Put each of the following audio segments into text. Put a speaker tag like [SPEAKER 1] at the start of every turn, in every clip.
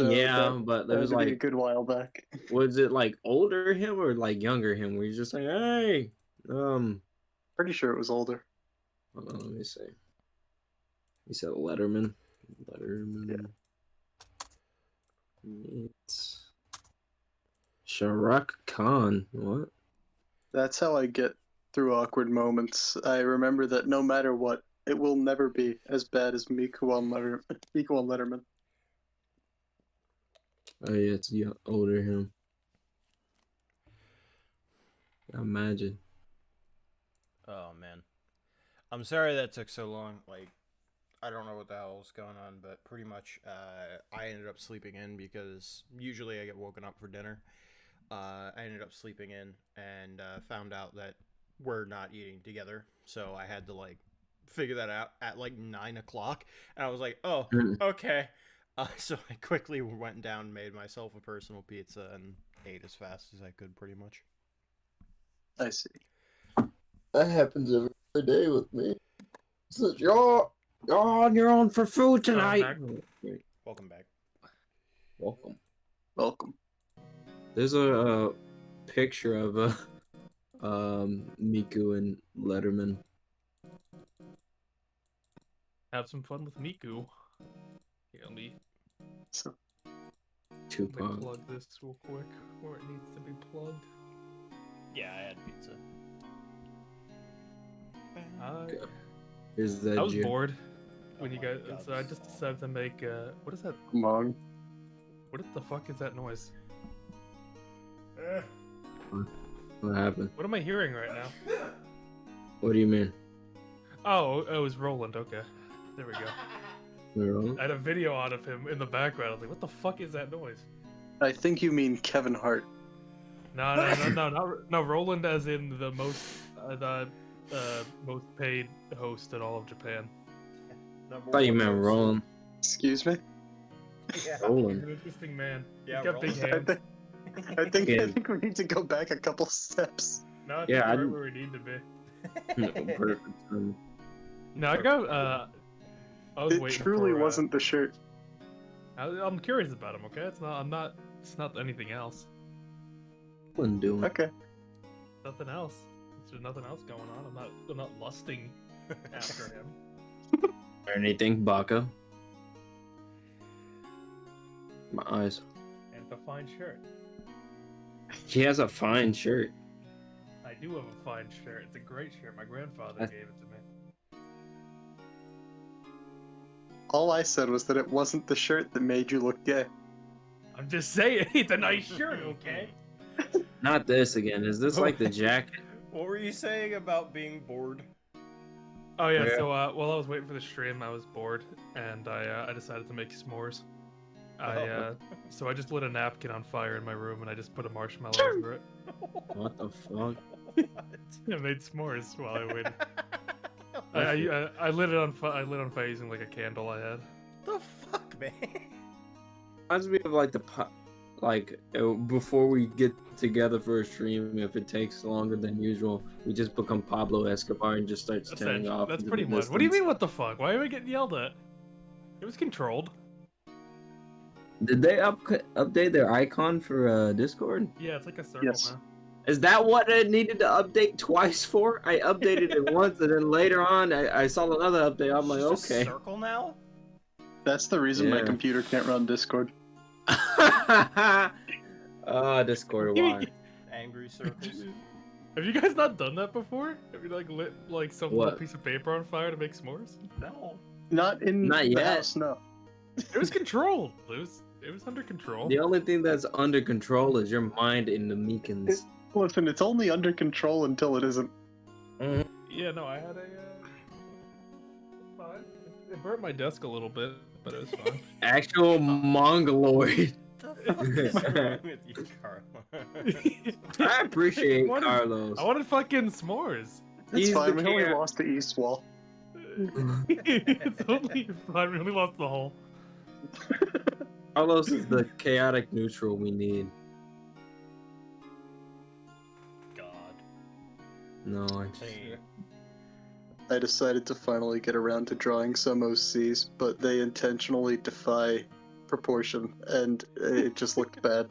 [SPEAKER 1] Yeah, but there
[SPEAKER 2] that
[SPEAKER 1] was
[SPEAKER 2] had to be a
[SPEAKER 1] like,
[SPEAKER 2] good while back.
[SPEAKER 1] was it like older him or like younger him? Where he's just like, hey,
[SPEAKER 2] Pretty sure it was older.
[SPEAKER 1] hold on, let me see. He said Letterman.
[SPEAKER 2] Yeah.
[SPEAKER 1] Letterman. It's Shahrukh Khan. What?
[SPEAKER 2] That's how I get through awkward moments. I remember that no matter what, it will never be as bad as Miku on Letterman.
[SPEAKER 1] Oh yeah, it's older him. Imagine.
[SPEAKER 3] Oh man, I'm sorry that took so long. Like, I don't know what the hell was going on, but pretty much, I ended up sleeping in because usually I get woken up for dinner. I ended up sleeping in and found out that we're not eating together, so I had to like figure that out at like 9 o'clock, and I was like, oh, okay. So I quickly went down, made myself a personal pizza, and ate as fast as I could, pretty much.
[SPEAKER 2] I see.
[SPEAKER 1] That happens every day with me. So you're on your own for food tonight. Wait,
[SPEAKER 3] Welcome back.
[SPEAKER 1] welcome.
[SPEAKER 2] Welcome.
[SPEAKER 1] There's a picture of Miku and Letterman.
[SPEAKER 4] Have some fun with Miku. Here, let me
[SPEAKER 2] So,
[SPEAKER 1] Tupac.
[SPEAKER 4] plug this real quick where it needs to be plugged.
[SPEAKER 3] Yeah, I had pizza.
[SPEAKER 1] Here's that.
[SPEAKER 4] I was
[SPEAKER 1] Jim.
[SPEAKER 4] bored when
[SPEAKER 3] Oh
[SPEAKER 4] you
[SPEAKER 3] my
[SPEAKER 4] guys,
[SPEAKER 3] God,
[SPEAKER 4] so I
[SPEAKER 3] this
[SPEAKER 4] just
[SPEAKER 3] is
[SPEAKER 4] decided to make. What is that?
[SPEAKER 2] Among.
[SPEAKER 4] What the fuck is that noise?
[SPEAKER 1] What happened?
[SPEAKER 4] What am I hearing right now?
[SPEAKER 1] What do you mean?
[SPEAKER 4] Oh, it was Roland. Okay, there we go.
[SPEAKER 1] We're on?
[SPEAKER 4] I had a video out of him in the background. I was like, "What the fuck is that noise?"
[SPEAKER 2] I think you mean Kevin Hart.
[SPEAKER 4] No, Roland, as in the most paid host in all of Japan.
[SPEAKER 1] I thought you meant Roland.
[SPEAKER 2] Excuse me?
[SPEAKER 3] Yeah.
[SPEAKER 4] He's
[SPEAKER 1] Roland.
[SPEAKER 4] an interesting man.
[SPEAKER 3] Yeah,
[SPEAKER 4] He's got big
[SPEAKER 3] Roland.
[SPEAKER 4] hands.
[SPEAKER 2] I think
[SPEAKER 1] Yeah.
[SPEAKER 2] we need to go back a couple steps.
[SPEAKER 4] No, I think
[SPEAKER 1] Yeah,
[SPEAKER 4] we're
[SPEAKER 1] I
[SPEAKER 4] right
[SPEAKER 1] didn't-
[SPEAKER 4] where we need to be.
[SPEAKER 1] No, perfect.
[SPEAKER 4] No, I got. I was
[SPEAKER 2] It
[SPEAKER 4] waiting
[SPEAKER 2] truly
[SPEAKER 4] for,
[SPEAKER 2] wasn't the shirt.
[SPEAKER 4] I'm curious about him. Okay, it's not. I'm not. It's not anything else.
[SPEAKER 1] Wasn't doing.
[SPEAKER 2] Okay.
[SPEAKER 4] Nothing else. There's nothing else going on. I'm not lusting after him.
[SPEAKER 1] Or anything, Baka. My eyes.
[SPEAKER 4] And a fine shirt.
[SPEAKER 1] He has a fine shirt.
[SPEAKER 4] I do have a fine shirt. It's a great shirt. My grandfather gave it to me.
[SPEAKER 2] All I said was that it wasn't the shirt that made you look gay.
[SPEAKER 4] I'm just saying, it's a nice shirt. Okay.
[SPEAKER 1] Not this again. Is this like the jacket?
[SPEAKER 3] What were you saying about being bored?
[SPEAKER 4] Oh yeah.
[SPEAKER 1] Yeah.
[SPEAKER 4] So while I was waiting for the stream, I was bored, and I decided to make s'mores. So I just lit a napkin on fire in my room, and I just put a marshmallow over it.
[SPEAKER 1] What the fuck?
[SPEAKER 4] I made s'mores while I waited. I lit it on I lit on fire using like a candle I had.
[SPEAKER 3] The fuck, man?
[SPEAKER 1] Reminds me of like before we get together for a stream, if it takes longer than usual, we just become Pablo Escobar and just start standing off.
[SPEAKER 4] That's
[SPEAKER 1] into
[SPEAKER 4] pretty
[SPEAKER 1] the
[SPEAKER 4] much. What do you
[SPEAKER 1] distance.
[SPEAKER 4] mean? What the fuck? Why am I getting yelled at? It was controlled.
[SPEAKER 1] Did they update their icon for Discord?
[SPEAKER 4] Yeah, it's like a circle
[SPEAKER 2] Yes.
[SPEAKER 4] now.
[SPEAKER 1] Is that what it needed to update twice for? I updated it once, and then later on, I saw another update. I'm like,
[SPEAKER 3] It's just a
[SPEAKER 1] okay.
[SPEAKER 3] circle now?
[SPEAKER 2] That's the reason my
[SPEAKER 1] Yeah.
[SPEAKER 2] computer can't run Discord.
[SPEAKER 1] Discord, why?
[SPEAKER 3] Angry circles.
[SPEAKER 4] Have you guys not done that before? Have you like lit like some little
[SPEAKER 1] What?
[SPEAKER 4] piece of paper on fire to make s'mores?
[SPEAKER 3] No.
[SPEAKER 2] Not in
[SPEAKER 1] Not
[SPEAKER 2] the
[SPEAKER 1] yet.
[SPEAKER 2] house, no.
[SPEAKER 4] It was controlled. It was under control.
[SPEAKER 1] The only thing that's under control is your mind in the Meekins.
[SPEAKER 2] Listen, it's only under control until it isn't.
[SPEAKER 4] Yeah, no, I had a. Fine. It burnt my desk a little bit, but it was fine.
[SPEAKER 1] Actual mongoloid.
[SPEAKER 3] The fuck is wrong with you, Carlos?
[SPEAKER 1] I appreciate
[SPEAKER 4] What is-
[SPEAKER 1] Carlos.
[SPEAKER 4] I wanted fucking s'mores.
[SPEAKER 2] It's
[SPEAKER 1] He's
[SPEAKER 2] fine,
[SPEAKER 1] the
[SPEAKER 2] we only
[SPEAKER 1] king.
[SPEAKER 2] lost the east wall.
[SPEAKER 4] It's only fine. We only lost the whole.
[SPEAKER 1] Carlos is the chaotic neutral we need.
[SPEAKER 3] God.
[SPEAKER 1] No, I
[SPEAKER 3] Hey.
[SPEAKER 2] I decided to finally get around to drawing some OCs, but they intentionally defy proportion, and it just looked bad.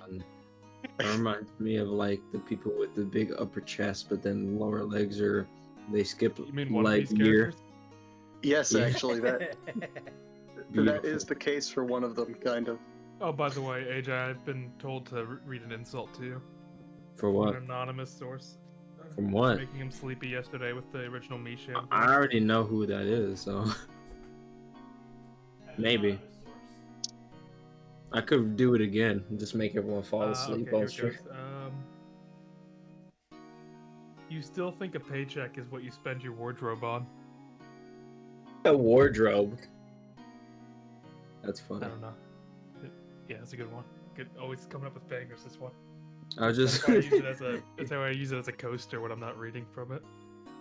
[SPEAKER 1] It reminds me of like the people with the big upper chest, but then lower legs are they skip
[SPEAKER 4] You mean One
[SPEAKER 1] leg
[SPEAKER 4] Piece
[SPEAKER 1] year.
[SPEAKER 4] characters?
[SPEAKER 2] Yes,
[SPEAKER 1] Yeah.
[SPEAKER 2] actually, that
[SPEAKER 1] Beautiful.
[SPEAKER 2] is the case for one of them, kind of.
[SPEAKER 4] Oh, by the way, AJ, I've been told to read an insult to you
[SPEAKER 1] For
[SPEAKER 4] from
[SPEAKER 1] what?
[SPEAKER 4] an anonymous source.
[SPEAKER 1] From what?
[SPEAKER 4] Making him sleepy yesterday with the original me shampoo.
[SPEAKER 1] I already know who that is, so maybe I could do it again and just make everyone fall asleep
[SPEAKER 4] Okay,
[SPEAKER 1] on
[SPEAKER 4] here it
[SPEAKER 1] stream.
[SPEAKER 4] goes. You still think a paycheck is what you spend your wardrobe on?
[SPEAKER 1] A wardrobe. That's
[SPEAKER 4] I
[SPEAKER 1] funny.
[SPEAKER 4] don't know. Yeah, it's a good one. Good, always coming up with bangers. This one.
[SPEAKER 1] I was just
[SPEAKER 4] That's why I use it as a. That's how I use it as a coaster when I'm not reading from it.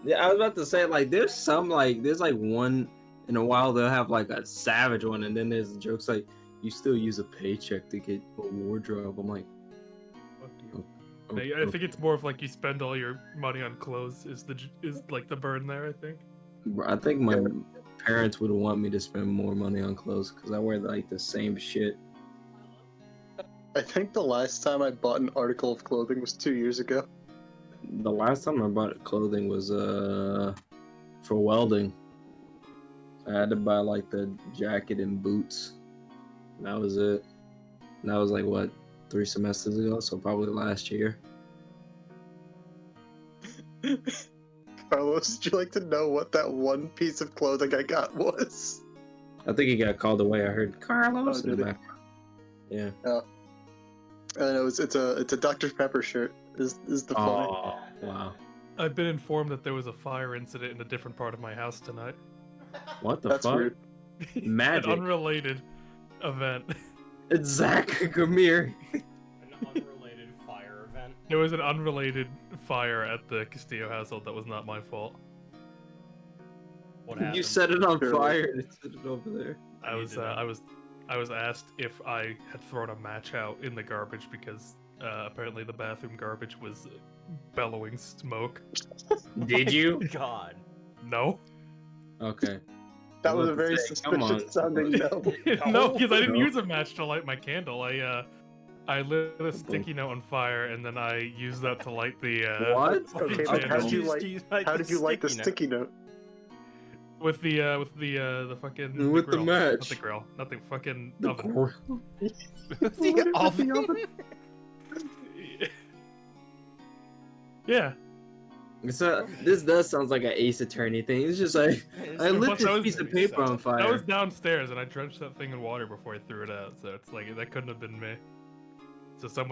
[SPEAKER 1] yeah, I was about to say like there's one in a while they'll have like a savage one, and then there's jokes like you still use a paycheck to get a wardrobe. I'm like,
[SPEAKER 4] Fuck you.
[SPEAKER 1] oh,
[SPEAKER 4] I think it's more of like you spend all your money on clothes is like the burn there. I think.
[SPEAKER 1] I think my parents would want me to spend more money on clothes because I wear like the same shit.
[SPEAKER 2] I think the last time I bought an article of clothing was 2 years ago.
[SPEAKER 1] The last time I bought clothing was for welding. I had to buy like the jacket and boots. And that was it. And that was like what, 3 semesters ago, so probably last year.
[SPEAKER 2] Carlos, would you like to know what that one piece of clothing I got was?
[SPEAKER 1] I think he got called away. I heard Carlos in
[SPEAKER 2] did
[SPEAKER 1] the
[SPEAKER 2] he?
[SPEAKER 1] background. Yeah.
[SPEAKER 2] It's a Dr. Pepper shirt. Is the funny?
[SPEAKER 1] Oh wow.
[SPEAKER 4] I've been informed that there was a fire incident in a different part of my house tonight.
[SPEAKER 1] What the
[SPEAKER 2] That's
[SPEAKER 1] fuck?
[SPEAKER 2] weird.
[SPEAKER 1] Magic.
[SPEAKER 4] An unrelated event.
[SPEAKER 1] It's Zach Gamir.
[SPEAKER 3] An unrelated fire event.
[SPEAKER 4] There was an unrelated fire at the Castillo household that was not my fault.
[SPEAKER 3] What happened?
[SPEAKER 1] You set it on
[SPEAKER 2] Surely.
[SPEAKER 1] fire and set it over there.
[SPEAKER 4] I
[SPEAKER 3] need
[SPEAKER 4] was
[SPEAKER 3] to know.
[SPEAKER 4] I was asked if I had thrown a match out in the garbage because apparently the bathroom garbage was bellowing smoke.
[SPEAKER 1] Did you?
[SPEAKER 3] God.
[SPEAKER 4] No.
[SPEAKER 1] Okay.
[SPEAKER 2] That was a
[SPEAKER 1] Let's
[SPEAKER 2] very
[SPEAKER 1] say, come on.
[SPEAKER 2] suspicious sounding no.
[SPEAKER 4] No, because I didn't
[SPEAKER 1] No.
[SPEAKER 4] use a match to light my candle. I lit a sticky note on fire and then I used that to light the
[SPEAKER 1] What?
[SPEAKER 2] Okay,
[SPEAKER 4] the
[SPEAKER 2] but
[SPEAKER 4] candle.
[SPEAKER 2] how did you light the sticky note?
[SPEAKER 4] With the fucking
[SPEAKER 1] With the
[SPEAKER 4] grill.
[SPEAKER 1] match.
[SPEAKER 4] Not the grill, not the fucking
[SPEAKER 1] The
[SPEAKER 4] oven.
[SPEAKER 1] cor-
[SPEAKER 3] The oven.
[SPEAKER 4] Yeah.
[SPEAKER 1] So this does sounds like an Ace Attorney thing. It's just like I lit
[SPEAKER 4] Plus,
[SPEAKER 1] this
[SPEAKER 4] that was-
[SPEAKER 1] piece of paper on
[SPEAKER 4] I was
[SPEAKER 1] fire.
[SPEAKER 4] downstairs and I drenched that thing in water before I threw it out, so it's like that couldn't have been me. So so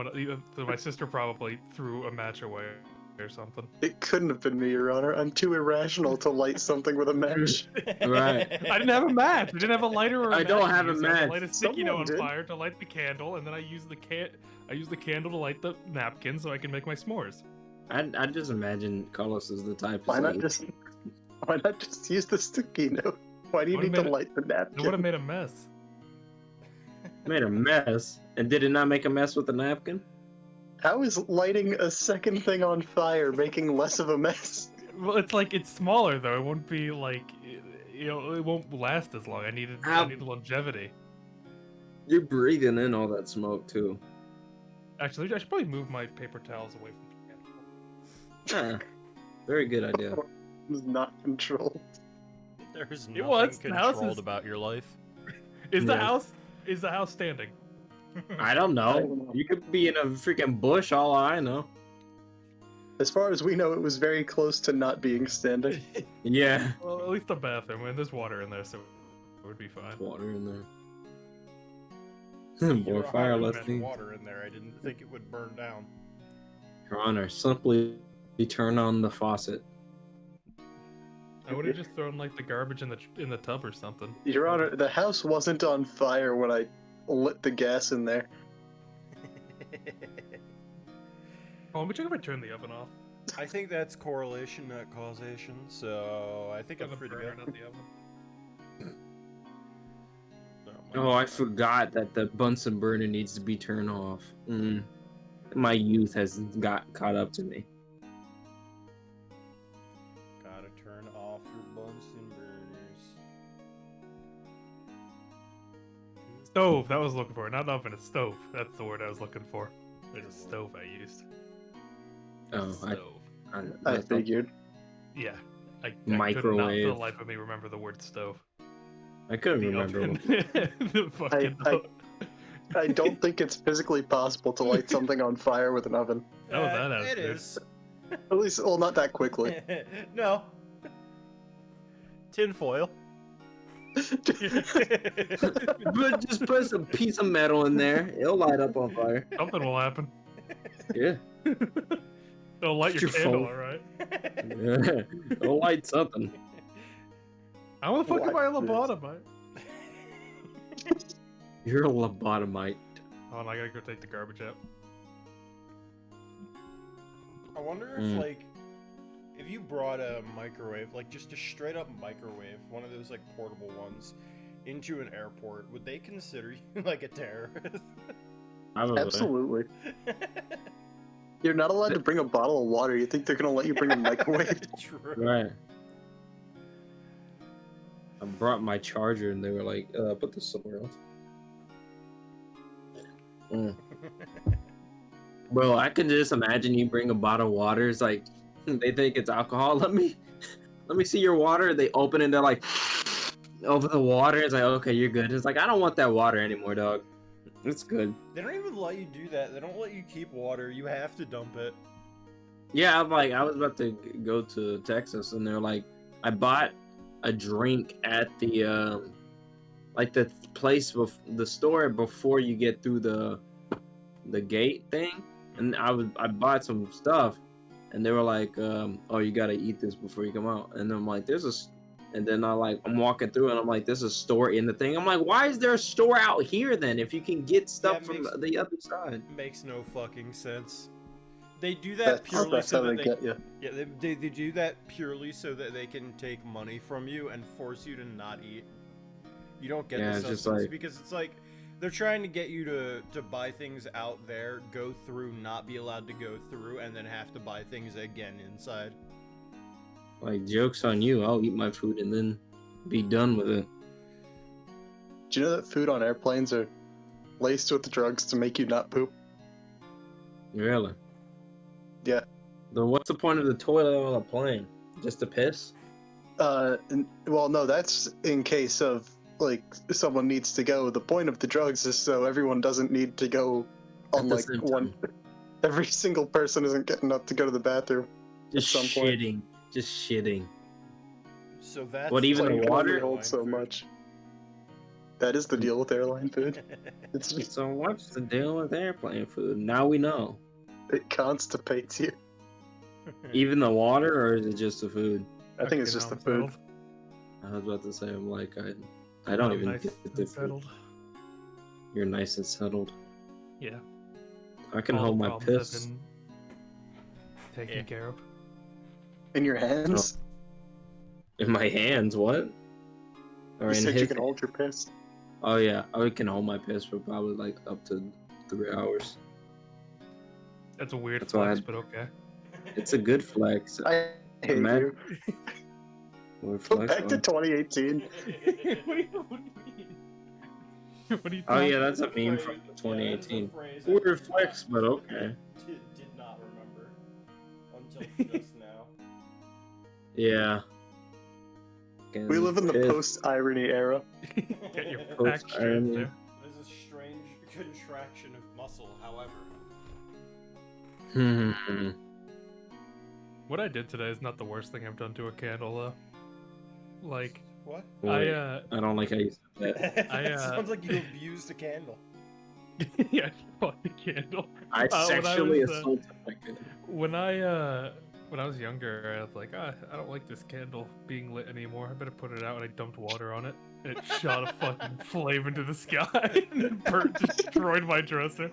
[SPEAKER 4] my sister probably threw a match away or something.
[SPEAKER 2] It couldn't have been me, Your Honor. I'm too irrational to light something with a match.
[SPEAKER 1] Right.
[SPEAKER 4] I didn't have a match. I didn't have a lighter or a
[SPEAKER 1] I
[SPEAKER 4] match
[SPEAKER 1] don't
[SPEAKER 4] to
[SPEAKER 1] have a
[SPEAKER 4] use, so I had to
[SPEAKER 1] match.
[SPEAKER 4] light a sticky
[SPEAKER 2] Someone
[SPEAKER 4] note on
[SPEAKER 2] did.
[SPEAKER 4] fire to light the candle, and then I used the candle to light the napkin so I can make my s'mores.
[SPEAKER 1] I just imagine Carlos is the type.
[SPEAKER 2] Why not
[SPEAKER 1] like,
[SPEAKER 2] just use the sticky note? Why do you
[SPEAKER 4] Would've
[SPEAKER 2] need to
[SPEAKER 4] made it-
[SPEAKER 2] light the
[SPEAKER 4] It would have
[SPEAKER 2] napkin?
[SPEAKER 4] made a mess.
[SPEAKER 1] made a mess? And did it not make a mess with the napkin?
[SPEAKER 2] How is lighting a second thing on fire making less of a mess?
[SPEAKER 4] Well, it's smaller though. It won't be like it won't last as long. I needed longevity.
[SPEAKER 1] You're breathing in all that smoke too.
[SPEAKER 4] Actually, I should probably move my paper towels away from the candle.
[SPEAKER 1] Huh. Very good idea.
[SPEAKER 2] It was not controlled.
[SPEAKER 3] There's
[SPEAKER 4] It
[SPEAKER 3] nothing
[SPEAKER 4] was. The house
[SPEAKER 3] controlled
[SPEAKER 4] is-
[SPEAKER 3] about your life.
[SPEAKER 4] Is the
[SPEAKER 1] Yeah.
[SPEAKER 4] house standing?
[SPEAKER 1] I don't
[SPEAKER 2] I
[SPEAKER 1] know.
[SPEAKER 2] don't know.
[SPEAKER 1] You could be in a freaking bush. All I know.
[SPEAKER 2] As far as we know, it was very close to not being standing.
[SPEAKER 1] Yeah.
[SPEAKER 4] Well, at least the bathroom, and there's water in there, so it would be fine.
[SPEAKER 1] Water in there.
[SPEAKER 3] You're
[SPEAKER 1] More
[SPEAKER 3] a
[SPEAKER 1] fire,
[SPEAKER 3] highly
[SPEAKER 1] less
[SPEAKER 3] meant
[SPEAKER 1] things.
[SPEAKER 3] water in there. I didn't think it would burn down.
[SPEAKER 1] Your Honor, simply turn on the faucet.
[SPEAKER 4] I would have just thrown like the garbage in the tub or something.
[SPEAKER 2] Your Honor, the house wasn't on fire when I lit the gas in there.
[SPEAKER 4] Oh, let me check if I turn the oven off.
[SPEAKER 3] I think that's correlation, not causation. So I think I'm
[SPEAKER 4] Gonna
[SPEAKER 3] free to
[SPEAKER 4] burn
[SPEAKER 3] go.
[SPEAKER 4] out the oven.
[SPEAKER 1] Oh, I forgot that the Bunsen burner needs to be turned off. My youth has got caught up to me.
[SPEAKER 3] Gotta turn off your Bunsen burners.
[SPEAKER 4] Stove, that was looking for. Not oven, a stove. That's the word I was looking for. There's a stove I used.
[SPEAKER 1] Oh,
[SPEAKER 4] Stove.
[SPEAKER 2] I figured.
[SPEAKER 4] Yeah. I could not for
[SPEAKER 1] Microwave.
[SPEAKER 4] the life of me remember the word stove.
[SPEAKER 1] I couldn't
[SPEAKER 4] The
[SPEAKER 1] remember.
[SPEAKER 4] oven. The fucking
[SPEAKER 2] I don't think it's physically possible to light something on fire with an oven.
[SPEAKER 4] Oh, that
[SPEAKER 3] It
[SPEAKER 4] good.
[SPEAKER 3] is.
[SPEAKER 2] At least, well, not that quickly.
[SPEAKER 3] No. Tin foil.
[SPEAKER 1] But just put some piece of metal in there. It'll light up on fire.
[SPEAKER 4] Something will happen.
[SPEAKER 1] Yeah.
[SPEAKER 4] It'll light your
[SPEAKER 1] Your
[SPEAKER 4] candle,
[SPEAKER 1] phone.
[SPEAKER 4] alright?
[SPEAKER 1] It'll light something.
[SPEAKER 4] I want to fucking buy a
[SPEAKER 2] What?
[SPEAKER 4] lobotomite.
[SPEAKER 1] You're a lobotomite.
[SPEAKER 4] Oh, and I gotta go take the garbage out.
[SPEAKER 3] I wonder if, like, if you brought a microwave, like just a straight up microwave, one of those, like, portable ones, into an airport, would they consider you, like, a terrorist?
[SPEAKER 2] Absolutely. You're not allowed to bring a bottle of water. You think they're gonna let you bring a microwave?
[SPEAKER 3] True.
[SPEAKER 1] Right. I brought my charger and they were like, put this somewhere else. Bro, I can just imagine you bring a bottle of water. It's like, they think it's alcohol. Let me see your water. They open it, they're like, over the water. It's like, okay, you're good. It's like, I don't want that water anymore, dog. It's good.
[SPEAKER 3] They don't even let you do that. They don't let you keep water. You have to dump it.
[SPEAKER 1] Yeah, I was about to go to Texas and they're like, I bought a drink at the, like the place, the store before you get through the gate thing. And I bought some stuff and they were like, oh, you got to eat this before you come out. And I'm like, and then I'm walking through and I'm like, there's a store in the thing. I'm like, why is there a store out here then if you can get stuff from the other side?
[SPEAKER 3] Makes no fucking sense. They do that purely so that
[SPEAKER 2] get you.
[SPEAKER 3] Yeah, they do that purely so that they can take money from you and force you to not eat. You don't get the substance because it's like they're trying to get you to buy things out there, go through, not be allowed to go through, and then have to buy things again inside.
[SPEAKER 1] Like, joke's on you. I'll eat my food and then be done with it.
[SPEAKER 2] Do you know that food on airplanes are laced with drugs to make you not poop?
[SPEAKER 1] Really?
[SPEAKER 2] Yeah.
[SPEAKER 1] Then what's the point of the toilet on a plane? Just to piss?
[SPEAKER 2] Well, no, that's in case of, like, someone needs to go. The point of the drugs is so everyone doesn't need to go on, like, one... Every single person isn't getting up to go to the bathroom.
[SPEAKER 1] Just
[SPEAKER 2] at some
[SPEAKER 1] shitting. Just shitting.
[SPEAKER 3] So that's
[SPEAKER 1] what, even
[SPEAKER 2] like
[SPEAKER 1] the water
[SPEAKER 2] holds so much. That is the deal with airline food. It's just,
[SPEAKER 1] so what's the deal with airplane food? Now we know.
[SPEAKER 2] it constipates you.
[SPEAKER 1] Even the water, or is it just the food?
[SPEAKER 2] I think it's just the food.
[SPEAKER 1] I was about to say, I'm like, I don't even
[SPEAKER 4] nice
[SPEAKER 1] get the
[SPEAKER 4] settled.
[SPEAKER 1] food. You're nice and settled.
[SPEAKER 4] Yeah.
[SPEAKER 1] I can
[SPEAKER 4] All
[SPEAKER 1] hold
[SPEAKER 4] the
[SPEAKER 1] my
[SPEAKER 4] problems
[SPEAKER 1] piss.
[SPEAKER 4] have been taken care of.
[SPEAKER 2] In your hands?
[SPEAKER 1] In my hands, what? Or
[SPEAKER 2] You
[SPEAKER 1] in
[SPEAKER 2] said
[SPEAKER 1] his...
[SPEAKER 2] you can hold your piss.
[SPEAKER 1] Oh yeah, I can hold my piss for probably like up to 3 hours.
[SPEAKER 4] That's a weird
[SPEAKER 1] That's why
[SPEAKER 4] flex, but okay.
[SPEAKER 1] It's a good flex.
[SPEAKER 2] I hate you. Go back to 2018.
[SPEAKER 4] What do you mean?
[SPEAKER 1] Oh yeah, that's a meme from 2018. Weird flex, but okay.
[SPEAKER 3] Did not remember until just now.
[SPEAKER 1] Yeah.
[SPEAKER 2] We live in the post-irony era.
[SPEAKER 4] Get your
[SPEAKER 1] Post
[SPEAKER 4] facts straight
[SPEAKER 1] irony.
[SPEAKER 4] there.
[SPEAKER 3] There's a strange contraction of muscle, however.
[SPEAKER 4] What I did today is not the worst thing I've done to a candle, though. Like,
[SPEAKER 3] What?
[SPEAKER 1] I don't like how you said that.
[SPEAKER 3] Sounds like you abused a candle.
[SPEAKER 4] yeah, fuck the candle.
[SPEAKER 1] I sexually assaulted my kid.
[SPEAKER 4] When I was younger, I was like, I don't like this candle being lit anymore. I better put it out, and I dumped water on it, and it shot a fucking flame into the sky and destroyed my dresser.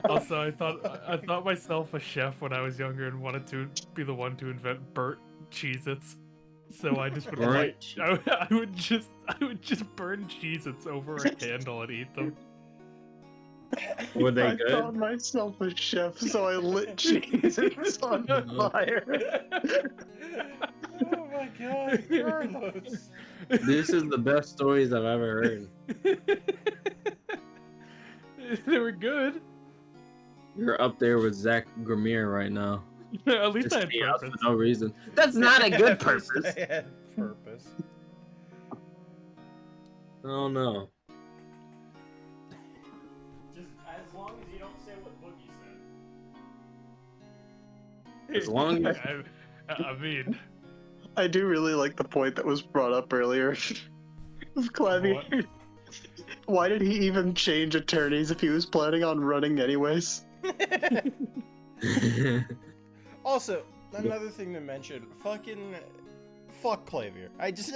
[SPEAKER 4] Also, I thought myself a chef when I was younger and wanted to be the one to invent burnt Cheez-Its. So I just would I would just burn Cheez-Its over a candle and eat them.
[SPEAKER 1] Were they
[SPEAKER 2] I
[SPEAKER 1] good?
[SPEAKER 2] thought myself a chef, so I lit cheese on fire.
[SPEAKER 3] Oh my god, Carlos!
[SPEAKER 1] This is the best stories I've ever heard.
[SPEAKER 4] They were good.
[SPEAKER 1] You're up there with Zach Gramere right now.
[SPEAKER 4] At least
[SPEAKER 1] Just
[SPEAKER 4] I had
[SPEAKER 1] chaos
[SPEAKER 4] purpose.
[SPEAKER 1] for no reason. That's not a good
[SPEAKER 3] At least
[SPEAKER 1] purpose.
[SPEAKER 3] I had purpose.
[SPEAKER 1] Oh no.
[SPEAKER 3] Just as long as you don't say what Boogie said.
[SPEAKER 1] As long as
[SPEAKER 4] I mean,
[SPEAKER 2] I do really like the point that was brought up earlier of Clavier.
[SPEAKER 4] What?
[SPEAKER 2] Why did he even change attorneys if he was planning on running anyways?
[SPEAKER 3] Also, another thing to mention, fuck Clavier. I just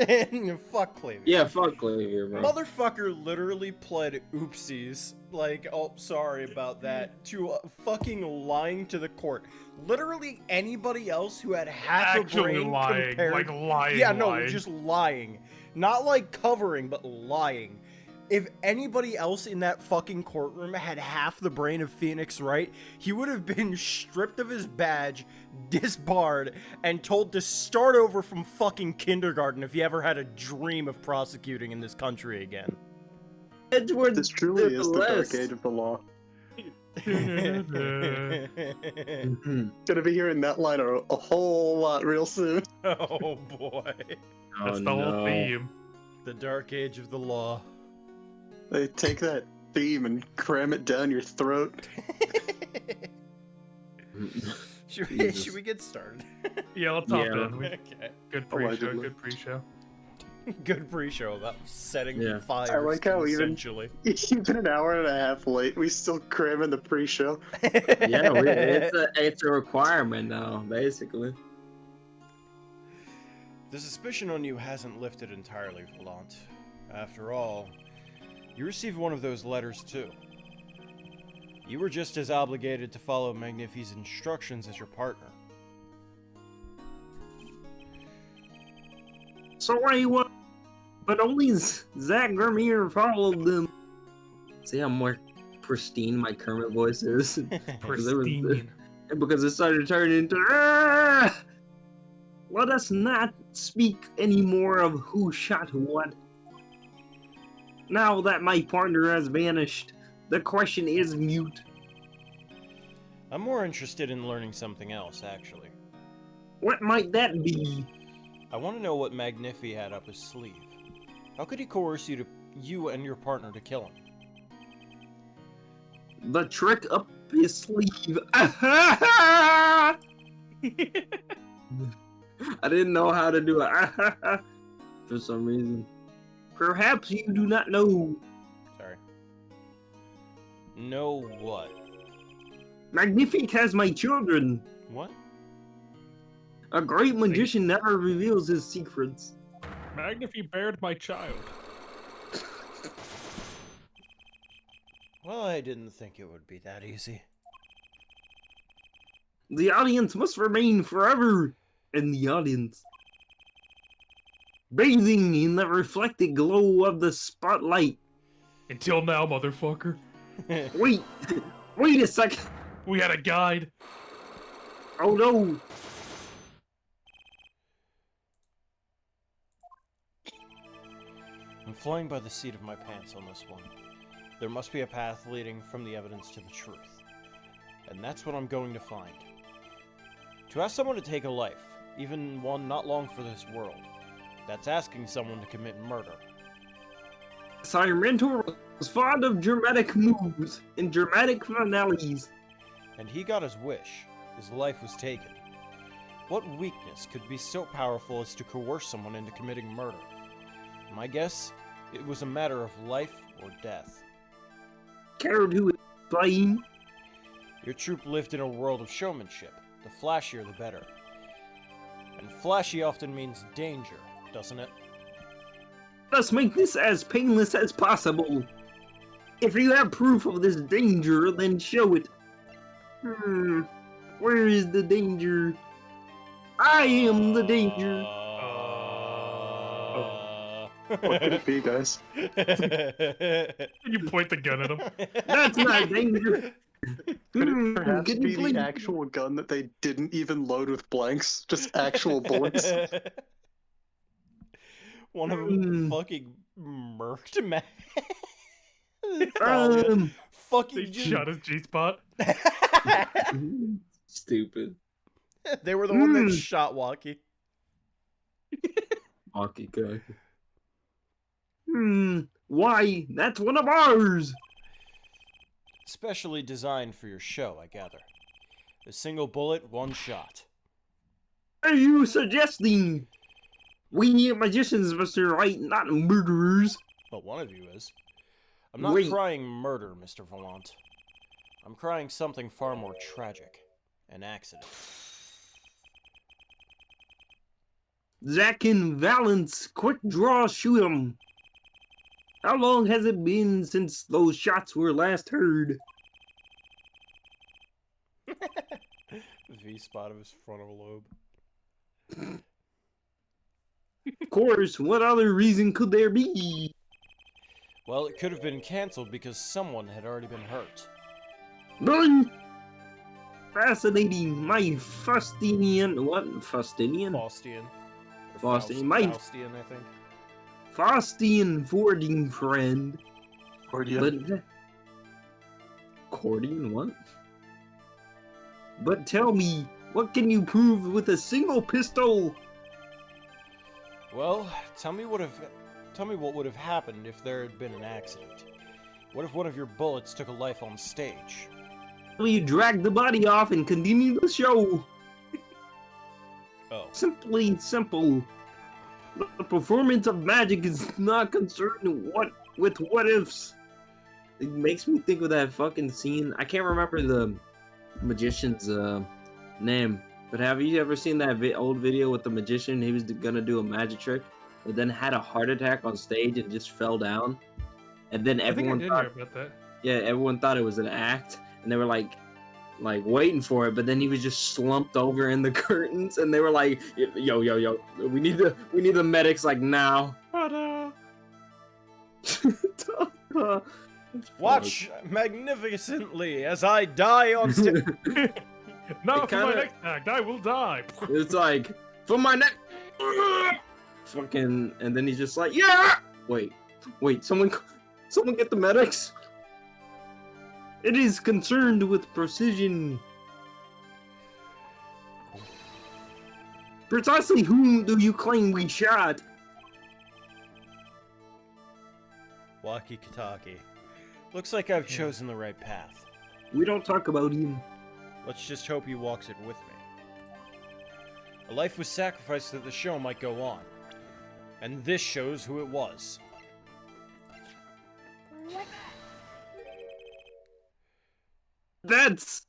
[SPEAKER 3] fuck Clavier.
[SPEAKER 1] yeah, fuck Clavier, bro.
[SPEAKER 3] Motherfucker literally pled oopsies, like, oh, sorry about that, to fucking lying to the court. Literally anybody else who had half a
[SPEAKER 4] actually
[SPEAKER 3] brain
[SPEAKER 4] lying,
[SPEAKER 3] compared...
[SPEAKER 4] like lying.
[SPEAKER 3] Yeah, no,
[SPEAKER 4] lying.
[SPEAKER 3] just lying. Not like covering, but lying. If anybody else in that fucking courtroom had half the brain of Phoenix Wright, he would have been stripped of his badge, disbarred, and told to start over from fucking kindergarten if he ever had a dream of prosecuting in this country again.
[SPEAKER 1] Edward,
[SPEAKER 2] This truly is the dark
[SPEAKER 1] less.
[SPEAKER 2] age of the law.
[SPEAKER 1] Mhm.
[SPEAKER 2] Gonna be hearing that line a whole lot real soon.
[SPEAKER 3] Oh boy.
[SPEAKER 4] That's
[SPEAKER 1] Oh,
[SPEAKER 4] the whole
[SPEAKER 1] no.
[SPEAKER 4] theme.
[SPEAKER 3] The dark age of the law.
[SPEAKER 2] They take that theme and cram it down your throat.
[SPEAKER 3] Should
[SPEAKER 1] Jesus.
[SPEAKER 3] we get started?
[SPEAKER 4] Yeah, let's hop
[SPEAKER 1] Yeah.
[SPEAKER 4] in.
[SPEAKER 3] Okay.
[SPEAKER 4] Good pre-show.
[SPEAKER 2] Allegedly.
[SPEAKER 4] Good pre-show.
[SPEAKER 3] Good pre-show about setting
[SPEAKER 1] Yeah.
[SPEAKER 3] fires,
[SPEAKER 2] I like how even-
[SPEAKER 3] essentially.
[SPEAKER 2] Even an hour and a half late, we still cram in the pre-show.
[SPEAKER 1] Yeah, it's a requirement now, basically.
[SPEAKER 3] The suspicion on you hasn't lifted entirely, Volant. After all, you received one of those letters too. You were just as obligated to follow Magnifi's instructions as your partner.
[SPEAKER 1] So I was, but only Zach Gramere followed them. See how more pristine my current voice is? Because it was-
[SPEAKER 4] Pristine.
[SPEAKER 1] because it started turning into "Ah! Let us not speak anymore of who shot what. Now that my partner has vanished, the question is mute.
[SPEAKER 3] I'm more interested in learning something else, actually.
[SPEAKER 1] What might that be?
[SPEAKER 3] I want to know what Magnifi had up his sleeve. How could he coerce you and your partner to kill him?
[SPEAKER 1] The trick up his sleeve. I didn't know how to do it for some reason. Perhaps you do not know.
[SPEAKER 3] Sorry. Know what?
[SPEAKER 1] Magnifique has my children.
[SPEAKER 3] What?
[SPEAKER 1] A great magician never reveals his secrets.
[SPEAKER 4] Magnifi bared my child.
[SPEAKER 3] Well, I didn't think it would be that easy.
[SPEAKER 1] The audience must remain forever in the audience, bathing in the reflected glow of the spotlight.
[SPEAKER 4] Until now, motherfucker.
[SPEAKER 1] Wait, wait a second.
[SPEAKER 4] We had a guide.
[SPEAKER 1] Oh no.
[SPEAKER 3] I'm flying by the seat of my pants on this one. There must be a path leading from the evidence to the truth. And that's what I'm going to find. To ask someone to take a life, even one not long for this world, that's asking someone to commit murder.
[SPEAKER 1] Mentor was fond of dramatic moves and dramatic finales.
[SPEAKER 3] And he got his wish. His life was taken. What weakness could be so powerful as to coerce someone into committing murder? My guess, it was a matter of life or death.
[SPEAKER 1] Care to explain?
[SPEAKER 3] Your troupe lived in a world of showmanship. The flashier the better. And flashy often means danger, doesn't it?
[SPEAKER 1] Let's make this as painless as possible. If you have proof of this danger, then show it. Where is the danger? I am the danger.
[SPEAKER 2] What could it be, guys?
[SPEAKER 4] You point the gun at him.
[SPEAKER 1] That's not danger.
[SPEAKER 2] Could it perhaps
[SPEAKER 1] Can you
[SPEAKER 2] be
[SPEAKER 1] please-
[SPEAKER 2] the actual gun that they didn't even load with blanks? Just actual bullets?
[SPEAKER 3] One of them fucking murked man. Fucking
[SPEAKER 4] They shot his G-spot.
[SPEAKER 1] Stupid.
[SPEAKER 3] They were the one that shot Walkie.
[SPEAKER 1] Walkie guy. Why? That's one of ours!
[SPEAKER 3] Specially designed for your show, I gather. A single bullet, one shot.
[SPEAKER 1] What are you suggesting? We need magicians, Mr. Wright, not murderers.
[SPEAKER 3] But one of you is. I'm not crying murder, Mr. Volant. I'm crying something far more tragic. An accident.
[SPEAKER 1] Zack and Valance, quick draw, shoot 'em. How long has it been since those shots were last heard?
[SPEAKER 3] V-spot of his frontal lobe.
[SPEAKER 1] Of course, what other reason could there be?
[SPEAKER 3] Well, it could have been cancelled because someone had already been hurt.
[SPEAKER 1] None! Fascinating, my Faustinian... What? Faustinian?
[SPEAKER 3] Faustian.
[SPEAKER 1] Faustian,
[SPEAKER 3] Faustian, I think.
[SPEAKER 1] Faustian Fording friend.
[SPEAKER 2] Cordian.
[SPEAKER 1] But... Cordian, what? But tell me, what can you prove with a single pistol?
[SPEAKER 3] Well, tell me what would have happened if there had been an accident. What if one of your bullets took a life on stage?
[SPEAKER 1] Well, you drag the body off and continue the show.
[SPEAKER 3] Oh.
[SPEAKER 1] Simply simple. The performance of magic is not concerned with what ifs. It makes me think of that fucking scene. I can't remember the magician's name, but have you ever seen that old video with the magician? He was gonna do a magic trick, but then had a heart attack on stage and just fell down. And then everyone
[SPEAKER 4] hear about that.
[SPEAKER 1] Yeah, everyone thought it was an act, and they were like waiting for it, but then he was just slumped over in the curtains, and they were like, yo, we need the medics like now.
[SPEAKER 3] Watch magnificently as I die on stage.
[SPEAKER 4] Not for my next act, I will die.
[SPEAKER 1] It's like, for my neck. Fucking, and then he's just like, yeah. Wait, someone get the medics. It is concerned with precision. Precisely whom do you claim we shot?
[SPEAKER 3] Walkie Kataki. Looks like I've chosen the right path.
[SPEAKER 1] We don't talk about him.
[SPEAKER 3] Let's just hope he walks it with me. A life was sacrificed that the show might go on. And this shows who it was.
[SPEAKER 1] That's...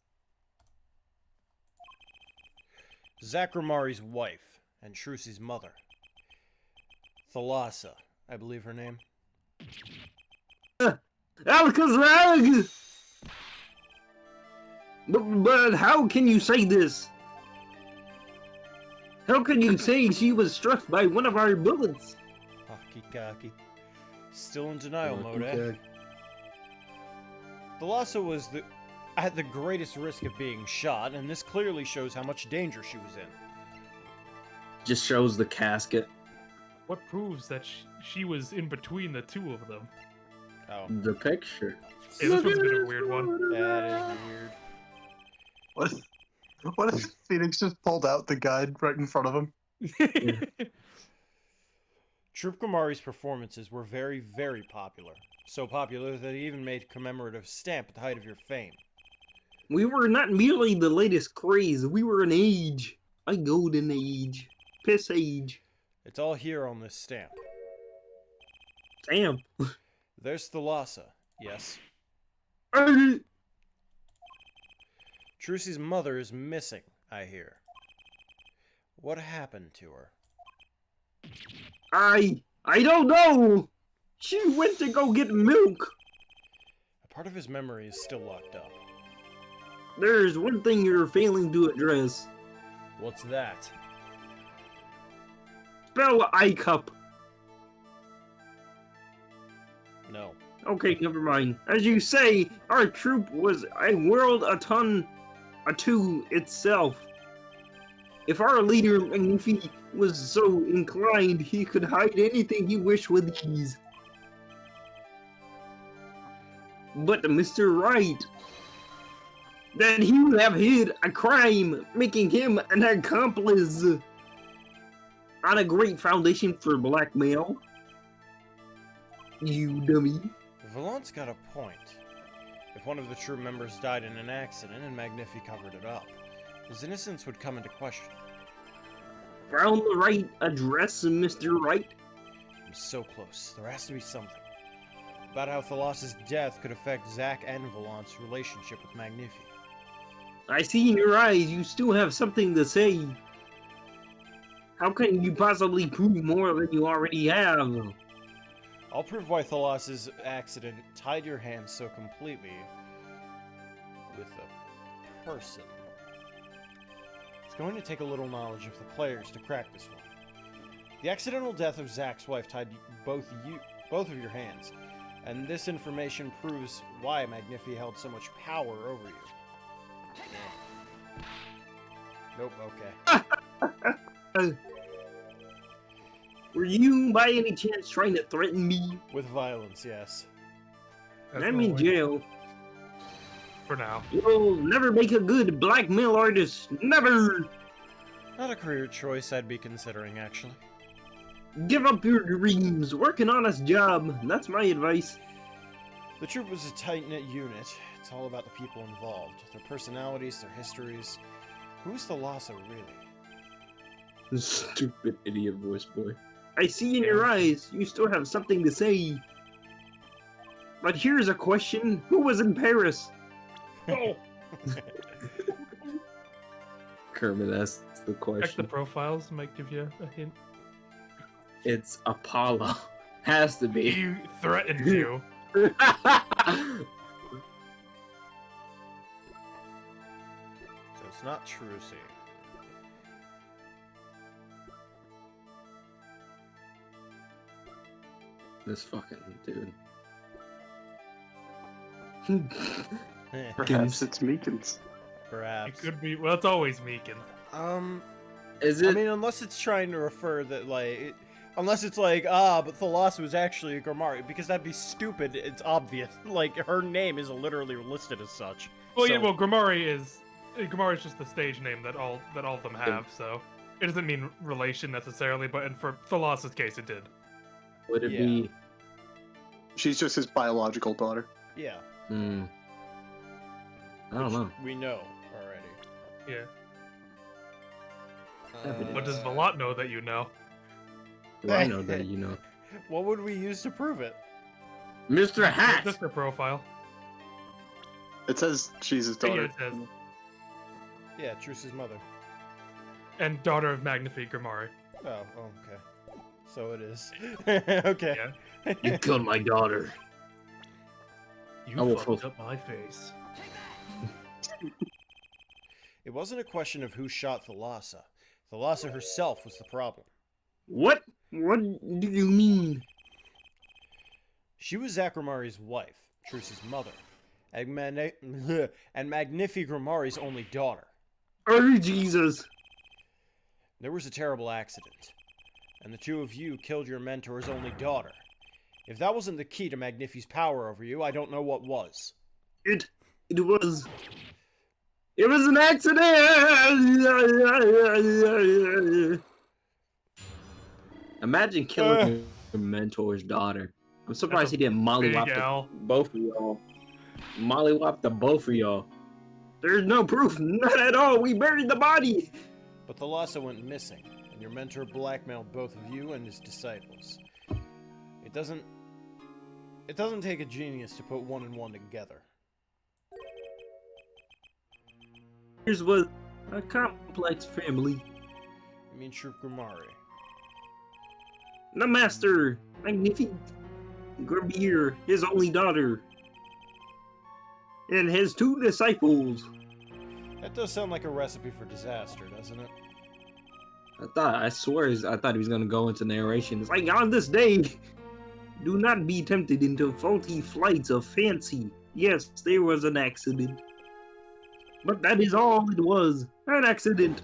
[SPEAKER 3] Zakramari's wife, and Trucy's mother. Thalassa, I believe her name.
[SPEAKER 1] Alcazar! But how can you say this? How can you say she was struck by one of our bullets?
[SPEAKER 3] Kaki. Still in denial mode, eh? Thalassa was at the greatest risk of being shot, and this clearly shows how much danger she was in.
[SPEAKER 1] Just shows the casket.
[SPEAKER 4] What proves that she was in between the two of them?
[SPEAKER 3] Oh.
[SPEAKER 1] The picture.
[SPEAKER 4] Hey, this one's been a weird one.
[SPEAKER 3] That is weird.
[SPEAKER 2] What if Phoenix just pulled out the guide right in front of him?
[SPEAKER 3] Troop Kumari's performances were very, very popular. So popular that he even made a commemorative stamp at the height of your fame.
[SPEAKER 1] We were not merely the latest craze, we were an age. A golden age. Piss age.
[SPEAKER 3] It's all here on this stamp.
[SPEAKER 1] Damn.
[SPEAKER 3] There's Thalassa, yes. Trucy's mother is missing, I hear. What happened to her?
[SPEAKER 1] I don't know! She went to go get milk!
[SPEAKER 3] A part of his memory is still locked up.
[SPEAKER 1] There's one thing you're failing to address.
[SPEAKER 3] What's that?
[SPEAKER 1] Spell I-cup.
[SPEAKER 3] No.
[SPEAKER 1] Okay, never mind. As you say, our troop was a world unto itself. If our leader Magnifi was so inclined he could hide anything he wished with ease. But Mr. Wright, that he would have hid a crime, making him an accomplice on a great foundation for blackmail. You dummy.
[SPEAKER 3] Valant's got a point. If one of the true members died in an accident and Magnifi covered it up, his innocence would come into question.
[SPEAKER 1] Found the right address, Mr. Wright?
[SPEAKER 3] I'm so close. There has to be something. About how Thalas's death could affect Zack and Valant's relationship with Magnifi.
[SPEAKER 1] I see in your eyes you still have something to say. How can you possibly prove more than you already have?
[SPEAKER 3] I'll prove why Thalas's accident tied your hands so completely with a person. It's going to take a little knowledge of the players to crack this one. The accidental death of Zack's wife tied both of your hands, and this information proves why Magnifi held so much power over you. Nope, okay.
[SPEAKER 1] Were you, by any chance, trying to threaten me?
[SPEAKER 3] With violence, yes.
[SPEAKER 1] I'm in jail.
[SPEAKER 4] For now.
[SPEAKER 1] You'll never make a good blackmail artist. Never!
[SPEAKER 3] Not a career choice I'd be considering, actually.
[SPEAKER 1] Give up your dreams. Work an honest job. That's my advice.
[SPEAKER 3] The troop was a tight-knit unit. It's all about the people involved. Their personalities, their histories. Who's Thalassa, really?
[SPEAKER 1] Stupid idiot voice boy. I see in your eyes you still have something to say. But here's a question. Who was in Paris?
[SPEAKER 4] Oh!
[SPEAKER 1] Kermit asks the question.
[SPEAKER 4] Check the profiles, might give you a hint.
[SPEAKER 1] It's Apollo. Has to be.
[SPEAKER 4] He threatened you.
[SPEAKER 3] So it's not Trucy.
[SPEAKER 1] This fucking dude.
[SPEAKER 2] Perhaps it's Meekins.
[SPEAKER 3] Perhaps.
[SPEAKER 4] It could be. Well, it's always Meekin.
[SPEAKER 1] Is it?
[SPEAKER 3] I mean, unless it's trying to refer that, like... Unless it's like, but Thalassa was actually a Grimari, because that'd be stupid. It's obvious. Like, her name is literally listed as such.
[SPEAKER 4] Well,
[SPEAKER 3] so...
[SPEAKER 4] yeah. Well, Grimari is just the stage name that all of them have. So it doesn't mean relation necessarily, but for Thalassa's case, it did.
[SPEAKER 1] Would it be?
[SPEAKER 2] She's just his biological daughter.
[SPEAKER 3] Yeah.
[SPEAKER 1] Hmm. I don't know.
[SPEAKER 3] We know already.
[SPEAKER 4] Yeah.
[SPEAKER 1] What
[SPEAKER 4] What does Valant know that you know?
[SPEAKER 1] Do I know that you know?
[SPEAKER 3] What would we use to prove it?
[SPEAKER 1] Mr. Hat!
[SPEAKER 4] Just her profile.
[SPEAKER 2] It says she's his
[SPEAKER 4] Yeah,
[SPEAKER 2] daughter.
[SPEAKER 4] it says.
[SPEAKER 3] Yeah, Truce's mother.
[SPEAKER 4] And daughter of Magnifi Grimari.
[SPEAKER 3] Oh, okay. So it is. Okay.
[SPEAKER 4] Yeah.
[SPEAKER 1] You killed my daughter.
[SPEAKER 4] You
[SPEAKER 1] I will
[SPEAKER 4] fucked up my face.
[SPEAKER 3] It wasn't a question of who shot Thalassa. Thalassa herself was the problem.
[SPEAKER 1] What? What do you mean?
[SPEAKER 3] She was Zakramari's wife, Truce's mother, and Magnifi Grimari's only daughter.
[SPEAKER 1] Oh, Jesus.
[SPEAKER 3] There was a terrible accident, and the two of you killed your mentor's only daughter. If that wasn't the key to Magnifi's power over you, I don't know what was.
[SPEAKER 1] It was an accident! Imagine killing your mentor's daughter. I'm surprised he didn't mollywop both of y'all. Mollywop the both of y'all. There's no proof, none at all. We buried the body.
[SPEAKER 3] But Thalassa went missing, and your mentor blackmailed both of you and his disciples. It doesn't take a genius to put one and one together.
[SPEAKER 1] Here's what a complex family.
[SPEAKER 3] I mean, Troop Grimari.
[SPEAKER 1] The master, Magnifique Grabier, his only daughter, and his two disciples.
[SPEAKER 3] That does sound like a recipe for disaster, doesn't it?
[SPEAKER 1] I thought he was gonna go into narration. It's like, on this day, do not be tempted into faulty flights of fancy. Yes, there was an accident. But that is all it was, an accident.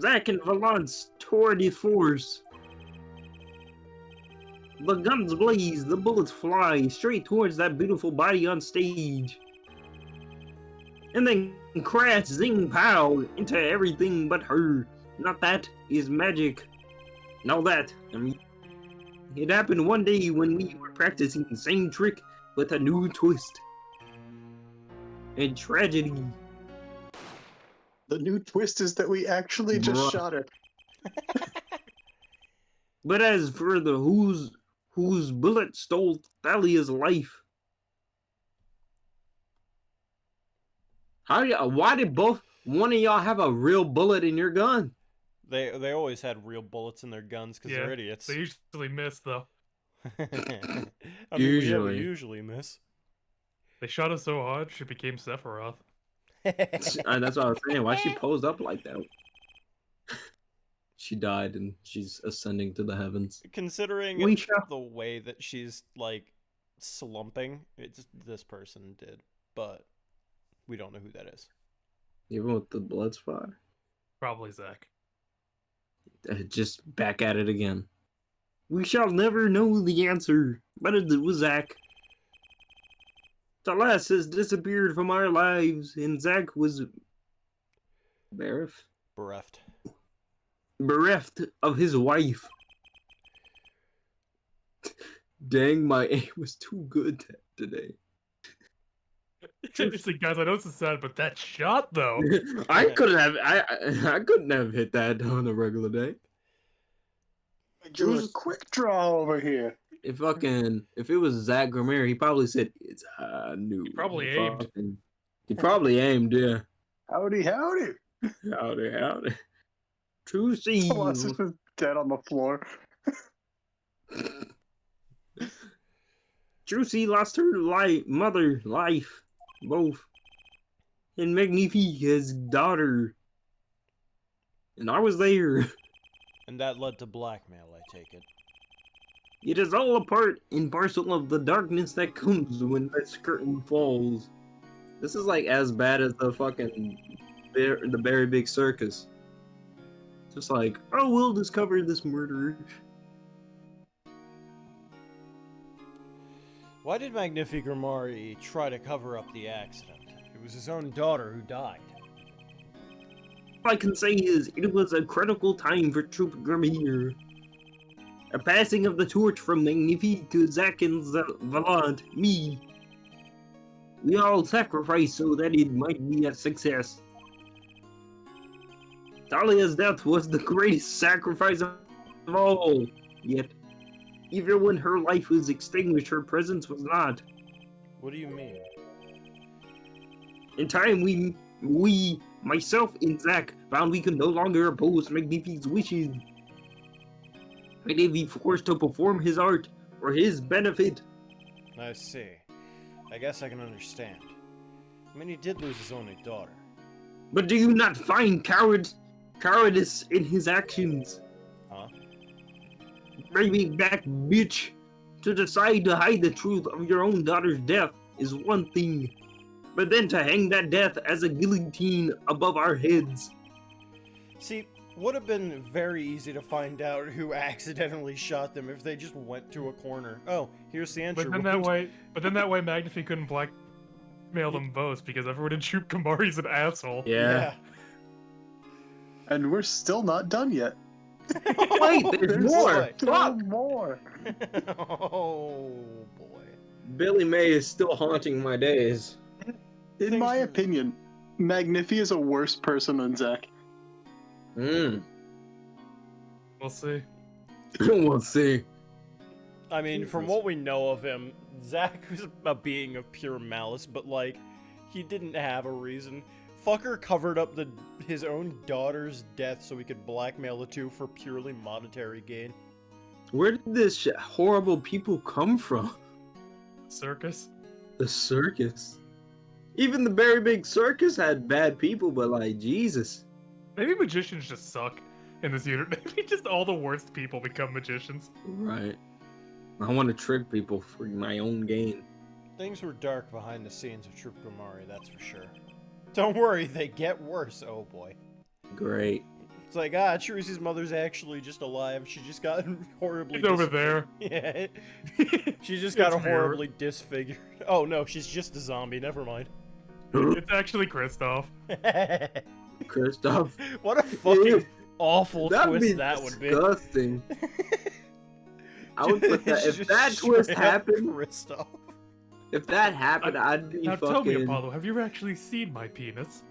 [SPEAKER 1] Zack and Valance tour de force. The guns blaze, the bullets fly straight towards that beautiful body on stage. And then crash, zing, pow into everything but her. Not that is magic. Now that, I mean, it happened one day when we were practicing the same trick with a new twist. And tragedy.
[SPEAKER 2] The new twist is that we actually just
[SPEAKER 1] Bruh.
[SPEAKER 2] shot her.
[SPEAKER 1] But as for the whose bullet stole Thalia's life. Why did one of y'all have a real bullet in your gun?
[SPEAKER 3] They always had real bullets in their guns because they're idiots.
[SPEAKER 4] They usually miss, though.
[SPEAKER 3] I mean, usually miss.
[SPEAKER 4] They shot her so hard, she became Sephiroth.
[SPEAKER 1] That's what I was saying. Why she posed up like that? She died and she's ascending to the heavens.
[SPEAKER 3] Considering the way that she's, like, slumping, this person did. But we don't know who that is.
[SPEAKER 1] Even with the blood spot?
[SPEAKER 4] Probably Zack.
[SPEAKER 1] Just back at it again. We shall never know the answer, but it was Zack. Talas has disappeared from our lives, and Zack was bereft of his wife. Dang, my aim was too good today.
[SPEAKER 4] Seriously, guys, I know this is sad, but that shot, though.
[SPEAKER 1] I couldn't have hit that on a regular day.
[SPEAKER 2] It was a quick draw over here.
[SPEAKER 1] If it was Zach Gramere, he probably said it's new.
[SPEAKER 4] He probably aimed.
[SPEAKER 1] He probably aimed, yeah.
[SPEAKER 2] Howdy.
[SPEAKER 1] Howdy. True scene.
[SPEAKER 2] Celeste is just dead on the floor.
[SPEAKER 1] Juicy lost her mother, life, both. And Magnifique's daughter. And I was there.
[SPEAKER 3] And that led to blackmail, I take it.
[SPEAKER 1] It is all a part and parcel of the darkness that comes when this curtain falls. This is like as bad as the fucking the Very Big Circus. Just like, oh, we'll discover this murderer.
[SPEAKER 3] Why did Magnifique Grimari try to cover up the accident? It was his own daughter who died.
[SPEAKER 1] All I can say is, it was a critical time for Troop Grimir. A passing of the torch from Magnifique to Zack and Valant, me. We all sacrificed so that it might be a success. Talia's death was the greatest sacrifice of all. Yet, even when her life was extinguished, her presence was not.
[SPEAKER 3] What do you mean?
[SPEAKER 1] In time, we, myself and Zack, found we could no longer oppose Magnifique's wishes. I may be forced to perform his art for his benefit.
[SPEAKER 3] I see. I guess I can understand. I mean, he did lose his only daughter.
[SPEAKER 1] But do you not find cowardice in his actions?
[SPEAKER 3] Huh?
[SPEAKER 1] Bringing back, bitch. To decide to hide the truth of your own daughter's death is one thing. But then to hang that death as a guillotine above our heads.
[SPEAKER 3] See, would have been very easy to find out who accidentally shot them if they just went to a corner. Oh, here's the answer.
[SPEAKER 4] But then that way Magnifique couldn't blackmail them both because everyone in Troop Kamari's an asshole.
[SPEAKER 1] Yeah.
[SPEAKER 2] And we're still not done yet.
[SPEAKER 1] Wait, there's more!
[SPEAKER 2] Fuck! More!
[SPEAKER 3] Oh, boy.
[SPEAKER 1] Billy May is still haunting my days.
[SPEAKER 2] In my opinion, Magnifi is a worse person than Zack.
[SPEAKER 1] We'll
[SPEAKER 4] see.
[SPEAKER 1] We'll see.
[SPEAKER 3] I mean, from what we know of him, Zack was a being of pure malice, but, like, he didn't have a reason. Fucker covered up his own daughter's death so he could blackmail the two for purely monetary gain.
[SPEAKER 1] Where did this horrible people come from?
[SPEAKER 4] Circus?
[SPEAKER 1] The circus. Even the Very Big Circus had bad people, but like, Jesus.
[SPEAKER 4] Maybe magicians just suck in this unit. Maybe just all the worst people become magicians.
[SPEAKER 1] Right. I want to trick people for my own gain.
[SPEAKER 3] Things were dark behind the scenes of Troop Grimari, that's for sure. Don't worry, they get worse, oh boy.
[SPEAKER 1] Great.
[SPEAKER 3] It's like, Trucy's mother's actually just alive. She just got horribly
[SPEAKER 4] It's over there.
[SPEAKER 3] Yeah. She just got
[SPEAKER 4] It's
[SPEAKER 3] horribly disfigured. Oh no, she's just a zombie. Never mind.
[SPEAKER 4] It's actually Kristoff.
[SPEAKER 1] Kristoff.
[SPEAKER 3] What a fucking awful twist that would be.
[SPEAKER 1] Disgusting. I would put that if that twist happened.
[SPEAKER 3] Kristoff.
[SPEAKER 1] If that happened, I'd be
[SPEAKER 4] now
[SPEAKER 1] fucking.
[SPEAKER 4] tell me, Apollo, have you ever actually seen my penis?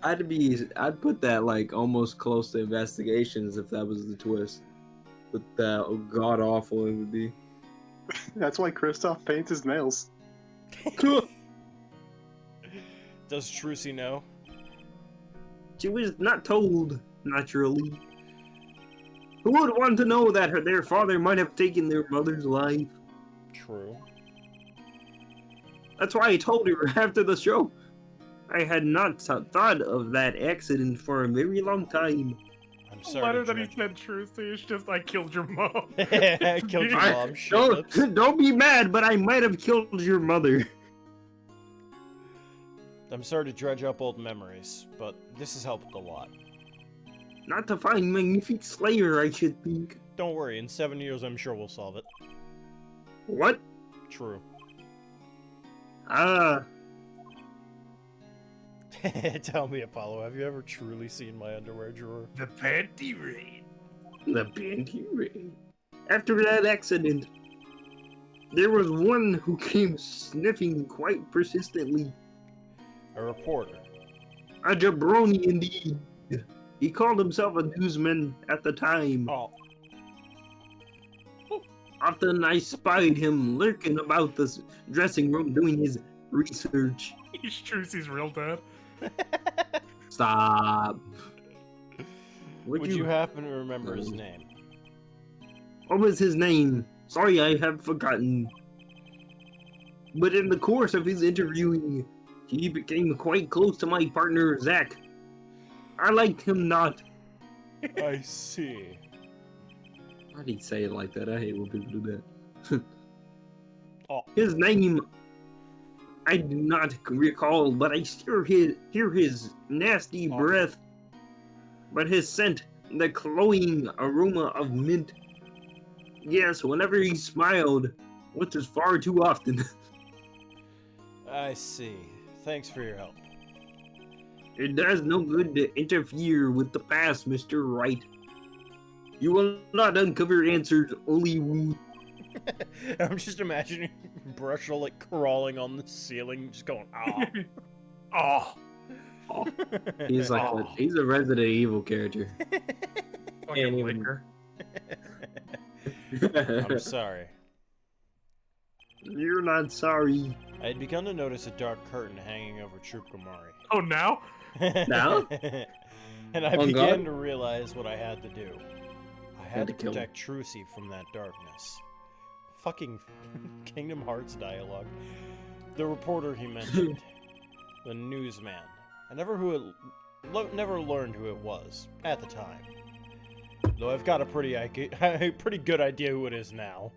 [SPEAKER 1] I'd put that like almost close to investigations if that was the twist. But that god awful it would be.
[SPEAKER 2] That's why Kristoff paints his nails.
[SPEAKER 3] Does Trucy know?
[SPEAKER 1] She was not told, naturally. Who would want to know that their father might have taken their mother's life?
[SPEAKER 3] True.
[SPEAKER 1] That's why I told her after the show. I had not thought of that accident for a very long time.
[SPEAKER 3] I'm
[SPEAKER 4] The
[SPEAKER 3] sorry.
[SPEAKER 4] letter that he sent Trucy is just, I killed your mom.
[SPEAKER 3] I killed your mom.
[SPEAKER 1] Don't be mad, but I might have killed your mother.
[SPEAKER 3] I'm sorry to dredge up old memories, but this has helped a lot.
[SPEAKER 1] Not to find Magnifique Slayer, I should think.
[SPEAKER 3] Don't worry, in 7 years I'm sure we'll solve it.
[SPEAKER 1] What?
[SPEAKER 3] True. Tell me, Apollo, have you ever truly seen my underwear drawer?
[SPEAKER 4] The panty raid.
[SPEAKER 1] The panty raid. After that accident, there was one who came sniffing quite persistently.
[SPEAKER 3] A reporter.
[SPEAKER 1] A jabroni indeed. He called himself a newsman at the time.
[SPEAKER 3] Oh.
[SPEAKER 1] Often I spied him lurking about the dressing room doing his research.
[SPEAKER 4] He's Trucy's real dad.
[SPEAKER 1] Stop.
[SPEAKER 3] Would you happen to remember his name?
[SPEAKER 1] What was his name? Sorry, I have forgotten. But in the course of his interviewing, he became quite close to my partner, Zach. I liked him not.
[SPEAKER 3] I see.
[SPEAKER 1] Why did he say it like that? I hate when people do that.
[SPEAKER 3] Oh.
[SPEAKER 1] His name, I do not recall, but I still hear his nasty breath. But his scent, the cloying aroma of mint. Yes, whenever he smiled, which is far too often.
[SPEAKER 3] I see. Thanks for your help.
[SPEAKER 1] It does no good to interfere with the past, Mr. Wright. You will not uncover answers, only wounds.
[SPEAKER 3] I'm just imagining Brushel like crawling on the ceiling, just going,
[SPEAKER 4] Oh.
[SPEAKER 1] Oh. He's like he's a Resident Evil character.
[SPEAKER 4] Fucking liquor.
[SPEAKER 3] I'm sorry.
[SPEAKER 1] You're not sorry.
[SPEAKER 3] I had begun to notice a dark curtain hanging over Troop Gamari.
[SPEAKER 4] Oh, now?
[SPEAKER 3] Now? And I
[SPEAKER 1] On
[SPEAKER 3] began
[SPEAKER 1] God?
[SPEAKER 3] to realize what I had to do. I had to
[SPEAKER 1] kill him.
[SPEAKER 3] protect Trucy from that darkness. Fucking Kingdom Hearts dialogue. The reporter he mentioned. The newsman. I never learned who it was at the time. Though I've got a pretty good idea who it is now.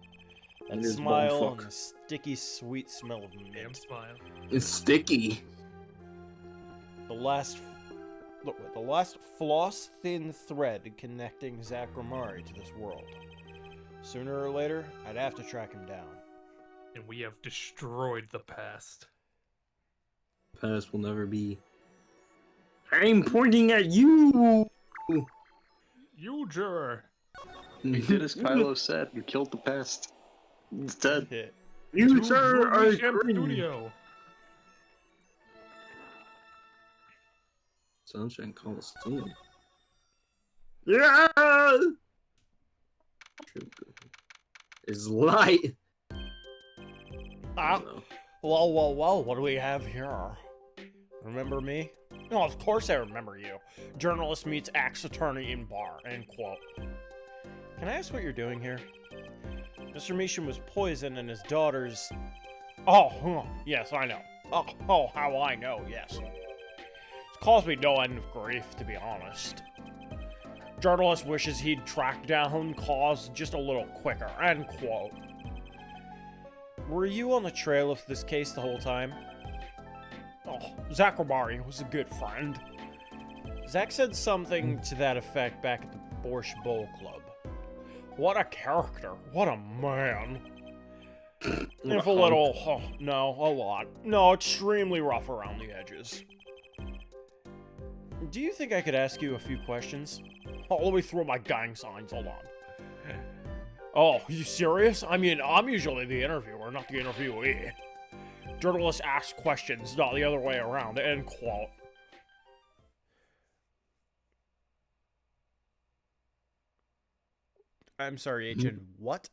[SPEAKER 3] That
[SPEAKER 1] It is
[SPEAKER 3] smile
[SPEAKER 1] bumfuck.
[SPEAKER 3] and the sticky, sweet smell of mint.
[SPEAKER 4] Damn smile.
[SPEAKER 1] It's sticky.
[SPEAKER 3] The last floss-thin thread connecting Zach Ramari to this world. Sooner or later, I'd have to track him down.
[SPEAKER 4] And we have destroyed the past.
[SPEAKER 1] Past will never be. I'm pointing at you.
[SPEAKER 4] You juror.
[SPEAKER 2] He did as Kylo said and killed the past. It's dead.
[SPEAKER 1] You,
[SPEAKER 4] To
[SPEAKER 1] sir, are
[SPEAKER 4] Ruby Sham
[SPEAKER 1] cringe.
[SPEAKER 4] Studio.
[SPEAKER 1] Sunshine Coliseum. Yeah! It's light.
[SPEAKER 3] Ah, well, what do we have here? Remember me? No, of course I remember you. Journalist meets ex-attorney in bar, end quote. Can I ask what you're doing here? Mr. Measham was poisoned and his daughter's... Oh, yes, I know. Oh, how I know, yes. It's caused me no end of grief, to be honest. Journalist wishes he'd tracked down cause just a little quicker, end quote. Were you on the trail of this case the whole time? Oh, Zach Ramari was a good friend. Zach said something to that effect back at the Borscht Bowl Club. What a character. What a man. If a little, no, a lot. No, extremely rough around the edges. Do you think I could ask you a few questions? Oh, let me throw my gang signs, hold on. Oh, you serious? I mean, I'm usually the interviewer, not the interviewee. Journalists ask questions, not the other way around, end quote. I'm sorry, Agent, what?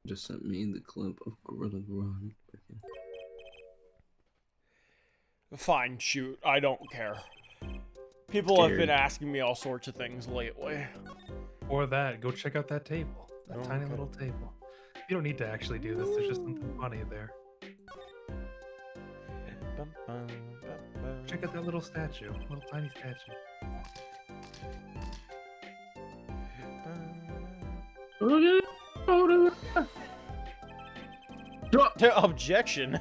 [SPEAKER 1] Just sent me the clip of Gorilla Run.
[SPEAKER 3] Fine, shoot, I don't care. People have been asking me all sorts of things lately.
[SPEAKER 4] Or that, go check out that table. That tiny little table. You don't need to actually do this, there's just something funny there. Check out that little statue, little tiny statue.
[SPEAKER 3] Objection.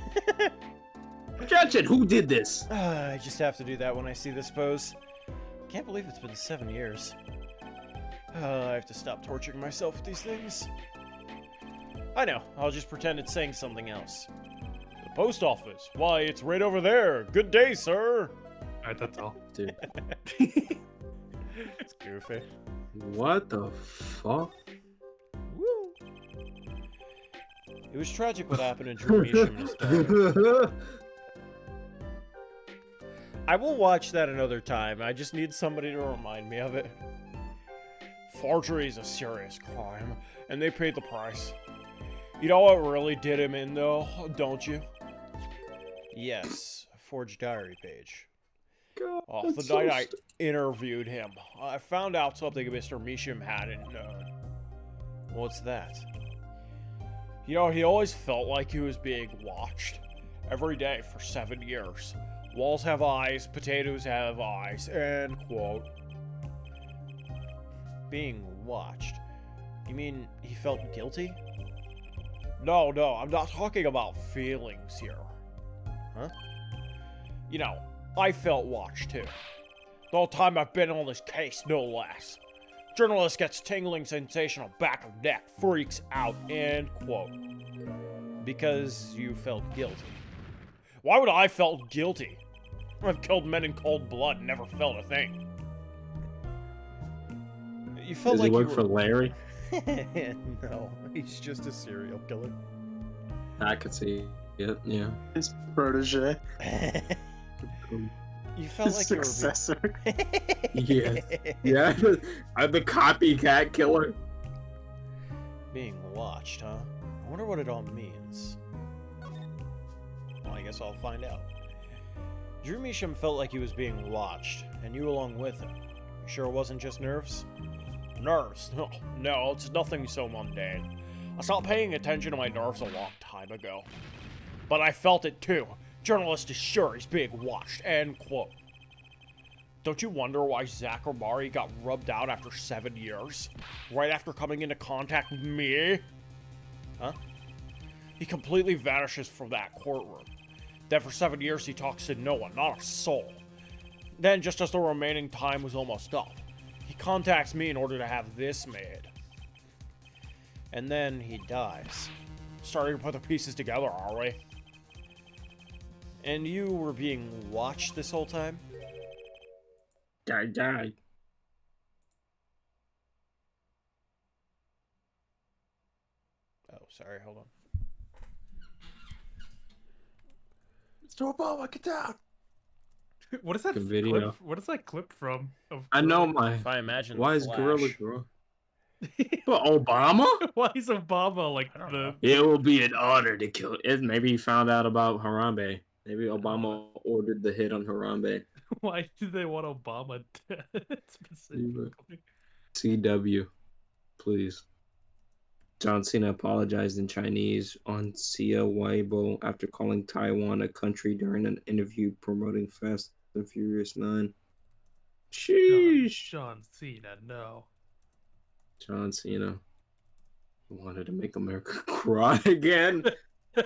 [SPEAKER 1] Objection! Who did this?
[SPEAKER 3] I just have to do that when I see this pose. Can't believe it's been 7 years. I have to stop torturing myself with these things. I know, I'll just pretend it's saying something else. The post office. Why, it's right over there. Good day, sir.
[SPEAKER 4] Alright, that's all.
[SPEAKER 1] Dude.
[SPEAKER 3] It's goofy.
[SPEAKER 1] What the fuck?
[SPEAKER 3] Woo. It was tragic what happened to Drew Measham and his daughter. I will watch that another time. I just need somebody to remind me of it. Forgery is a serious crime, and they paid the price. You know what really did him in, though, don't you? Yes, a forged diary page.
[SPEAKER 1] God,
[SPEAKER 3] The night I interviewed him, I found out something Mr. Measham hadn't known. What's that? You know, he always felt like he was being watched. Every day for 7 years. Walls have eyes, potatoes have eyes, end quote. Being watched? You mean he felt guilty? No, I'm not talking about feelings here. Huh? You know, I felt watched too. The whole time I've been on this case, no less. Journalist gets tingling sensation on back of neck, freaks out, end quote. Because you felt guilty. Why would I felt guilty? I've killed men in cold blood and never felt a thing. You felt
[SPEAKER 1] Does
[SPEAKER 3] like
[SPEAKER 1] he work
[SPEAKER 3] you
[SPEAKER 1] for Larry?
[SPEAKER 3] No, he's just a serial killer.
[SPEAKER 1] I could see it, yeah.
[SPEAKER 2] His protege.
[SPEAKER 3] You felt
[SPEAKER 2] His
[SPEAKER 3] like
[SPEAKER 2] successor.
[SPEAKER 3] you were
[SPEAKER 1] Yeah, I'm the copycat killer.
[SPEAKER 3] being watched, huh? I wonder what it all means. Well, I guess I'll find out. Drew Measham felt like he was being watched, and you along with him. You sure it wasn't just nerves? Nerves? No, it's nothing so mundane. I stopped paying attention to my nerves a long time ago. But I felt it too. Journalist is sure he's being watched, end quote. Don't you wonder why Zach Omari got rubbed out after 7 years? Right after coming into contact with me? Huh? He completely vanishes from that courtroom. Then for 7 years he talks to no one, not a soul. Then, just as the remaining time was almost up, he contacts me in order to have this made. And then he dies. Starting to put the pieces together, are we? And you were being watched this whole time?
[SPEAKER 1] Die.
[SPEAKER 3] Oh, sorry, hold on.
[SPEAKER 2] Mr. Obama, get down!
[SPEAKER 4] What is that
[SPEAKER 1] Good video.
[SPEAKER 4] clip? What is that clip from?
[SPEAKER 1] I know my.
[SPEAKER 3] If I imagine
[SPEAKER 1] Why
[SPEAKER 3] the
[SPEAKER 1] is
[SPEAKER 3] Flash.
[SPEAKER 1] Gorilla Grow? But Obama?
[SPEAKER 4] Why is Obama like
[SPEAKER 3] I don't
[SPEAKER 4] the?
[SPEAKER 3] know.
[SPEAKER 1] It will be an honor to kill it. Maybe he found out about Harambe. Maybe Obama ordered the hit on Harambe.
[SPEAKER 4] Why do they want Obama dead specifically?
[SPEAKER 1] CW, please. John Cena apologized in Chinese on Sia Weibo after calling Taiwan a country during an interview promoting Fast and Furious 9. Sheesh.
[SPEAKER 4] John Cena, no.
[SPEAKER 1] John Cena. He wanted to make America cry again. That's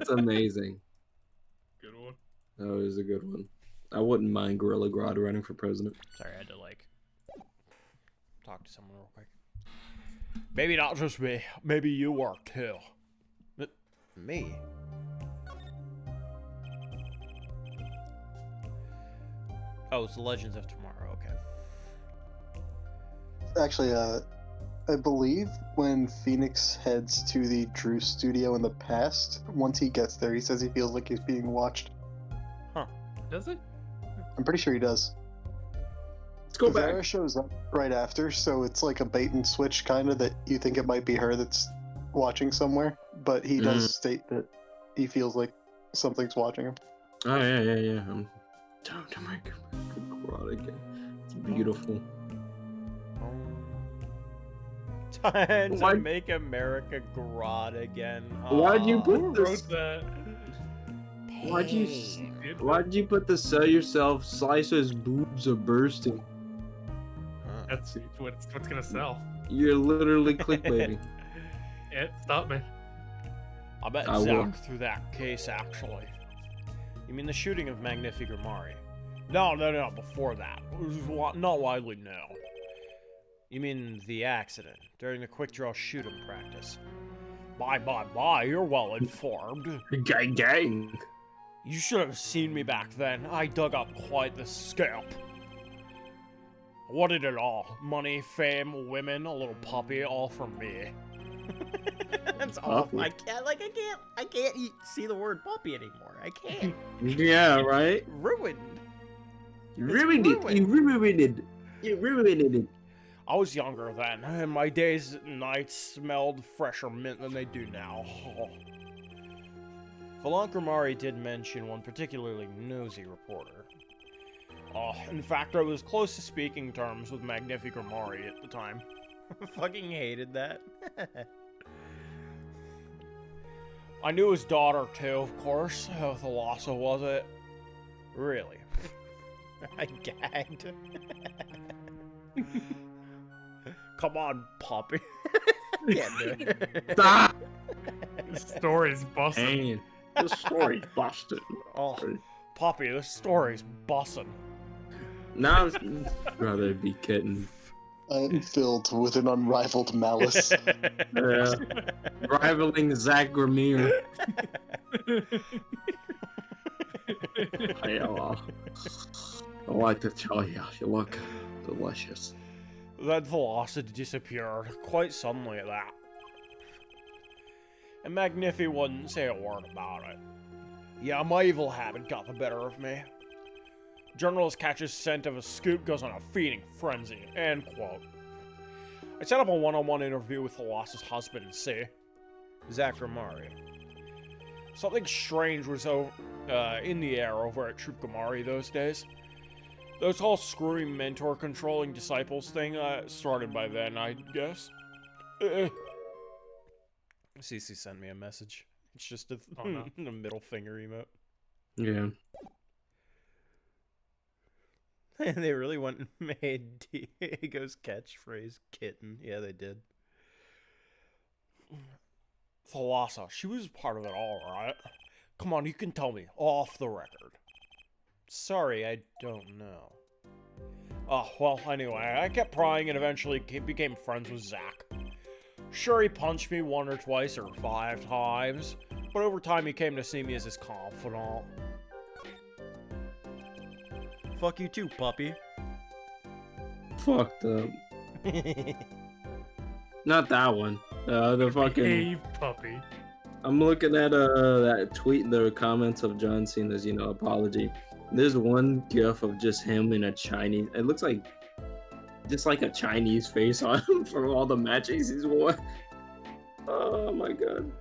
[SPEAKER 1] amazing.
[SPEAKER 4] Good one.
[SPEAKER 1] That was a good one. I wouldn't mind Gorilla Grodd running for president.
[SPEAKER 3] Sorry, I had to like talk to someone real quick. Maybe not just me. Maybe you work too. But me? Oh, it's the Legends of Tomorrow. Okay.
[SPEAKER 2] Actually, I believe when Phoenix heads to the Drew studio in the past, once he gets there, he says he feels like he's being watched.
[SPEAKER 3] Huh.
[SPEAKER 4] Does it?
[SPEAKER 2] I'm pretty sure he does.
[SPEAKER 1] Let's go back.
[SPEAKER 2] Zara shows up right after, so it's like a bait and switch kind of that you think it might be her that's watching somewhere, but he does state that he feels like something's watching him.
[SPEAKER 1] Oh yeah. Time to make Grodd again. It's beautiful.
[SPEAKER 3] Time to make America Grodd again.
[SPEAKER 1] Why'd you put
[SPEAKER 4] Who
[SPEAKER 1] this?
[SPEAKER 4] wrote that?
[SPEAKER 1] Why'd you put the sell yourself? Slicer's boobs are bursting.
[SPEAKER 4] That's what's gonna sell.
[SPEAKER 1] You're literally clickbaiting.
[SPEAKER 4] Stop me.
[SPEAKER 3] I bet
[SPEAKER 1] I
[SPEAKER 3] Zach
[SPEAKER 1] will.
[SPEAKER 3] threw that case, actually. You mean the shooting of Magnifico Mari? No, before that. It was not widely known. You mean the accident during the quick draw shoot-'em practice? Bye, you're well informed.
[SPEAKER 1] Gang.
[SPEAKER 3] You should have seen me back then. I dug up quite the scalp. I wanted it all. Money, fame, women, a little puppy, all for me. That's awful. I can't see the word puppy anymore. I can't.
[SPEAKER 1] Yeah, right?
[SPEAKER 3] Ruined.
[SPEAKER 1] You ruined it. You ruined it.
[SPEAKER 3] I was younger then, and my days and nights smelled fresher mint than they do now. Valankramari did mention one particularly nosy reporter. In fact, I was close to speaking terms with Magnifico Mari at the time. Fucking hated that. I knew his daughter too, of course. Thalassa, was it? Really? I gagged. Come on, Poppy. Can't do it.
[SPEAKER 1] Stop!
[SPEAKER 4] The story's busted.
[SPEAKER 1] Dang. The story's busted.
[SPEAKER 3] Oh, Poppy, this story's bussin'.
[SPEAKER 1] Now I'd rather be kitten.
[SPEAKER 2] I'm filled with an unrivaled malice.
[SPEAKER 1] Yeah. Rivaling Zach Gramere. Hey, I'd like to tell you, you look delicious.
[SPEAKER 3] Then Velocity disappeared, quite suddenly at that. And Magnifi wouldn't say a word about it. Yeah, my evil habit got the better of me. Journalist catches scent of a scoop, goes on a feeding frenzy, end quote. I set up a one-on-one interview with Thalassa's husband, see? Zach Gamari. Something strange was in the air over at Troop Gamari those days. Those whole screwing mentor controlling disciples thing started by then, I guess. CC sent me a message. It's just a middle finger emote.
[SPEAKER 1] Yeah.
[SPEAKER 3] They really went and made Diego's catchphrase kitten. Yeah, they did. Thalassa, she was part of it all, right? Come on, you can tell me, off the record. Sorry, I don't know. Oh, well, anyway, I kept prying and eventually became friends with Zach. Sure, he punched me 1 or twice or 5 times, but over time he came to see me as his confidant. Fuck you too, puppy.
[SPEAKER 1] Fucked up. Not that one. The fucking...
[SPEAKER 4] Behave, puppy.
[SPEAKER 1] I'm looking at that tweet, the comments of John Cena's, apology. There's one gif of just him in a Chinese... It looks like... just like a Chinese face on him from all the matches he's won. Oh my god.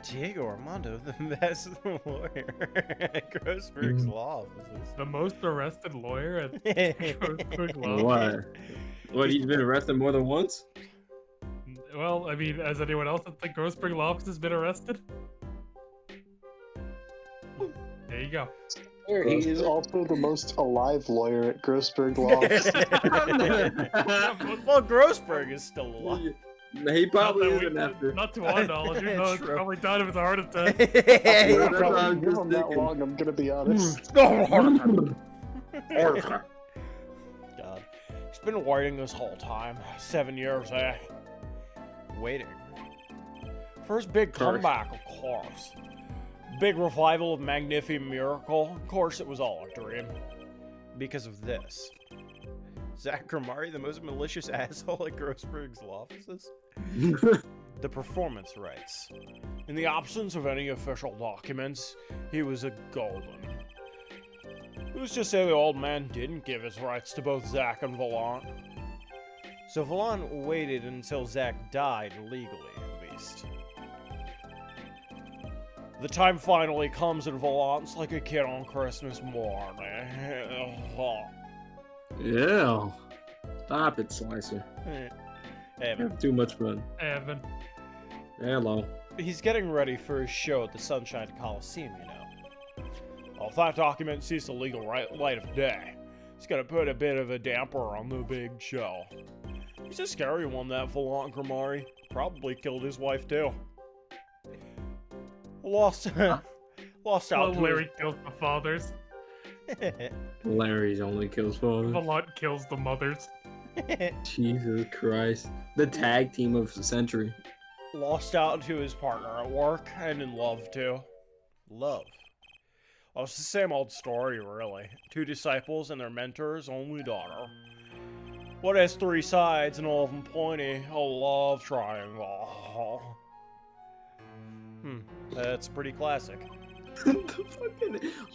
[SPEAKER 3] Diego Armando, the best lawyer at Grossberg's law offices.
[SPEAKER 4] The most arrested lawyer at Grossberg Law.
[SPEAKER 1] What, he's been arrested more than once?
[SPEAKER 4] Well, I mean, has anyone else at the Grossberg Law office been arrested? There you go.
[SPEAKER 2] He is also the most alive lawyer at Grossberg Law office.
[SPEAKER 3] Well, Grossberg is still alive.
[SPEAKER 1] He probably
[SPEAKER 4] Not that
[SPEAKER 1] isn't after.
[SPEAKER 4] Not to our knowledge. Who knows?
[SPEAKER 3] True.
[SPEAKER 4] Probably died of a heart attack.
[SPEAKER 1] That's what I
[SPEAKER 2] Probably
[SPEAKER 1] was
[SPEAKER 2] give
[SPEAKER 1] just
[SPEAKER 2] him that
[SPEAKER 1] thinking.
[SPEAKER 2] long, I'm gonna be honest.
[SPEAKER 3] God. He's been waiting this whole time. 7 years, eh? Waiting. For his big comeback, of course. Big revival of Magnificent Miracle. Of course, it was all a dream. Because of this. Zach Grimari, the most malicious asshole at Grossberg's law offices? The performance rights. In the absence of any official documents, he was a golden. Who's to say the old man didn't give his rights to both Zach and Volant? So Volant waited until Zach died legally, at least. The time finally comes and Volant's like a kid on Christmas morning.
[SPEAKER 1] Yeah. Stop it, Slicer.
[SPEAKER 3] Evan.
[SPEAKER 1] Have too much fun.
[SPEAKER 4] Evan.
[SPEAKER 1] Hello.
[SPEAKER 3] He's getting ready for his show at the Sunshine Coliseum, you know. Well, if that document sees the legal light of day, it's gonna put a bit of a damper on the big show. He's a scary one, that Volant Grimari. Probably killed his wife, too. Lost out
[SPEAKER 4] Well,
[SPEAKER 3] to
[SPEAKER 4] Larry kills the fathers.
[SPEAKER 1] Larry's only kills fathers.
[SPEAKER 4] Volant kills the mothers.
[SPEAKER 1] Jesus Christ. The tag team of the century.
[SPEAKER 3] Lost out to his partner at work and in love, too. Love. Well, it's the same old story, really. Two disciples and their mentor's only daughter. What has three sides and all of them pointy? A love triangle. That's pretty classic.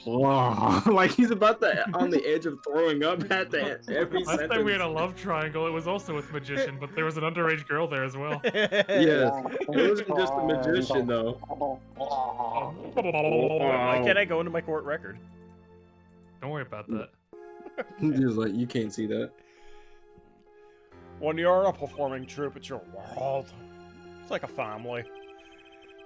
[SPEAKER 1] Like he's about to on the edge of throwing up at the every
[SPEAKER 4] Last
[SPEAKER 1] sentence.
[SPEAKER 4] time we had a love triangle, it was also with magician, but there was an underage girl there as well.
[SPEAKER 1] Yes, it wasn't just a magician though.
[SPEAKER 3] Why can't I go into my court record?
[SPEAKER 4] Don't worry about that.
[SPEAKER 1] He's like, you can't see that.
[SPEAKER 3] When you're a performing troupe, it's your world. It's like a family.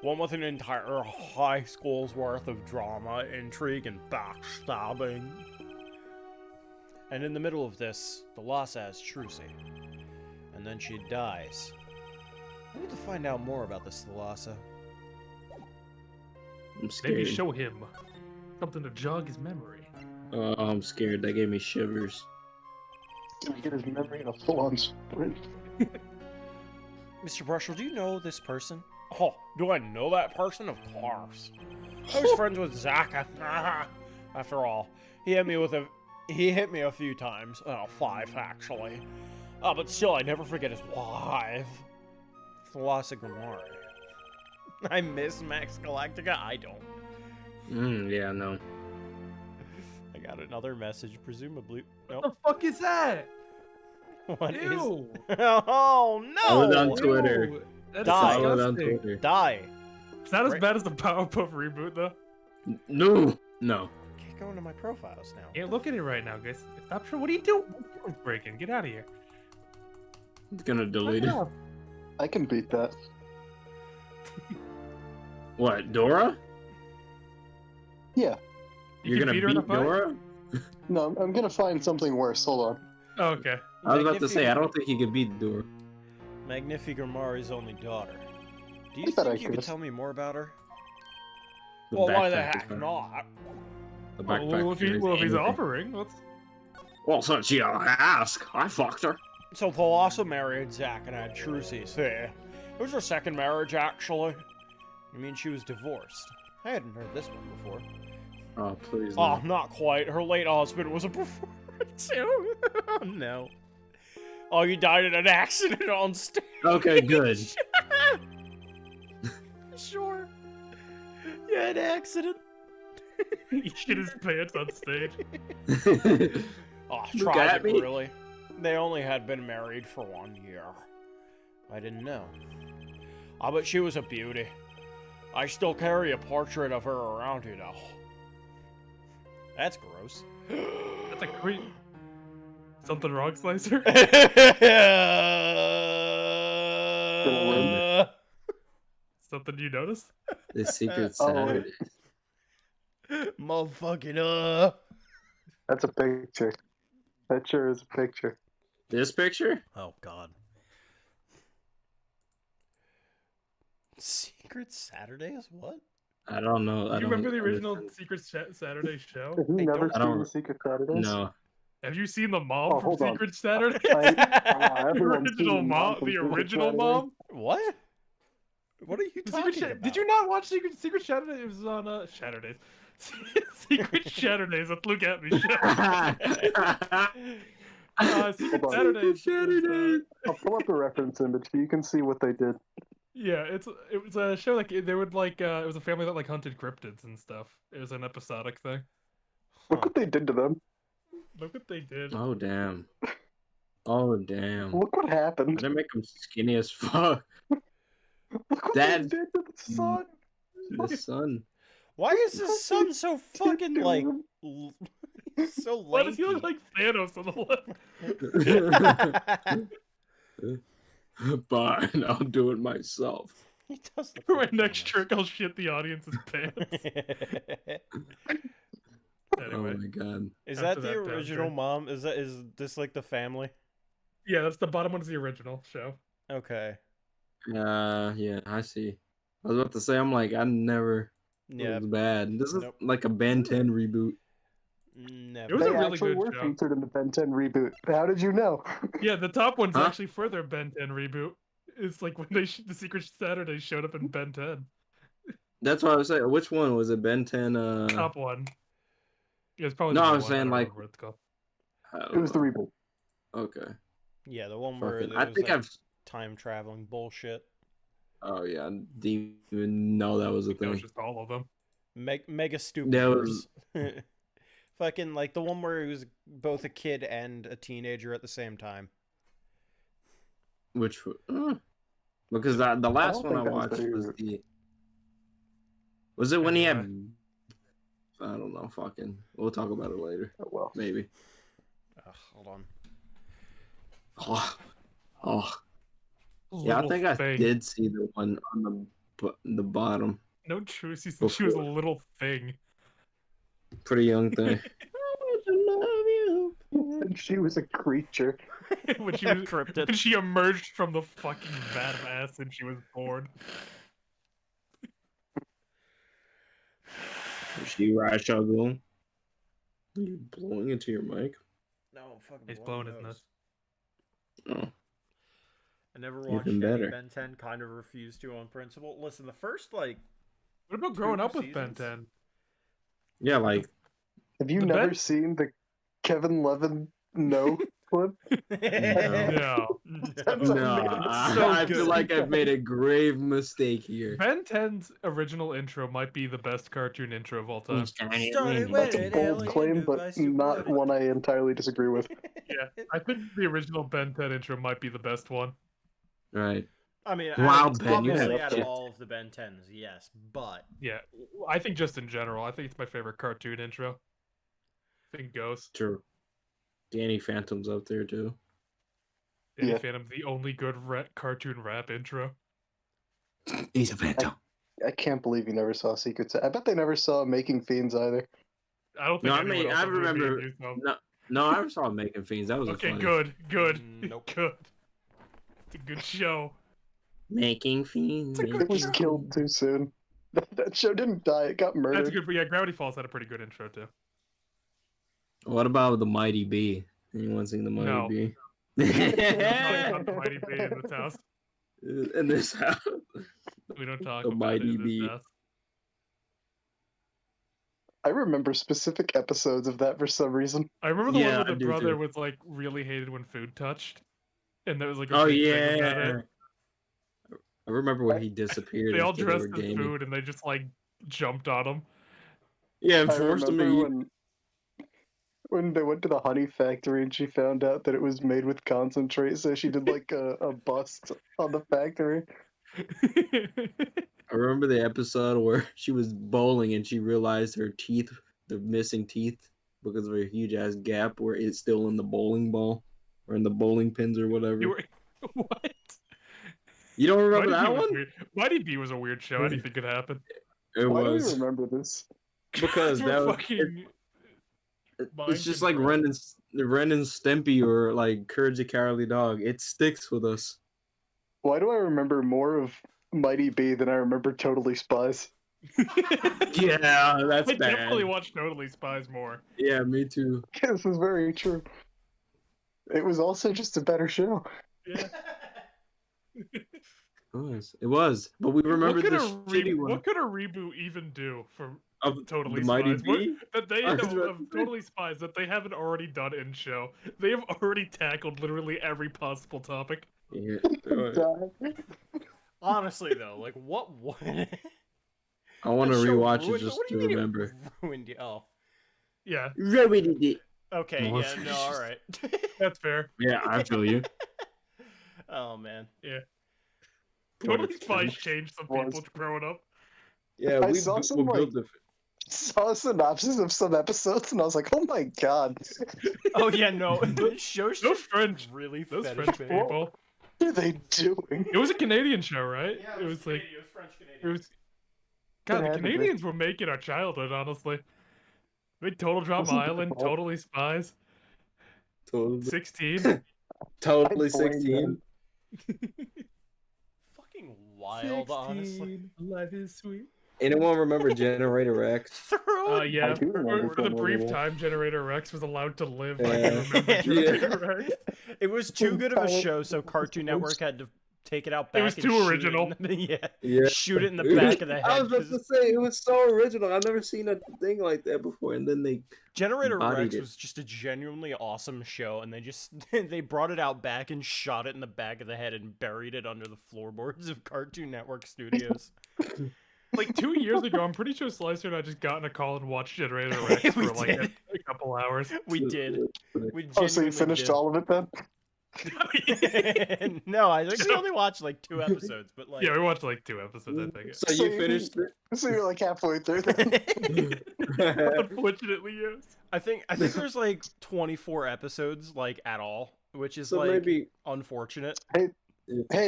[SPEAKER 3] One with an entire high school's worth of drama, intrigue, and backstabbing. And in the middle of this, the loss has Trucy. And then she dies. I need to find out more about this Thalassa.
[SPEAKER 1] I'm scared.
[SPEAKER 4] Maybe show him something to jog his memory.
[SPEAKER 1] I'm scared. That gave me shivers.
[SPEAKER 2] Gonna get his memory in a full-on sprint.
[SPEAKER 3] Mr. Brushel, do you know this person? Oh, do I know that person? Of course. I was friends with Zach. After all, he hit me a few times. Oh, 5 actually. But still, I never forget his wife. Thalassa Grimari. I miss Max Galactica. I don't.
[SPEAKER 1] Yeah, no.
[SPEAKER 3] I got another message, presumably. Nope.
[SPEAKER 4] What the fuck is that?
[SPEAKER 3] What is?
[SPEAKER 4] Ew.
[SPEAKER 3] Oh no!
[SPEAKER 1] Follow it on Twitter.
[SPEAKER 4] Ew. That is
[SPEAKER 3] Die.
[SPEAKER 1] Follow it on
[SPEAKER 4] disgusting.
[SPEAKER 1] Twitter.
[SPEAKER 3] Die.
[SPEAKER 4] It's not as
[SPEAKER 3] Right.
[SPEAKER 4] bad as the Powerpuff reboot, though.
[SPEAKER 1] No. No.
[SPEAKER 3] Can't go into my profiles now.
[SPEAKER 4] Can't look at it right now, guys. Stop. What are you doing? Breaking. Get out of here.
[SPEAKER 1] It's gonna delete it.
[SPEAKER 2] I can beat that.
[SPEAKER 1] What, Dora?
[SPEAKER 2] Yeah.
[SPEAKER 1] You're
[SPEAKER 4] can
[SPEAKER 1] gonna
[SPEAKER 4] beat her in a
[SPEAKER 1] beat
[SPEAKER 4] fight?
[SPEAKER 1] Dora?
[SPEAKER 2] No, I'm gonna find something worse. Hold on.
[SPEAKER 4] Oh, okay.
[SPEAKER 1] I was about to say, I don't think he could beat Dora.
[SPEAKER 3] Magnificent Grimari's only daughter. Do you
[SPEAKER 2] I bet I
[SPEAKER 3] think you could
[SPEAKER 2] could've.
[SPEAKER 3] tell me more about her?
[SPEAKER 1] The
[SPEAKER 3] Well, why the
[SPEAKER 1] backpack is
[SPEAKER 3] heck
[SPEAKER 1] fine.
[SPEAKER 3] not?
[SPEAKER 1] The
[SPEAKER 4] Well,
[SPEAKER 1] backpack
[SPEAKER 4] if,
[SPEAKER 1] carries
[SPEAKER 4] he's
[SPEAKER 1] anything.
[SPEAKER 4] offering, let's.
[SPEAKER 1] Well, since you ask, I fucked her.
[SPEAKER 3] So Thalassa married Zach and had Trucy. See, it was her second marriage, actually. You mean she was divorced? I hadn't heard this one before.
[SPEAKER 1] Oh, please.
[SPEAKER 3] Oh,
[SPEAKER 1] No.
[SPEAKER 3] not quite. Her late husband was a performer too. Oh no. Oh, you died in an accident on stage.
[SPEAKER 1] Okay, good.
[SPEAKER 3] Sure. You had an accident.
[SPEAKER 4] He shit his pants on stage.
[SPEAKER 3] Oh,
[SPEAKER 1] Look
[SPEAKER 3] tragic,
[SPEAKER 1] at me.
[SPEAKER 3] really. They only had been married for 1 year. I didn't know. But she was a beauty. I still carry a portrait of her around, you know. That's gross.
[SPEAKER 4] That's a creep. Something wrong, Slicer? Something you noticed?
[SPEAKER 1] The secret
[SPEAKER 2] Oh, wait.
[SPEAKER 1] Saturday.
[SPEAKER 3] Motherfucking
[SPEAKER 2] That's a picture. That sure is a picture.
[SPEAKER 1] This picture?
[SPEAKER 3] Oh god. Secret Saturdays? What?
[SPEAKER 1] I don't know.
[SPEAKER 4] Do
[SPEAKER 1] I
[SPEAKER 4] you
[SPEAKER 1] don't
[SPEAKER 4] remember the original
[SPEAKER 1] understand.
[SPEAKER 4] Secret Saturday show?
[SPEAKER 2] Have you
[SPEAKER 3] I
[SPEAKER 2] never
[SPEAKER 3] don't-
[SPEAKER 1] I
[SPEAKER 2] seen
[SPEAKER 1] don't-
[SPEAKER 2] the Secret Saturdays?
[SPEAKER 1] No.
[SPEAKER 4] Have you seen the mom
[SPEAKER 2] Oh,
[SPEAKER 4] from
[SPEAKER 2] hold on.
[SPEAKER 4] Secret Saturday?
[SPEAKER 2] The
[SPEAKER 4] the
[SPEAKER 2] everyone's
[SPEAKER 4] original
[SPEAKER 2] seen
[SPEAKER 4] mom,
[SPEAKER 2] from
[SPEAKER 4] the
[SPEAKER 2] Secret
[SPEAKER 4] original
[SPEAKER 2] Saturday.
[SPEAKER 4] mom.
[SPEAKER 3] What? What are you
[SPEAKER 4] The
[SPEAKER 3] talking
[SPEAKER 4] Secret
[SPEAKER 3] about?
[SPEAKER 4] Did you not watch Secret Saturday? It was on Saturdays. Secret Saturdays. Let's look at me. Secret
[SPEAKER 2] Hold on.
[SPEAKER 4] Saturdays.
[SPEAKER 1] Saturdays.
[SPEAKER 2] I'll pull up a reference image so you can see what they did.
[SPEAKER 4] Yeah, it was a show like they would like it was a family that like hunted cryptids and stuff. It was an episodic thing.
[SPEAKER 2] Look what they did to them.
[SPEAKER 4] Look what they did.
[SPEAKER 1] Oh damn. Oh damn.
[SPEAKER 2] Look what
[SPEAKER 1] I
[SPEAKER 2] happened.
[SPEAKER 1] didn't make him skinny as fuck.
[SPEAKER 2] Look what
[SPEAKER 1] That-
[SPEAKER 2] they did to the sun.
[SPEAKER 1] The sun.
[SPEAKER 3] Why is his son so fucking like so lanky?
[SPEAKER 4] Why does he look like Thanos on the left?
[SPEAKER 1] Fine, I'll do it myself.
[SPEAKER 3] He does look
[SPEAKER 4] For my
[SPEAKER 3] like
[SPEAKER 4] next
[SPEAKER 3] Thanos.
[SPEAKER 4] trick, I'll shit the audience's pants. Anyway,
[SPEAKER 1] Oh my god.
[SPEAKER 3] Is
[SPEAKER 4] After
[SPEAKER 3] that the
[SPEAKER 4] that
[SPEAKER 3] original
[SPEAKER 4] downgrade.
[SPEAKER 3] mom? Is this like the family?
[SPEAKER 4] yeah, that's the bottom one's the original show.
[SPEAKER 3] Okay.
[SPEAKER 1] Yeah, I see. I was about to say, I'm like, I never.
[SPEAKER 3] Yeah.
[SPEAKER 1] It was bad. This is
[SPEAKER 3] Nope.
[SPEAKER 1] like a Ben 10 reboot.
[SPEAKER 3] Never.
[SPEAKER 4] It was
[SPEAKER 2] They
[SPEAKER 4] a really
[SPEAKER 2] actually
[SPEAKER 4] good
[SPEAKER 2] were
[SPEAKER 4] show.
[SPEAKER 2] featured in the Ben 10 reboot. How did you know?
[SPEAKER 4] Yeah, the top one's
[SPEAKER 1] Huh?
[SPEAKER 4] actually further Ben 10 reboot. It's like when the Secret Saturday showed up in Ben 10.
[SPEAKER 1] That's what I was saying. Which one was it? Ben 10?
[SPEAKER 4] Top one. Yeah, it's probably
[SPEAKER 1] No,
[SPEAKER 4] the
[SPEAKER 1] I
[SPEAKER 4] new
[SPEAKER 1] was
[SPEAKER 4] one.
[SPEAKER 1] saying,
[SPEAKER 4] don't
[SPEAKER 1] like-
[SPEAKER 4] remember what it's called.
[SPEAKER 1] I don't
[SPEAKER 2] It was the
[SPEAKER 1] know.
[SPEAKER 2] reboot.
[SPEAKER 1] Okay.
[SPEAKER 3] Yeah, the one where
[SPEAKER 1] Fucking,
[SPEAKER 3] there
[SPEAKER 1] I
[SPEAKER 3] was
[SPEAKER 1] think
[SPEAKER 3] like
[SPEAKER 1] I've.
[SPEAKER 3] time traveling bullshit.
[SPEAKER 1] Oh yeah, I didn't even know that was a
[SPEAKER 4] That was
[SPEAKER 1] thing.
[SPEAKER 4] just all of them.
[SPEAKER 3] Mega stupid.
[SPEAKER 1] That was-
[SPEAKER 3] Fucking like the one where he was both a kid and a teenager at the same time.
[SPEAKER 1] Which because the last
[SPEAKER 2] don't
[SPEAKER 1] one I
[SPEAKER 2] think that was
[SPEAKER 1] watched
[SPEAKER 2] the
[SPEAKER 1] was
[SPEAKER 2] reboot.
[SPEAKER 1] the. Was it when he had?
[SPEAKER 4] Anyway.
[SPEAKER 1] I don't know. Fucking. We'll talk about it later.
[SPEAKER 2] Oh, well.
[SPEAKER 1] Maybe.
[SPEAKER 3] Ugh, hold on.
[SPEAKER 1] Oh. Yeah, I
[SPEAKER 4] Little
[SPEAKER 1] think I
[SPEAKER 4] thing.
[SPEAKER 1] did see the one on the bottom.
[SPEAKER 4] No true. She said she was a
[SPEAKER 1] Before.
[SPEAKER 4] little thing.
[SPEAKER 1] Pretty young thing.
[SPEAKER 2] And she was a creature.
[SPEAKER 4] when she was
[SPEAKER 3] Cryptid.
[SPEAKER 4] when she emerged from the fucking vat of acid she was born.
[SPEAKER 1] Is she Rashagun? Are you blowing into your mic?
[SPEAKER 3] No, I'm fucking
[SPEAKER 4] He's blowing his nuts.
[SPEAKER 1] Oh.
[SPEAKER 3] I never watched
[SPEAKER 1] Even
[SPEAKER 3] any
[SPEAKER 1] better.
[SPEAKER 3] Ben 10. Kind of refused to on principle. Listen, the first like
[SPEAKER 4] What about growing
[SPEAKER 3] Two
[SPEAKER 4] up with Ben
[SPEAKER 3] seasons?
[SPEAKER 4] 10?
[SPEAKER 1] Yeah, like
[SPEAKER 2] Have you
[SPEAKER 4] The
[SPEAKER 2] never
[SPEAKER 4] Ben-
[SPEAKER 2] seen the Kevin Levin no clip?
[SPEAKER 4] No.
[SPEAKER 2] That's
[SPEAKER 1] no,
[SPEAKER 2] amazing.
[SPEAKER 3] so
[SPEAKER 1] I feel
[SPEAKER 3] good.
[SPEAKER 1] like I've made a grave mistake here.
[SPEAKER 4] Ben 10's original intro might be the best cartoon intro of all time.
[SPEAKER 3] Started
[SPEAKER 2] That's
[SPEAKER 3] with
[SPEAKER 2] a
[SPEAKER 3] an
[SPEAKER 2] bold
[SPEAKER 3] alien
[SPEAKER 2] claim, but
[SPEAKER 3] device to
[SPEAKER 2] not
[SPEAKER 3] put it-
[SPEAKER 2] one I entirely disagree with.
[SPEAKER 4] Yeah, I think the original Ben 10 intro might be the best one.
[SPEAKER 1] Right.
[SPEAKER 3] I mean,
[SPEAKER 1] Wow,
[SPEAKER 3] out,
[SPEAKER 1] Ben, you
[SPEAKER 3] obviously
[SPEAKER 2] have
[SPEAKER 3] out of
[SPEAKER 2] shit.
[SPEAKER 3] all of the Ben 10s, yes, but
[SPEAKER 4] Yeah, I think just in general, I think it's my favorite cartoon intro. I think Ghost.
[SPEAKER 1] True. Danny Phantom's up there too.
[SPEAKER 4] Danny
[SPEAKER 2] Yeah.
[SPEAKER 4] Phantom's the only good cartoon rap intro.
[SPEAKER 1] He's a Phantom.
[SPEAKER 2] I can't believe you never saw Secret Sa- I bet they never saw Making Fiends either.
[SPEAKER 4] I don't think
[SPEAKER 1] No, I
[SPEAKER 4] anyone
[SPEAKER 1] mean,
[SPEAKER 4] else
[SPEAKER 1] I
[SPEAKER 4] other than me and
[SPEAKER 1] remember.
[SPEAKER 4] you saw.
[SPEAKER 1] No, I saw Making Fiends. That was
[SPEAKER 4] Okay,
[SPEAKER 1] funny.
[SPEAKER 4] good.
[SPEAKER 3] Nope.
[SPEAKER 4] Good. It's a good show.
[SPEAKER 1] Making Fiends.
[SPEAKER 4] It's a good
[SPEAKER 2] It was
[SPEAKER 4] show.
[SPEAKER 2] killed too soon. That show didn't die, it got
[SPEAKER 4] That's a
[SPEAKER 2] murdered.
[SPEAKER 4] good. Yeah, Gravity Falls had a pretty good intro too.
[SPEAKER 1] What about the Mighty Bee? Anyone seen the Mighty
[SPEAKER 4] No.
[SPEAKER 1] Bee?
[SPEAKER 4] We don't talk about the Mighty Bee in this house.
[SPEAKER 1] In this house.
[SPEAKER 4] We don't talk
[SPEAKER 1] The
[SPEAKER 4] about
[SPEAKER 1] Mighty
[SPEAKER 4] it in
[SPEAKER 1] Bee.
[SPEAKER 4] this house.
[SPEAKER 2] I remember specific episodes of that for some reason.
[SPEAKER 4] I remember the
[SPEAKER 1] Yeah,
[SPEAKER 4] one
[SPEAKER 1] I
[SPEAKER 4] where the
[SPEAKER 1] do
[SPEAKER 4] brother
[SPEAKER 1] too.
[SPEAKER 4] was like really hated when food touched, and there was like a
[SPEAKER 1] Oh
[SPEAKER 4] big thing about
[SPEAKER 1] yeah.
[SPEAKER 4] it.
[SPEAKER 1] I remember when he disappeared.
[SPEAKER 4] They all
[SPEAKER 1] after
[SPEAKER 4] dressed
[SPEAKER 1] were
[SPEAKER 4] as
[SPEAKER 1] gaming.
[SPEAKER 4] food, and they just like jumped on him.
[SPEAKER 1] Yeah, and
[SPEAKER 2] I
[SPEAKER 1] forced him to
[SPEAKER 2] remember
[SPEAKER 1] eat.
[SPEAKER 2] when they went to the honey factory and she found out that it was made with concentrate, so she did like a bust on the factory.
[SPEAKER 1] I remember the episode where she was bowling and she realized her teeth, the missing teeth, because of a huge ass gap where it's still in the bowling ball or in the bowling pins or whatever.
[SPEAKER 4] You were what?
[SPEAKER 1] You don't remember
[SPEAKER 4] Mighty
[SPEAKER 1] that
[SPEAKER 4] Bee was
[SPEAKER 1] one?
[SPEAKER 4] weird. Mighty Bee was a weird show. Anything could happen.
[SPEAKER 1] It
[SPEAKER 2] Why do we
[SPEAKER 1] was
[SPEAKER 2] remember this?
[SPEAKER 1] because
[SPEAKER 4] We're
[SPEAKER 1] that was,
[SPEAKER 4] fucking. mind
[SPEAKER 1] it's just like
[SPEAKER 4] control.
[SPEAKER 1] Ren and Stimpy or like Courage the Cowardly Dog. It sticks with us.
[SPEAKER 2] Why do I remember more of Mighty B than I remember Totally Spies.
[SPEAKER 1] Yeah, that's
[SPEAKER 4] I
[SPEAKER 1] bad.
[SPEAKER 4] definitely watch Totally Spies more.
[SPEAKER 1] Yeah, me too.
[SPEAKER 2] This is very true. It was also just a better show.
[SPEAKER 4] Yeah.
[SPEAKER 1] It was. But we remember the shitty one
[SPEAKER 4] What could a reboot even do for
[SPEAKER 1] of
[SPEAKER 4] Totally
[SPEAKER 1] the Mighty
[SPEAKER 4] Spies?
[SPEAKER 1] B.
[SPEAKER 4] That they
[SPEAKER 1] I was
[SPEAKER 4] know
[SPEAKER 1] about
[SPEAKER 4] of
[SPEAKER 1] to say.
[SPEAKER 4] Totally Spies that they haven't already done in show. They have already tackled literally every possible topic.
[SPEAKER 1] Yeah.
[SPEAKER 3] Honestly, though, like, what?
[SPEAKER 1] I want to
[SPEAKER 3] That show
[SPEAKER 1] rewatch it
[SPEAKER 3] ruined-
[SPEAKER 1] just
[SPEAKER 3] what do
[SPEAKER 1] to
[SPEAKER 3] you mean
[SPEAKER 1] remember.
[SPEAKER 3] It ruined you? Oh,
[SPEAKER 4] Yeah,
[SPEAKER 3] okay,
[SPEAKER 1] What?
[SPEAKER 3] yeah, no, all right.
[SPEAKER 4] that's fair.
[SPEAKER 1] Yeah, I feel you.
[SPEAKER 3] Oh man.
[SPEAKER 4] Yeah.
[SPEAKER 1] What
[SPEAKER 4] Totally
[SPEAKER 1] if-
[SPEAKER 4] Spies changed some people growing up.
[SPEAKER 1] Yeah,
[SPEAKER 2] I
[SPEAKER 1] we
[SPEAKER 2] saw
[SPEAKER 1] we
[SPEAKER 2] some,
[SPEAKER 1] built the.
[SPEAKER 2] Saw a synopsis of some episodes and I was like, oh my god.
[SPEAKER 3] Oh yeah, no. This show
[SPEAKER 4] Those French,
[SPEAKER 3] really
[SPEAKER 4] those
[SPEAKER 3] fetish
[SPEAKER 4] French
[SPEAKER 3] bait.
[SPEAKER 4] people.
[SPEAKER 2] What are they doing?
[SPEAKER 4] It was a Canadian show, right?
[SPEAKER 3] Yeah,
[SPEAKER 4] it was like
[SPEAKER 3] Canadian, it was French
[SPEAKER 4] it
[SPEAKER 3] Canadian.
[SPEAKER 4] was. God, the
[SPEAKER 2] had to be.
[SPEAKER 4] Canadians were making our childhood. Honestly, we had Total Drama
[SPEAKER 2] Wasn't
[SPEAKER 4] Island,
[SPEAKER 2] that all?
[SPEAKER 4] Totally Spies,
[SPEAKER 1] Totally,
[SPEAKER 4] 16.
[SPEAKER 1] totally
[SPEAKER 2] I blame
[SPEAKER 1] 16.
[SPEAKER 3] Fucking wild, honestly.
[SPEAKER 4] Life is sweet.
[SPEAKER 1] Anyone remember Generator X?
[SPEAKER 3] Throw it.
[SPEAKER 2] I
[SPEAKER 4] Yeah,
[SPEAKER 2] do remember
[SPEAKER 4] for the
[SPEAKER 2] Generator
[SPEAKER 4] brief
[SPEAKER 2] Rex.
[SPEAKER 4] time Generator Rex was allowed to live, I
[SPEAKER 1] Yeah.
[SPEAKER 4] can remember
[SPEAKER 3] Yeah.
[SPEAKER 4] Generator Rex.
[SPEAKER 3] It was too good of a show, so Cartoon Network had to take it out back.
[SPEAKER 4] It was
[SPEAKER 3] and
[SPEAKER 4] too
[SPEAKER 3] shoot
[SPEAKER 4] original.
[SPEAKER 3] It in the, yeah,
[SPEAKER 1] Yeah.
[SPEAKER 3] shoot it in the back of the
[SPEAKER 1] I
[SPEAKER 3] head.
[SPEAKER 1] was about
[SPEAKER 3] 'cause
[SPEAKER 1] to say it was so original. I've never seen a thing like that before, and then they
[SPEAKER 3] Generator
[SPEAKER 1] bodied
[SPEAKER 3] Rex
[SPEAKER 1] it.
[SPEAKER 3] was just a genuinely awesome show, and they just they brought it out back and shot it in the back of the head and buried it under the floorboards of Cartoon Network studios.
[SPEAKER 4] Like 2 years ago, I'm pretty sure Slicer and I just got in a call and watched Generator Rex
[SPEAKER 3] We
[SPEAKER 4] for like
[SPEAKER 3] did.
[SPEAKER 4] a couple hours.
[SPEAKER 3] We did. We
[SPEAKER 2] Oh, so you
[SPEAKER 3] genuinely
[SPEAKER 2] finished
[SPEAKER 3] did.
[SPEAKER 2] all of it then?
[SPEAKER 3] No, I think we only watched like 2 episodes, but like
[SPEAKER 4] Yeah, we watched like 2 episodes, I think.
[SPEAKER 1] So you finished it?
[SPEAKER 2] So you're like halfway through then?
[SPEAKER 4] Unfortunately, yes.
[SPEAKER 3] I think there's like 24 episodes like at all, which is
[SPEAKER 1] So
[SPEAKER 3] like
[SPEAKER 1] maybe
[SPEAKER 3] unfortunate.
[SPEAKER 2] Hey,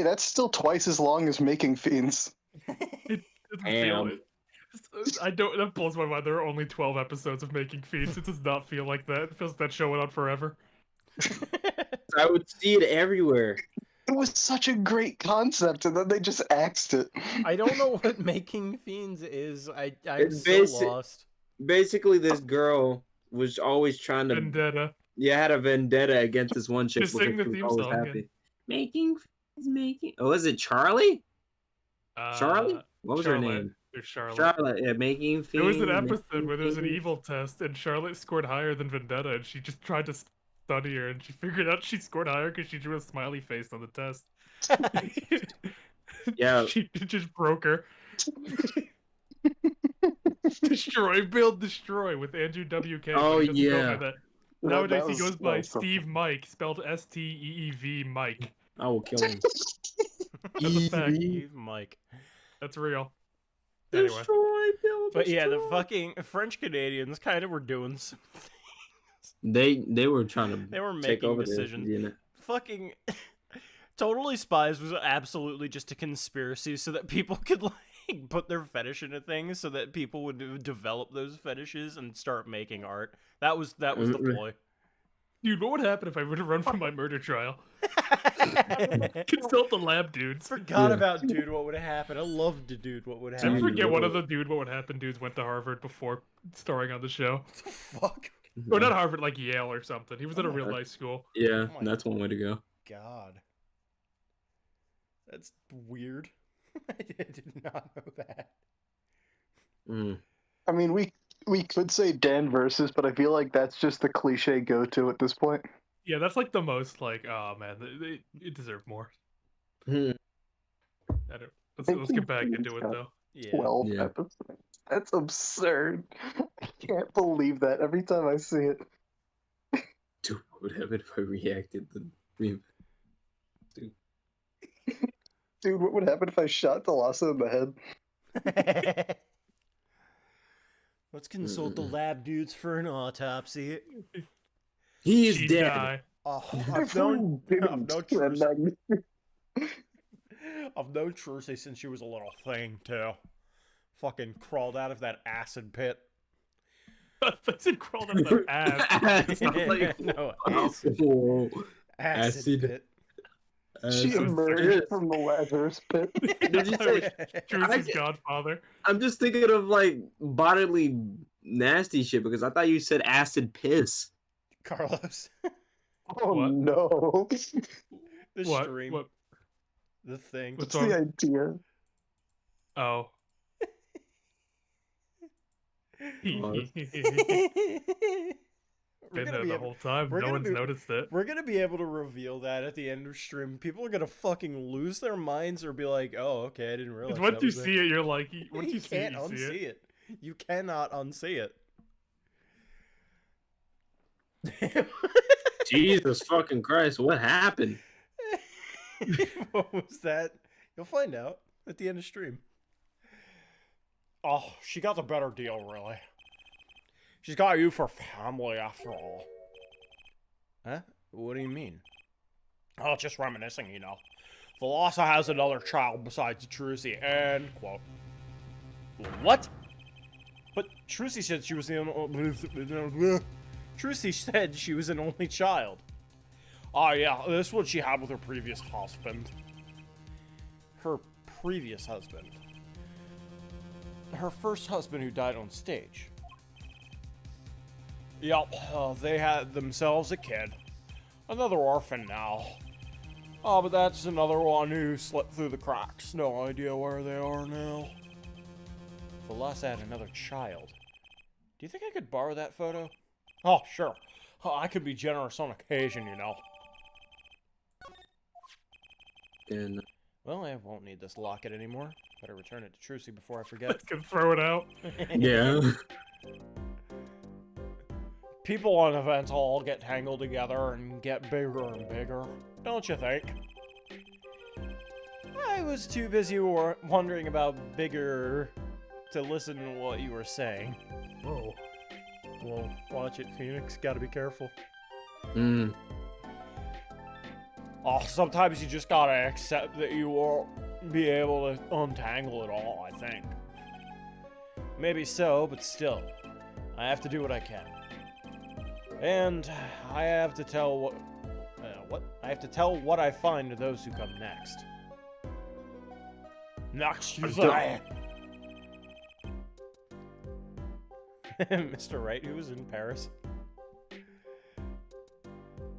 [SPEAKER 2] that's still twice as long as Making Fiends.
[SPEAKER 4] It doesn't
[SPEAKER 1] Damn.
[SPEAKER 4] feel it. I don't. That blows my mind. There are only 12 episodes of Making Fiends. It does not feel like that. It feels like that show went on forever.
[SPEAKER 1] I would see it everywhere.
[SPEAKER 2] It was such a great concept, and then they just axed it.
[SPEAKER 3] I don't know what Making Fiends is. I'm
[SPEAKER 1] It's
[SPEAKER 3] so
[SPEAKER 1] basic-
[SPEAKER 3] lost.
[SPEAKER 1] Basically, this girl was always trying to
[SPEAKER 4] Vendetta.
[SPEAKER 1] had a vendetta against this one chick.
[SPEAKER 4] Just
[SPEAKER 1] because
[SPEAKER 4] sing the
[SPEAKER 1] she was
[SPEAKER 4] theme
[SPEAKER 1] always
[SPEAKER 4] song,
[SPEAKER 1] happy. Making. Oh, is it Charlie? Charlie? What was her
[SPEAKER 4] Charlotte.
[SPEAKER 1] name?
[SPEAKER 4] There's Charlotte.
[SPEAKER 1] Charlotte. Yeah, making.
[SPEAKER 4] There was an
[SPEAKER 1] Fiends,
[SPEAKER 4] episode
[SPEAKER 1] Making
[SPEAKER 4] where there was an
[SPEAKER 1] Fiends.
[SPEAKER 4] evil test, and Charlotte scored higher than Vendetta, and she just tried to study her, and she figured out she scored higher because she drew a smiley face on the test.
[SPEAKER 1] Yeah.
[SPEAKER 4] She just broke her. Destroy, build, destroy with Andrew WK. but
[SPEAKER 1] Oh,
[SPEAKER 4] he doesn't go by
[SPEAKER 1] yeah.
[SPEAKER 4] that.
[SPEAKER 2] That
[SPEAKER 4] Nowadays he
[SPEAKER 2] was-
[SPEAKER 4] goes
[SPEAKER 2] that
[SPEAKER 4] by
[SPEAKER 2] was something.
[SPEAKER 4] Steve Mike, spelled Steev Mike.
[SPEAKER 1] I will kill him.
[SPEAKER 4] That's a fact.
[SPEAKER 3] Steve Mike.
[SPEAKER 4] That's real. Anyway,
[SPEAKER 1] Destroy, build,
[SPEAKER 3] But yeah, the
[SPEAKER 1] destroy.
[SPEAKER 3] fucking French Canadians kind of were doing some
[SPEAKER 1] They were trying to
[SPEAKER 3] They were
[SPEAKER 1] take
[SPEAKER 3] making
[SPEAKER 1] over
[SPEAKER 3] decisions.
[SPEAKER 1] The, you know.
[SPEAKER 3] fucking Totally Spies was absolutely just a conspiracy so that people could like put their fetish into things so that people would develop those fetishes and start making art. That was the ploy.
[SPEAKER 4] dude, what would happen if I were to run from my murder trial? Consult the lab dudes.
[SPEAKER 3] Forgot
[SPEAKER 1] Yeah.
[SPEAKER 3] about Dude What Would Happen. I loved Dude What Would
[SPEAKER 4] Did
[SPEAKER 3] Happen.
[SPEAKER 4] you forget one of
[SPEAKER 1] no.
[SPEAKER 4] the Dude What Would Happen dudes went to Harvard before starring on the show?
[SPEAKER 3] What the fuck?
[SPEAKER 4] Or not Harvard, like Yale or something. He was at a real life school.
[SPEAKER 1] Yeah,
[SPEAKER 3] Oh my
[SPEAKER 1] that's one way to go.
[SPEAKER 3] God. That's weird. I did not know that.
[SPEAKER 1] Mm.
[SPEAKER 2] I mean, we could say Dan versus, but I feel like that's just the cliche go-to at this point.
[SPEAKER 4] Yeah, that's like the most like, oh man, they deserve more.
[SPEAKER 1] Hmm.
[SPEAKER 4] I don't. Let's get back into it though.
[SPEAKER 3] Yeah.
[SPEAKER 2] 12
[SPEAKER 1] Yeah.
[SPEAKER 2] episodes. That's absurd. I can't believe that every time I see it.
[SPEAKER 1] Dude, what would happen if I reacted to
[SPEAKER 2] Dude, what would happen if I shot Thalasso in the head?
[SPEAKER 3] Let's consult the lab dudes for an autopsy.
[SPEAKER 1] He is
[SPEAKER 4] She'd
[SPEAKER 1] dead.
[SPEAKER 4] die.
[SPEAKER 3] Oh,
[SPEAKER 2] I've known
[SPEAKER 3] I've known Trucy since she was a little thing too. Fucking crawled out of that acid pit.
[SPEAKER 4] That's it crawled out of their ass.
[SPEAKER 1] It's not like-
[SPEAKER 3] No, acid,
[SPEAKER 1] Oh,
[SPEAKER 3] acid
[SPEAKER 1] acid.
[SPEAKER 3] pit.
[SPEAKER 2] She
[SPEAKER 4] so
[SPEAKER 2] emerged
[SPEAKER 1] serious.
[SPEAKER 2] from the Lazarus pit.
[SPEAKER 1] Did you say?
[SPEAKER 4] Truce's godfather.
[SPEAKER 1] I'm just thinking of like bodily nasty shit because I thought you said acid piss.
[SPEAKER 3] Carlos?
[SPEAKER 2] Oh
[SPEAKER 4] What?
[SPEAKER 2] no.
[SPEAKER 3] The
[SPEAKER 4] What?
[SPEAKER 3] stream.
[SPEAKER 4] What?
[SPEAKER 3] The thing.
[SPEAKER 4] What's
[SPEAKER 2] What's the
[SPEAKER 4] wrong?
[SPEAKER 2] idea?
[SPEAKER 4] Oh.
[SPEAKER 1] Pause.
[SPEAKER 4] Been there the whole time.
[SPEAKER 3] we're
[SPEAKER 4] No
[SPEAKER 3] gonna
[SPEAKER 4] one's
[SPEAKER 3] be-
[SPEAKER 4] noticed it.
[SPEAKER 3] We're gonna be able to reveal that at the end of stream. People are gonna fucking lose their minds or be like, "Oh, okay, I didn't realize."
[SPEAKER 4] Once
[SPEAKER 3] that
[SPEAKER 4] you
[SPEAKER 3] was
[SPEAKER 4] see it, you're like, once
[SPEAKER 3] you
[SPEAKER 4] you see it,
[SPEAKER 3] can't
[SPEAKER 4] you see
[SPEAKER 3] unsee
[SPEAKER 4] it.
[SPEAKER 3] it. You cannot unsee it.
[SPEAKER 1] Jesus fucking Christ! What happened?
[SPEAKER 3] What was that? You'll find out at the end of stream. Oh, she got the better deal, really. She's got you for family, after all. Huh? What do you mean? Oh, just reminiscing, you know. Velosa has another child besides Trucy, end quote. What? But Trucy said she was the Trucy said she was an only child. Oh yeah, this is what she had with her previous husband. Her previous husband. Her first husband who died on stage. Yup, they had themselves a kid. Another orphan now. Oh, but that's another one who slipped through the cracks. No idea where they are now. Velosa had another child. Do you think I could borrow that photo? Oh, sure. I could be generous on occasion, you know.
[SPEAKER 1] And
[SPEAKER 3] Well, I won't need this locket anymore. Better return it to Trucy before I forget.
[SPEAKER 4] Can throw it out.
[SPEAKER 1] yeah,
[SPEAKER 3] People on events all get tangled together and get bigger and bigger, don't you think? I was too busy wondering about bigger to listen to what you were saying.
[SPEAKER 4] Whoa.
[SPEAKER 3] Well, watch it, Phoenix. Gotta be careful. Oh, sometimes you just gotta accept that you won't be able to untangle it all, I think. Maybe so, but still. I have to do what I can. And I have to tell what I have to tell what I find to those who come next. Next, you say. Mr. Wright, who was in Paris.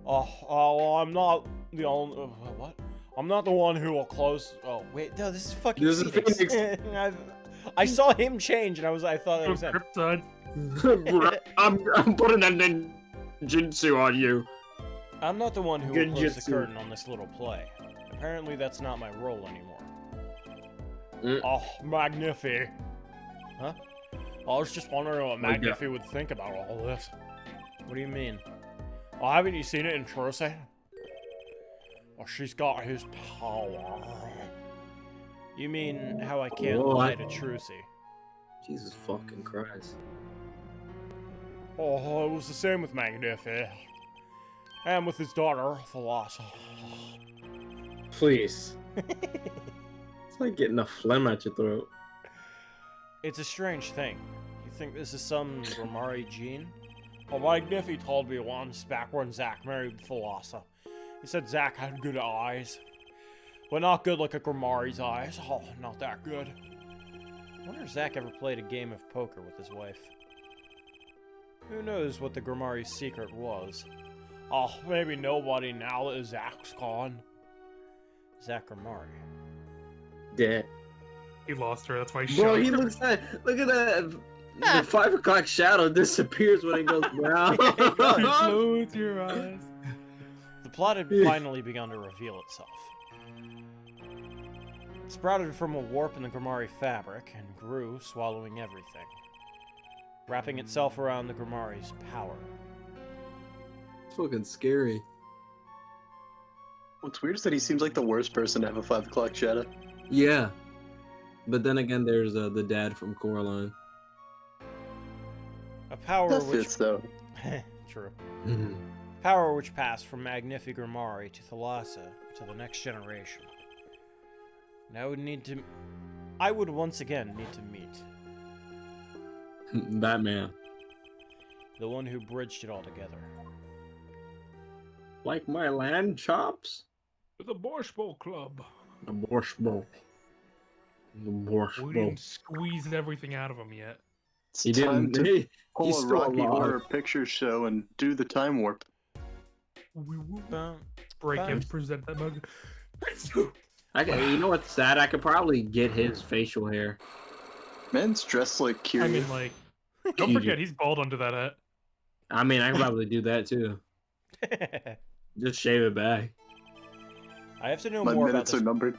[SPEAKER 3] Oh, I'm not the only. What? I'm not the one who will close. Oh, wait, no, this is fucking
[SPEAKER 1] This is
[SPEAKER 3] Phoenix.
[SPEAKER 1] Phoenix.
[SPEAKER 3] I saw him change, and I thought it was him.
[SPEAKER 4] Krypton.
[SPEAKER 1] I'm putting a ninjutsu on you.
[SPEAKER 3] I'm not the one who will close the
[SPEAKER 1] Genjutsu.
[SPEAKER 3] curtain on this little play. Apparently, that's not my role anymore.
[SPEAKER 1] Mm.
[SPEAKER 3] Oh, Magnifi. Huh? I was just wondering what
[SPEAKER 1] Like that.
[SPEAKER 3] Magnifi would think about all this. What do you mean? Oh, haven't you seen it in Trucy? Oh, she's got his power. You mean how I can't
[SPEAKER 1] Oh,
[SPEAKER 3] lie to Trucy?
[SPEAKER 1] Jesus fucking Christ.
[SPEAKER 3] Oh, it was the same with Magnifi. And with his daughter, Velosa.
[SPEAKER 1] Please. It's like getting a phlegm at your throat.
[SPEAKER 3] It's a strange thing. You think this is some Grimari gene? Well, Magnifi told me once, back when Zack married Velosa. He said Zack had good eyes. But not good like a Grimari's eyes. Oh, not that good. I wonder if Zack ever played a game of poker with his wife. Who knows what the Grimari's secret was? Oh, maybe nobody now that Zack's gone. Zack Grimari.
[SPEAKER 1] Dead.
[SPEAKER 4] He lost her. That's why he
[SPEAKER 1] Bro,
[SPEAKER 4] shot
[SPEAKER 1] he
[SPEAKER 4] her.
[SPEAKER 1] looks at. Look at that. The 5 o'clock shadow disappears when it goes down.
[SPEAKER 4] Close your eyes.
[SPEAKER 3] The plot had finally begun to reveal itself. It sprouted from a warp in the Grimari fabric and grew, swallowing everything, wrapping itself around the Grimari's power.
[SPEAKER 1] It's fucking scary.
[SPEAKER 2] What's weird is that he seems like the worst person to have a 5 o'clock shadow.
[SPEAKER 1] Yeah. But then again, there's the dad from Coraline.
[SPEAKER 3] A power
[SPEAKER 2] That
[SPEAKER 3] which...
[SPEAKER 2] fits, though.
[SPEAKER 3] True. Power which passed from Magnifi Grimari to Thalassa to the next generation. And I would once again need to meet
[SPEAKER 1] That man.
[SPEAKER 3] the one who bridged it all together.
[SPEAKER 1] Like my land chops?
[SPEAKER 4] The Borscht Bowl Club.
[SPEAKER 1] The Borscht Bowl. The Borscht
[SPEAKER 4] We
[SPEAKER 1] Bowl.
[SPEAKER 4] didn't squeeze everything out of him yet.
[SPEAKER 2] It's
[SPEAKER 1] He
[SPEAKER 2] time
[SPEAKER 1] didn't.
[SPEAKER 2] to pull
[SPEAKER 1] He's
[SPEAKER 2] a
[SPEAKER 1] still
[SPEAKER 2] Rocky
[SPEAKER 1] alive.
[SPEAKER 2] Horror Picture Show and do the time warp.
[SPEAKER 4] Break him, present that mug.
[SPEAKER 1] You know what's sad? I could probably get his facial hair.
[SPEAKER 2] Man's dressed like Kiryu.
[SPEAKER 4] I mean, like, don't forget he's bald under that hat.
[SPEAKER 1] I mean, I could probably do that too. Just shave it back.
[SPEAKER 3] I have to know
[SPEAKER 2] My
[SPEAKER 3] more
[SPEAKER 2] minutes
[SPEAKER 3] about
[SPEAKER 2] are numbered.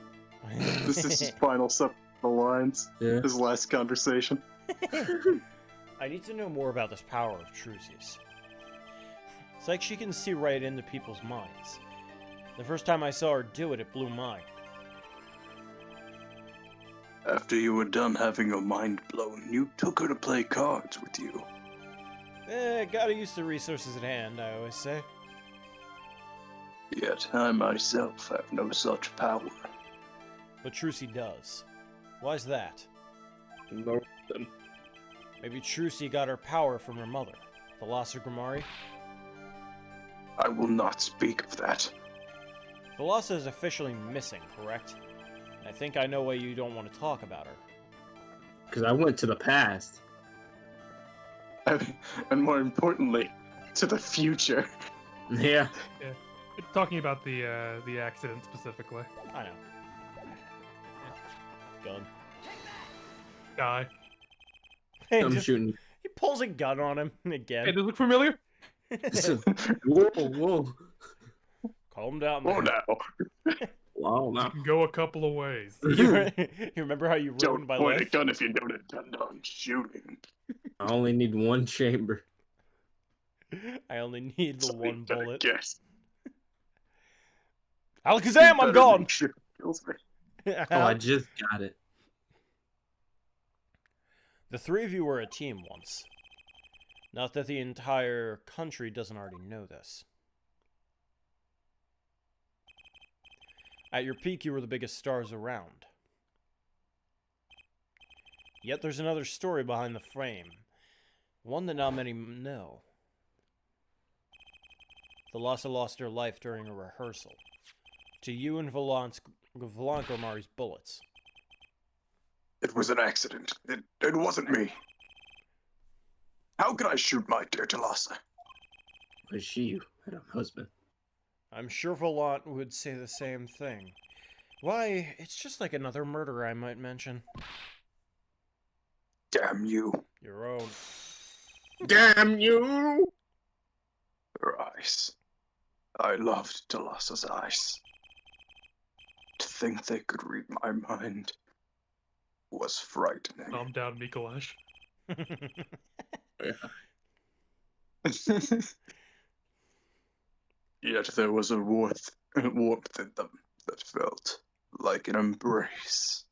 [SPEAKER 2] This is his final set of lines.
[SPEAKER 1] Yeah.
[SPEAKER 2] His last conversation.
[SPEAKER 3] I need to know more about this power of Trucy's. It's like she can see right into people's minds. The first time I saw her do it, it blew mine.
[SPEAKER 2] After you were done having your mind blown, you took her to play cards with you.
[SPEAKER 3] Gotta use the resources at hand, I always say.
[SPEAKER 2] Yet I myself have no such power.
[SPEAKER 3] But Trucy does. Why's that?
[SPEAKER 1] Nothing.
[SPEAKER 3] Maybe Trucy got her power from her mother, Thalassa Grimari?
[SPEAKER 2] I will not speak of that.
[SPEAKER 3] Thalassa is officially missing, correct? I think I know why you don't want to talk about her.
[SPEAKER 1] Because I went to the past.
[SPEAKER 2] And more importantly, to the future.
[SPEAKER 1] Yeah.
[SPEAKER 4] Yeah. Talking about the accident specifically.
[SPEAKER 3] I know. Gun.
[SPEAKER 4] Die.
[SPEAKER 1] I'm shooting.
[SPEAKER 3] He pulls a gun on him
[SPEAKER 4] Hey,
[SPEAKER 3] again.
[SPEAKER 4] does it look familiar?
[SPEAKER 1] Whoa, whoa.
[SPEAKER 3] Calm down,
[SPEAKER 2] Oh
[SPEAKER 3] man.
[SPEAKER 2] no.
[SPEAKER 1] Wow,
[SPEAKER 4] You
[SPEAKER 1] now.
[SPEAKER 4] can go a couple of ways.
[SPEAKER 3] You remember how you ruined
[SPEAKER 2] Don't
[SPEAKER 3] my
[SPEAKER 2] point a
[SPEAKER 3] life?
[SPEAKER 2] gun if you don't intend on shooting.
[SPEAKER 1] I only need one chamber.
[SPEAKER 3] I only need the
[SPEAKER 2] So you
[SPEAKER 3] one
[SPEAKER 2] better
[SPEAKER 3] bullet.
[SPEAKER 2] guess.
[SPEAKER 3] Alakazam, I'm
[SPEAKER 2] Better
[SPEAKER 3] gone!
[SPEAKER 2] make sure it kills me.
[SPEAKER 1] Oh, I just got it.
[SPEAKER 3] The three of you were a team once. Not that the entire country doesn't already know this. At your peak, you were the biggest stars around. Yet there's another story behind the frame. One that not many know. Thalassa lost her life during a rehearsal. To you and Volant Grimari's bullets.
[SPEAKER 2] It was an accident. It wasn't me. How could I shoot my dear Thalassa?
[SPEAKER 1] Was she had a husband?
[SPEAKER 3] I'm sure Volant would say the same thing. Why, it's just like another murder I might mention.
[SPEAKER 2] Damn you.
[SPEAKER 3] Your own.
[SPEAKER 1] Damn you!
[SPEAKER 2] Her eyes. I loved Thalassa's eyes. To think they could read my mind was frightening.
[SPEAKER 4] Calm down, Mikolash.
[SPEAKER 2] Yet there was a warmth in them that felt like an embrace.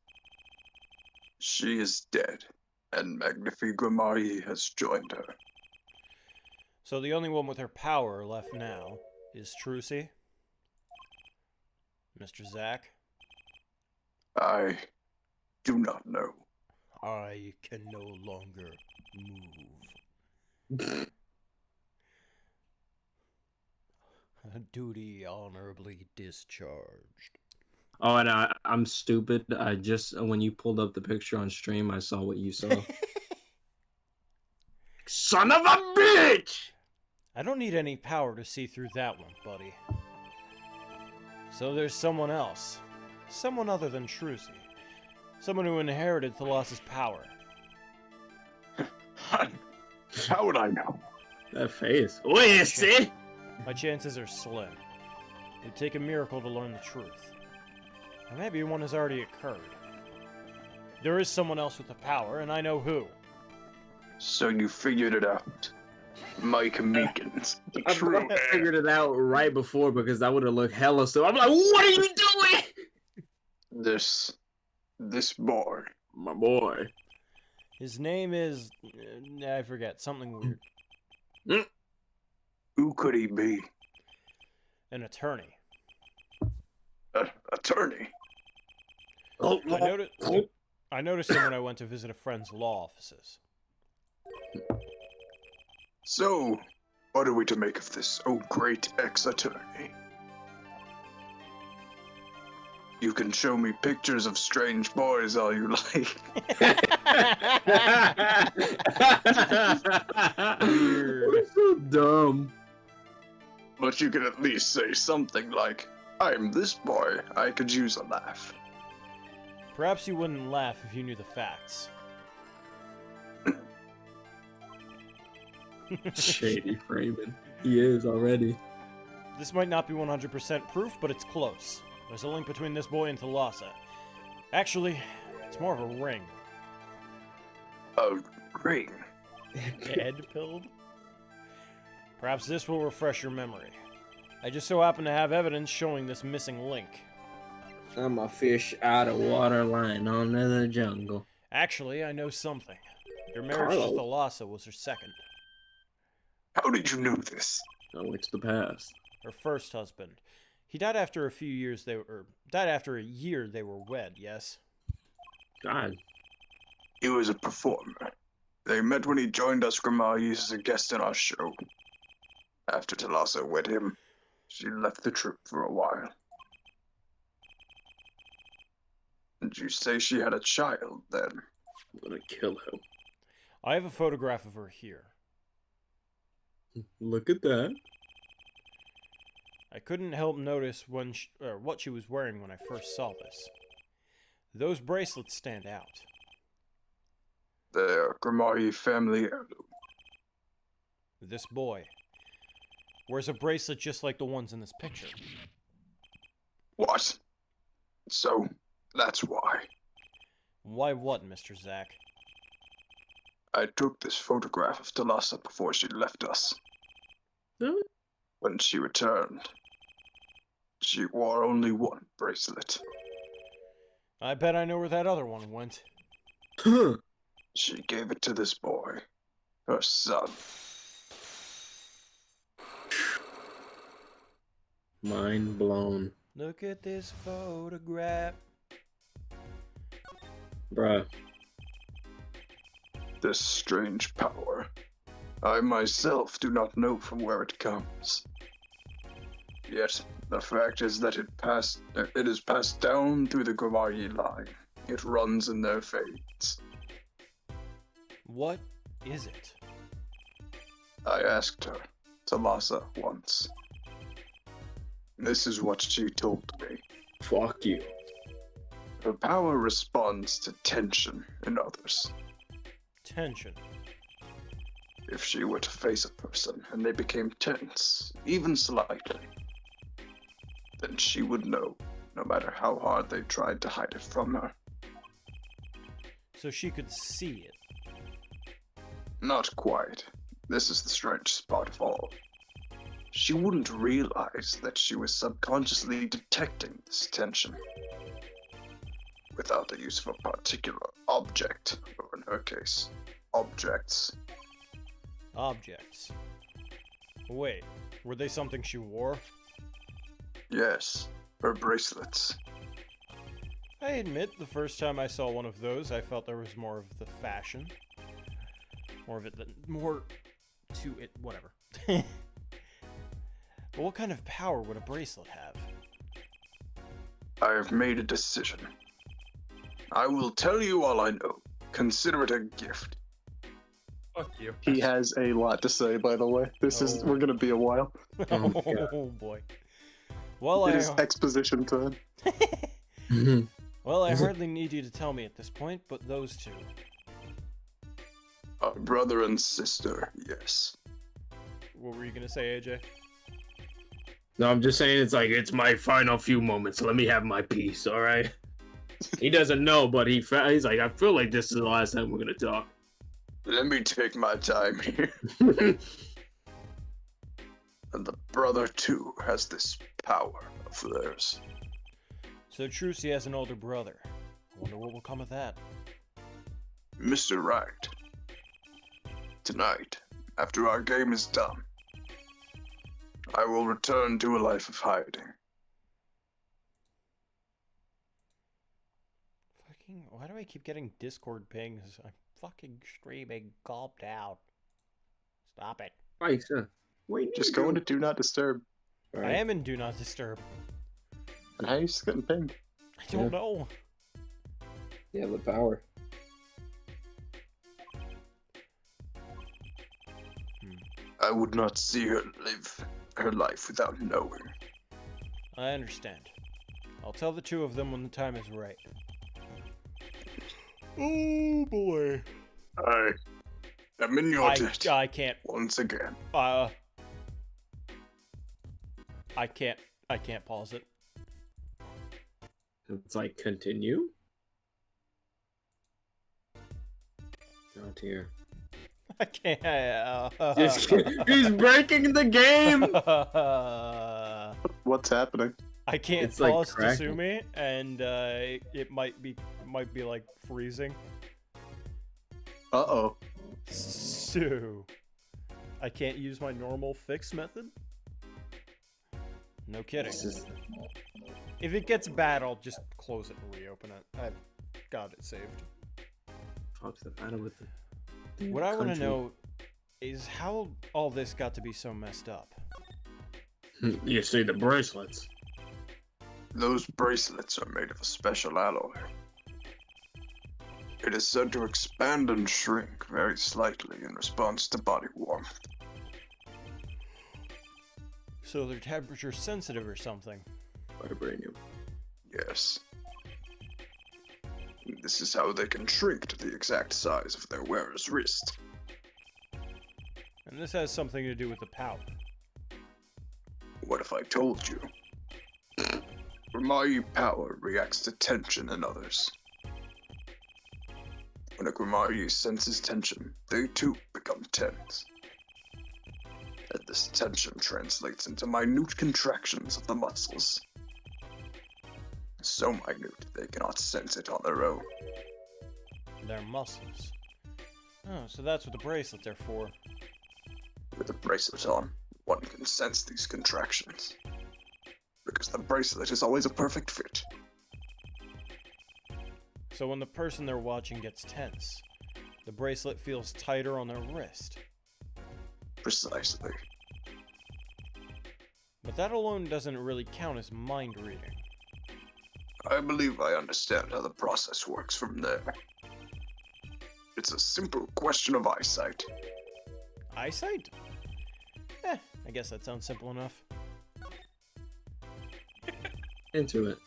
[SPEAKER 2] She is dead, and Magnifi Grimari has joined her.
[SPEAKER 3] So the only one with her power left now is Trucy? Mr. Zack?
[SPEAKER 2] I do not know.
[SPEAKER 3] I can no longer move. Duty honorably discharged.
[SPEAKER 1] Oh, and I'm stupid. I just, when you pulled up the picture on stream, I saw what you saw. Son of a bitch!
[SPEAKER 3] I don't need any power to see through that one, buddy. So there's someone else. Someone other than Trucy. Someone who inherited Thalassa's power.
[SPEAKER 2] How would I know?
[SPEAKER 1] That face. Wait, see?
[SPEAKER 3] My chances are slim. It'd take a miracle to learn the truth. Or maybe one has already occurred. There is someone else with the power, and I know who.
[SPEAKER 2] So you figured it out. Mike Meekins, the
[SPEAKER 1] I
[SPEAKER 2] true heir.
[SPEAKER 1] figured it out right before because I would have looked hella so. I'm like, what are you doing?
[SPEAKER 2] This boy.
[SPEAKER 1] My boy.
[SPEAKER 3] His name is... I forget, something weird.
[SPEAKER 2] Who could he be?
[SPEAKER 3] An attorney.
[SPEAKER 2] Attorney?
[SPEAKER 3] I noticed him when I went to visit a friend's law offices.
[SPEAKER 2] So, what are we to make of this, oh great ex-attorney? You can show me pictures of strange boys all you like.
[SPEAKER 1] We're so dumb.
[SPEAKER 2] But you can at least say something like, I'm this boy, I could use a laugh.
[SPEAKER 3] Perhaps you wouldn't laugh if you knew the facts.
[SPEAKER 1] Shady Freeman. He is already.
[SPEAKER 3] This might not be 100% proof, but it's close. There's a link between this boy and Thalassa. Actually, it's more of a ring.
[SPEAKER 2] A ring?
[SPEAKER 3] Ed-pilled? Perhaps this will refresh your memory. I just so happen to have evidence showing this missing link.
[SPEAKER 1] I'm a fish out of water lying on in the jungle.
[SPEAKER 3] Actually, I know something. Your marriage to Thalassa was her second.
[SPEAKER 2] How did you know this?
[SPEAKER 1] Oh, it's the past.
[SPEAKER 3] Her first husband. He died after a few years died after a year they were wed, yes?
[SPEAKER 1] God.
[SPEAKER 2] He was a performer. They met when he joined us Grimaris as a guest in our show. After Thalassa wed him, she left the troupe for a while. Did you say she had a child then?
[SPEAKER 1] I'm gonna kill him.
[SPEAKER 3] I have a photograph of her here.
[SPEAKER 1] Look at that.
[SPEAKER 3] I couldn't help notice what she was wearing when I first saw this. Those bracelets stand out.
[SPEAKER 2] They're Grimari family heirloom.
[SPEAKER 3] This boy wears a bracelet just like the ones in this picture.
[SPEAKER 2] What? So, that's why.
[SPEAKER 3] Why what, Mr. Zack?
[SPEAKER 2] I took this photograph of Thalassa before she left us.
[SPEAKER 1] Really?
[SPEAKER 2] When she returned, she wore only one bracelet.
[SPEAKER 3] I bet I know where that other one went.
[SPEAKER 1] Huh.
[SPEAKER 2] She gave it to this boy, her son.
[SPEAKER 1] Mind blown.
[SPEAKER 3] Look at this photograph.
[SPEAKER 1] Bruh.
[SPEAKER 2] This strange power. I myself do not know from where it comes. Yet, the fact is that it is passed down through the Grimari line. It runs in their veins.
[SPEAKER 3] What is it?
[SPEAKER 2] I asked her, Thalassa, once. This is what she told me.
[SPEAKER 1] Fuck you.
[SPEAKER 2] Her power responds to tension in others.
[SPEAKER 3] Tension.
[SPEAKER 2] If she were to face a person and they became tense, even slightly, then she would know, no matter how hard they tried to hide it from her.
[SPEAKER 3] So she could see it.
[SPEAKER 2] Not quite. This is the strange spot of all. She wouldn't realize that she was subconsciously detecting this tension. Without the use of a particular object, or in her case, objects.
[SPEAKER 3] Objects. Wait, were they something she wore?
[SPEAKER 2] Yes, her bracelets.
[SPEAKER 3] I admit, the first time I saw one of those, I felt there was more of the fashion. More to it, whatever. But what kind of power would a bracelet have?
[SPEAKER 2] I have made a decision. I will tell you all I know. Consider it a gift.
[SPEAKER 4] Fuck you.
[SPEAKER 2] He has a lot to say, by the way. We're gonna be a while.
[SPEAKER 3] Oh boy. Well,
[SPEAKER 2] It is exposition time.
[SPEAKER 3] Well, I hardly need you to tell me at this point, but those two.
[SPEAKER 2] Our brother and sister, yes.
[SPEAKER 3] What were you gonna say, AJ?
[SPEAKER 1] No, I'm just saying it's my final few moments. Let me have my piece, all right? He doesn't know, but he's like, I feel like this is the last time we're gonna talk.
[SPEAKER 2] Let me take my time here. And the brother, too, has this power of theirs.
[SPEAKER 3] So Trucy has an older brother. I wonder what will come of that.
[SPEAKER 2] Mr. Right. Tonight, after our game is done, I will return to a life of hiding.
[SPEAKER 3] Why do I keep getting Discord pings? I'm fucking streaming. Calm down. Stop it.
[SPEAKER 1] Right, sir. Wait,
[SPEAKER 2] Just go into Do Not Disturb.
[SPEAKER 3] I am in Do Not Disturb.
[SPEAKER 2] And how are you just getting pinged?
[SPEAKER 3] don't know.
[SPEAKER 1] You have the power.
[SPEAKER 2] I would not see her live her life without knowing.
[SPEAKER 3] I understand. I'll tell the two of them when the time is right. Oh boy.
[SPEAKER 2] I am in your debt.
[SPEAKER 3] I can't.
[SPEAKER 2] Once again.
[SPEAKER 3] I can't pause it.
[SPEAKER 1] It's like, continue? Oh dear.
[SPEAKER 3] I can't.
[SPEAKER 1] Just kidding. He's breaking the game!
[SPEAKER 2] What's happening?
[SPEAKER 3] I can't
[SPEAKER 1] It's like
[SPEAKER 3] pause
[SPEAKER 1] cracking.
[SPEAKER 3] Tasumi, and it might be like freezing.
[SPEAKER 2] Uh-oh.
[SPEAKER 3] So I can't use my normal fix method? No kidding.
[SPEAKER 1] This is...
[SPEAKER 3] If it gets bad, I'll just close it and reopen it. I've got it saved.
[SPEAKER 1] Fuck's the matter with the...
[SPEAKER 3] What I want to know is how all this got to be so messed up.
[SPEAKER 1] You see the bracelets.
[SPEAKER 2] Those bracelets are made of a special alloy. It is said to expand and shrink very slightly in response to body warmth.
[SPEAKER 3] So they're temperature sensitive or something.
[SPEAKER 1] Vibranium.
[SPEAKER 2] Yes. This is how they can shrink to the exact size of their wearer's wrist.
[SPEAKER 3] And this has something to do with the power.
[SPEAKER 2] What if I told you? Grimari power reacts to tension in others. When a Grimari senses tension, they too become tense. And this tension translates into minute contractions of the muscles. So minute they cannot sense it on their own.
[SPEAKER 3] Their muscles. Oh, so that's what the bracelets are for.
[SPEAKER 2] With a bracelet on, one can sense these contractions. Because the bracelet is always a perfect fit.
[SPEAKER 3] So when the person they're watching gets tense, the bracelet feels tighter on their wrist.
[SPEAKER 2] Precisely.
[SPEAKER 3] But that alone doesn't really count as mind reading.
[SPEAKER 2] I believe I understand how the process works from there. It's a simple question of eyesight.
[SPEAKER 3] Eyesight? I guess that sounds simple enough.
[SPEAKER 1] Into it.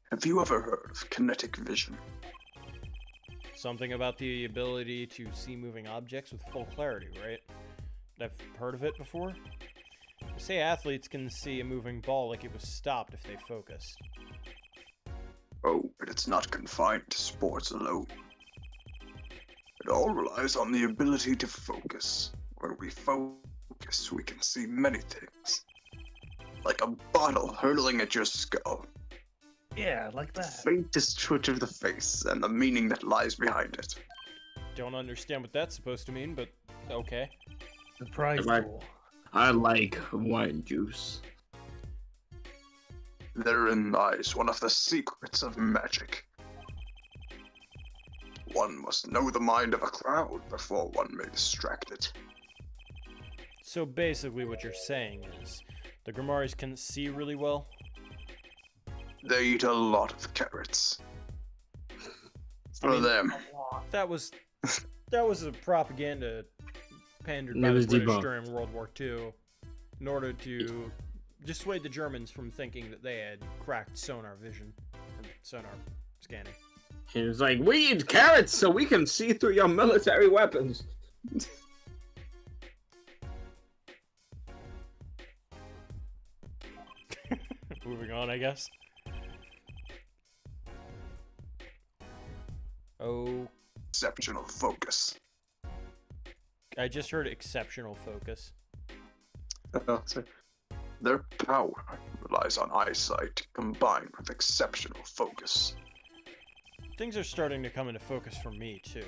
[SPEAKER 2] Have you ever heard of kinetic vision?
[SPEAKER 3] Something about the ability to see moving objects with full clarity, right? I've heard of it before. They say athletes can see a moving ball like it was stopped if they focused.
[SPEAKER 2] Oh, but it's not confined to sports alone. It all relies on the ability to focus. When we focus, we can see many things. Like a bottle hurtling at your skull.
[SPEAKER 4] Yeah, like
[SPEAKER 2] The
[SPEAKER 4] that.
[SPEAKER 2] faintest twitch of the face and the meaning that lies behind it.
[SPEAKER 3] Don't understand what that's supposed to mean, but okay.
[SPEAKER 4] The prize
[SPEAKER 1] Right.
[SPEAKER 4] pool.
[SPEAKER 1] I like wine juice.
[SPEAKER 2] Therein lies one of the secrets of magic. One must know the mind of a crowd before one may distract it.
[SPEAKER 3] So basically what you're saying is, the Grimaris can see really well?
[SPEAKER 2] They eat a lot of carrots. For
[SPEAKER 3] mean-
[SPEAKER 2] them.
[SPEAKER 3] That was a propaganda pandered
[SPEAKER 1] It
[SPEAKER 3] by the
[SPEAKER 1] was
[SPEAKER 3] British
[SPEAKER 1] debunked.
[SPEAKER 3] during World War II in order to dissuade the Germans from thinking that they had cracked sonar vision, or sonar scanning.
[SPEAKER 1] He was like, we eat carrots so we can see through your military weapons.
[SPEAKER 3] Moving on, I guess. Oh,
[SPEAKER 2] Exceptional focus.
[SPEAKER 3] I just heard exceptional focus.
[SPEAKER 2] Their power relies on eyesight combined with exceptional focus.
[SPEAKER 3] Things are starting to come into focus for me, too.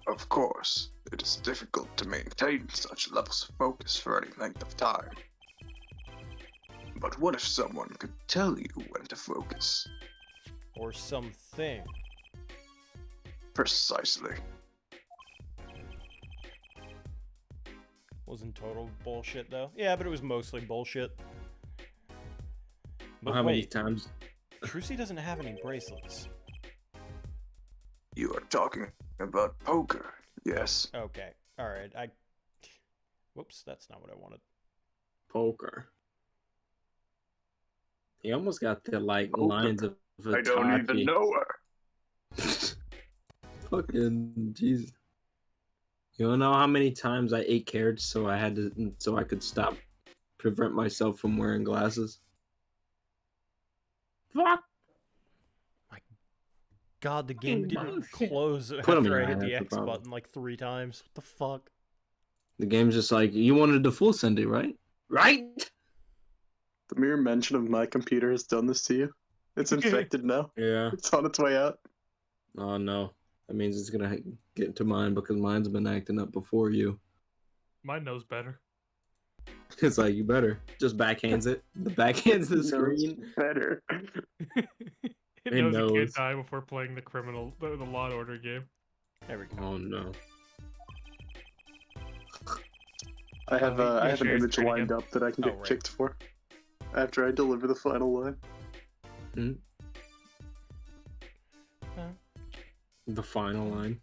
[SPEAKER 2] Of course, it is difficult to maintain such levels of focus for any length of time. But what if someone could tell you when to focus?
[SPEAKER 3] Or something.
[SPEAKER 2] Precisely.
[SPEAKER 3] Wasn't total bullshit, though. Yeah, but it was mostly bullshit. But
[SPEAKER 1] How many
[SPEAKER 3] wait,
[SPEAKER 1] times?
[SPEAKER 3] Trucy doesn't have any bracelets.
[SPEAKER 2] You are talking about poker, yes.
[SPEAKER 3] Okay, alright, Whoops, that's not what I wanted.
[SPEAKER 1] Poker. He almost got the like
[SPEAKER 2] Poker.
[SPEAKER 1] lines of
[SPEAKER 2] I don't even
[SPEAKER 1] Itachi.
[SPEAKER 2] know her.
[SPEAKER 1] Fucking Jesus. You don't know how many times I ate carrots so I could stop, prevent myself from wearing glasses. Fuck.
[SPEAKER 3] God, the game didn't close
[SPEAKER 1] Put 'em in
[SPEAKER 3] after I
[SPEAKER 1] your
[SPEAKER 3] hit
[SPEAKER 1] eye,
[SPEAKER 3] the
[SPEAKER 1] that's the
[SPEAKER 3] X
[SPEAKER 1] problem.
[SPEAKER 3] button like 3 times. What the fuck?
[SPEAKER 1] The game's just like, you wanted the full Sunday, right? Right?
[SPEAKER 2] The mere mention of my computer has done this to you. It's infected now.
[SPEAKER 1] Yeah.
[SPEAKER 2] It's on its way out.
[SPEAKER 1] Oh no. That means it's gonna get to mine because mine's been acting up before you.
[SPEAKER 4] Mine knows better.
[SPEAKER 1] It's like, you better. Just backhands it. The backhands the
[SPEAKER 2] Knows
[SPEAKER 1] screen.
[SPEAKER 2] better.
[SPEAKER 4] It
[SPEAKER 1] It
[SPEAKER 4] knows it can't
[SPEAKER 1] knows.
[SPEAKER 4] die before playing the the Law and Order game.
[SPEAKER 3] There we go.
[SPEAKER 1] Oh no.
[SPEAKER 2] I have
[SPEAKER 4] he
[SPEAKER 2] an
[SPEAKER 4] shares
[SPEAKER 2] image
[SPEAKER 4] screen
[SPEAKER 2] lined
[SPEAKER 4] again.
[SPEAKER 2] up that I can get
[SPEAKER 3] right.
[SPEAKER 2] kicked for after I deliver the final line.
[SPEAKER 1] The final line.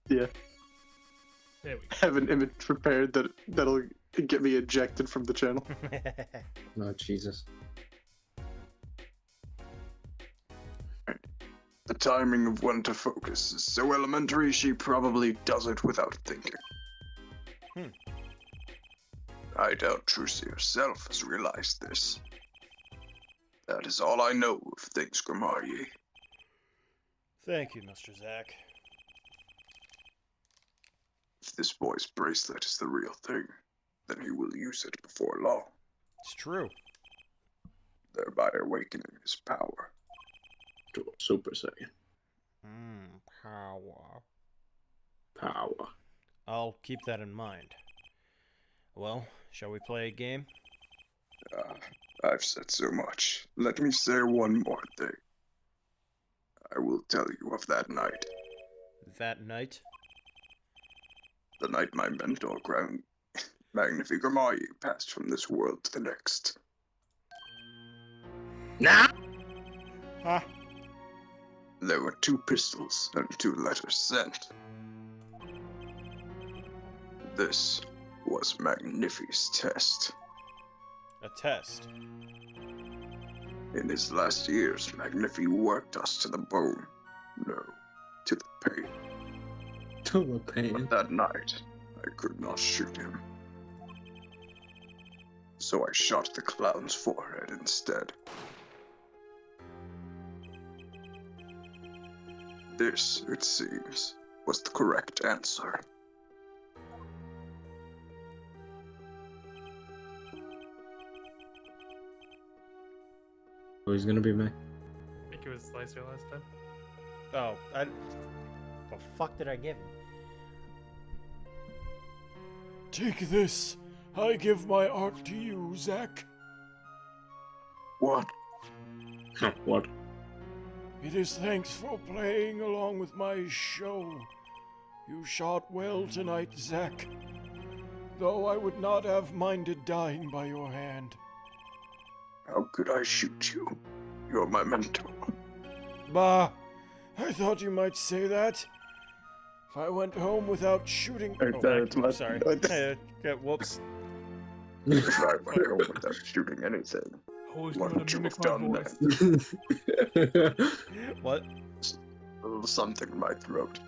[SPEAKER 2] Yeah,
[SPEAKER 4] There we go.
[SPEAKER 2] I have an image prepared that'll get me ejected from the channel.
[SPEAKER 1] Oh Jesus.
[SPEAKER 2] The timing of when to focus is so elementary she probably does it without thinking. I doubt Trucy herself has realized this. That is all I know of things Grimarye.
[SPEAKER 3] Thank you, Mr. Zack.
[SPEAKER 2] If this boy's bracelet is the real thing, then he will use it before long,
[SPEAKER 3] It's true.
[SPEAKER 2] thereby awakening his power.
[SPEAKER 1] To a Super Saiyan.
[SPEAKER 3] Power.
[SPEAKER 1] Power.
[SPEAKER 3] I'll keep that in mind. Well, shall we play a game?
[SPEAKER 2] I've said so much. Let me say one more thing. I will tell you of that night.
[SPEAKER 3] That night?
[SPEAKER 2] The night my mentor, Magnifique Grimarye, passed from this world to the next.
[SPEAKER 1] Nah.
[SPEAKER 3] Huh?
[SPEAKER 2] There were 2 pistols and 2 letters sent. This was Magnifique's test.
[SPEAKER 3] A test.
[SPEAKER 2] In his last years, Magnifique worked us to the bone. No, to the pain.
[SPEAKER 1] To the pain.
[SPEAKER 2] But that night, I could not shoot him. So I shot the clown's forehead instead. This, it seems, was the correct answer.
[SPEAKER 1] Who's gonna be me?
[SPEAKER 4] I think it was Slicer last time.
[SPEAKER 3] Oh, the fuck did I give him?
[SPEAKER 5] Take this. I give my art to you, Zack.
[SPEAKER 2] What?
[SPEAKER 1] What?
[SPEAKER 5] It is thanks for playing along with my show. You shot well tonight, Zack. Though I would not have minded dying by your hand.
[SPEAKER 2] How could I shoot you? You're my mentor.
[SPEAKER 5] Bah! I thought you might say that. If I went home without shooting...
[SPEAKER 3] Sorry. Whoops.
[SPEAKER 2] If I went home without shooting anything,
[SPEAKER 4] Always
[SPEAKER 2] what
[SPEAKER 4] want
[SPEAKER 2] would
[SPEAKER 4] to
[SPEAKER 2] you
[SPEAKER 4] mimic
[SPEAKER 2] have
[SPEAKER 4] my
[SPEAKER 2] done
[SPEAKER 4] voice.
[SPEAKER 2] then?
[SPEAKER 3] What?
[SPEAKER 2] A little something in my throat.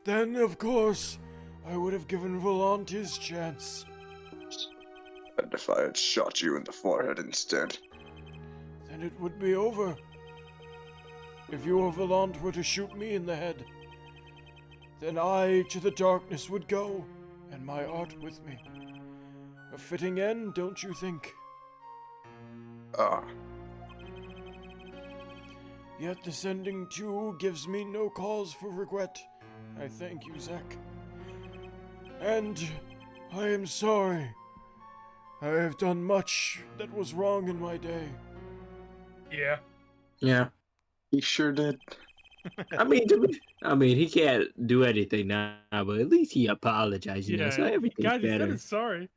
[SPEAKER 5] Then, of course, I would have given Volant his chance.
[SPEAKER 2] And if I had shot you in the forehead instead?
[SPEAKER 5] Then it would be over. If you or Volant were to shoot me in the head, then I to the darkness would go, and my art with me. A fitting end, don't you think?
[SPEAKER 2] Ah,
[SPEAKER 5] Yet descending too gives me no cause for regret. I thank you, Zack. And I am sorry. I have done much that was wrong in my day.
[SPEAKER 4] Yeah.
[SPEAKER 1] Yeah.
[SPEAKER 2] he sure did.
[SPEAKER 1] I mean, he can't do anything now, but at least he apologized. You know, so everything's
[SPEAKER 4] God, he said
[SPEAKER 1] better.
[SPEAKER 4] it's sorry.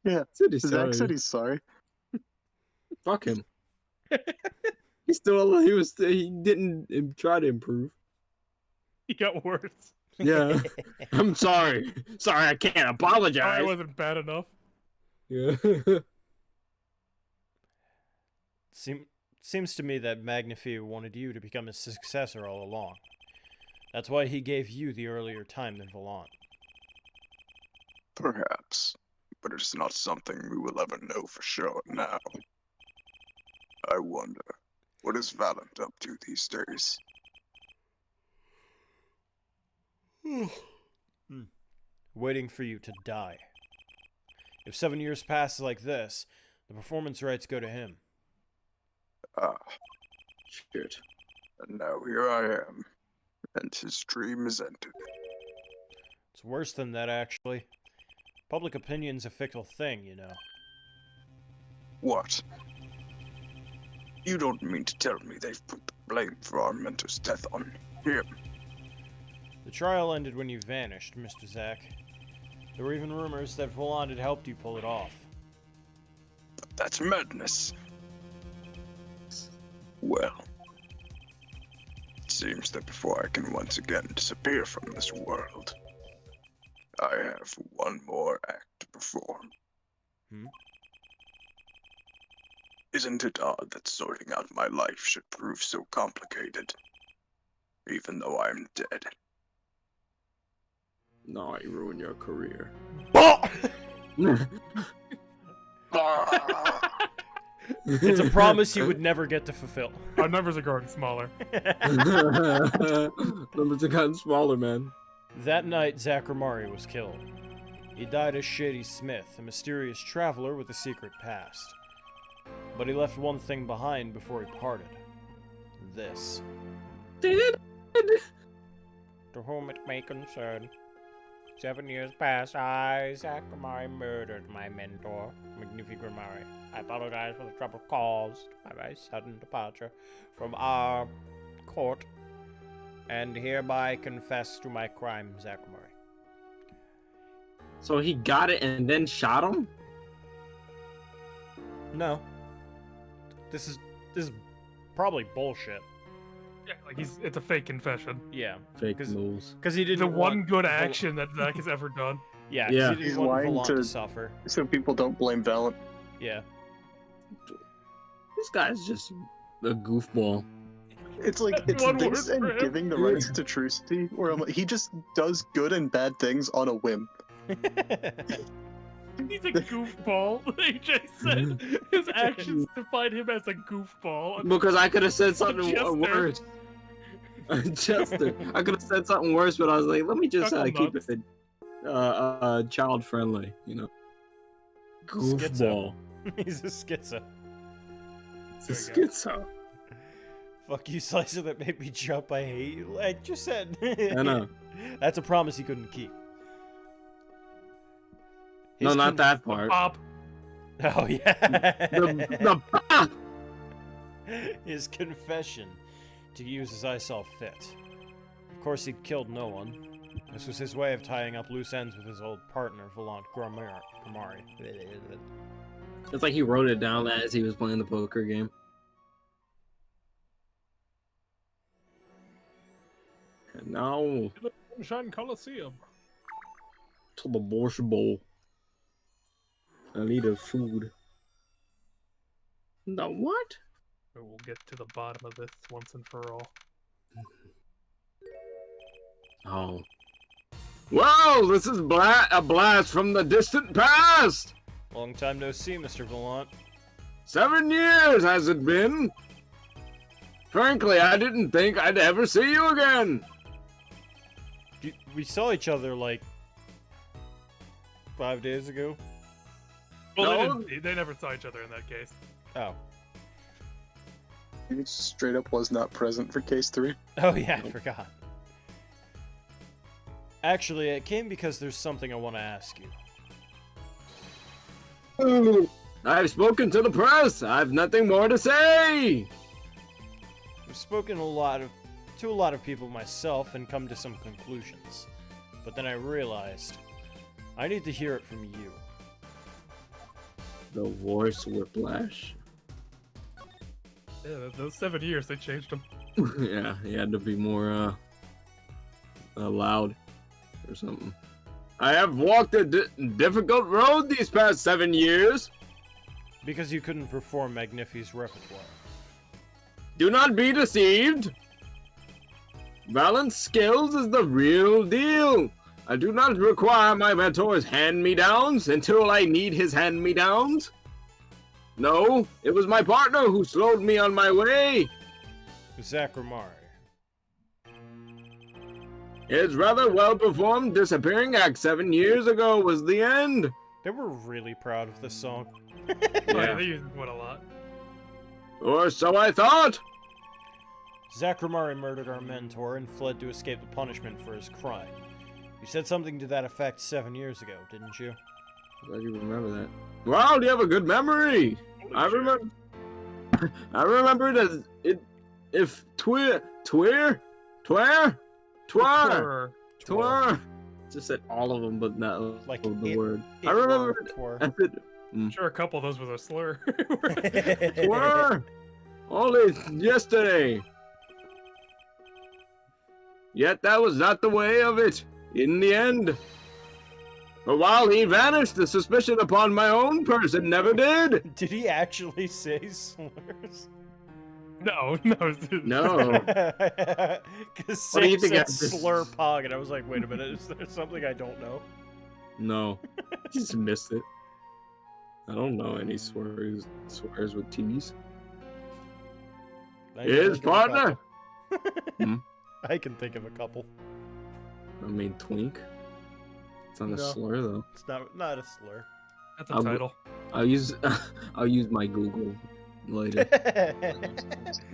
[SPEAKER 2] Yeah.
[SPEAKER 1] Said he's
[SPEAKER 2] Zach
[SPEAKER 1] sorry.
[SPEAKER 2] said he's sorry.
[SPEAKER 1] Fuck him. He didn't try to improve.
[SPEAKER 4] He got worse.
[SPEAKER 1] Yeah. I'm sorry. Sorry, I can't apologize.
[SPEAKER 4] I wasn't bad enough.
[SPEAKER 1] Yeah.
[SPEAKER 3] Seems to me that Magnifi wanted you to become his successor all along. That's why he gave you the earlier time than Volant.
[SPEAKER 6] Perhaps, but it's not something we will ever know for sure now. I wonder, what is Valant up to these days?
[SPEAKER 3] Waiting for you to die. If 7 years pass like this, the performance rights go to him.
[SPEAKER 6] Ah,
[SPEAKER 1] Shit.
[SPEAKER 6] and now here I am, and his dream is ended.
[SPEAKER 3] It's worse than that, actually. Public opinion's a fickle thing, you know.
[SPEAKER 6] What? You don't mean to tell me they've put the blame for our mentor's death on him?
[SPEAKER 3] The trial ended when you vanished, Mr. Zack. There were even rumors that Volant had helped you pull it off.
[SPEAKER 6] But that's madness. Well, it seems that before I can once again disappear from this world, I have one more act to perform. Isn't it odd that sorting out my life should prove so complicated, even though I'm dead?
[SPEAKER 1] No, I ruined your career.
[SPEAKER 3] It's a promise you would never get to fulfill.
[SPEAKER 4] Our numbers are growing smaller.
[SPEAKER 1] Numbers have gotten smaller, man.
[SPEAKER 3] That night, Zachramari was killed. He died as Shady Smith, a mysterious traveler with a secret past. But he left one thing behind before he parted. This. To whom it may concern. 7 years past, I, Zachramari, murdered my mentor, Magnificramari. I apologize for the trouble caused by my sudden departure from our court, and hereby confess to my crime, Zachramari.
[SPEAKER 1] So he got it and then shot him?
[SPEAKER 3] No. This is probably bullshit.
[SPEAKER 4] Yeah, like it's a fake confession.
[SPEAKER 3] Yeah.
[SPEAKER 1] Fake moves.
[SPEAKER 3] Because he didn't
[SPEAKER 4] The
[SPEAKER 3] want
[SPEAKER 4] one good action that Zach has ever done.
[SPEAKER 3] Yeah, 'cause
[SPEAKER 1] Yeah.
[SPEAKER 3] he didn't
[SPEAKER 2] He's
[SPEAKER 3] want
[SPEAKER 2] lying
[SPEAKER 3] Volant
[SPEAKER 2] to-
[SPEAKER 3] to suffer.
[SPEAKER 2] So people don't blame Valant.
[SPEAKER 3] Yeah.
[SPEAKER 1] This guy's just a goofball.
[SPEAKER 2] It's like it's
[SPEAKER 4] One
[SPEAKER 2] this
[SPEAKER 4] word
[SPEAKER 2] and
[SPEAKER 4] for him.
[SPEAKER 2] giving the rights to Trucity, where I'm like, he just does good and bad things on a whim.
[SPEAKER 4] He's a goofball. AJ said his actions define him as a goofball.
[SPEAKER 1] Because I could have said something
[SPEAKER 4] Jester.
[SPEAKER 1] worse. Chester. I could have said something worse, but I was like, let me just
[SPEAKER 4] Chuckle
[SPEAKER 1] keep
[SPEAKER 4] nuts.
[SPEAKER 1] it child friendly, you know. Goofball.
[SPEAKER 3] He's a schizo.
[SPEAKER 1] It's a
[SPEAKER 4] There we
[SPEAKER 1] schizo.
[SPEAKER 3] Fuck you, Slicer, that made me jump. I hate you. I just said.
[SPEAKER 1] I know.
[SPEAKER 3] That's a promise he couldn't keep.
[SPEAKER 1] No,
[SPEAKER 3] His
[SPEAKER 1] not that part.
[SPEAKER 4] Bob.
[SPEAKER 3] Oh, yeah.
[SPEAKER 1] The pop!
[SPEAKER 3] His confession to use as I saw fit. Of course, he killed no one. This was his way of tying up loose ends with his old partner, Volant Gramari.
[SPEAKER 1] It's like he wrote it down as he was playing the poker game. And now
[SPEAKER 4] Sunshine Coliseum.
[SPEAKER 1] to the Borscht Bowl. I need a food. The what?
[SPEAKER 4] We'll get to the bottom of this once and for all.
[SPEAKER 1] Oh. Wow, this is a blast from the distant past!
[SPEAKER 3] Long time no see, Mr. Volant.
[SPEAKER 1] 7 years has it been? Frankly, I didn't think I'd ever see you again.
[SPEAKER 3] We saw each other like 5 days ago.
[SPEAKER 4] Well,
[SPEAKER 1] No.
[SPEAKER 4] they never saw each other in that case.
[SPEAKER 3] Oh.
[SPEAKER 2] He straight up was not present for case 3.
[SPEAKER 3] Oh yeah, I forgot. Actually, it came because there's something I want to ask you.
[SPEAKER 1] I've spoken to the press. I've nothing more to say.
[SPEAKER 3] I've spoken to a lot of people myself and come to some conclusions. But then I realized I need to hear it from you.
[SPEAKER 1] voice whiplash.
[SPEAKER 4] Yeah, those 7 years, they changed him.
[SPEAKER 1] Yeah, he had to be more loud or something. I have walked a difficult road these past 7 years.
[SPEAKER 3] Because you couldn't perform Magnifi's repertoire.
[SPEAKER 1] Do not be deceived. Balance skills is the real deal. I do not require my mentor's hand-me-downs until I need his hand-me-downs. No, it was my partner who slowed me on my way.
[SPEAKER 3] Zachramari.
[SPEAKER 1] His rather well-performed disappearing act 7 years ago was the end.
[SPEAKER 3] They were really proud of this song.
[SPEAKER 4] Oh, yeah,
[SPEAKER 1] Yeah.
[SPEAKER 4] they use it a lot.
[SPEAKER 1] Or so I thought.
[SPEAKER 3] Zachramari murdered our mentor and fled to escape the punishment for his crime. You said something to that effect 7 years ago, didn't you?
[SPEAKER 1] Glad you remember that. Wow, you have a good memory. I remember. I remember that if twir. Just said all of them, but not
[SPEAKER 3] Like
[SPEAKER 1] the word.
[SPEAKER 3] it
[SPEAKER 1] I remember.
[SPEAKER 3] were,
[SPEAKER 1] I said
[SPEAKER 4] I'm sure a couple of those was a slur.
[SPEAKER 1] twir only yesterday. Yet that was not the way of it in the end. But while he vanished, the suspicion upon my own person never did.
[SPEAKER 3] Did he actually say slurs?
[SPEAKER 4] No.
[SPEAKER 1] No.
[SPEAKER 3] Because
[SPEAKER 1] What do you
[SPEAKER 3] Sam
[SPEAKER 1] think
[SPEAKER 3] said
[SPEAKER 1] I-
[SPEAKER 3] slur pog, and I was like, wait a minute, is there something I don't know?
[SPEAKER 1] No. Just missed it. I don't know any swears with T's.
[SPEAKER 3] I can
[SPEAKER 1] His
[SPEAKER 3] think of a
[SPEAKER 1] partner.
[SPEAKER 3] couple. I can think of a couple.
[SPEAKER 1] I mean, twink. It's not a
[SPEAKER 3] No.
[SPEAKER 1] slur though.
[SPEAKER 3] It's not a slur.
[SPEAKER 4] That's a
[SPEAKER 1] I'll-
[SPEAKER 4] title.
[SPEAKER 1] I'll use my Google later.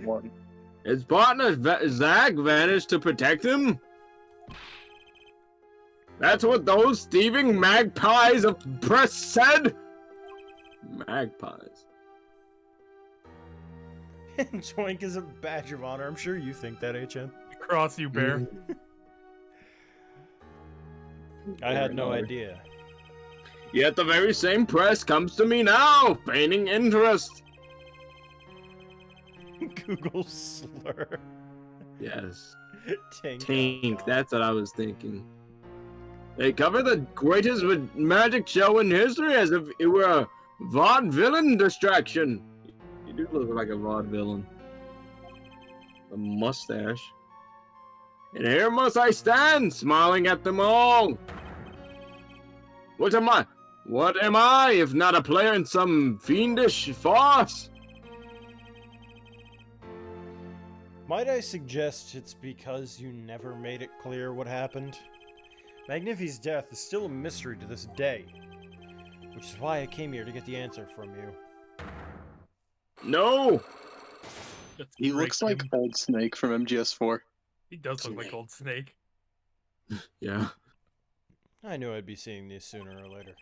[SPEAKER 2] One.
[SPEAKER 1] His partner Zach vanished to protect him. That's what those thieving magpies of press said. Magpies.
[SPEAKER 3] Twink is a badge of honor. I'm sure you think that, HM.
[SPEAKER 4] Cross you, bear.
[SPEAKER 3] I had no
[SPEAKER 1] Fair enough.
[SPEAKER 3] idea.
[SPEAKER 1] Yet the very same press comes to me now, feigning interest.
[SPEAKER 3] Google slur.
[SPEAKER 1] Yes.
[SPEAKER 3] Tank.
[SPEAKER 1] Tank, that's what I was thinking. They cover the greatest magic show in history as if it were a vaudevillain distraction. You do look like a vaudevillain. A mustache. And here must I stand, smiling at them all. What am I? What am I, if not a player in some fiendish farce?
[SPEAKER 3] Might I suggest it's because you never made it clear what happened? Magnifi's death is still a mystery to this day, which is why I came here to get the answer from you.
[SPEAKER 1] No!
[SPEAKER 4] Let's
[SPEAKER 2] He
[SPEAKER 4] break
[SPEAKER 2] looks like
[SPEAKER 4] him.
[SPEAKER 2] Old Snake from MGS4.
[SPEAKER 4] He does look like Old Snake.
[SPEAKER 1] Yeah.
[SPEAKER 3] I knew I'd be seeing these sooner or later.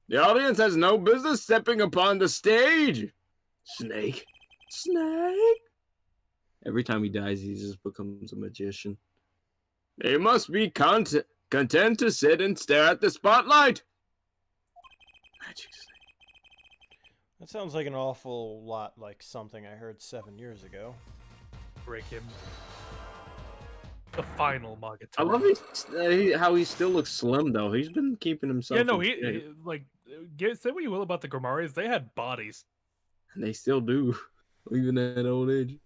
[SPEAKER 1] The audience has no business stepping upon the stage. Snake. Snake. Every time he dies, he just becomes a magician. They must be content to sit and stare at the spotlight. Magic snake.
[SPEAKER 3] That sounds like an awful lot like something I heard 7 years ago.
[SPEAKER 4] Break him. The final Magatama.
[SPEAKER 1] I love how he still looks slim though. He's been keeping himself.
[SPEAKER 4] Yeah, no,
[SPEAKER 1] in
[SPEAKER 4] he
[SPEAKER 1] shape,
[SPEAKER 4] like say what you will about the Gramaris, they had bodies.
[SPEAKER 1] and they still do, even at old age.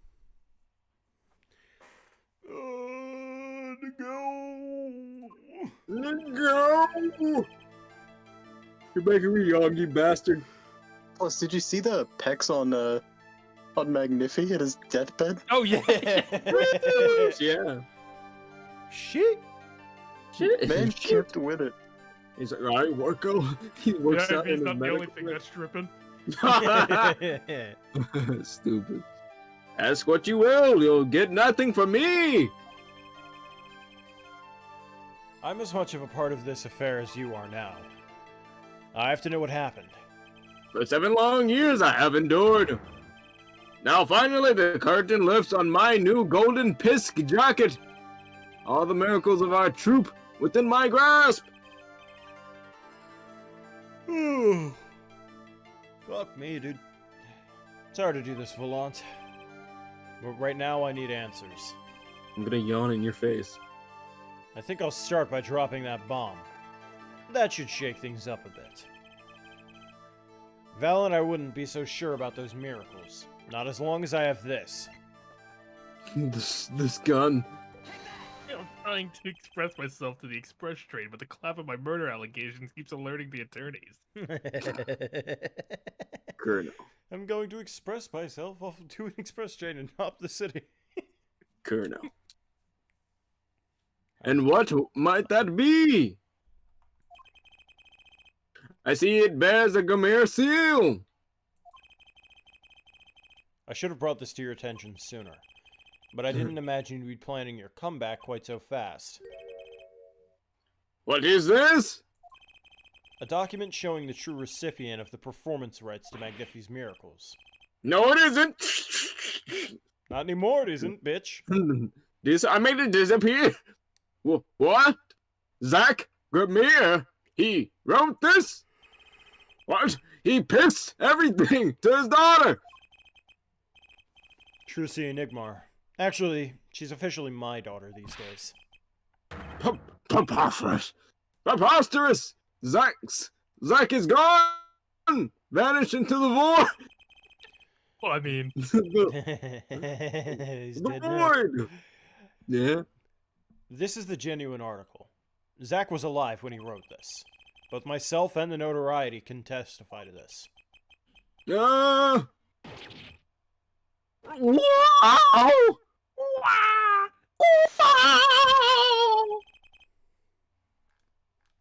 [SPEAKER 1] Let's go! You're making me young, you bastard.
[SPEAKER 2] Plus, did you see the pecs on Magnifi at his deathbed?
[SPEAKER 4] Oh yeah.
[SPEAKER 1] Yeah.
[SPEAKER 3] Shit.
[SPEAKER 1] Shit.
[SPEAKER 2] Man kept with it.
[SPEAKER 1] He's like, all right, Worko. He works
[SPEAKER 4] Yeah,
[SPEAKER 1] out
[SPEAKER 4] he's
[SPEAKER 1] in
[SPEAKER 4] not
[SPEAKER 1] the
[SPEAKER 4] the only
[SPEAKER 1] medical
[SPEAKER 4] thing that's stripping.
[SPEAKER 1] Stupid. Ask what you will, you'll get nothing from me.
[SPEAKER 3] I'm as much of a part of this affair as you are now. I have to know what happened.
[SPEAKER 1] For 7 long years I have endured. Now finally the curtain lifts on my new golden pisk jacket. All the miracles of our troop within my grasp.
[SPEAKER 3] Fuck me, dude. Sorry to do this, Volant. But right now I need answers.
[SPEAKER 1] I'm gonna yawn in your face.
[SPEAKER 3] I think I'll start by dropping that bomb. That should shake things up a bit. Val and I wouldn't be so sure about those miracles. Not as long as I have this.
[SPEAKER 1] this gun.
[SPEAKER 4] I'm trying to express myself to the express train, but the clap of my murder allegations keeps alerting the attorneys.
[SPEAKER 1] Colonel.
[SPEAKER 3] I'm going to express myself off to an express train and hop the city.
[SPEAKER 1] Colonel. And what might that be? I see it bears a Gamir seal.
[SPEAKER 3] I should have brought this to your attention sooner, but I didn't imagine you'd be planning your comeback quite so fast.
[SPEAKER 1] What is this?
[SPEAKER 3] A document showing the true recipient of the performance rights to Magnifi's miracles.
[SPEAKER 1] No, it isn't.
[SPEAKER 3] Not anymore, it isn't, bitch.
[SPEAKER 1] I made it disappear. What? Zach Gramere? He wrote this? What? He pissed everything to his daughter.
[SPEAKER 3] Trucy Enigmar. Actually, she's officially my daughter these days.
[SPEAKER 1] Preposterous! Preposterous! Zach is gone! Vanished into the void!
[SPEAKER 4] Well, I mean,
[SPEAKER 3] He's
[SPEAKER 1] The
[SPEAKER 3] dead now.
[SPEAKER 1] void! Yeah?
[SPEAKER 3] This is the genuine article. Zach was alive when he wrote this. Both myself and the notoriety can testify to this.
[SPEAKER 1] Wow!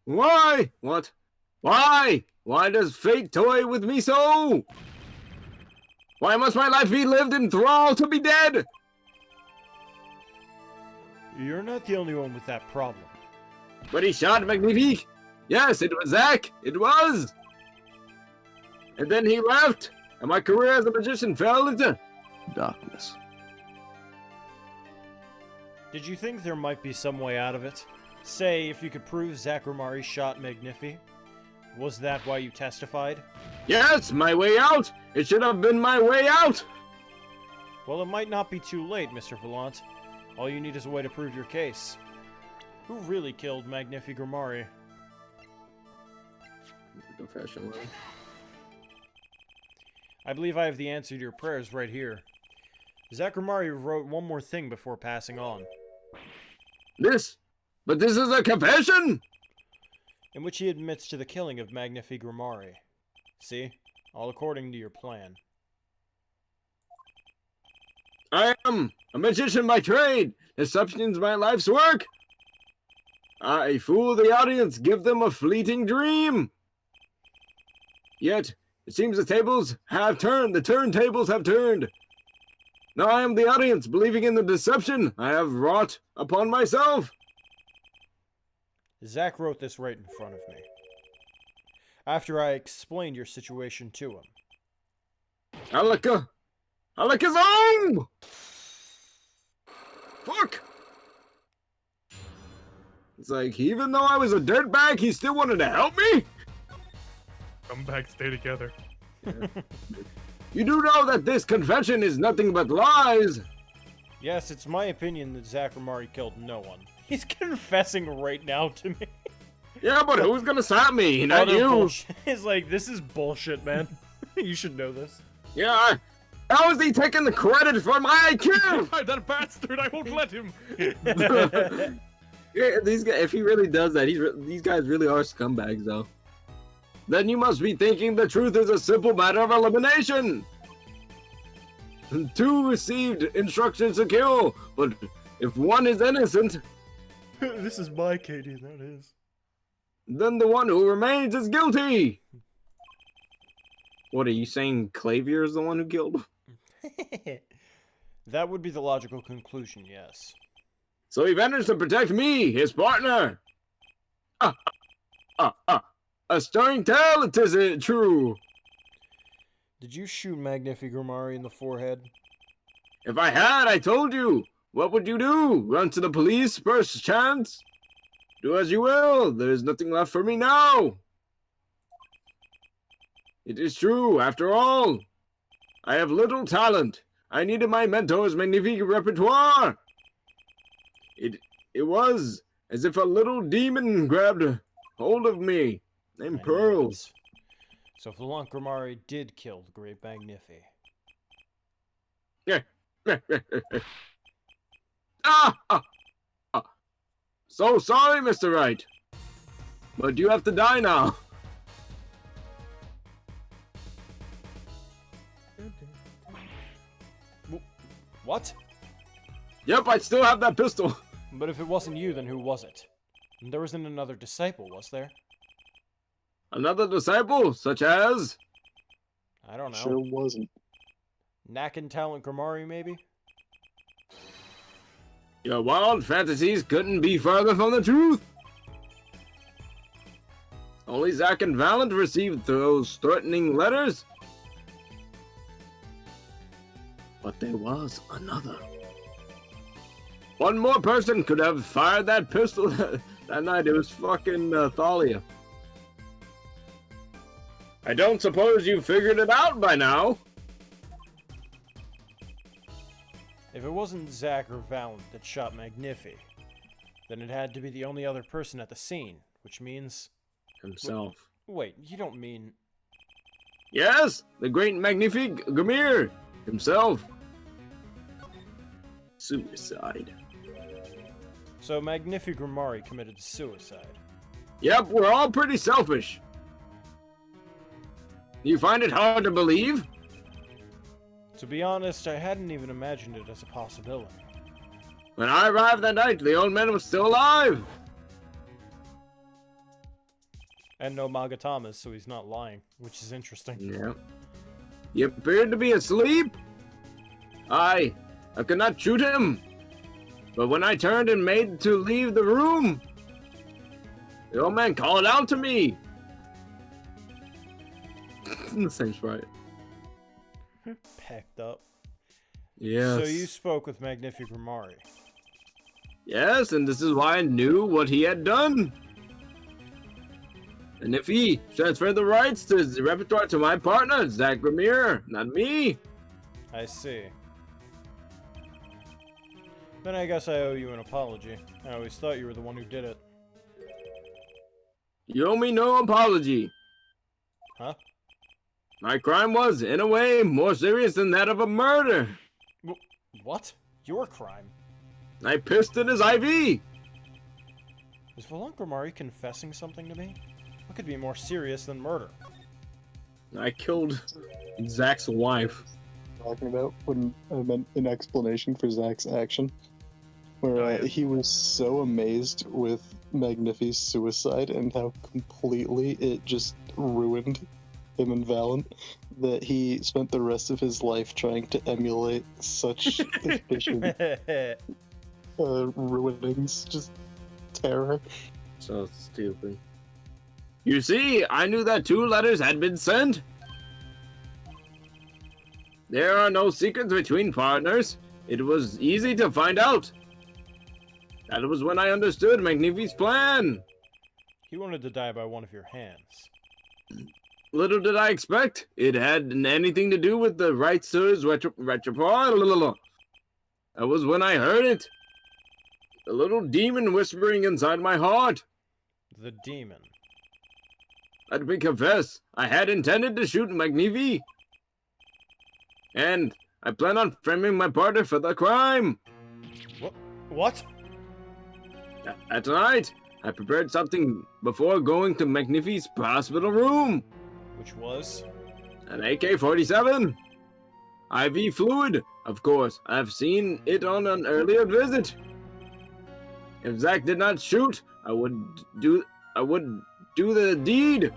[SPEAKER 1] Why? What? Why? Why does fate toy with me so? Why must my life be lived in thrall to be dead?
[SPEAKER 3] You're not the only one with that problem.
[SPEAKER 1] But he shot Magnifique. Yes, it was Zach. It was. And then he left, and my career as a magician fell into darkness.
[SPEAKER 3] Did you think there might be some way out of it? Say, if you could prove Zachramari shot Magnifi. Was that why you testified?
[SPEAKER 1] Yes, my way out. It should have been my way out.
[SPEAKER 3] Well, it might not be too late, Mr. Volant. All you need is a way to prove your case. Who really killed Magnifi Grimari?
[SPEAKER 1] Confession.
[SPEAKER 3] I believe I have the answer to your prayers right here. Zachramari wrote one more thing before passing on.
[SPEAKER 1] But this is a confession?
[SPEAKER 3] In which he admits to the killing of Magnifi Grimari. See? All according to your plan.
[SPEAKER 1] I am a magician by trade. Deception's my life's work. I fool the audience, give them a fleeting dream. Yet, it seems the tables have turned. The turntables have turned. Now I am the audience, believing in the deception I have wrought upon myself.
[SPEAKER 3] Zach wrote this right in front of me. After I explained your situation to him.
[SPEAKER 1] Alaka home! Fuck! It's like, even though I was a dirtbag, he still wanted to help me?
[SPEAKER 4] come back, stay together.
[SPEAKER 1] You do know that this confession is nothing but lies.
[SPEAKER 3] Yes, it's my opinion that Zachramari killed no one. He's confessing right now to me.
[SPEAKER 1] Yeah, but who's gonna stop me? Not
[SPEAKER 3] Utter
[SPEAKER 1] you.
[SPEAKER 3] bullshit. It's like, this is bullshit, man. You should know this.
[SPEAKER 1] Yeah, how is he taking the credit for my kill?
[SPEAKER 4] That bastard, I won't let him.
[SPEAKER 1] Yeah, these guys, if he really does that, these guys really are scumbags, though. Then you must be thinking the truth is a simple matter of elimination. 2 received instructions to kill, but if 1 is innocent,
[SPEAKER 3] This is my Katie, that is.
[SPEAKER 1] then the one who remains is guilty. What are you saying? Clavier is the one who killed?
[SPEAKER 3] That would be the logical conclusion, yes.
[SPEAKER 1] So he managed to protect me, his partner. A stirring tale, it isn't true.
[SPEAKER 3] Did you shoot Magnifi Grimari in the forehead?
[SPEAKER 1] If I had, I told you. What would you do? Run to the police first chance? Do as you will. There is nothing left for me now. It is true, after all. I have little talent. I needed my mentor's magnifique repertoire. It was as if a little demon grabbed hold of me. Named
[SPEAKER 3] I knew
[SPEAKER 1] Pearls.
[SPEAKER 3] it. So Valankramari did kill the great Magnifi.
[SPEAKER 1] ah, ah, ah. So sorry, Mr. Wright. But you have to die now.
[SPEAKER 3] What?
[SPEAKER 1] Yep, I still have that pistol.
[SPEAKER 3] But if it wasn't you, then who was it? There wasn't another disciple, was there?
[SPEAKER 1] Another disciple, such as?
[SPEAKER 3] I don't know.
[SPEAKER 2] Sure wasn't.
[SPEAKER 3] Nakin Talent Grimari, maybe?
[SPEAKER 1] Your wild fantasies couldn't be further from the truth. Only Zack and Valent received those threatening letters. But there was another. One more person could have fired that pistol that night. It was fucking Thalia. I don't suppose you figured it out by now.
[SPEAKER 3] If it wasn't Zack or Valent that shot Magnifi, then it had to be the only other person at the scene, which means...
[SPEAKER 1] Himself.
[SPEAKER 3] Wait, you don't mean...
[SPEAKER 1] Yes, the great magnifique Gamir himself. Suicide.
[SPEAKER 3] So Magnifi Grimari committed suicide.
[SPEAKER 1] Yep, we're all pretty selfish. You find it hard to believe?
[SPEAKER 3] To be honest, I hadn't even imagined it as a possibility.
[SPEAKER 1] When I arrived that night, the old man was still alive.
[SPEAKER 3] And no Magatamas, so he's not lying, which is interesting.
[SPEAKER 1] Yep. He appeared to be asleep. I could not shoot him. But when I turned and made to leave the room, the old man called out to me. The same sprite.
[SPEAKER 3] Packed up.
[SPEAKER 1] Yes.
[SPEAKER 3] So you spoke with Magnifi Grimari.
[SPEAKER 1] Yes, and this is why I knew what he had done. And if he transferred the rights to the repertoire to my partner, Zack Grimir, not me.
[SPEAKER 3] I see. Then I guess I owe you an apology. I always thought you were the one who did it.
[SPEAKER 1] You owe me no apology.
[SPEAKER 3] Huh?
[SPEAKER 1] My crime was, in a way, more serious than that of a murder.
[SPEAKER 3] What? Your crime?
[SPEAKER 1] I pissed in his IV.
[SPEAKER 3] Is Valankramari confessing something to me? What could be more serious than murder?
[SPEAKER 1] I killed Zack's wife.
[SPEAKER 2] Talking about when I meant an explanation for Zack's action, where he was so amazed with Magnifi's suicide and how completely it just ruined him and Valent that he spent the rest of his life trying to emulate such efficient ruinings, just terror.
[SPEAKER 1] So stupid. You see, I knew that 2 letters had been sent. There are no secrets between partners. It was easy to find out. That was when I understood Magnifi's plan.
[SPEAKER 3] He wanted to die by one of your hands.
[SPEAKER 1] Little did I expect it had anything to do with the rights to his repertoire. That was when I heard it. The little demon whispering inside my heart.
[SPEAKER 3] The demon.
[SPEAKER 1] Let me confess, I had intended to shoot Magnifi. And I plan on framing my partner for the crime.
[SPEAKER 3] What?
[SPEAKER 1] At night, I prepared something before going to Magnifi's hospital room.
[SPEAKER 3] Which was?
[SPEAKER 1] An AK-47. IV fluid, of course. I've seen it on an earlier visit. If Zack did not shoot, I would do the deed.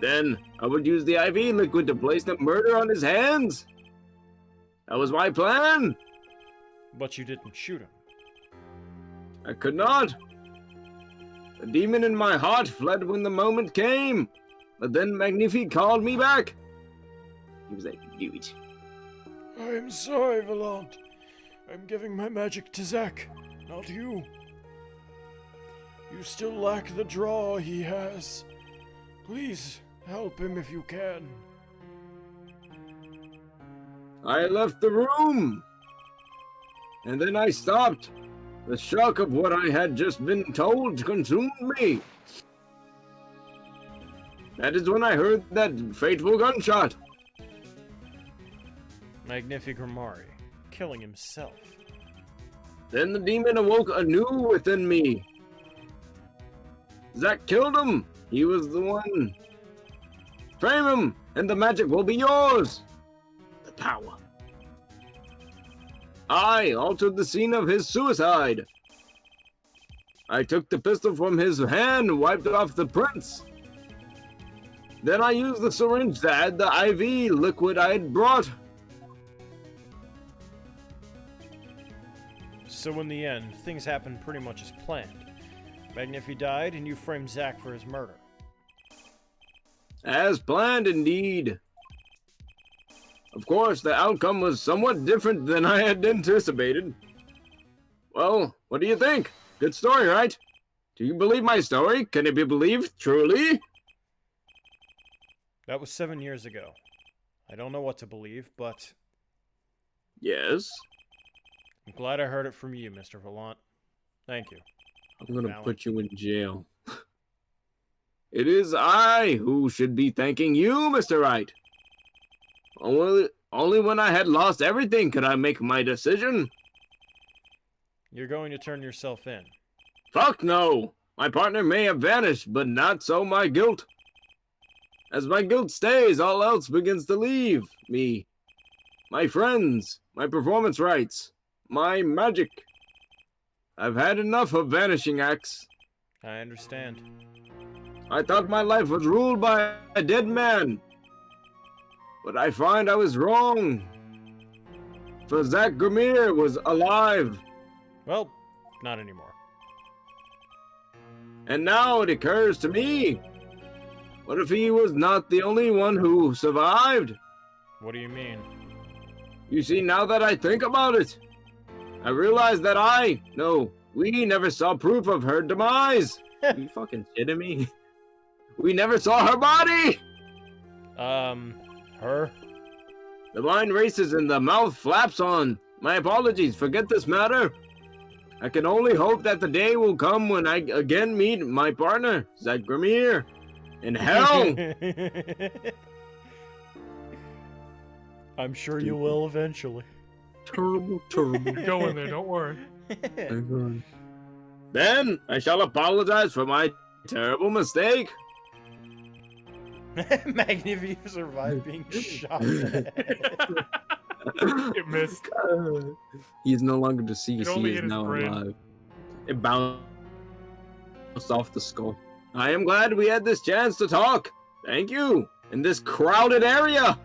[SPEAKER 1] Then I would use the IV liquid to place the murder on his hands. That was my plan.
[SPEAKER 3] But you didn't shoot him.
[SPEAKER 1] I could not. The demon in my heart fled when the moment came. But then Magnifi called me back. He was like, do it.
[SPEAKER 5] I'm sorry, Valent. I'm giving my magic to Zack, not you. You still lack the draw he has. Please, Help him if you can.
[SPEAKER 1] I left the room, and then I stopped. The shock of what I had just been told consumed me. That is when I heard that fateful gunshot.
[SPEAKER 3] Magnific Grimari, killing himself.
[SPEAKER 1] Then the demon awoke anew within me. Zack killed him. He was the one. Frame him, and the magic will be yours. The power. I altered the scene of his suicide. I took the pistol from his hand, wiped off the prints. Then I used the syringe to add the IV liquid I had brought.
[SPEAKER 3] So in the end, things happened pretty much as planned. Magnifi died, and you framed Zack for his murder.
[SPEAKER 1] As planned, indeed. Of course, the outcome was somewhat different than I had anticipated. Well, what do you think? Good story, right? Do you believe my story? Can it be believed, truly?
[SPEAKER 3] That was 7 years ago. I don't know what to believe, but
[SPEAKER 1] Yes.
[SPEAKER 3] I'm glad I heard it from you, Mr. Volant. Thank you.
[SPEAKER 1] I'm gonna
[SPEAKER 3] Valid.
[SPEAKER 1] put you in jail. It is I who should be thanking you, Mr. Wright. Only when I had lost everything could I make my decision.
[SPEAKER 3] You're going to turn yourself in.
[SPEAKER 1] Fuck no! My partner may have vanished, but not so my guilt. As my guilt stays, all else begins to leave me. My friends, my performance rights, my magic. I've had enough of vanishing acts.
[SPEAKER 3] I understand.
[SPEAKER 1] I thought my life was ruled by a dead man. But I find I was wrong. For Zack Grimir was alive.
[SPEAKER 3] Well, not anymore.
[SPEAKER 1] And now it occurs to me. What if he was not the only one who survived?
[SPEAKER 3] What do you mean?
[SPEAKER 1] You see, now that I think about it, I realize that we never saw proof of her demise. Are you fucking kidding me? We never saw her body!
[SPEAKER 3] Her?
[SPEAKER 1] The mind races and the mouth flaps on. My apologies, forget this matter. I can only hope that the day will come when I again meet my partner, Zack Grimir, in hell.
[SPEAKER 3] I'm sure you will eventually.
[SPEAKER 1] Terrible, terrible.
[SPEAKER 4] Go in there, don't worry.
[SPEAKER 1] Then I shall apologize for my terrible mistake.
[SPEAKER 3] Magnifi survived being shot in the head.
[SPEAKER 4] It missed.
[SPEAKER 1] He is no longer deceased.
[SPEAKER 4] It only
[SPEAKER 1] He is
[SPEAKER 4] hit his
[SPEAKER 1] now
[SPEAKER 4] brain.
[SPEAKER 1] alive. It bounced off the skull. I am glad we had this chance to talk. Thank you. In this crowded area.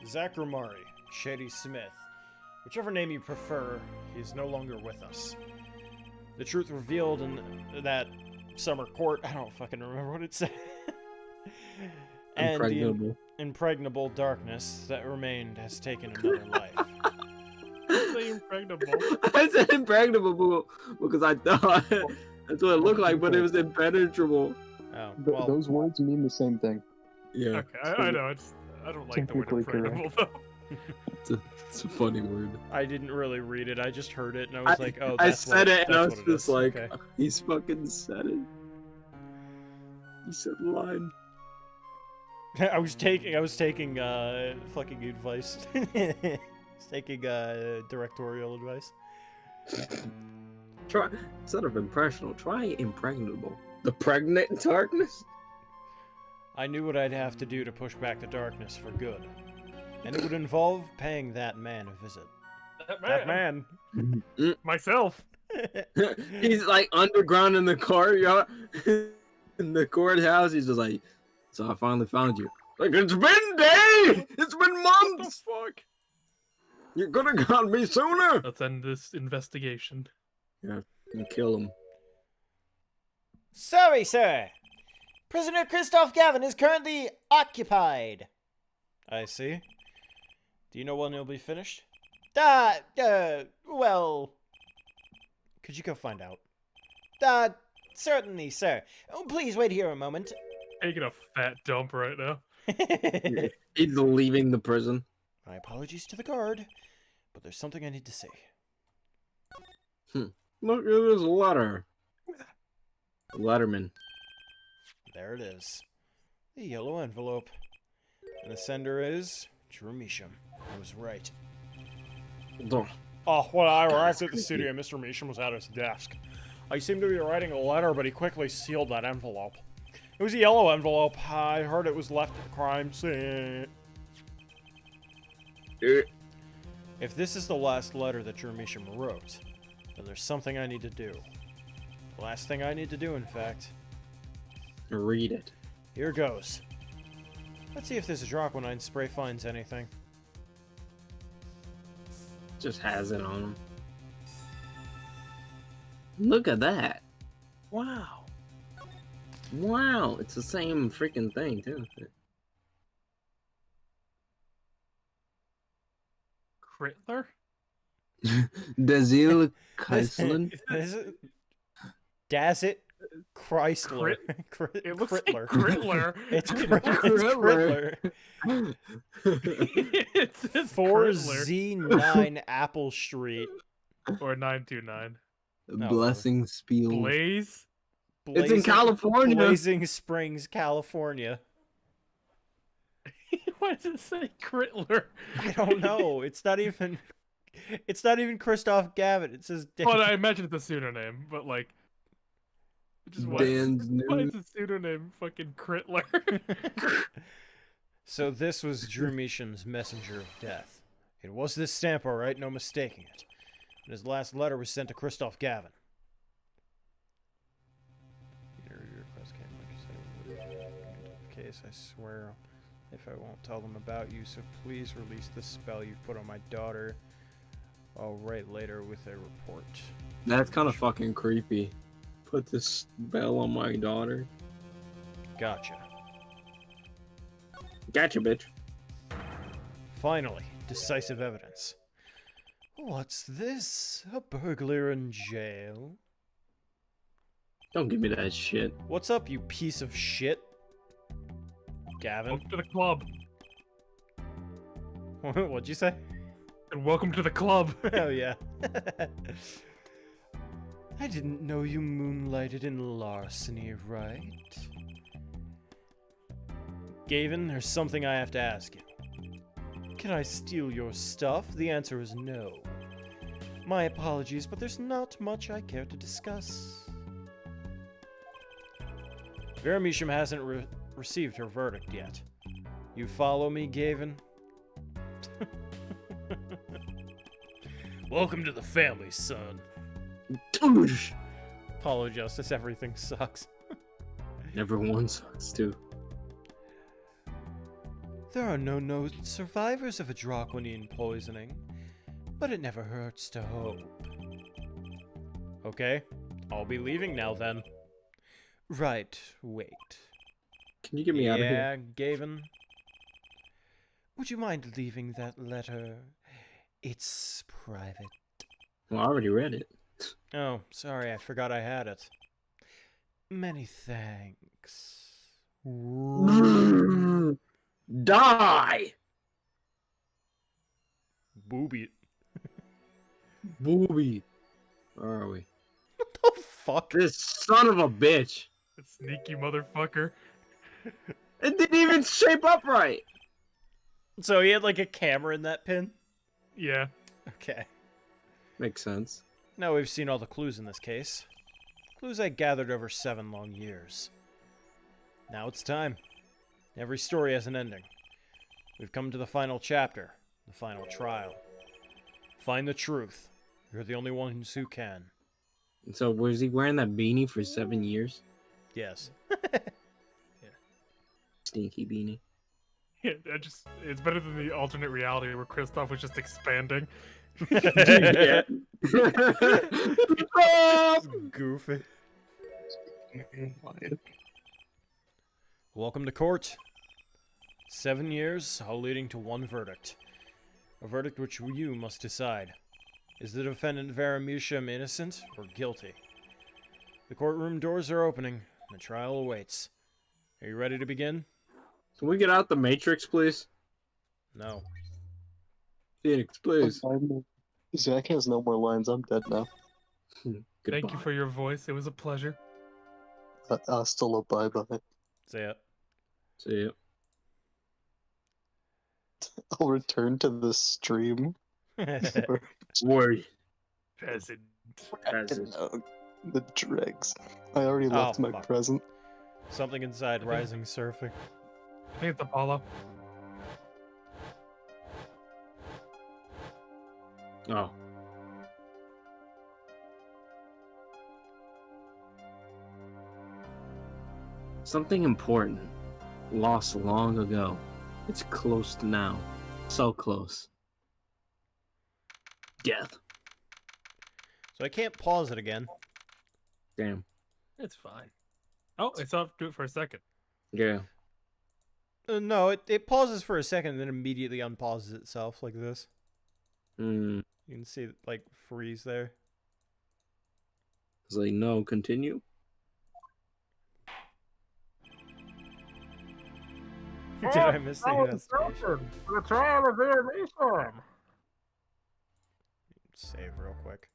[SPEAKER 3] Zack Grimari, Shady Smith. Whichever name you prefer, he is no longer with us. The truth revealed in that summer court, I don't fucking remember what it said. And the impregnable darkness that remained has taken another life.
[SPEAKER 4] Say impregnable.
[SPEAKER 1] I said impregnable because I thought that's what it looked like, but it was impenetrable.
[SPEAKER 3] Oh, well,
[SPEAKER 2] Those words mean the same thing.
[SPEAKER 1] Yeah,
[SPEAKER 4] Okay, I know. I don't like the word
[SPEAKER 2] Technically
[SPEAKER 4] impregnable though.
[SPEAKER 1] it's a funny word.
[SPEAKER 3] I didn't really read it. I just heard it, and I was like, "Oh,
[SPEAKER 1] I
[SPEAKER 3] that's
[SPEAKER 1] said
[SPEAKER 3] what,
[SPEAKER 1] it, and I
[SPEAKER 3] that's
[SPEAKER 1] was
[SPEAKER 3] what it
[SPEAKER 1] just
[SPEAKER 3] is."
[SPEAKER 1] like,
[SPEAKER 3] Okay.
[SPEAKER 1] he's fucking said it. He said the line.
[SPEAKER 3] I was taking fucking advice. I was taking directorial advice.
[SPEAKER 1] Try instead of impressionable, try impregnable. The pregnant darkness.
[SPEAKER 3] I knew what I'd have to do to push back the darkness for good, and it would involve paying that man a visit. That man.
[SPEAKER 4] Myself.
[SPEAKER 1] He's like underground in the courtyard, in the courthouse. He's just like, so I finally found you. Like, it's been days! It's been
[SPEAKER 4] What the
[SPEAKER 1] months!
[SPEAKER 4] fuck?
[SPEAKER 1] You could have got me sooner!
[SPEAKER 4] Let's end this investigation.
[SPEAKER 1] Yeah, and kill him.
[SPEAKER 7] Sorry, sir. Prisoner Christoph Gavin is currently occupied.
[SPEAKER 3] I see. Do you know when he'll be finished?
[SPEAKER 7] Well,
[SPEAKER 3] Could you go find out?
[SPEAKER 7] certainly, sir. Oh, please wait here a moment.
[SPEAKER 4] taking a fat dump right now.
[SPEAKER 1] He's leaving the prison.
[SPEAKER 7] My apologies to the guard, but there's something I need to say.
[SPEAKER 1] Look at this letter. Letterman.
[SPEAKER 7] There it is. The yellow envelope. And the sender is Drew Measham. I was right.
[SPEAKER 5] Oh, when I arrived at the studio, Mr. Measham was at his desk. I seemed to be writing a letter, but he quickly sealed that envelope. It was a yellow envelope. I heard it was left at the crime scene.
[SPEAKER 7] If this is the last letter that Drew Measham wrote, then there's something I need to do. The last thing I need to do, in fact.
[SPEAKER 1] Read it.
[SPEAKER 7] Here goes. Let's see if this Draconine spray finds anything.
[SPEAKER 1] Just has it on him. Look at that. Wow. Wow, it's the same freaking thing, too.
[SPEAKER 4] Crittler?
[SPEAKER 1] Does he look Chrysler?
[SPEAKER 7] Does it? Chrysler.
[SPEAKER 4] It looks
[SPEAKER 7] Crittler.
[SPEAKER 4] like Crittler.
[SPEAKER 7] It's Crittler.
[SPEAKER 4] It says
[SPEAKER 7] 4Z9 Apple Street.
[SPEAKER 4] Or 929.
[SPEAKER 1] Blessing Spiel.
[SPEAKER 4] Blaze?
[SPEAKER 1] It's in California.
[SPEAKER 7] Blazing Springs, California.
[SPEAKER 4] Why does it say Crittler?
[SPEAKER 7] I don't know. It's not even Christoph Gavin. It says Dan.
[SPEAKER 4] Well, I imagine it's a pseudonym, but like, just why
[SPEAKER 1] Dan's
[SPEAKER 4] why
[SPEAKER 1] new.
[SPEAKER 4] is the pseudonym fucking Crittler?
[SPEAKER 7] So this was Drew Measham's messenger of death. It was this stamp, all right, no mistaking it. And his last letter was sent to Christoph Gavin. Your request came like you said it would. Case, I swear, if I won't tell them about you, so please release the spell you've put on my daughter. I'll write later with a report.
[SPEAKER 1] That's kind of fucking creepy. Put this spell on my daughter.
[SPEAKER 7] Gotcha.
[SPEAKER 1] Gotcha, bitch.
[SPEAKER 7] Finally, decisive evidence. What's this? A burglar in jail?
[SPEAKER 1] Don't give me that shit.
[SPEAKER 7] What's up, you piece of shit? Gavin?
[SPEAKER 4] Welcome to the club.
[SPEAKER 7] What'd you say?
[SPEAKER 4] And welcome to the club.
[SPEAKER 7] Oh, yeah. I didn't know you moonlighted in larceny, right? Gavin, there's something I have to ask you. Can I steal your stuff? The answer is no. My apologies, but there's not much I care to discuss. Vera Measham hasn't received her verdict yet. You follow me, Gavin? Welcome to the family, son. Apologize, everything sucks.
[SPEAKER 1] Everyone sucks, too.
[SPEAKER 7] There are no known survivors of a Draconine poisoning, but it never hurts to hope. Okay, I'll be leaving now then. Right, wait.
[SPEAKER 1] Can you get me out of here?
[SPEAKER 7] Yeah, Gavin? Would you mind leaving that letter? It's private.
[SPEAKER 1] Well, I already read it.
[SPEAKER 7] Oh, sorry, I forgot I had it. Many thanks.
[SPEAKER 1] Die!
[SPEAKER 7] Booby.
[SPEAKER 1] Booby. Where are we?
[SPEAKER 7] What the fuck?
[SPEAKER 1] This son of a bitch.
[SPEAKER 4] Sneaky motherfucker.
[SPEAKER 1] It didn't even shape up right.
[SPEAKER 7] So he had like a camera in that pin?
[SPEAKER 4] Yeah.
[SPEAKER 7] Okay.
[SPEAKER 1] Makes sense.
[SPEAKER 7] Now we've seen all the clues in this case. Clues I gathered over 7 long years. Now it's time. Every story has an ending. We've come to the final chapter, the final trial. Find the truth. You're the only ones who can.
[SPEAKER 1] So was he wearing that beanie for 7 years?
[SPEAKER 7] Yes.
[SPEAKER 1] Stinky beanie.
[SPEAKER 4] Yeah, it's better than the alternate reality where Kristoff was just expanding.
[SPEAKER 1] Yeah.
[SPEAKER 7] Goofy. Welcome to court. 7 years, all leading to one verdict. A verdict which you must decide. Is the defendant Vera Measham innocent or guilty? The courtroom doors are opening. The trial awaits. Are you ready to begin?
[SPEAKER 1] Can we get out the Matrix, please?
[SPEAKER 7] No.
[SPEAKER 1] Phoenix, please.
[SPEAKER 2] Zach has no more lines. I'm dead now.
[SPEAKER 4] Thank you for your voice. It was a pleasure.
[SPEAKER 2] Hasta la bye-bye.
[SPEAKER 7] Say it.
[SPEAKER 1] See ya.
[SPEAKER 2] I'll return to the stream.
[SPEAKER 1] Worry.
[SPEAKER 4] Peasant.
[SPEAKER 2] The dregs. I already left my
[SPEAKER 7] fuck.
[SPEAKER 2] present.
[SPEAKER 7] Something inside rising surfing.
[SPEAKER 4] I think it's Apollo.
[SPEAKER 1] Oh. Something important. Lost long ago. It's close to now. So close. Death.
[SPEAKER 7] So I can't pause it again.
[SPEAKER 1] Damn.
[SPEAKER 4] It's fine. Oh, it's off. Do it for a second.
[SPEAKER 1] Yeah.
[SPEAKER 7] No, it pauses for a second and then immediately unpauses itself like this.
[SPEAKER 1] Hmm.
[SPEAKER 7] You can see, like, freeze there.
[SPEAKER 1] It's like, no, continue.
[SPEAKER 7] Did I miss the investigation?
[SPEAKER 8] The trial of their mission.
[SPEAKER 7] Save real quick.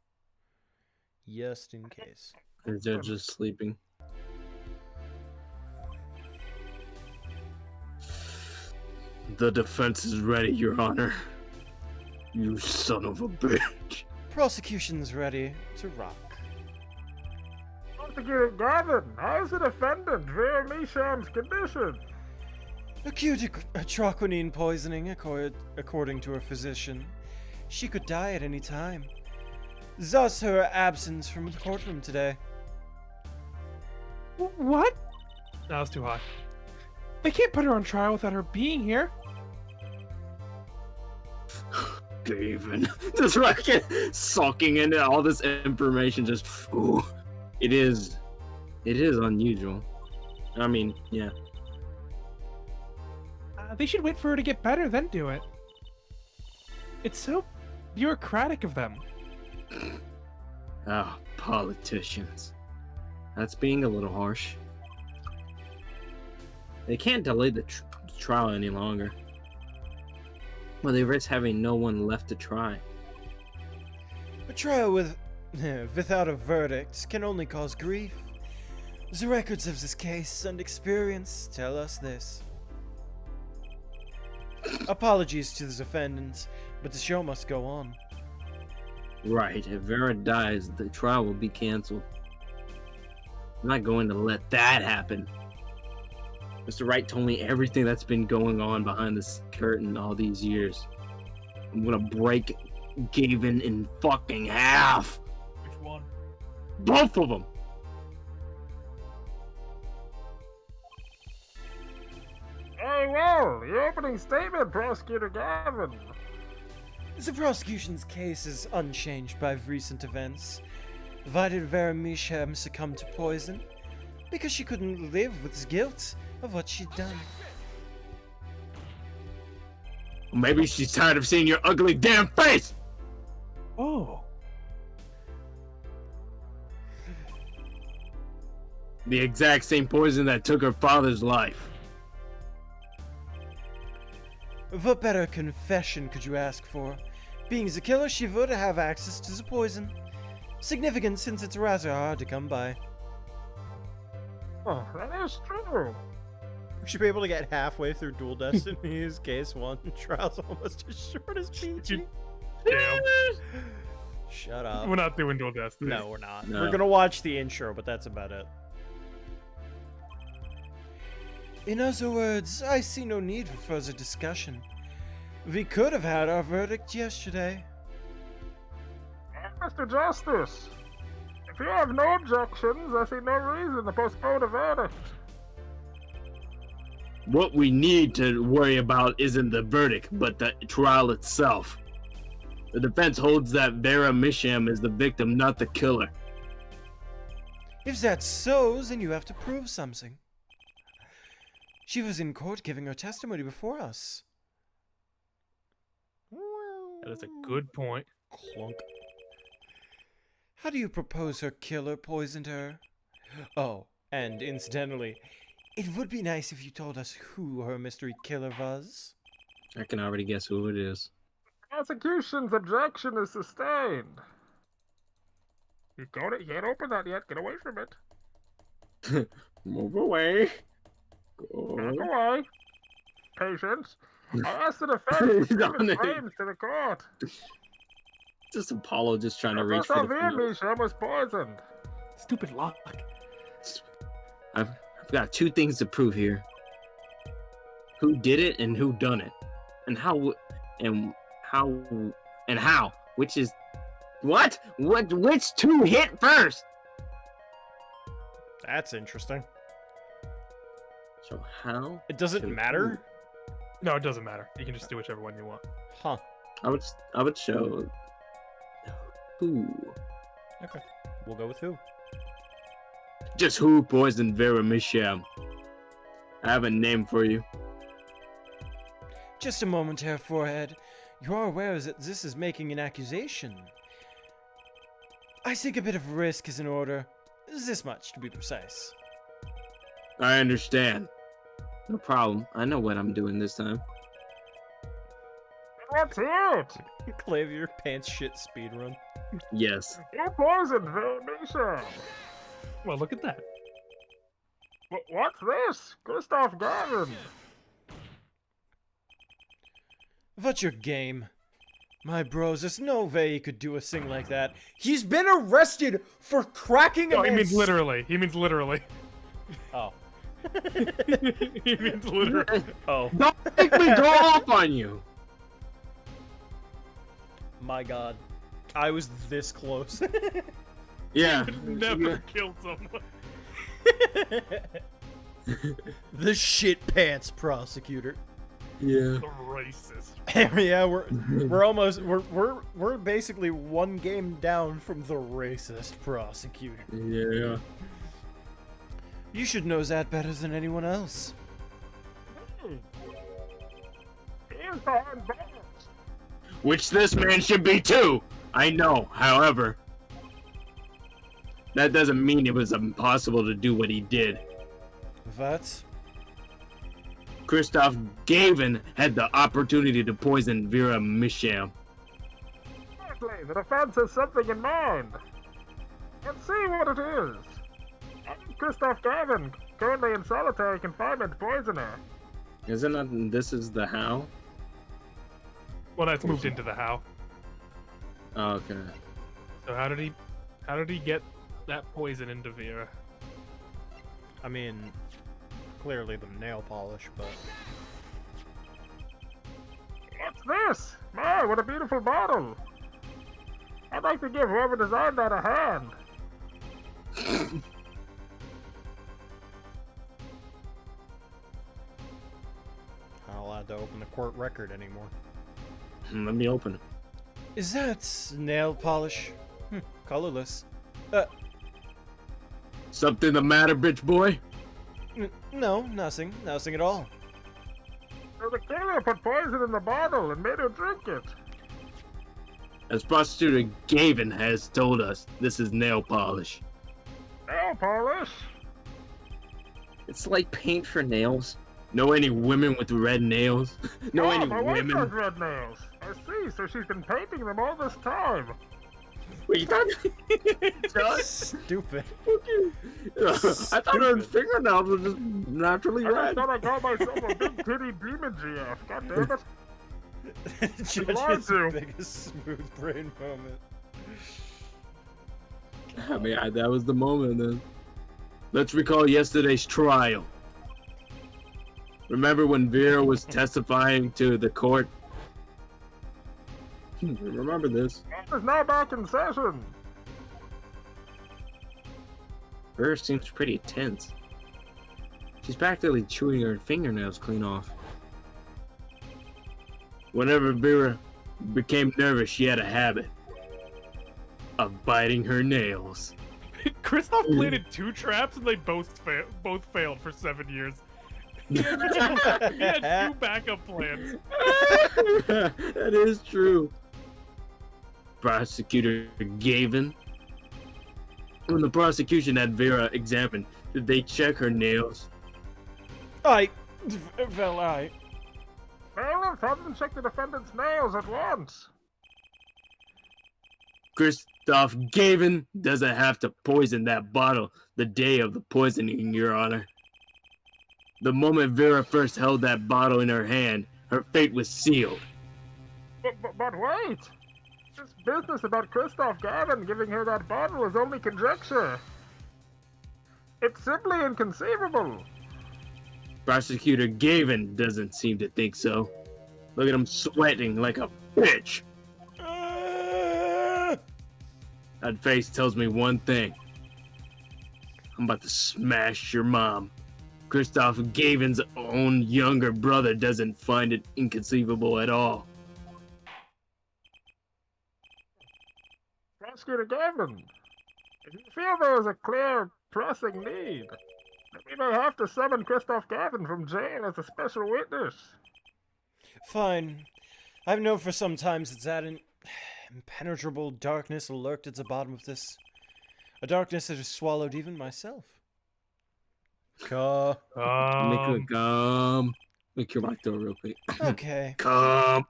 [SPEAKER 7] Just in case.
[SPEAKER 1] They're just sleeping. The defense is ready, Your Honor. You son of a bitch.
[SPEAKER 7] Prosecution's ready to rock.
[SPEAKER 8] Prosecutor Gavin, how's the defendant, Vera Misham's condition?
[SPEAKER 7] Acute atroquinine poisoning, according to her physician. She could die at any time. Thus her absence from the courtroom today.
[SPEAKER 9] What?
[SPEAKER 4] That was too high.
[SPEAKER 9] They can't put her on trial without her being here.
[SPEAKER 1] Gavin. Just fucking sucking into all this information. Just, ooh. It is unusual. I mean, yeah.
[SPEAKER 9] They should wait for her to get better, then do it. It's so bureaucratic of them.
[SPEAKER 1] Oh, politicians. That's being a little harsh. They can't delay the trial any longer. Well, they risk having no one left to try.
[SPEAKER 7] A trial without a verdict can only cause grief. The records of this case and experience tell us this. Apologies to the defendants, but the show must go on.
[SPEAKER 1] Right, if Vera dies, the trial will be canceled. I'm not going to let that happen. Mr. Wright told me everything that's been going on behind this curtain all these years. I'm gonna break Gavin in fucking half.
[SPEAKER 4] Which one?
[SPEAKER 1] Both of them.
[SPEAKER 8] Very well, your opening statement, Prosecutor Gavin.
[SPEAKER 7] The prosecution's case is unchanged by recent events. Why did Vera Misham succumb to poison? Because she couldn't live with the guilt of what she'd done.
[SPEAKER 1] Maybe she's tired of seeing your ugly damn face.
[SPEAKER 9] Oh.
[SPEAKER 1] The exact same poison that took her father's life.
[SPEAKER 7] What better confession could you ask for? Being the killer, she would have access to the poison. Significant since it's rather hard to come by.
[SPEAKER 8] Oh, that is true.
[SPEAKER 7] We should be able to get halfway through Dual Destinies Case 1. Trial's almost as short as PG.
[SPEAKER 4] Damn.
[SPEAKER 7] Shut up.
[SPEAKER 4] We're not doing Dual Destiny.
[SPEAKER 7] No, we're not.
[SPEAKER 1] No.
[SPEAKER 7] We're gonna watch the intro, but that's about it. In other words, I see no need for further discussion. We could have had our verdict yesterday.
[SPEAKER 8] Mr. Justice, if you have no objections, I see no reason to postpone a verdict.
[SPEAKER 1] What we need to worry about isn't the verdict, but the trial itself. The defense holds that Vera Misham is the victim, not the killer.
[SPEAKER 7] If that's so, then you have to prove something. She was in court giving her testimony before us.
[SPEAKER 4] That is a good point.
[SPEAKER 7] Clunk. How do you propose her killer poisoned her? Oh, and incidentally, It would be nice if you told us who her mystery killer was.
[SPEAKER 1] I can already guess who it is.
[SPEAKER 8] Prosecution's objection is sustained. You can't open that yet. Get away from it.
[SPEAKER 1] Move away.
[SPEAKER 8] Back
[SPEAKER 1] Go.
[SPEAKER 8] away. Patience. I asked the defense to
[SPEAKER 1] Don't
[SPEAKER 8] bring
[SPEAKER 1] it?
[SPEAKER 8] claims to the court.
[SPEAKER 1] Just Apollo just trying to reach for the
[SPEAKER 8] Professor
[SPEAKER 1] field.
[SPEAKER 8] Misha was poisoned.
[SPEAKER 9] Stupid lock.
[SPEAKER 1] I've got two things to prove here. Who did it and who done it. And how. Which is... What? Which two hit first?
[SPEAKER 7] That's interesting.
[SPEAKER 1] So how?
[SPEAKER 7] It doesn't matter?
[SPEAKER 4] No, it doesn't matter. You can just do whichever one you want.
[SPEAKER 7] Huh.
[SPEAKER 1] I would show who.
[SPEAKER 7] Okay. We'll go with who.
[SPEAKER 1] Just who poisoned Vera Michelle. I have a name for you.
[SPEAKER 7] Just a moment, Herr Forehead. You are aware that this is making an accusation. I think a bit of risk is in order. This much, to be precise.
[SPEAKER 1] I understand. No problem. I know what I'm doing this time.
[SPEAKER 8] Let's hear it.
[SPEAKER 7] Clave your pants shit speedrun.
[SPEAKER 1] Yes.
[SPEAKER 8] You poisoned Misha.
[SPEAKER 4] Well, look at that.
[SPEAKER 8] What's this? Gustav Gavin.
[SPEAKER 7] What's your game? My bros, there's no way he could do a thing like that. He's been arrested for cracking a
[SPEAKER 4] No, he
[SPEAKER 7] man's...
[SPEAKER 4] means literally. He means literally.
[SPEAKER 7] Oh.
[SPEAKER 4] He means literally.
[SPEAKER 7] Oh.
[SPEAKER 1] Don't make me go off on you.
[SPEAKER 7] My god. I was this close.
[SPEAKER 1] Yeah.
[SPEAKER 4] Never killed someone.
[SPEAKER 7] The shit pants prosecutor.
[SPEAKER 1] Yeah.
[SPEAKER 4] The racist.
[SPEAKER 7] Yeah, we're almost we're basically one game down from the racist prosecutor.
[SPEAKER 1] Yeah.
[SPEAKER 7] You should know that better than anyone else.
[SPEAKER 8] He's behind bars.
[SPEAKER 1] Which this man should be too. I know, however, that doesn't mean it was impossible to do what he did.
[SPEAKER 7] What?
[SPEAKER 1] Christoph Gavin had the opportunity to poison Vera Michelle.
[SPEAKER 8] Exactly. The defense has something in mind. Let's see what it is. Christoph Gavin, currently in solitary confinement, poisoner.
[SPEAKER 1] Isn't that this is the how?
[SPEAKER 4] Well, that's moved into the how.
[SPEAKER 1] Oh, okay.
[SPEAKER 4] So how did he get that poison into Vera?
[SPEAKER 7] I mean, clearly the nail polish, but...
[SPEAKER 8] What's this? My, what a beautiful bottle. I'd like to give whoever designed that a hand.
[SPEAKER 7] Not allowed to open the court record anymore.
[SPEAKER 1] Let me open it.
[SPEAKER 7] Is that nail polish? Colorless.
[SPEAKER 1] Something the matter, bitch boy?
[SPEAKER 7] No, nothing. Nothing at all.
[SPEAKER 8] So the killer put poison in the bottle and made her drink it.
[SPEAKER 1] As prosecutor Gavin has told us, this is nail polish.
[SPEAKER 8] Nail polish?
[SPEAKER 1] It's like paint for nails. Know any women with red nails? Know any
[SPEAKER 8] my wife has
[SPEAKER 1] women?
[SPEAKER 8] red nails. I see, so she's been painting them all this time.
[SPEAKER 1] Wait, you thought?
[SPEAKER 7] Stupid.
[SPEAKER 1] I thought her fingernails were just naturally
[SPEAKER 8] I
[SPEAKER 1] red.
[SPEAKER 8] thought I got myself a big titty demon GF. God damn it.
[SPEAKER 7] Judge's
[SPEAKER 8] to.
[SPEAKER 7] biggest smooth brain moment.
[SPEAKER 1] I mean, that was the moment then. Let's recall yesterday's trial. Remember when Vera was testifying to the court? Remember this.
[SPEAKER 8] It's now back in session.
[SPEAKER 1] Vera seems pretty tense. She's practically chewing her fingernails clean off. Whenever Vera became nervous, she had a habit of biting her nails.
[SPEAKER 4] Kristoff planted 2 traps and they both failed for 7 years. He had 2 backup plans.
[SPEAKER 1] That is true. Prosecutor Gavin. When the prosecution had Vera examined, did they check her nails?
[SPEAKER 5] Well, I...
[SPEAKER 8] Bailiff, have them check the defendant's nails at once.
[SPEAKER 1] Christoph Gavin doesn't have to poison that bottle the day of the poisoning, Your Honor. The moment Vera first held that bottle in her hand, her fate was sealed.
[SPEAKER 8] But wait! This business about Christoph Gavin giving her that bottle is only conjecture. It's simply inconceivable.
[SPEAKER 1] Prosecutor Gavin doesn't seem to think so. Look at him sweating like a bitch. That face tells me one thing. I'm about to smash your mom. Christoph Gavin's own younger brother doesn't find it inconceivable at all.
[SPEAKER 8] Prosecutor Gavin, if you feel there is a clear, pressing need, then we may have to summon Christoph Gavin from jail as a special witness.
[SPEAKER 7] Fine. I've known for some time since that impenetrable darkness lurked at the bottom of this. A darkness that has swallowed even myself.
[SPEAKER 1] Make me cure my throat real quick.
[SPEAKER 7] Okay.
[SPEAKER 1] Come.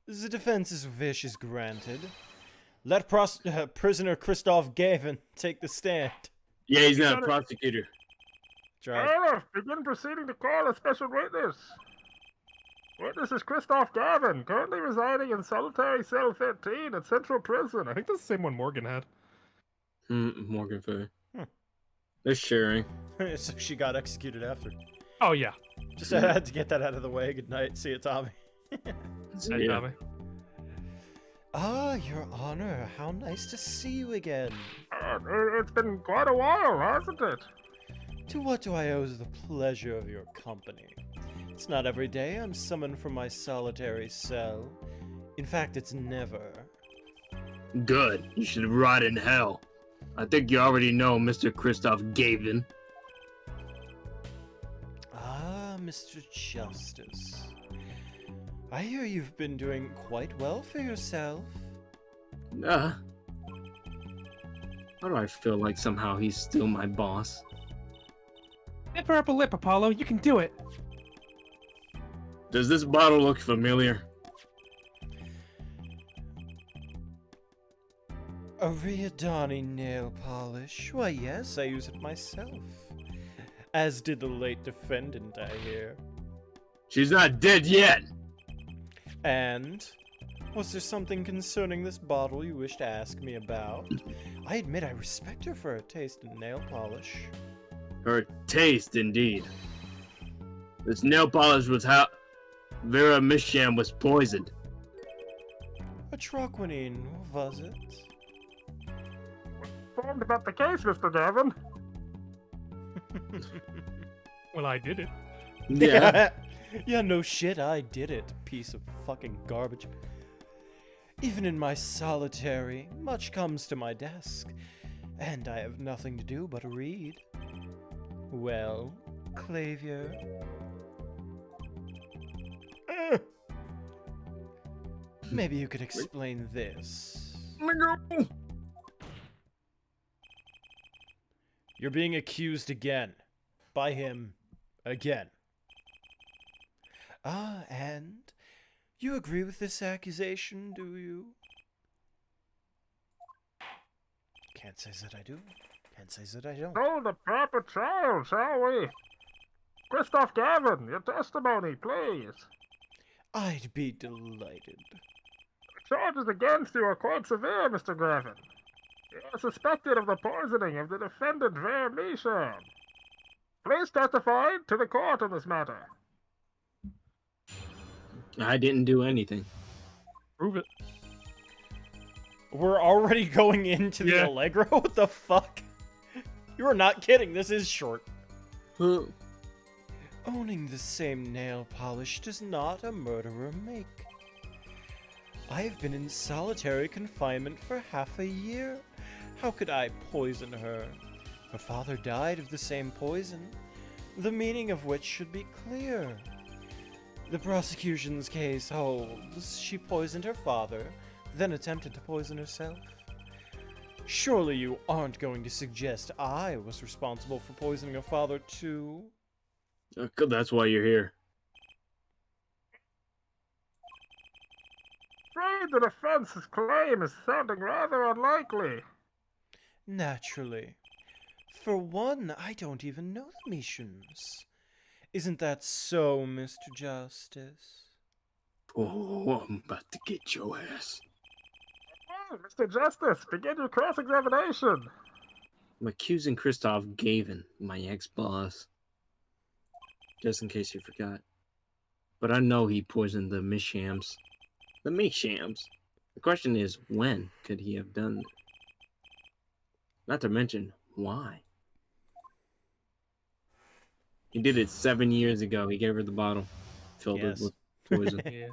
[SPEAKER 7] The defense's wish is granted. Let prisoner Christoph Gavin take the stand.
[SPEAKER 1] Yeah, he's not a prosecutor.
[SPEAKER 8] Bailiff, begin proceeding to call a special witness. Witness is Christoph Gavin, currently residing in solitary cell 13 at Central Prison.
[SPEAKER 4] I think that's the same one Morgan had.
[SPEAKER 1] Morgan Faye. They're sharing.
[SPEAKER 7] So she got executed after.
[SPEAKER 4] Oh, yeah.
[SPEAKER 7] Just had to get that out of the way. Good night. See you, Tommy.
[SPEAKER 4] Hey, Tommy.
[SPEAKER 7] Ah, Your Honor. How nice to see you again.
[SPEAKER 8] It's been quite a while, hasn't it?
[SPEAKER 7] To what do I owe the pleasure of your company? It's not every day I'm summoned from my solitary cell. In fact, it's never.
[SPEAKER 1] Good. You should rot in hell. I think you already know Mr. Christoph Gavin.
[SPEAKER 7] Ah, Mr. Justice. I hear you've been doing quite well for yourself.
[SPEAKER 1] Why do I feel like somehow he's still my boss?
[SPEAKER 9] Give her up a lip, Apollo. You can do it.
[SPEAKER 1] Does this bottle look familiar?
[SPEAKER 7] Ariadne nail polish. Why, yes, I use it myself. As did the late defendant, I hear.
[SPEAKER 1] She's not dead yet!
[SPEAKER 7] And? Was there something concerning this bottle you wish to ask me about? I admit I respect her for her taste in nail polish.
[SPEAKER 1] Her taste, indeed. This nail polish was how Vera Misham was poisoned.
[SPEAKER 7] A troquinine, was it?
[SPEAKER 8] Informed about the case, Mr. Gavin.
[SPEAKER 4] Well, I did it.
[SPEAKER 1] Yeah.
[SPEAKER 7] Yeah, no shit, I did it. Piece of fucking garbage. Even in my solitary, much comes to my desk, and I have nothing to do but read. Well, Clavier. Maybe you could explain this. You're being accused again. By him. Again. Ah, and? You agree with this accusation, do you? Can't say that I do. Can't say that I don't.
[SPEAKER 8] Hold the proper trial, shall we? Christoph Gavin, your testimony, please.
[SPEAKER 7] I'd be delighted.
[SPEAKER 8] The charges against you are quite severe, Mr. Gavin. You are suspected of the poisoning of the defendant, Vera Misham. Please testify to the court on this matter.
[SPEAKER 1] I didn't do anything.
[SPEAKER 4] Prove it.
[SPEAKER 7] We're already going into the
[SPEAKER 4] Yeah.
[SPEAKER 7] Allegro? What the fuck? You are not kidding, this is short. Owning the same nail polish does not a murderer make. I have been in solitary confinement for half a year. How could I poison her? Her father died of the same poison, the meaning of which should be clear. The prosecution's case holds she poisoned her father, then attempted to poison herself. Surely you aren't going to suggest I was responsible for poisoning her father too?
[SPEAKER 1] That's why you're here.
[SPEAKER 8] Afraid the defense's claim is sounding rather unlikely.
[SPEAKER 7] Naturally. For one, I don't even know the missions. Isn't that so, Mr. Justice?
[SPEAKER 1] Oh, I'm about to get your ass.
[SPEAKER 8] Well, Mr. Justice, begin your cross-examination.
[SPEAKER 1] I'm accusing Christoph Gavin, my ex-boss. Just in case you forgot. But I know he poisoned the Mishams. The Mishams? The question is, when could he have done it? Not to mention, why? He did it 7 years ago. He gave her the bottle. Filled it with poison.
[SPEAKER 4] Yeah.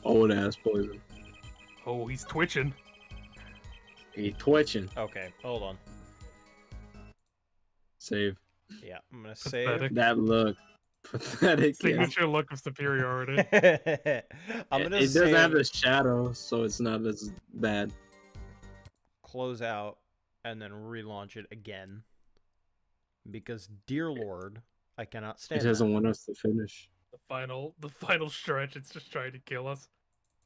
[SPEAKER 1] Old-ass poison.
[SPEAKER 4] Oh, he's twitching.
[SPEAKER 1] He twitching.
[SPEAKER 7] Okay, hold on.
[SPEAKER 1] Save.
[SPEAKER 7] Yeah, I'm gonna
[SPEAKER 4] Pathetic.
[SPEAKER 7] save.
[SPEAKER 1] That look. Pathetic. Yeah.
[SPEAKER 4] Signature look of superiority.
[SPEAKER 7] I'm gonna
[SPEAKER 1] It
[SPEAKER 7] save.
[SPEAKER 1] doesn't have the shadow, so it's not as bad.
[SPEAKER 7] Close out, and then relaunch it again. Because, dear Lord, I cannot stand
[SPEAKER 1] It doesn't
[SPEAKER 7] that.
[SPEAKER 1] want us to finish.
[SPEAKER 4] The final stretch, it's just trying to kill us.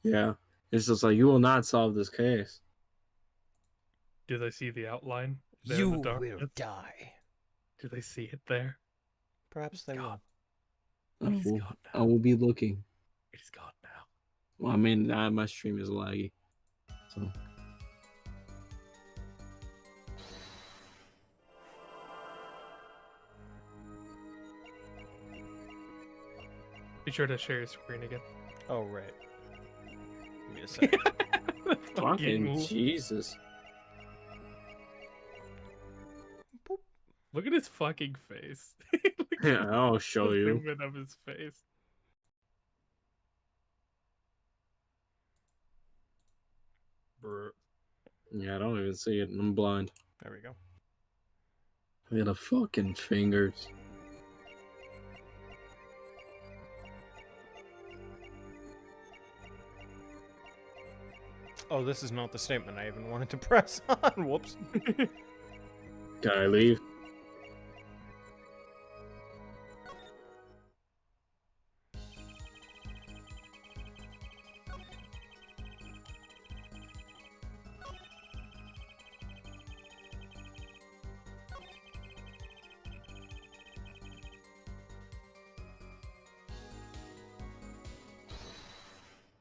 [SPEAKER 1] Yeah. It's just like, you will not solve this case.
[SPEAKER 4] Do they see the outline? there
[SPEAKER 7] You
[SPEAKER 4] in the
[SPEAKER 7] will
[SPEAKER 4] darkness?
[SPEAKER 7] die.
[SPEAKER 4] Do they see it there?
[SPEAKER 7] Perhaps they will.
[SPEAKER 4] He's gone
[SPEAKER 1] I
[SPEAKER 4] now.
[SPEAKER 1] will be looking.
[SPEAKER 4] He's gone now.
[SPEAKER 1] Well, I mean, my stream is laggy. So.
[SPEAKER 4] Be sure to share your screen again.
[SPEAKER 7] Oh, right. Give me a second.
[SPEAKER 1] Fucking Jesus.
[SPEAKER 4] Look at his fucking face.
[SPEAKER 1] Yeah, I'll show you.
[SPEAKER 4] Zoom in of his face. Brr.
[SPEAKER 1] Yeah, I don't even see it. I'm blind.
[SPEAKER 7] There we go.
[SPEAKER 1] Look at the fucking fingers.
[SPEAKER 7] Oh, this is not the statement I even wanted to press on. Whoops.
[SPEAKER 1] Can I leave?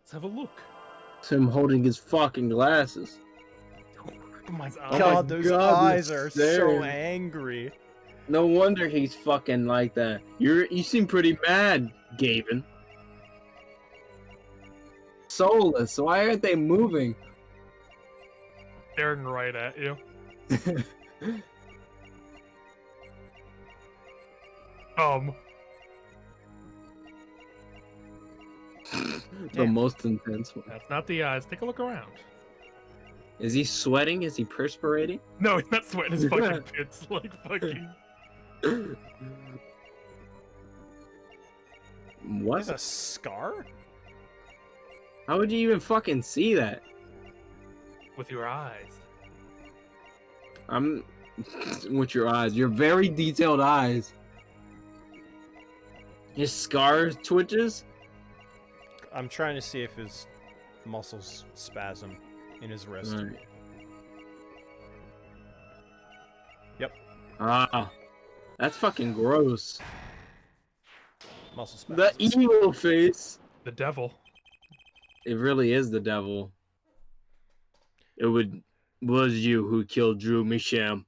[SPEAKER 4] Let's have a look.
[SPEAKER 1] It's him holding his fucking glasses.
[SPEAKER 4] Oh my
[SPEAKER 7] God, those eyes are so
[SPEAKER 1] staring.
[SPEAKER 7] angry.
[SPEAKER 1] No wonder he's fucking like that. You seem pretty mad, Gavin. Soulless. Why aren't they moving?
[SPEAKER 4] Staring right at you.
[SPEAKER 1] The
[SPEAKER 7] Damn.
[SPEAKER 1] most intense one.
[SPEAKER 4] That's not the eyes. Take a look around.
[SPEAKER 1] Is he sweating? Is he perspirating?
[SPEAKER 4] No, he's not sweating his fucking pits like fucking.
[SPEAKER 1] What?
[SPEAKER 7] There's a scar?
[SPEAKER 1] How would you even fucking see that?
[SPEAKER 4] With your eyes.
[SPEAKER 1] I'm with your eyes. Your very detailed eyes. His scar twitches?
[SPEAKER 7] I'm trying to see if his muscles spasm in his wrist.
[SPEAKER 1] Right.
[SPEAKER 7] Yep.
[SPEAKER 1] Ah. That's fucking gross.
[SPEAKER 7] Muscle
[SPEAKER 1] The
[SPEAKER 7] spasm.
[SPEAKER 1] evil face.
[SPEAKER 4] The devil.
[SPEAKER 1] It really is the devil. It was you who killed Drew Misham.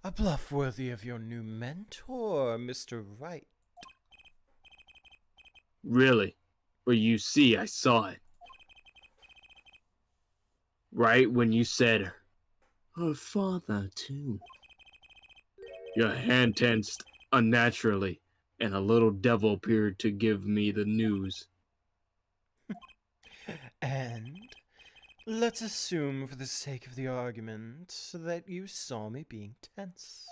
[SPEAKER 7] A bluff worthy of your new mentor, Mr. Wright.
[SPEAKER 1] Really? Well, you see, I saw it. Right when you said, her father, too. Your hand tensed unnaturally, and a little devil appeared to give me the news.
[SPEAKER 7] And let's assume, for the sake of the argument, that you saw me being tense.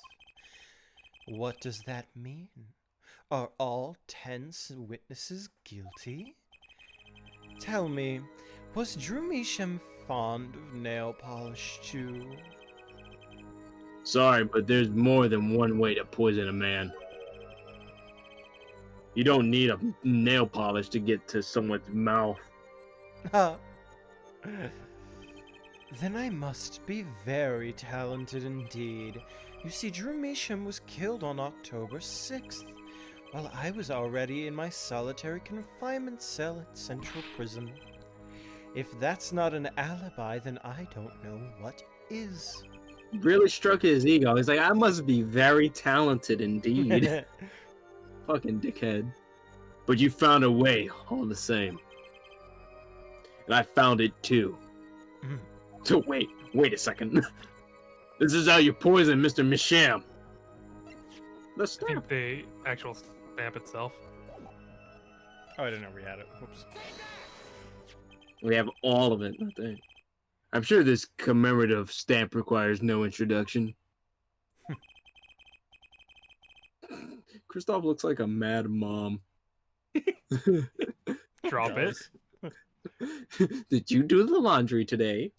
[SPEAKER 7] What does that mean? Are all tense witnesses guilty? Tell me, was Drew Measham fond of nail polish too?
[SPEAKER 1] Sorry, but there's more than one way to poison a man. You don't need a nail polish to get to someone's mouth.
[SPEAKER 7] Then I must be very talented indeed. You see, Drew Measham was killed on October 6th, while I was already in my solitary confinement cell at Central Prison. If that's not an alibi, then I don't know what is.
[SPEAKER 1] Really struck his ego. He's like, I must be very talented indeed. Fucking dickhead. But you found a way all the same. And I found it too. So wait a second. This is how you poison Mr. Misham. The
[SPEAKER 4] I
[SPEAKER 1] stamp.
[SPEAKER 4] think the actual stamp itself.
[SPEAKER 7] Oh, I didn't know we had it. Whoops.
[SPEAKER 1] We have all of it, I think. I'm sure this commemorative stamp requires no introduction. Kristoff looks like a mad mom.
[SPEAKER 4] Drop it.
[SPEAKER 1] Did you do the laundry today?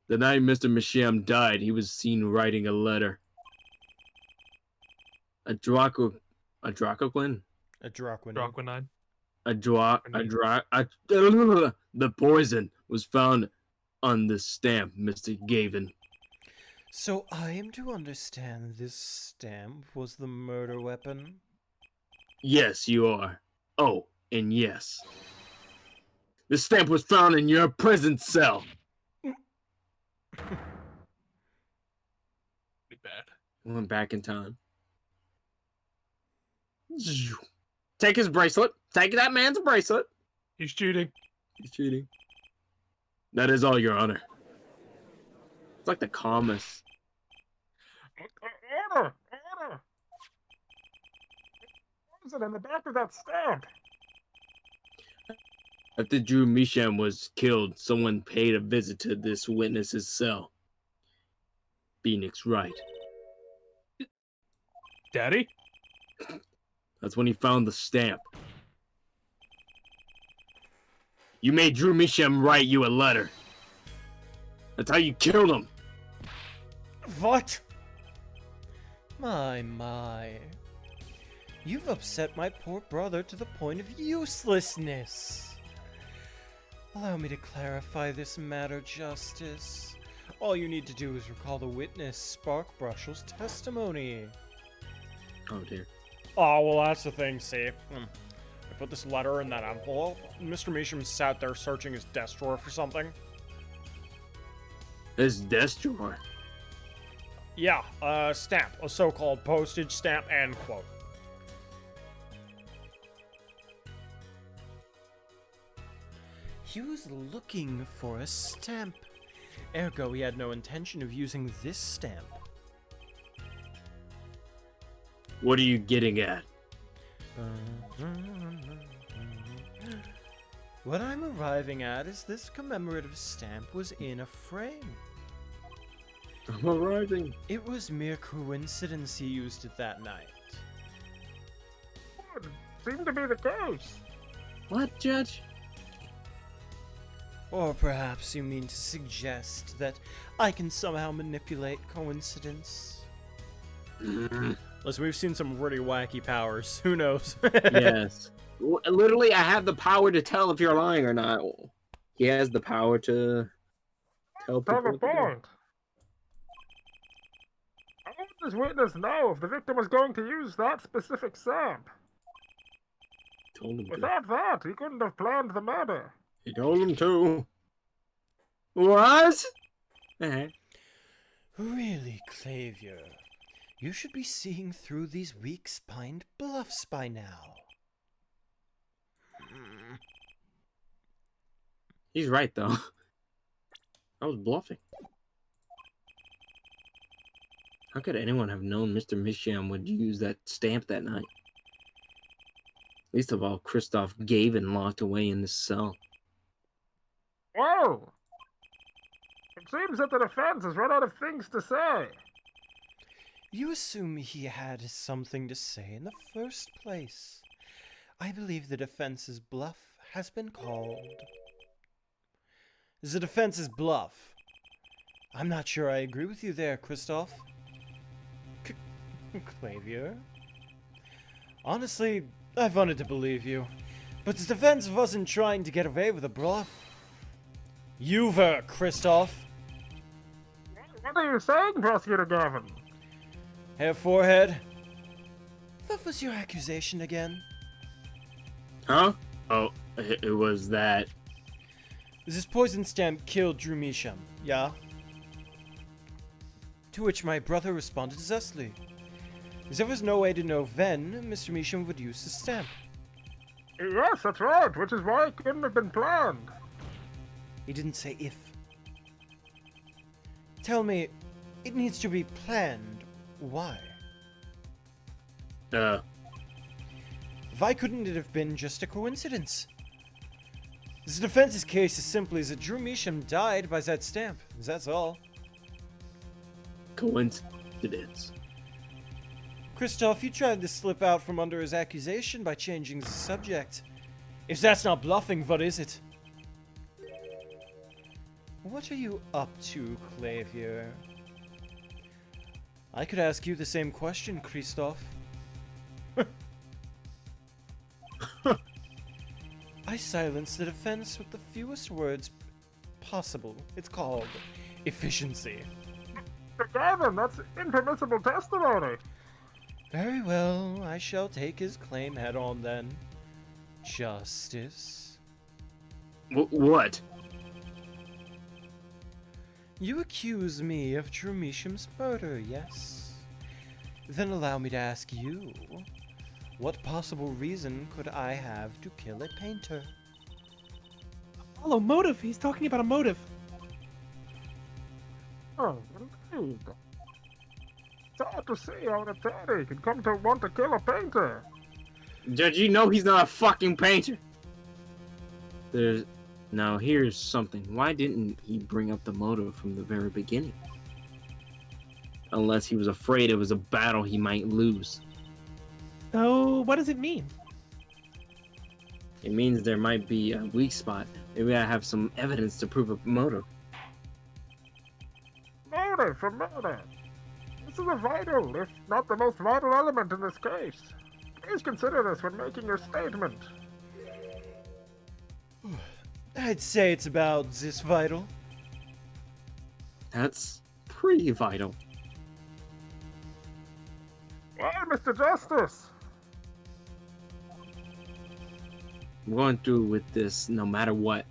[SPEAKER 1] The night Mr. Misham died, he was seen writing a letter. A Dracoquin?
[SPEAKER 7] A Draquin.
[SPEAKER 4] Draquinine.
[SPEAKER 1] The poison was found on the stamp, Mr. Gavin.
[SPEAKER 7] So I am to understand this stamp was the murder weapon?
[SPEAKER 1] Yes, you are. Oh, and yes. The stamp was found in your prison cell.
[SPEAKER 4] Pretty bad.
[SPEAKER 1] Went back in time. Take his bracelet. Take that man's bracelet.
[SPEAKER 4] He's cheating.
[SPEAKER 1] He's cheating. That is all, Your Honor. It's like the calmest.
[SPEAKER 8] Order! Order! What is it in the back of that stamp?
[SPEAKER 1] After Drew Measham was killed, someone paid a visit to this witness's cell. Phoenix Wright.
[SPEAKER 4] Daddy?
[SPEAKER 1] That's when he found the stamp. You made Drew Measham write you a letter. That's how you killed him.
[SPEAKER 7] What? My. You've upset my poor brother to the point of uselessness. Allow me to clarify this matter, Justice. All you need to do is recall the witness, Sparkbrush's testimony.
[SPEAKER 1] Oh dear.
[SPEAKER 7] Oh, well, that's the thing, see. I put this letter in that envelope. Mr. Measham sat there searching his desk drawer for something.
[SPEAKER 1] His desk drawer?
[SPEAKER 7] Yeah, a stamp. A so-called postage stamp, end quote. He was looking for a stamp. Ergo, he had no intention of using this stamp.
[SPEAKER 1] What are you getting at?
[SPEAKER 7] What I'm arriving at is this commemorative stamp was in a frame.
[SPEAKER 1] I'm arriving.
[SPEAKER 7] It was mere coincidence he used it that night.
[SPEAKER 8] Would seem to be the case.
[SPEAKER 1] What, Judge?
[SPEAKER 7] Or perhaps you mean to suggest that I can somehow manipulate coincidence? Listen, we've seen some really wacky powers. Who knows?
[SPEAKER 1] Yes. Literally, I have the power to tell if you're lying or not. He has the power to tell people.
[SPEAKER 8] Have a
[SPEAKER 1] what to do.
[SPEAKER 8] point. How would this witness know if the victim was going to use that specific stamp?
[SPEAKER 1] Told him to.
[SPEAKER 8] Without that, he couldn't have planned the murder.
[SPEAKER 1] He told him to. What?
[SPEAKER 7] Really, Clavier, you should be seeing through these weak-spined bluffs by now.
[SPEAKER 1] He's right, though. I was bluffing. How could anyone have known Mr. Misham would use that stamp that night? Least of all, Kristoff Gavin locked away in this cell.
[SPEAKER 8] Whoa! It seems that the defense has run out of things to say.
[SPEAKER 7] You assume he had something to say in the first place. I believe the defense's bluff has been called. The defense's bluff I'm not sure I agree with you there, Christoph. Clavier? Honestly, I've wanted to believe you, but the defense wasn't trying to get away with a bluff. You were, Christoph.
[SPEAKER 8] What are you saying, Prosecutor Gavin?
[SPEAKER 7] Hair forehead. What was your accusation again?
[SPEAKER 1] Huh? Oh, it was that.
[SPEAKER 7] This poison stamp killed Drew Misham, yeah? To which my brother responded zestly. There was no way to know when Mr. Misham would use the stamp.
[SPEAKER 8] Yes, that's right, which is why it couldn't have been planned.
[SPEAKER 7] He didn't say if. Tell me, it needs to be planned. Why? Why couldn't it have been just a coincidence? The defense's case is simply that Drew Misham died by that stamp. That's all.
[SPEAKER 1] Coincidence.
[SPEAKER 7] Christoph, you tried to slip out from under his accusation by changing the subject. If that's not bluffing, what is it? What are you up to, Clavier? I could ask you the same question, Christoph. I silenced the defense with the fewest words possible. It's called efficiency.
[SPEAKER 8] Mr. Gavin, that's impermissible testimony.
[SPEAKER 7] Very well, I shall take his claim head on then. Justice.
[SPEAKER 1] What?
[SPEAKER 7] You accuse me of Drew Misham's murder, yes? Then allow me to ask you, what possible reason could I have to kill a painter?
[SPEAKER 9] Apollo, motive. He's talking about a motive.
[SPEAKER 8] Oh, indeed. It's hard to see how an attorney can come to want to kill a painter.
[SPEAKER 1] Judge, you know he's not a fucking painter. Now here's something. Why didn't he bring up the motive from the very beginning? Unless he was afraid it was a battle he might lose.
[SPEAKER 9] So, what does it mean?
[SPEAKER 1] It means there might be a weak spot. Maybe I have some evidence to prove a motive.
[SPEAKER 8] Motive for murder. This is a vital, if not the most vital element in this case. Please consider this when making your statement.
[SPEAKER 7] I'd say it's about this vital.
[SPEAKER 1] That's pretty vital.
[SPEAKER 8] Well, Mr. Justice.
[SPEAKER 1] I'm going through with this no matter what.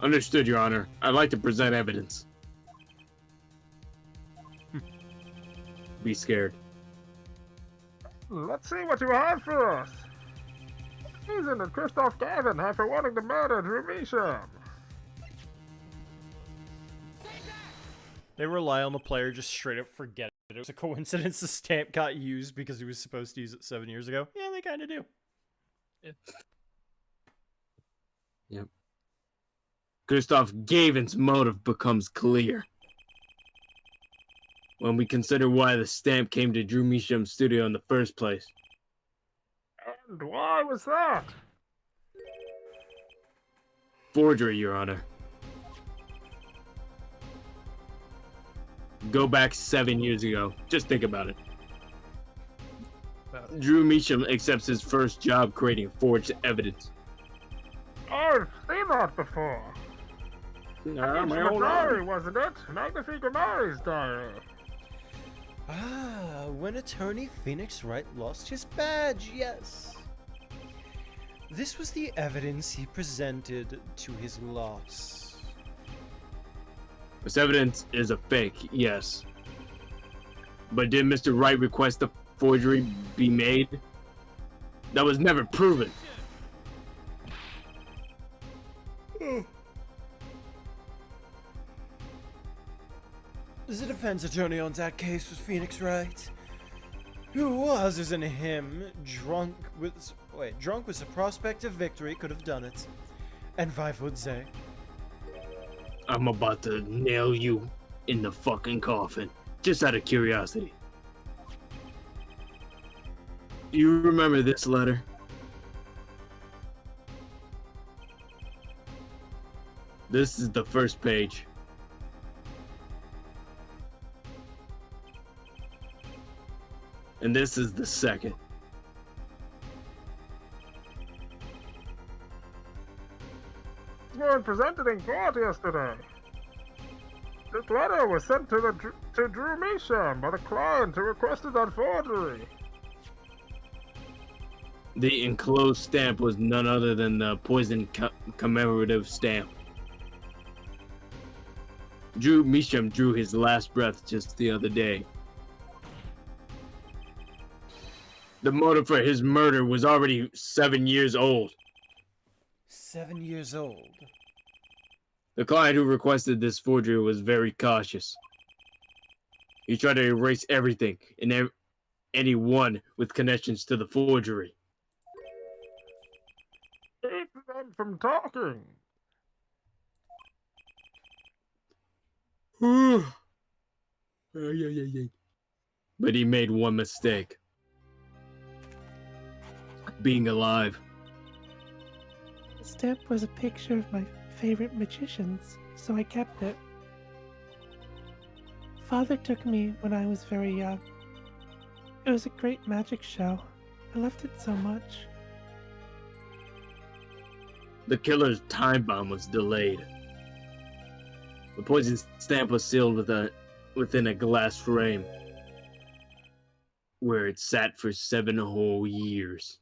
[SPEAKER 1] Understood, Your Honor. I'd like to present evidence. Be scared.
[SPEAKER 8] Let's see what you have for us. What reason did Christoph Gavin have for wanting to murder Drew Misham?
[SPEAKER 7] They rely on the player just straight up forget it. It was a coincidence the stamp got used because he was supposed to use it 7 years ago. Yeah, they kind of do.
[SPEAKER 1] Yep. Christoph Gavin's motive becomes clear when we consider why the stamp came to Drew Misham's studio in the first place.
[SPEAKER 8] And why was that?
[SPEAKER 1] Forgery, Your Honor. Go back 7 years ago. Just think about it. Drew Misham accepts his first job creating forged evidence.
[SPEAKER 8] I've seen that before. Diary, wasn't it? Magnifique Amari's diary.
[SPEAKER 7] Ah, when attorney Phoenix Wright lost his badge, yes. This was the evidence he presented to his loss.
[SPEAKER 1] This evidence is a fake, yes. But did Mr. Wright request the forgery be made? That was never proven.
[SPEAKER 7] The defense attorney on that case was Phoenix Wright. Who other than him, drunk with the prospect of victory, could have done it? And why would they?
[SPEAKER 1] I'm about to nail you in the fucking coffin, just out of curiosity. Do you remember this letter? This is the first page. And this is the second.
[SPEAKER 8] It was presented in court yesterday. This letter was sent to Drew Measham by the client who requested that forgery.
[SPEAKER 1] The enclosed stamp was none other than the poison commemorative stamp. Drew Measham drew his last breath just the other day. The motive for his murder was already 7 years old.
[SPEAKER 7] 7 years old.
[SPEAKER 1] The client who requested this forgery was very cautious. He tried to erase everything and anyone with connections to the forgery.
[SPEAKER 8] Keep them from talking.
[SPEAKER 1] But he made one mistake. Being alive.
[SPEAKER 9] The stamp was a picture of my favorite magicians, so I kept it. Father took me when I was very young. It was a great magic show. I loved it so much.
[SPEAKER 1] The killer's time bomb was delayed. The poison stamp was sealed within a glass frame, where it sat for 7 whole years.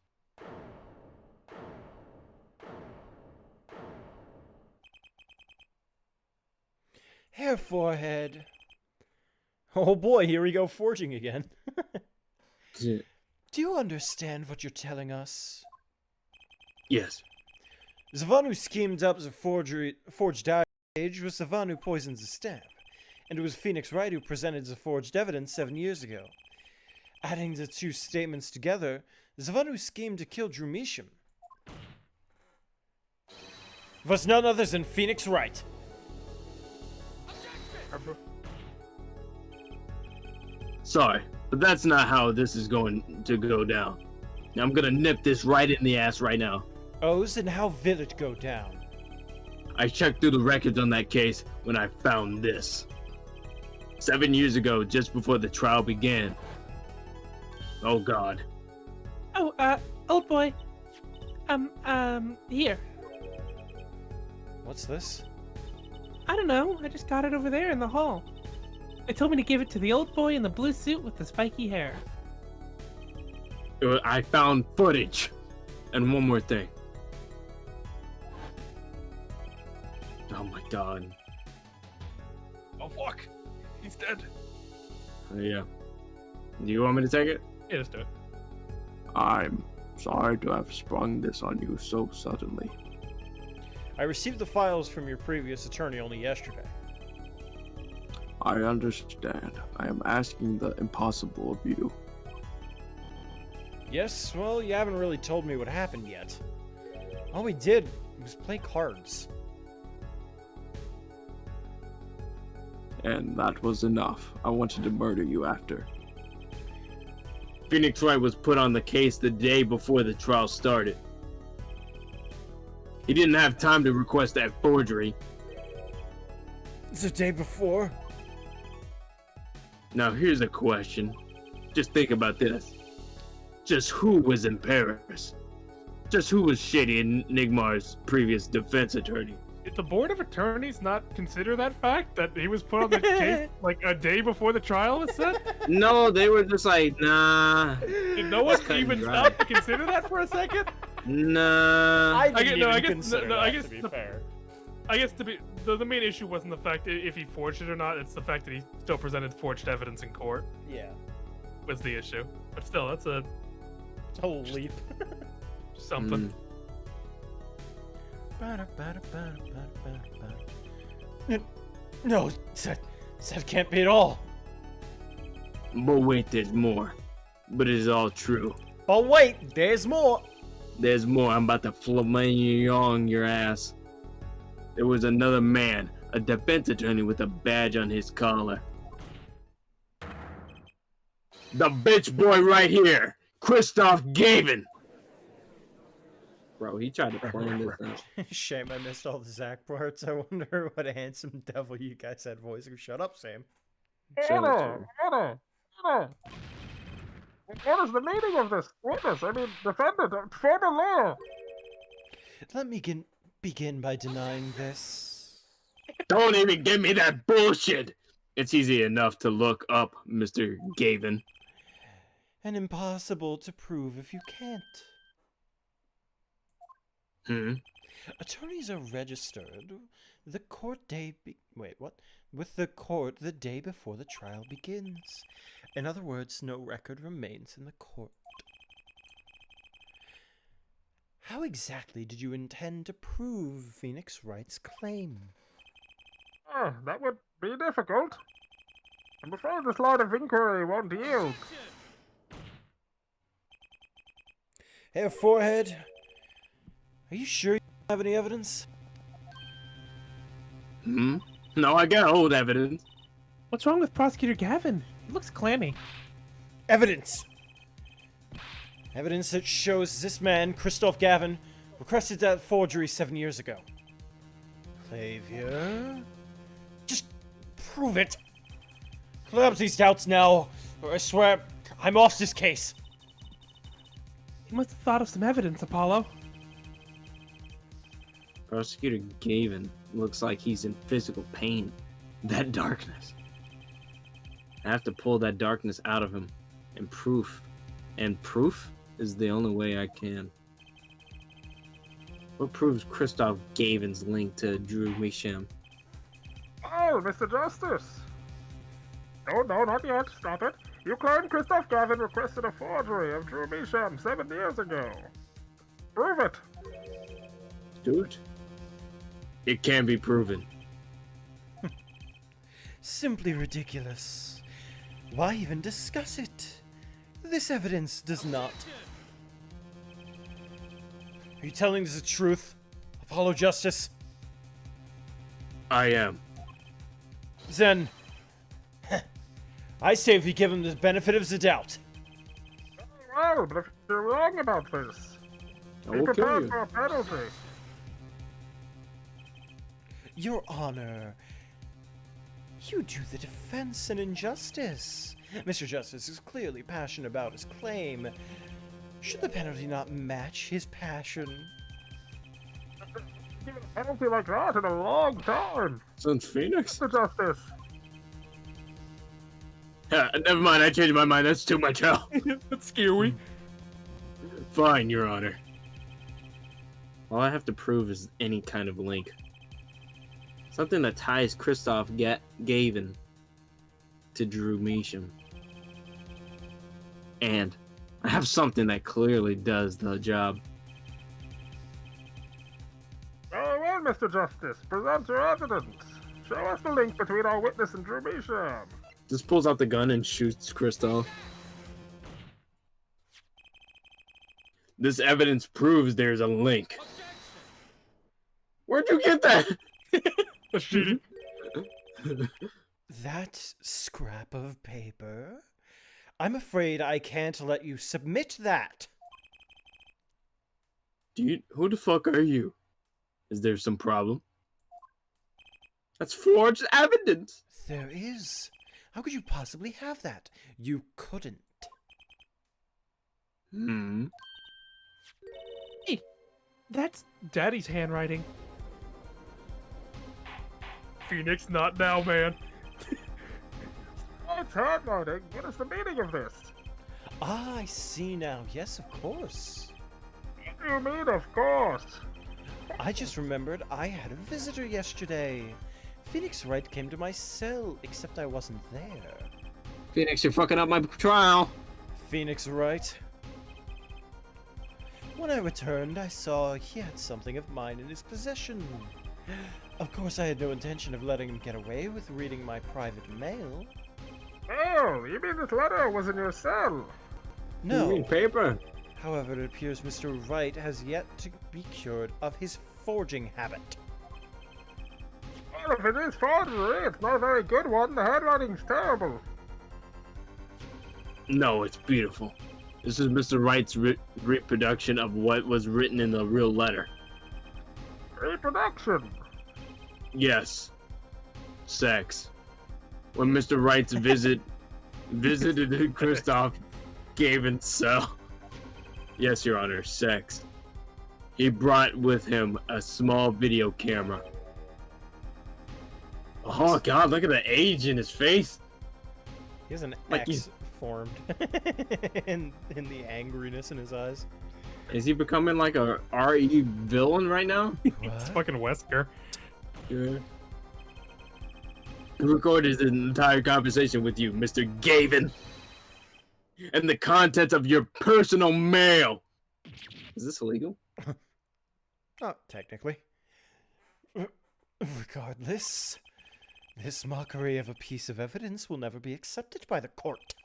[SPEAKER 7] Hair forehead. Oh boy, here we go forging again. Do you understand what you're telling us?
[SPEAKER 1] Yes.
[SPEAKER 7] The one who schemed up the forged page was the one who poisoned the stamp, and it was Phoenix Wright who presented the forged evidence 7 years ago. Adding the two statements together, the one who schemed to kill Drew Measham was none other than Phoenix Wright.
[SPEAKER 1] Sorry, but that's not how this is going to go down. Now I'm gonna nip this right in the ass right now.
[SPEAKER 7] Oh, then how will it go down?
[SPEAKER 1] I checked through the records on that case when I found this. 7 years ago, just before the trial began. Oh God.
[SPEAKER 9] Oh, old boy. Here.
[SPEAKER 7] What's this?
[SPEAKER 9] I don't know. I just got it over there in the hall. They told me to give it to the old boy in the blue suit with the spiky hair.
[SPEAKER 1] I found footage. And one more thing. Oh my God.
[SPEAKER 4] Oh fuck! He's dead.
[SPEAKER 1] Yeah. Do you want me to take it?
[SPEAKER 4] Yeah, let's do it.
[SPEAKER 6] I'm sorry to have sprung this on you so suddenly.
[SPEAKER 7] I received the files from your previous attorney only yesterday.
[SPEAKER 6] I understand. I am asking the impossible of you.
[SPEAKER 7] Yes, well, you haven't really told me what happened yet. All we did was play cards.
[SPEAKER 6] And that was enough. I wanted to murder you after.
[SPEAKER 1] Phoenix Wright was put on the case the day before the trial started. He didn't have time to request that forgery.
[SPEAKER 7] The day before?
[SPEAKER 1] Now here's a question. Just think about this. Just who was in Paris? Just who was Shady and Nigmar's previous defense attorney?
[SPEAKER 4] Did the board of attorneys not consider that fact that he was put on the case like a day before the trial was set?
[SPEAKER 1] No, they were just like, nah.
[SPEAKER 4] Did no one even stop to consider that for a second?
[SPEAKER 1] Nah.
[SPEAKER 7] I didn't
[SPEAKER 4] I
[SPEAKER 7] even
[SPEAKER 4] guess
[SPEAKER 7] consider
[SPEAKER 4] no, I
[SPEAKER 7] that,
[SPEAKER 4] guess
[SPEAKER 7] to be
[SPEAKER 4] the-
[SPEAKER 7] fair.
[SPEAKER 4] I guess the main issue wasn't the fact if he forged it or not. It's the fact that he still presented forged evidence in court
[SPEAKER 7] Yeah.
[SPEAKER 4] was the issue. But still, that's a
[SPEAKER 7] It's a whole leap.
[SPEAKER 4] something.
[SPEAKER 7] No, that can't be at all.
[SPEAKER 1] But wait, there's more. But it is all true.
[SPEAKER 7] But wait, there's more.
[SPEAKER 1] There's more. I'm about to flaming your ass. There was another man, a defense attorney with a badge on his collar. The bitch boy right here, Christoph Gavin. Bro, he tried to plan this out.
[SPEAKER 7] Shame I missed all the Zach parts. I wonder what a handsome devil you guys had voice. Shut up, Sam.
[SPEAKER 1] Shut up,
[SPEAKER 8] Order! Order! Order! What is the meaning of this? Witness, I mean, defendant, for the law!
[SPEAKER 7] Let me begin by denying this.
[SPEAKER 1] Don't even give me that bullshit! It's easy enough to look up, Mr. Gavin.
[SPEAKER 7] And impossible to prove if you can't. Attorneys are registered. The court day with the court the day before the trial begins. In other words, no record remains in the court. How exactly did you intend to prove Phoenix Wright's claim?
[SPEAKER 8] That would be difficult. I'm afraid this line of inquiry won't yield.
[SPEAKER 7] Hey, Forehead. Are you sure you don't have any evidence?
[SPEAKER 1] No, I got old evidence.
[SPEAKER 9] What's wrong with Prosecutor Gavin? He looks clammy.
[SPEAKER 7] Evidence! Evidence that shows this man, Christoph Gavin, requested that forgery 7 years ago. Clavier? Just prove it! Clear up these doubts now, or I swear I'm off this case.
[SPEAKER 9] He must have thought of some evidence, Apollo.
[SPEAKER 1] Prosecutor Gavin looks like he's in physical pain. That darkness. I have to pull that darkness out of him. And proof is the only way I can. What proves Christoph Gavin's link to Drew Misham?
[SPEAKER 8] Oh, Mr. Justice! No, not yet. Stop it. You claim Christoph Gavin requested a forgery of Drew Misham 7 years ago. Prove it!
[SPEAKER 1] Dude, it can be proven.
[SPEAKER 7] Simply ridiculous. Why even discuss it? This evidence does not. Are you telling us the truth, Apollo Justice?
[SPEAKER 1] I am.
[SPEAKER 7] Then, I say we give him the benefit of the doubt.
[SPEAKER 8] Well, but if you're wrong about this, be prepared for a penalty.
[SPEAKER 7] Your Honor, you do the defense an injustice. Mr. Justice is clearly passionate about his claim. Should the penalty not match his passion?
[SPEAKER 8] Given a penalty like that in a long time.
[SPEAKER 1] Since Phoenix?
[SPEAKER 8] Mr. Justice.
[SPEAKER 1] Never mind, I changed my mind. That's too much hell.
[SPEAKER 4] That's scary.
[SPEAKER 1] Fine, Your Honor. All I have to prove is any kind of link. Something that ties Christoph Gavin to Drew Misham. And I have something that clearly does the job.
[SPEAKER 8] Very well, Mr. Justice. Present your evidence. Show us the link between our witness and Drew Misham.
[SPEAKER 1] Just pulls out the gun and shoots Christoph. This evidence proves there's a link. Where'd you get that?
[SPEAKER 4] That's cheating.
[SPEAKER 7] That scrap of paper? I'm afraid I can't let you submit that.
[SPEAKER 1] Who the fuck are you? Is there some problem? That's forged evidence.
[SPEAKER 7] There is. How could you possibly have that? You couldn't.
[SPEAKER 9] Hey, that's Daddy's handwriting.
[SPEAKER 4] Phoenix, not now, man.
[SPEAKER 8] It's handwriting. What is the meaning of this?
[SPEAKER 7] Ah, I see now. Yes, of course.
[SPEAKER 8] What do you mean, of course?
[SPEAKER 7] I just remembered I had a visitor yesterday. Phoenix Wright came to my cell, except I wasn't there.
[SPEAKER 1] Phoenix, you're fucking up my trial.
[SPEAKER 7] Phoenix Wright. When I returned, I saw he had something of mine in his possession. Of course, I had no intention of letting him get away with reading my private mail.
[SPEAKER 8] Oh, you mean this letter was in your cell?
[SPEAKER 7] No.
[SPEAKER 1] You mean paper?
[SPEAKER 7] However, it appears Mr. Wright has yet to be cured of his forging habit.
[SPEAKER 8] Well, if it is forgery, it's not a very good one. The handwriting's terrible.
[SPEAKER 1] No, it's beautiful. This is Mr. Wright's reproduction of what was written in the real letter.
[SPEAKER 8] Reproduction.
[SPEAKER 1] Yes. Sex. When Mr. Wright's visited Christoph Gavin's cell. Yes, Your Honor, sex. He brought with him a small video camera. Oh God, look at the age in his face.
[SPEAKER 7] He has an
[SPEAKER 1] Like
[SPEAKER 7] X
[SPEAKER 1] he's-
[SPEAKER 7] formed in the angriness in his eyes.
[SPEAKER 1] Is he becoming like a RE villain right now?
[SPEAKER 4] It's fucking Wesker.
[SPEAKER 1] Yeah. He recorded his entire conversation with you, Mr. Gavin. And the contents of your personal mail. Is this illegal?
[SPEAKER 7] Not technically. Regardless, this mockery of a piece of evidence will never be accepted by the court.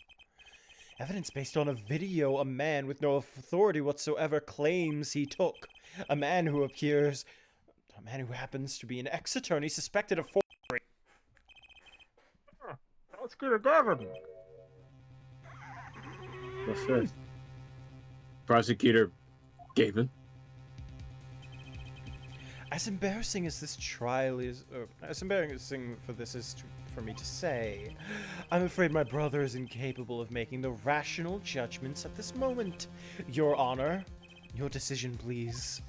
[SPEAKER 7] Evidence based on a video a man with no authority whatsoever claims he took. A man who happens to be an ex-attorney suspected of forgery.
[SPEAKER 8] Prosecutor Gavin.
[SPEAKER 1] What's this? Prosecutor Gavin.
[SPEAKER 7] As embarrassing as this trial is, or as embarrassing for me to say, I'm afraid my brother is incapable of making the rational judgments at this moment. Your Honor, your decision, please.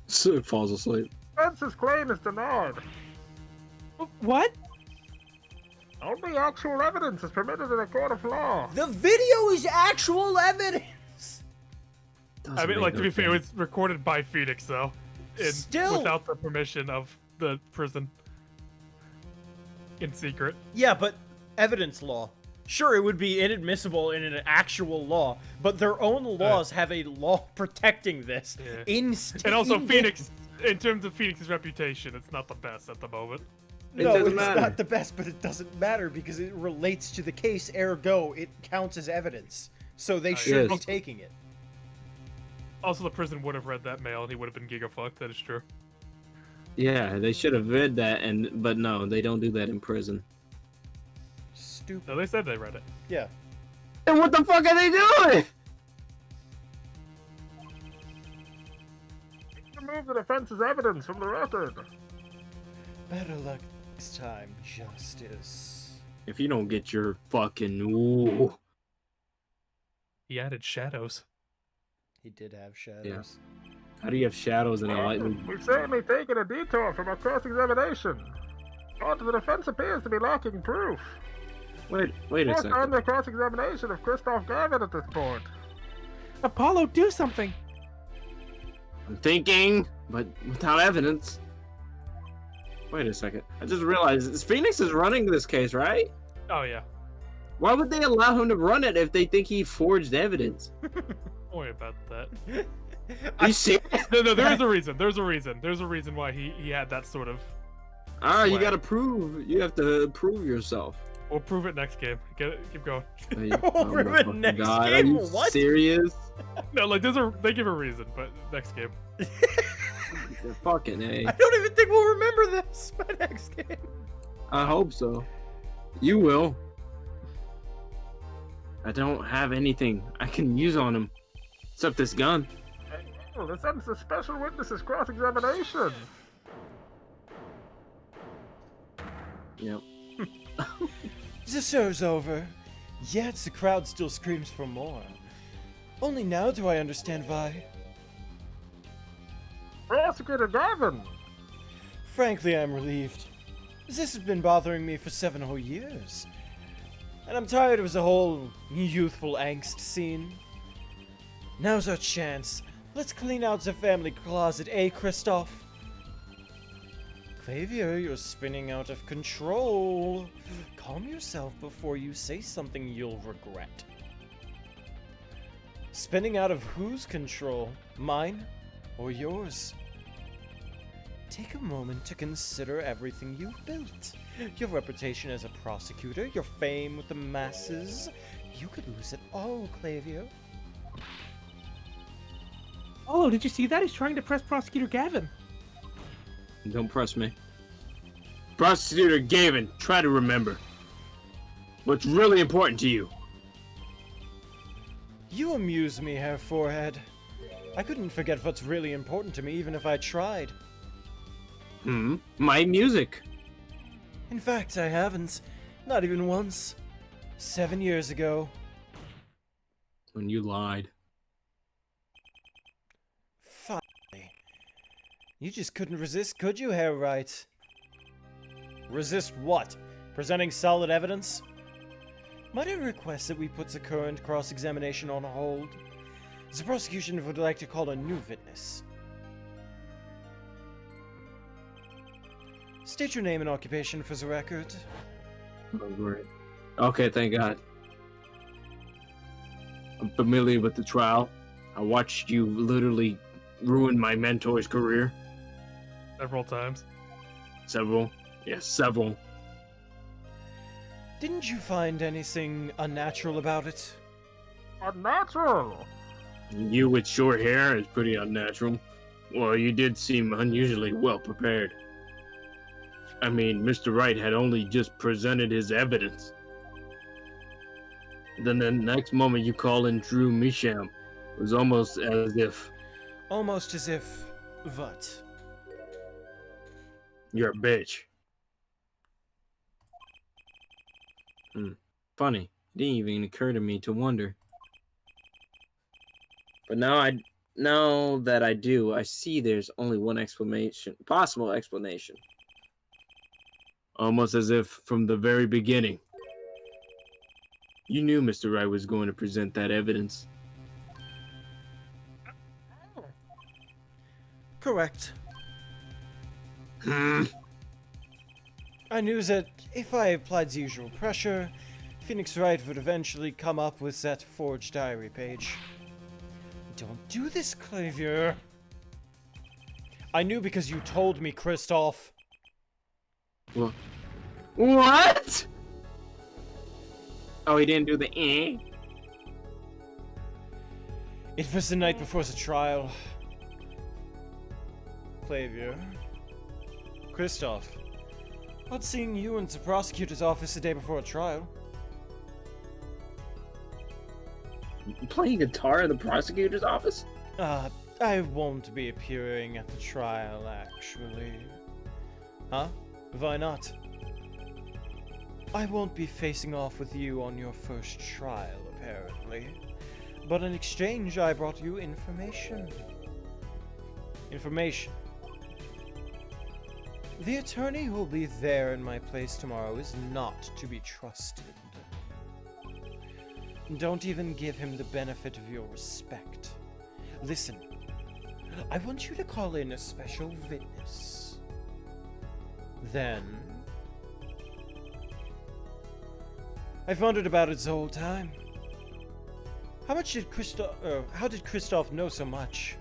[SPEAKER 1] So it falls asleep.
[SPEAKER 8] Defense's claim is denied.
[SPEAKER 9] What?
[SPEAKER 8] Only actual evidence is permitted in a court of law.
[SPEAKER 7] The video is actual evidence!
[SPEAKER 4] I mean, like, to be fair, it was recorded by Phoenix, though.
[SPEAKER 7] Still-
[SPEAKER 4] Without the permission of the prison. In secret.
[SPEAKER 7] Yeah, but evidence law. Sure, it would be inadmissible in an actual law, but their own laws have a law protecting this.
[SPEAKER 4] Yeah. And also, Phoenix, in terms of Phoenix's reputation, it's not the best at the moment.
[SPEAKER 7] No,
[SPEAKER 1] doesn't
[SPEAKER 7] it's
[SPEAKER 1] matter.
[SPEAKER 7] not the best, but it doesn't matter because it relates to the case, ergo, it counts as evidence. So they should be
[SPEAKER 1] Yes.
[SPEAKER 7] taking it.
[SPEAKER 4] Also, the prison would have read that mail and he would have been gigafucked, that is true.
[SPEAKER 1] Yeah, they should have read that, but no, they don't do that in prison.
[SPEAKER 7] Stupid.
[SPEAKER 4] No, they said they read it.
[SPEAKER 7] Yeah.
[SPEAKER 1] And what the fuck are they doing?
[SPEAKER 8] Remove the defense's evidence from the record.
[SPEAKER 7] Better luck next time, Justice.
[SPEAKER 1] If you don't get your fucking ooh.
[SPEAKER 4] He added shadows.
[SPEAKER 7] He did have shadows.
[SPEAKER 1] How do you have shadows and a lightly?
[SPEAKER 8] We've certainly taken a detour from our cross-examination. But the defense appears to be lacking proof.
[SPEAKER 1] Wait a
[SPEAKER 8] Forced
[SPEAKER 1] second.
[SPEAKER 8] on the cross-examination of Christoph Gavin at this point.
[SPEAKER 9] Apollo, do something!
[SPEAKER 1] I'm thinking, but without evidence. Wait a second. I just realized Phoenix is running this case, right?
[SPEAKER 4] Oh, yeah.
[SPEAKER 1] Why would they allow him to run it if they think he forged evidence?
[SPEAKER 4] Don't worry about that.
[SPEAKER 1] Are you serious?
[SPEAKER 4] No, there is a reason. There's a reason. There's a reason why he had that sort of...
[SPEAKER 1] You
[SPEAKER 4] swag.
[SPEAKER 1] gotta prove. You have to prove yourself.
[SPEAKER 4] We'll prove it next game. Keep going.
[SPEAKER 7] We'll prove it next game?
[SPEAKER 1] Are you
[SPEAKER 7] What?
[SPEAKER 1] serious?
[SPEAKER 4] No, like, they give a reason, but next game.
[SPEAKER 1] You're fucking A.
[SPEAKER 7] I don't even think we'll remember this by next game.
[SPEAKER 1] I hope so. You will. I don't have anything I can use on him. Except this gun.
[SPEAKER 8] Oh, this ends the special witness's cross-examination.
[SPEAKER 1] Yep.
[SPEAKER 7] The show's over. Yet the crowd still screams for more. Only now do I understand why.
[SPEAKER 8] Prosecutor Gavin!
[SPEAKER 7] Frankly, I'm relieved. This has been bothering me for 7 whole years. And I'm tired of the whole youthful angst scene. Now's our chance. Let's clean out the family closet, eh, Christoph? Xavier, you're spinning out of control. Calm yourself before you say something you'll regret. Spinning out of whose control? Mine or yours? Take a moment to consider everything you've built. Your reputation as a prosecutor, your fame with the masses. You could lose it all, Xavier.
[SPEAKER 9] Oh, did you see that? He's trying to press Prosecutor Gavin.
[SPEAKER 1] Don't press me. Prosecutor Gavin, try to remember. What's really important to you?
[SPEAKER 7] You amuse me, Herr Forehead. I couldn't forget what's really important to me even if I tried.
[SPEAKER 1] My music.
[SPEAKER 7] In fact, I haven't. Not even once. 7 years ago.
[SPEAKER 1] When you lied.
[SPEAKER 7] Finally. You just couldn't resist, could you, Herr Wright? Resist what? Presenting solid evidence? Might I request that we put the current cross-examination on hold? The prosecution would like to call a new witness. State your name and occupation for the record.
[SPEAKER 1] Oh, great. Okay, thank God. I'm familiar with the trial. I watched you literally ruin my mentor's career.
[SPEAKER 4] Several times.
[SPEAKER 1] Several. Yes, several.
[SPEAKER 7] Didn't you find anything unnatural about it?
[SPEAKER 8] Unnatural!
[SPEAKER 1] You with short hair is pretty unnatural. Well, you did seem unusually well prepared. I mean, Mr. Wright had only just presented his evidence. Then the next moment you call in Drew Misham. It was almost as if...
[SPEAKER 7] Almost as if... what?
[SPEAKER 1] You're a bitch. Funny. It didn't even occur to me to wonder. But now that I do, I see there's only one possible explanation. Almost as if from the very beginning, you knew Mr. Wright was going to present that evidence.
[SPEAKER 7] Correct. I knew that if I applied the usual pressure, Phoenix Wright would eventually come up with that forged diary page. Don't do this, Clavier. I knew because you told me, Kristoff.
[SPEAKER 1] What? Oh, he didn't do the eh?
[SPEAKER 7] It was the night before the trial. Clavier. Kristoff. Not seeing you in the prosecutor's office the day before a trial.
[SPEAKER 1] Playing guitar in the prosecutor's office?
[SPEAKER 7] I won't be appearing at the trial, actually. Huh? Why not? I won't be facing off with you on your first trial, apparently. But in exchange, I brought you information. Information. The attorney who will be there in my place tomorrow is not to be trusted. Don't even give him the benefit of your respect. Listen, I want you to call in a special witness. Then... I've wondered about it the whole time. How did Kristoff know so much?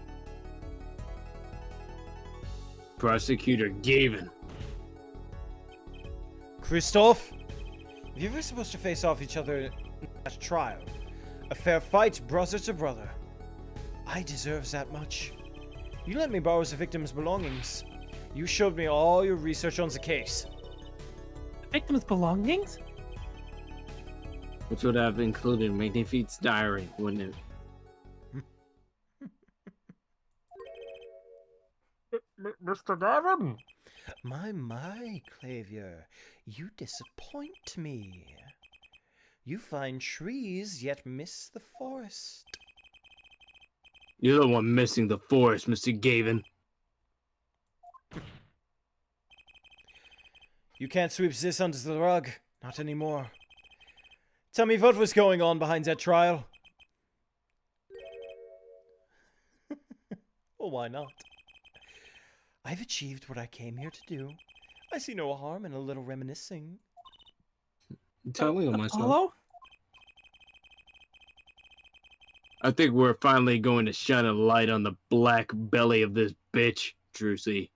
[SPEAKER 1] Prosecutor Gavin.
[SPEAKER 7] Kristoff? If you were supposed to face off each other at a trial, a fair fight, brother to brother, I deserve that much. You let me borrow the victim's belongings. You showed me all your research on the case.
[SPEAKER 9] Victim's belongings?
[SPEAKER 1] Which would have included Magnifique's diary, wouldn't it?
[SPEAKER 8] Mr. Gavin?
[SPEAKER 7] My, Clavier, you disappoint me. You find trees, yet miss the forest.
[SPEAKER 1] You're the one missing the forest, Mr. Gavin.
[SPEAKER 7] You can't sweep this under the rug. Not anymore. Tell me what was going on behind that trial. Well, why not? I've achieved what I came here to do. I see no harm in a little reminiscing.
[SPEAKER 1] I'm telling you myself.
[SPEAKER 9] Hello?
[SPEAKER 1] I think we're finally going to shine a light on the black belly of this bitch, Drucy.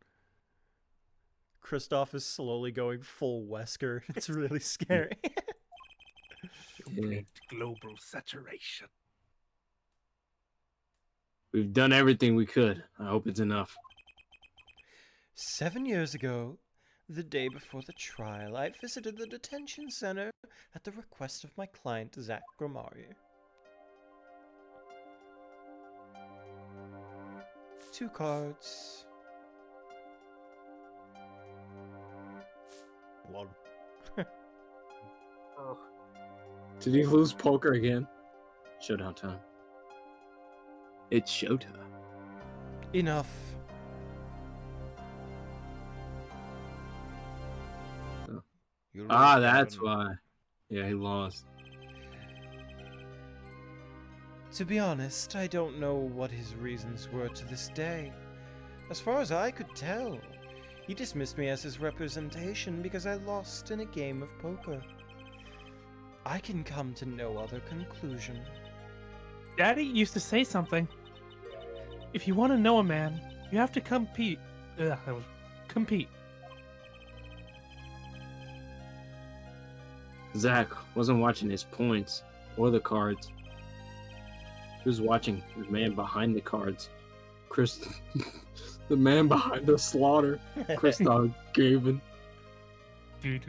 [SPEAKER 7] Kristoff is slowly going full Wesker. It's really scary.
[SPEAKER 1] Complete
[SPEAKER 8] global saturation.
[SPEAKER 1] We've done everything we could. I hope it's enough.
[SPEAKER 7] 7 years ago, The day before the trial, I visited the detention center at the request of my client, Zach Gramari. 2 cards. 1.
[SPEAKER 1] Did he lose poker again? Showdown time. It's showtime.
[SPEAKER 7] Enough.
[SPEAKER 1] Ah, that's why. Yeah, he lost.
[SPEAKER 7] To be honest, I don't know what his reasons were to this day. As far as I could tell, he dismissed me as his representation because I lost in a game of poker. I can come to no other conclusion.
[SPEAKER 9] Daddy used to say something. If you want to know a man, you have to compete. Compete.
[SPEAKER 1] Zach wasn't watching his points or the cards. He was watching the man behind the cards. The man behind the slaughter. Christoph Gavin.
[SPEAKER 7] He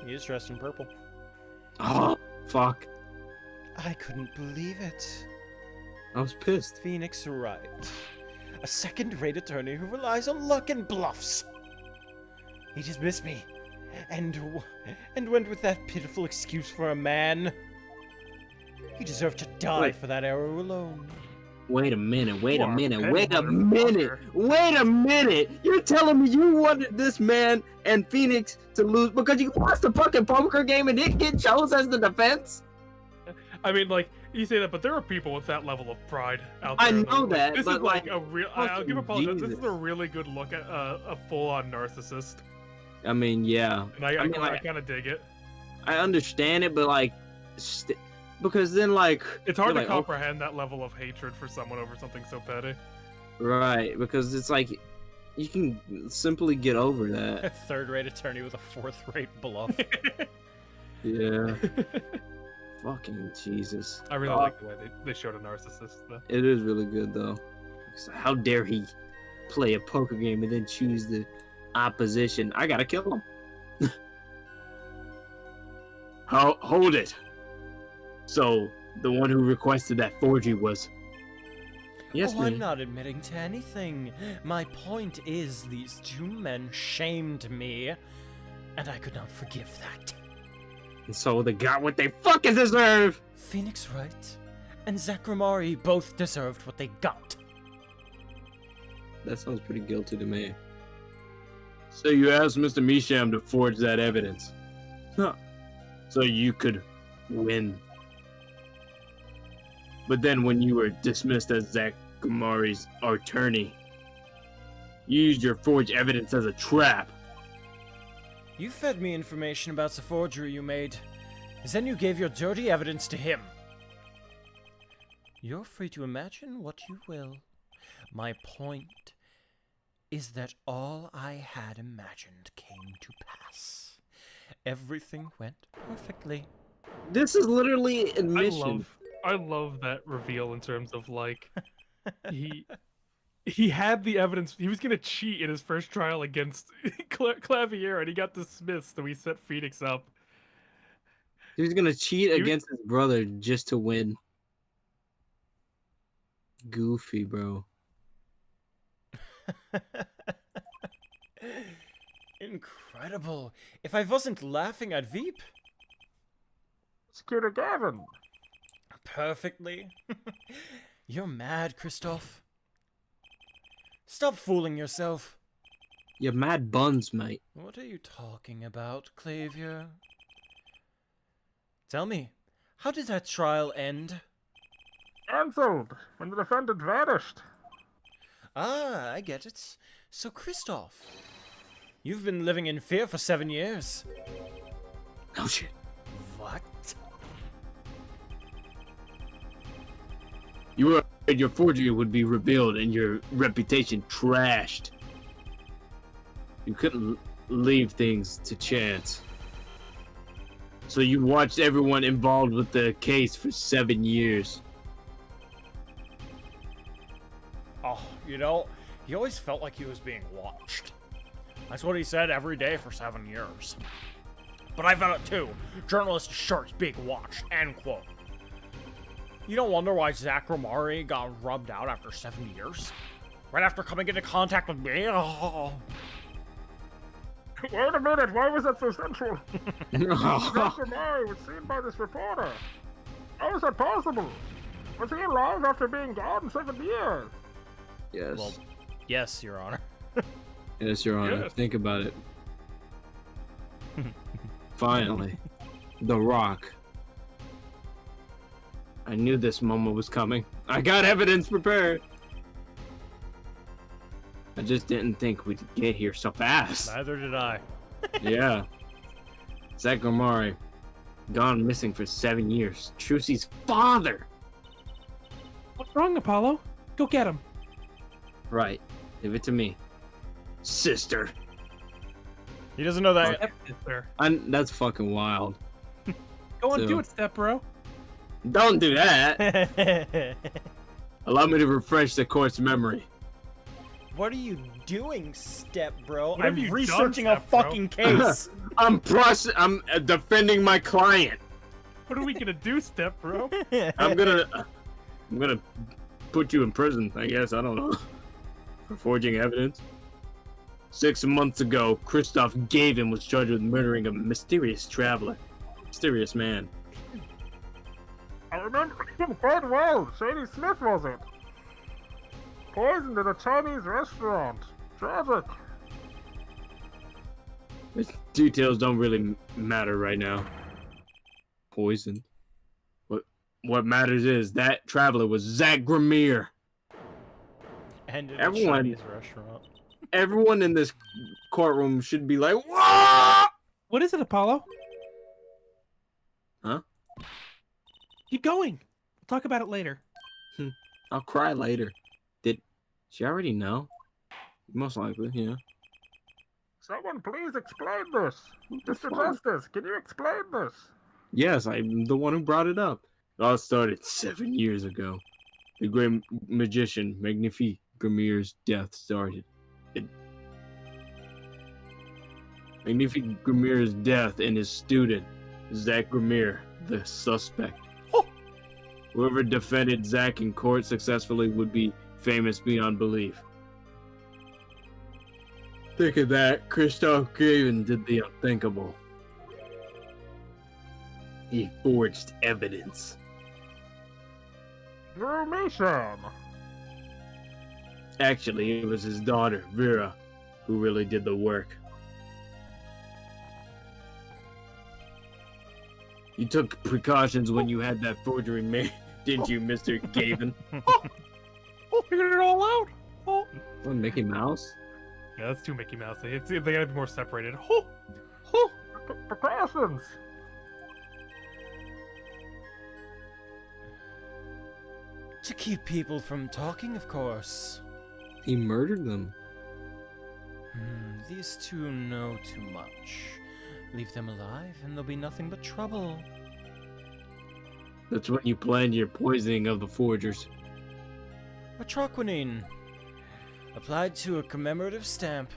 [SPEAKER 7] is dressed in purple.
[SPEAKER 1] Oh, fuck.
[SPEAKER 7] I couldn't believe it.
[SPEAKER 1] I was pissed.
[SPEAKER 7] Phoenix Wright. A second-rate attorney who relies on luck and bluffs. He dismissed me, and went with that pitiful excuse for a man. He deserved to die for that error alone.
[SPEAKER 1] Wait a minute, wait a minute. You're telling me you wanted this man and Phoenix to lose because you lost the fucking poker game and didn't get chose as the defense?
[SPEAKER 4] I mean, like, you say that, but there are people with that level of pride out there.
[SPEAKER 1] I know that,
[SPEAKER 4] This
[SPEAKER 1] but
[SPEAKER 4] is like a real. I'll give apologize. This
[SPEAKER 1] Jesus.
[SPEAKER 4] is a really good look at a full-on narcissist.
[SPEAKER 1] I mean, yeah.
[SPEAKER 4] And I kind of dig it.
[SPEAKER 1] I understand it, but like, because then like
[SPEAKER 4] It's hard to
[SPEAKER 1] like,
[SPEAKER 4] comprehend that level of hatred for someone over something so petty.
[SPEAKER 1] Right, because it's like you can simply get over that.
[SPEAKER 7] A third-rate attorney with a fourth-rate bluff.
[SPEAKER 1] Yeah. Fucking Jesus.
[SPEAKER 4] I really like the way they showed a narcissist, though.
[SPEAKER 1] It is really good though. So how dare he play a poker game and then choose the opposition? I gotta kill him. Hold it. So the one who requested that forgery was. Yes,
[SPEAKER 7] I'm not admitting to anything. My point is, these 2 men shamed me, and I could not forgive that.
[SPEAKER 1] And so they got what they fucking deserve.
[SPEAKER 7] Phoenix Wright and Zach Gramari both deserved what they got.
[SPEAKER 1] That sounds pretty guilty to me. So you asked Mr. Misham to forge that evidence. Huh. So you could win. But then when you were dismissed as Zach Gramari's attorney, you used your forged evidence as a trap.
[SPEAKER 7] You fed me information about the forgery you made, and then you gave your dirty evidence to him. You're free to imagine what you will. My point is that all I had imagined came to pass. Everything went perfectly.
[SPEAKER 1] This is literally admission.
[SPEAKER 4] I love that reveal in terms of like he had the evidence. He was gonna cheat in his first trial against Clavier, and he got dismissed. So he set Phoenix up.
[SPEAKER 1] He was gonna cheat against his brother just to win. Goofy, bro.
[SPEAKER 7] Incredible. If I wasn't laughing, I'd weep.
[SPEAKER 8] Scooter Gavin.
[SPEAKER 7] Perfectly. You're mad, Christoph. Stop fooling yourself.
[SPEAKER 1] You're mad buns, mate.
[SPEAKER 7] What are you talking about, Clavier? Tell me, how did that trial end?
[SPEAKER 8] Cancelled when the defendant vanished.
[SPEAKER 7] Ah, I get it. So, Christoph, you've been living in fear for 7 years.
[SPEAKER 1] No shit.
[SPEAKER 7] What?
[SPEAKER 1] You were afraid your forgery would be revealed and your reputation trashed. You couldn't leave things to chance. So you watched everyone involved with the case for 7 years.
[SPEAKER 7] Oh, you know, He always felt like he was being watched. That's what he said every day for 7 years. But I felt it too. Journalist sharks being watched, end quote. You don't wonder why Zach Romari got rubbed out after 7 years? Right after coming into contact with me? Oh.
[SPEAKER 8] Wait a minute, why was that so central? Zach Romari was seen by this reporter. How is that possible? Was he alive after being gone 7 years?
[SPEAKER 1] Yes.
[SPEAKER 7] Well, yes, Your Honor.
[SPEAKER 1] Yes, Your Honor.
[SPEAKER 4] Yes.
[SPEAKER 1] Think about it. Finally. The Rock. I knew this moment was coming. I got evidence prepared. I just didn't think we'd get here so fast.
[SPEAKER 7] Neither did I.
[SPEAKER 1] Yeah. Zach Omari, gone missing for 7 years. Trucy's father.
[SPEAKER 9] What's wrong, Apollo? Go get him.
[SPEAKER 1] Right. Give it to me. Sister.
[SPEAKER 7] He doesn't know that.
[SPEAKER 9] Step sister.
[SPEAKER 1] That's fucking wild.
[SPEAKER 9] Go on,
[SPEAKER 1] So-
[SPEAKER 9] do it, step bro.
[SPEAKER 1] Don't do that. Allow me to refresh the court's memory.
[SPEAKER 7] What are you doing, step bro?
[SPEAKER 4] What have
[SPEAKER 7] I'm
[SPEAKER 4] you done,
[SPEAKER 7] researching a
[SPEAKER 4] step bro?
[SPEAKER 7] fucking case.
[SPEAKER 1] I'm defending my client.
[SPEAKER 4] What are we gonna do, step bro?
[SPEAKER 1] I'm gonna put you in prison, I guess. I don't know. For forging evidence. 6 months ago, Christoph Gavin was charged with murdering a mysterious traveler. Mysterious man.
[SPEAKER 8] I remember him quite well. Shady Smith was it? Poisoned in a Chinese restaurant. Tragic.
[SPEAKER 1] The details don't really matter right now. Poisoned. What matters is that traveler was Zach Gramere.
[SPEAKER 7] And in
[SPEAKER 1] Everyone-
[SPEAKER 7] a Chinese restaurant.
[SPEAKER 1] Everyone in this courtroom should be like, "Whoa!"
[SPEAKER 9] What is it, Apollo?
[SPEAKER 1] Huh?
[SPEAKER 9] Keep going. We'll talk about it later.
[SPEAKER 1] I'll cry later. Did she already know? Most likely, yeah.
[SPEAKER 8] Someone please explain this. Mr.
[SPEAKER 1] fuck?
[SPEAKER 8] Justice, can you explain this?
[SPEAKER 1] Yes, I'm the one who brought it up. It all started 7 years ago. The great magician Magnifique Gramere's death started. Magnifique Gramere's death and his student, Zach Gramere, the suspect. Whoever defended Zach in court successfully would be famous beyond belief. Think of that. Christoph Gavin did the unthinkable. He forged evidence.
[SPEAKER 8] Drew Misham.
[SPEAKER 1] Actually, it was his daughter, Vera, who really did the work. You took precautions when you had that forgery made, didn't you, Mr. Gavin?
[SPEAKER 9] Figured it all out. Oh.
[SPEAKER 1] What, Mickey Mouse?
[SPEAKER 4] Yeah, that's too Mickey Mouse. They gotta be more separated.
[SPEAKER 8] Precautions.
[SPEAKER 7] To keep people from talking, of course.
[SPEAKER 1] He murdered them.
[SPEAKER 7] These two know too much. Leave them alive, and there'll be nothing but trouble.
[SPEAKER 1] That's when you planned your poisoning of the forgers.
[SPEAKER 7] Atroquinine. Applied to a commemorative stamp.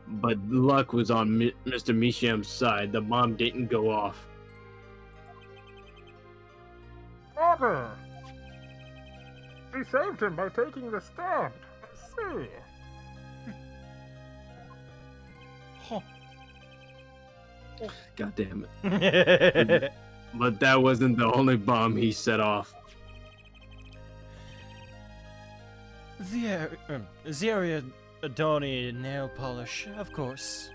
[SPEAKER 1] But luck was on Mr. Misham's side. The bomb didn't go off.
[SPEAKER 8] Water. She saved him by taking the stamp. I see.
[SPEAKER 1] God damn it. But that wasn't the only bomb he set off.
[SPEAKER 7] Zaria Adoni nail polish, of course.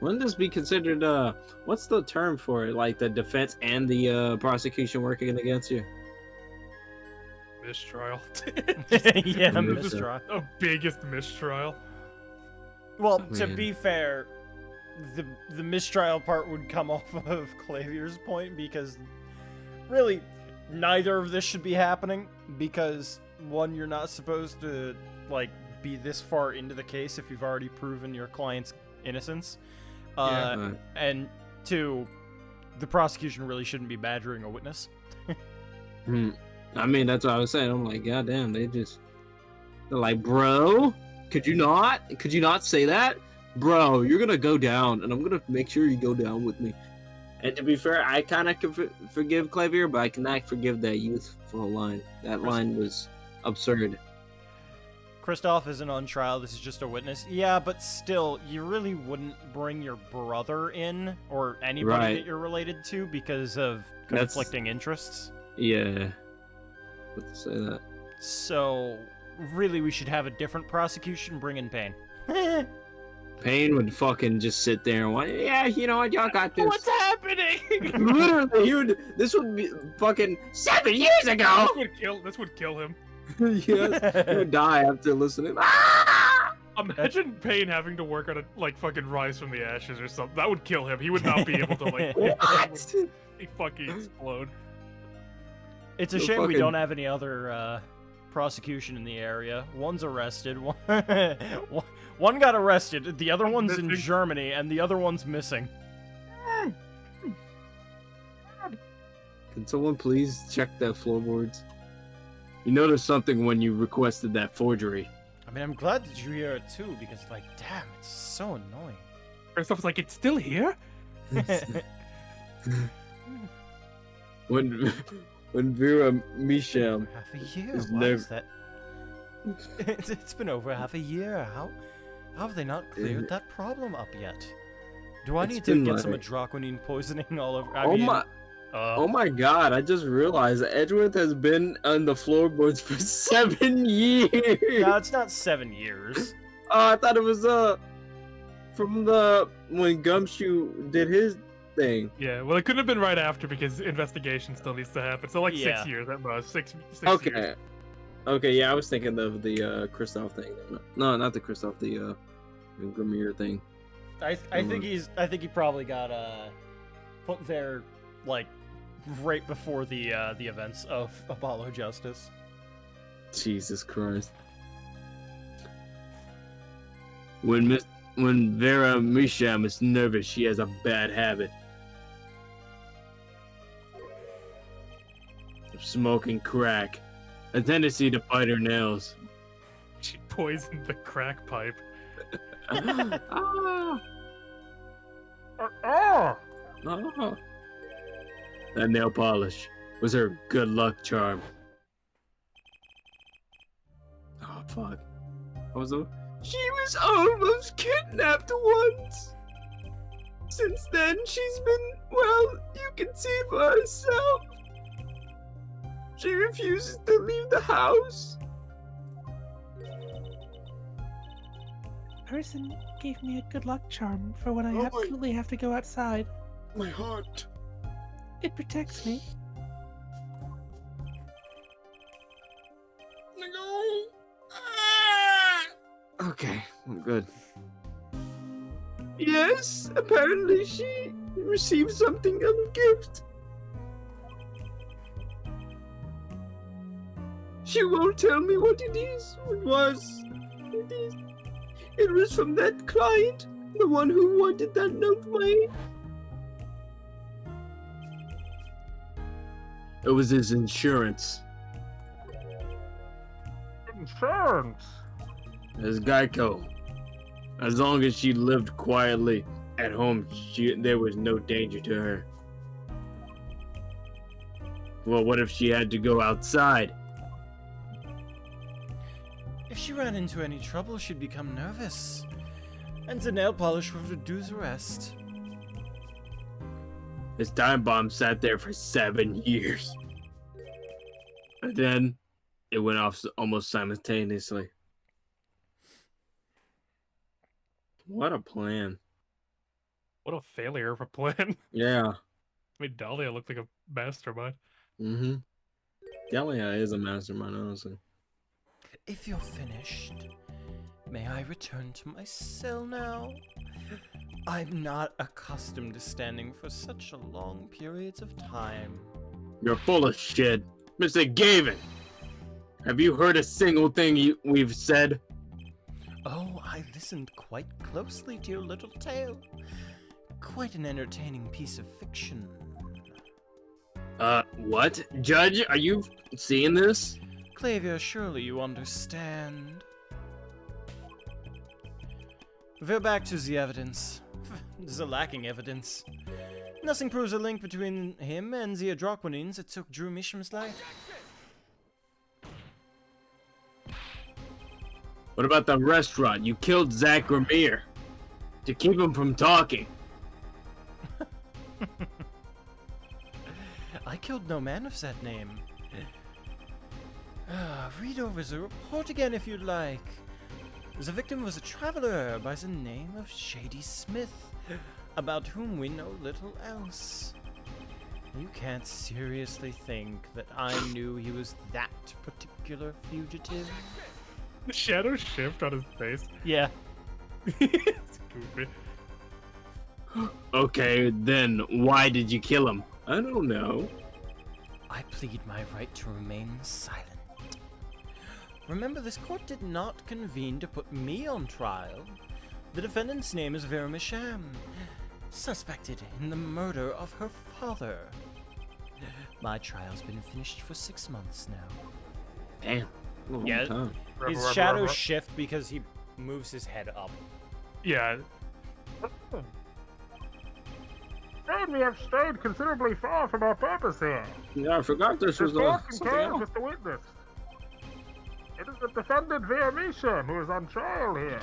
[SPEAKER 1] Wouldn't this be considered, what's the term for it? Like the defense and the prosecution working against you?
[SPEAKER 4] Mistrial.
[SPEAKER 7] Yeah,
[SPEAKER 1] Mistrial.
[SPEAKER 7] mistrial.
[SPEAKER 4] The biggest mistrial.
[SPEAKER 7] Well,
[SPEAKER 1] Oh,
[SPEAKER 7] to
[SPEAKER 1] man.
[SPEAKER 7] be fair, the mistrial part would come off of Clavier's point because really neither of this should be happening because one, you're not supposed to like be this far into the case if you've already proven your client's innocence. And two, the prosecution really shouldn't be badgering a witness.
[SPEAKER 1] I mean, that's what I was saying. I'm like, God damn, they're like, bro, could you not say that? Bro, you're gonna go down, and I'm gonna make sure you go down with me. And to be fair, I kind of can forgive Clavier, but I cannot forgive that youthful line. That line was absurd.
[SPEAKER 7] Kristoff isn't on trial, this is just a witness. Yeah, but still, you really wouldn't bring your brother in, or anybody that you're related to, because of conflicting interests.
[SPEAKER 1] Yeah. Let's say that.
[SPEAKER 7] So, really, we should have a different prosecution, bring in Payne.
[SPEAKER 1] Payne would fucking just sit there and yeah, you know what, y'all got this.
[SPEAKER 7] What's happening?
[SPEAKER 1] Literally, this would be fucking 7 years ago!
[SPEAKER 4] This would kill him.
[SPEAKER 1] Yes, he would die after listening.
[SPEAKER 4] Imagine Payne having to work on a fucking rise from the ashes or something. That would kill him. He would not be able to he fucking explode.
[SPEAKER 7] It's a shame we don't have any other prosecution in the area. One's arrested. One got arrested. The other one's in Germany, and the other one's missing.
[SPEAKER 1] Can someone please check that floorboards? You noticed something when you requested that forgery.
[SPEAKER 7] I mean, I'm glad that you hear it too, because, like, damn, it's so annoying.
[SPEAKER 9] Kristoff's like, it's still here?
[SPEAKER 1] When Vera Misham
[SPEAKER 7] half a year.
[SPEAKER 1] is
[SPEAKER 7] Why is that? It's been over half a year. How have they not cleared that problem up yet? Do I need to get some adroquinine poisoning all over?
[SPEAKER 1] Oh my god, I just realized that Edgeworth has been on the floorboards for 7 years!
[SPEAKER 7] No, it's not 7 years.
[SPEAKER 1] I thought it was from when Gumshoe did his thing.
[SPEAKER 4] Yeah, well, it couldn't have been right after because investigation still needs to happen. So 6 years at most. Six
[SPEAKER 1] okay.
[SPEAKER 4] Years.
[SPEAKER 1] Okay, yeah, I was thinking of the Kristoff thing. No, not the Kristoff, the Grimmier thing.
[SPEAKER 7] I think he probably got put there like right before the events of Apollo Justice.
[SPEAKER 1] Jesus Christ. When Vera Misham is nervous, she has a bad habit of smoking crack, a tendency to bite her nails.
[SPEAKER 4] She poisoned the crack pipe.
[SPEAKER 1] That nail polish was her good luck charm. Oh fuck. She was almost kidnapped once. Since then, she's been, well, you can see for herself. She refuses to leave the house.
[SPEAKER 9] Person gave me a good luck charm for when I absolutely have to go outside.
[SPEAKER 6] My heart.
[SPEAKER 9] It protects me.
[SPEAKER 6] No.
[SPEAKER 1] Okay, I'm good. Yes, apparently she received something as a gift. She won't tell me what it is. It was from that client, the one who wanted that note made. It was his insurance.
[SPEAKER 8] Insurance?
[SPEAKER 1] His Geico. As long as she lived quietly at home, there was no danger to her. Well, what if she had to go outside?
[SPEAKER 7] If she ran into any trouble, she'd become nervous. And the nail polish would reduce arrest.
[SPEAKER 1] This time bomb sat there for 7 years. And then it went off almost simultaneously. What a plan.
[SPEAKER 4] What a failure of a plan.
[SPEAKER 1] Yeah.
[SPEAKER 4] I mean, Dahlia looked like a mastermind.
[SPEAKER 1] Mm-hmm. Dahlia is a mastermind, honestly.
[SPEAKER 7] If you're finished, may I return to my cell now? I'm not accustomed to standing for such a long periods of time.
[SPEAKER 1] You're full of shit. Mr. Gavin! Have you heard a single thing we've said?
[SPEAKER 7] Oh, I listened quite closely to your little tale. Quite an entertaining piece of fiction.
[SPEAKER 1] What? Judge, are you seeing this?
[SPEAKER 7] Clavier, surely you understand. We're back to the evidence. The lacking evidence. Nothing proves a link between him and the Adroquanines that took Drew Misham's life.
[SPEAKER 1] What about the restaurant? You killed Zach Ramir to keep him from talking.
[SPEAKER 7] I killed no man of that name. Read over the report again if you'd like. The victim was a traveler by the name of Shady Smith, about whom we know little else. You can't seriously think that I knew he was that particular fugitive?
[SPEAKER 4] The shadow shift on his face.
[SPEAKER 7] Yeah.
[SPEAKER 4] It's goofy.
[SPEAKER 1] Okay, then why did you kill him? I don't know.
[SPEAKER 7] I plead my right to remain silent. Remember, this court did not convene to put me on trial. The defendant's name is Vera Misham, suspected in the murder of her father. My trial's been finished for 6 months now.
[SPEAKER 1] Damn. Long
[SPEAKER 7] Yeah.
[SPEAKER 1] time.
[SPEAKER 7] His shadows shift because he moves his head up.
[SPEAKER 4] Yeah.
[SPEAKER 8] Afraid we have strayed considerably far from our purpose here.
[SPEAKER 1] Yeah, I forgot this
[SPEAKER 8] The
[SPEAKER 1] was
[SPEAKER 8] court
[SPEAKER 1] something
[SPEAKER 8] concurs
[SPEAKER 1] else.
[SPEAKER 8] with the witness. It is the defendant Vera Misham who is on trial here.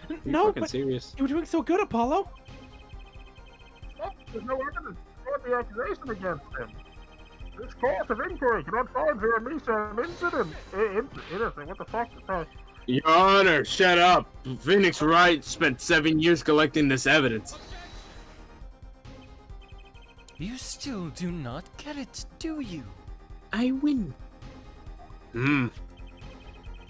[SPEAKER 1] You
[SPEAKER 9] No,
[SPEAKER 1] fucking
[SPEAKER 9] but
[SPEAKER 1] serious?
[SPEAKER 9] you were doing so good, Apollo.
[SPEAKER 8] There's no evidence to support the accusation against him. This court of inquiry cannot find Vera Misham innocent. What the fuck?
[SPEAKER 1] Your Honor, shut up. Phoenix Wright spent 7 years collecting this evidence.
[SPEAKER 7] You still do not get it, do you?
[SPEAKER 1] I win.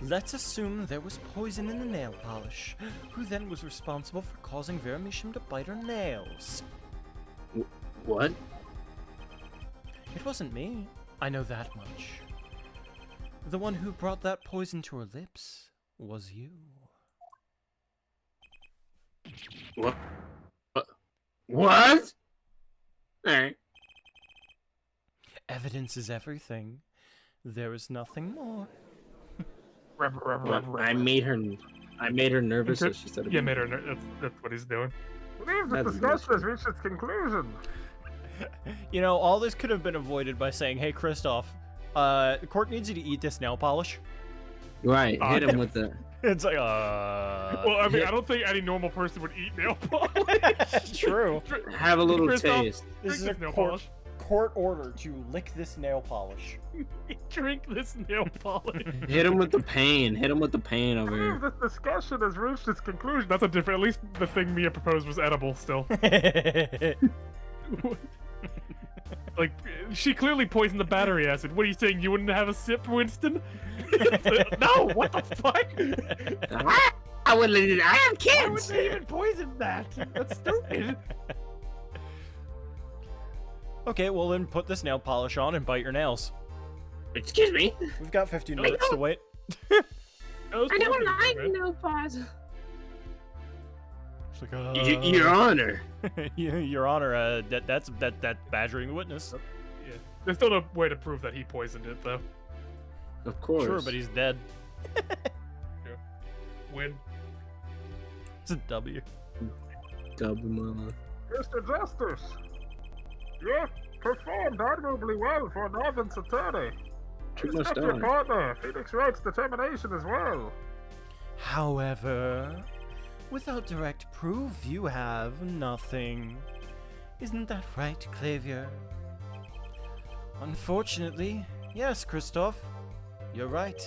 [SPEAKER 7] Let's assume there was poison in the nail polish. Who then was responsible for causing Vera Misham to bite her nails?
[SPEAKER 1] What?
[SPEAKER 7] It wasn't me. I know that much. The one who brought that poison to her lips was you.
[SPEAKER 1] What? What? Alright.
[SPEAKER 7] Evidence is everything. There is nothing more.
[SPEAKER 1] I made her nervous, so she said.
[SPEAKER 4] Yeah, made her. That's what he's doing.
[SPEAKER 8] I believe this
[SPEAKER 1] That's
[SPEAKER 8] discussion has reached its conclusion.
[SPEAKER 7] You know, all this could have been avoided by saying, "Hey, Kristoff, the court needs you to eat this nail polish."
[SPEAKER 1] Right, hit him with the.
[SPEAKER 7] It's like,
[SPEAKER 4] Well, I mean, I don't think any normal person would eat nail polish.
[SPEAKER 7] True.
[SPEAKER 1] Have a little
[SPEAKER 4] Kristoff,
[SPEAKER 1] taste.
[SPEAKER 7] This is a
[SPEAKER 4] nail
[SPEAKER 7] court,
[SPEAKER 4] polish.
[SPEAKER 7] court order to lick this nail polish.
[SPEAKER 4] Drink this nail polish.
[SPEAKER 1] Hit him with the pain. Hit him with the pain
[SPEAKER 8] I
[SPEAKER 1] over
[SPEAKER 8] believe
[SPEAKER 1] here.
[SPEAKER 8] this discussion has reached its conclusion.
[SPEAKER 4] That's a different. At least the thing Mia proposed was edible still. Like, she clearly poisoned the battery acid. What are you saying? You wouldn't have a sip, Winston? No, what the fuck?
[SPEAKER 1] I would. I have
[SPEAKER 4] Why
[SPEAKER 1] kids.
[SPEAKER 4] would they even poison that? That's stupid.
[SPEAKER 7] Okay, well then put this nail polish on and bite your nails.
[SPEAKER 1] Excuse me.
[SPEAKER 7] We've got 15 minutes to wait.
[SPEAKER 4] I don't like
[SPEAKER 1] no pause.
[SPEAKER 7] It's like,
[SPEAKER 1] Your Honor.
[SPEAKER 7] Your Honor, that's badgering the witness.
[SPEAKER 4] Yeah. There's still no way to prove that he poisoned it, though.
[SPEAKER 1] Of course.
[SPEAKER 7] Sure, but he's dead.
[SPEAKER 4] Win.
[SPEAKER 7] It's a W.
[SPEAKER 1] Double mama.
[SPEAKER 8] Mr. Justice, you have performed admirably well for a novice attorney.
[SPEAKER 1] Too much
[SPEAKER 8] Respect your
[SPEAKER 1] time.
[SPEAKER 8] partner, Phoenix Wright's determination as well.
[SPEAKER 7] However, without direct proof, you have nothing. Isn't that right, Clavier? Unfortunately, yes, Kristoff. You're right.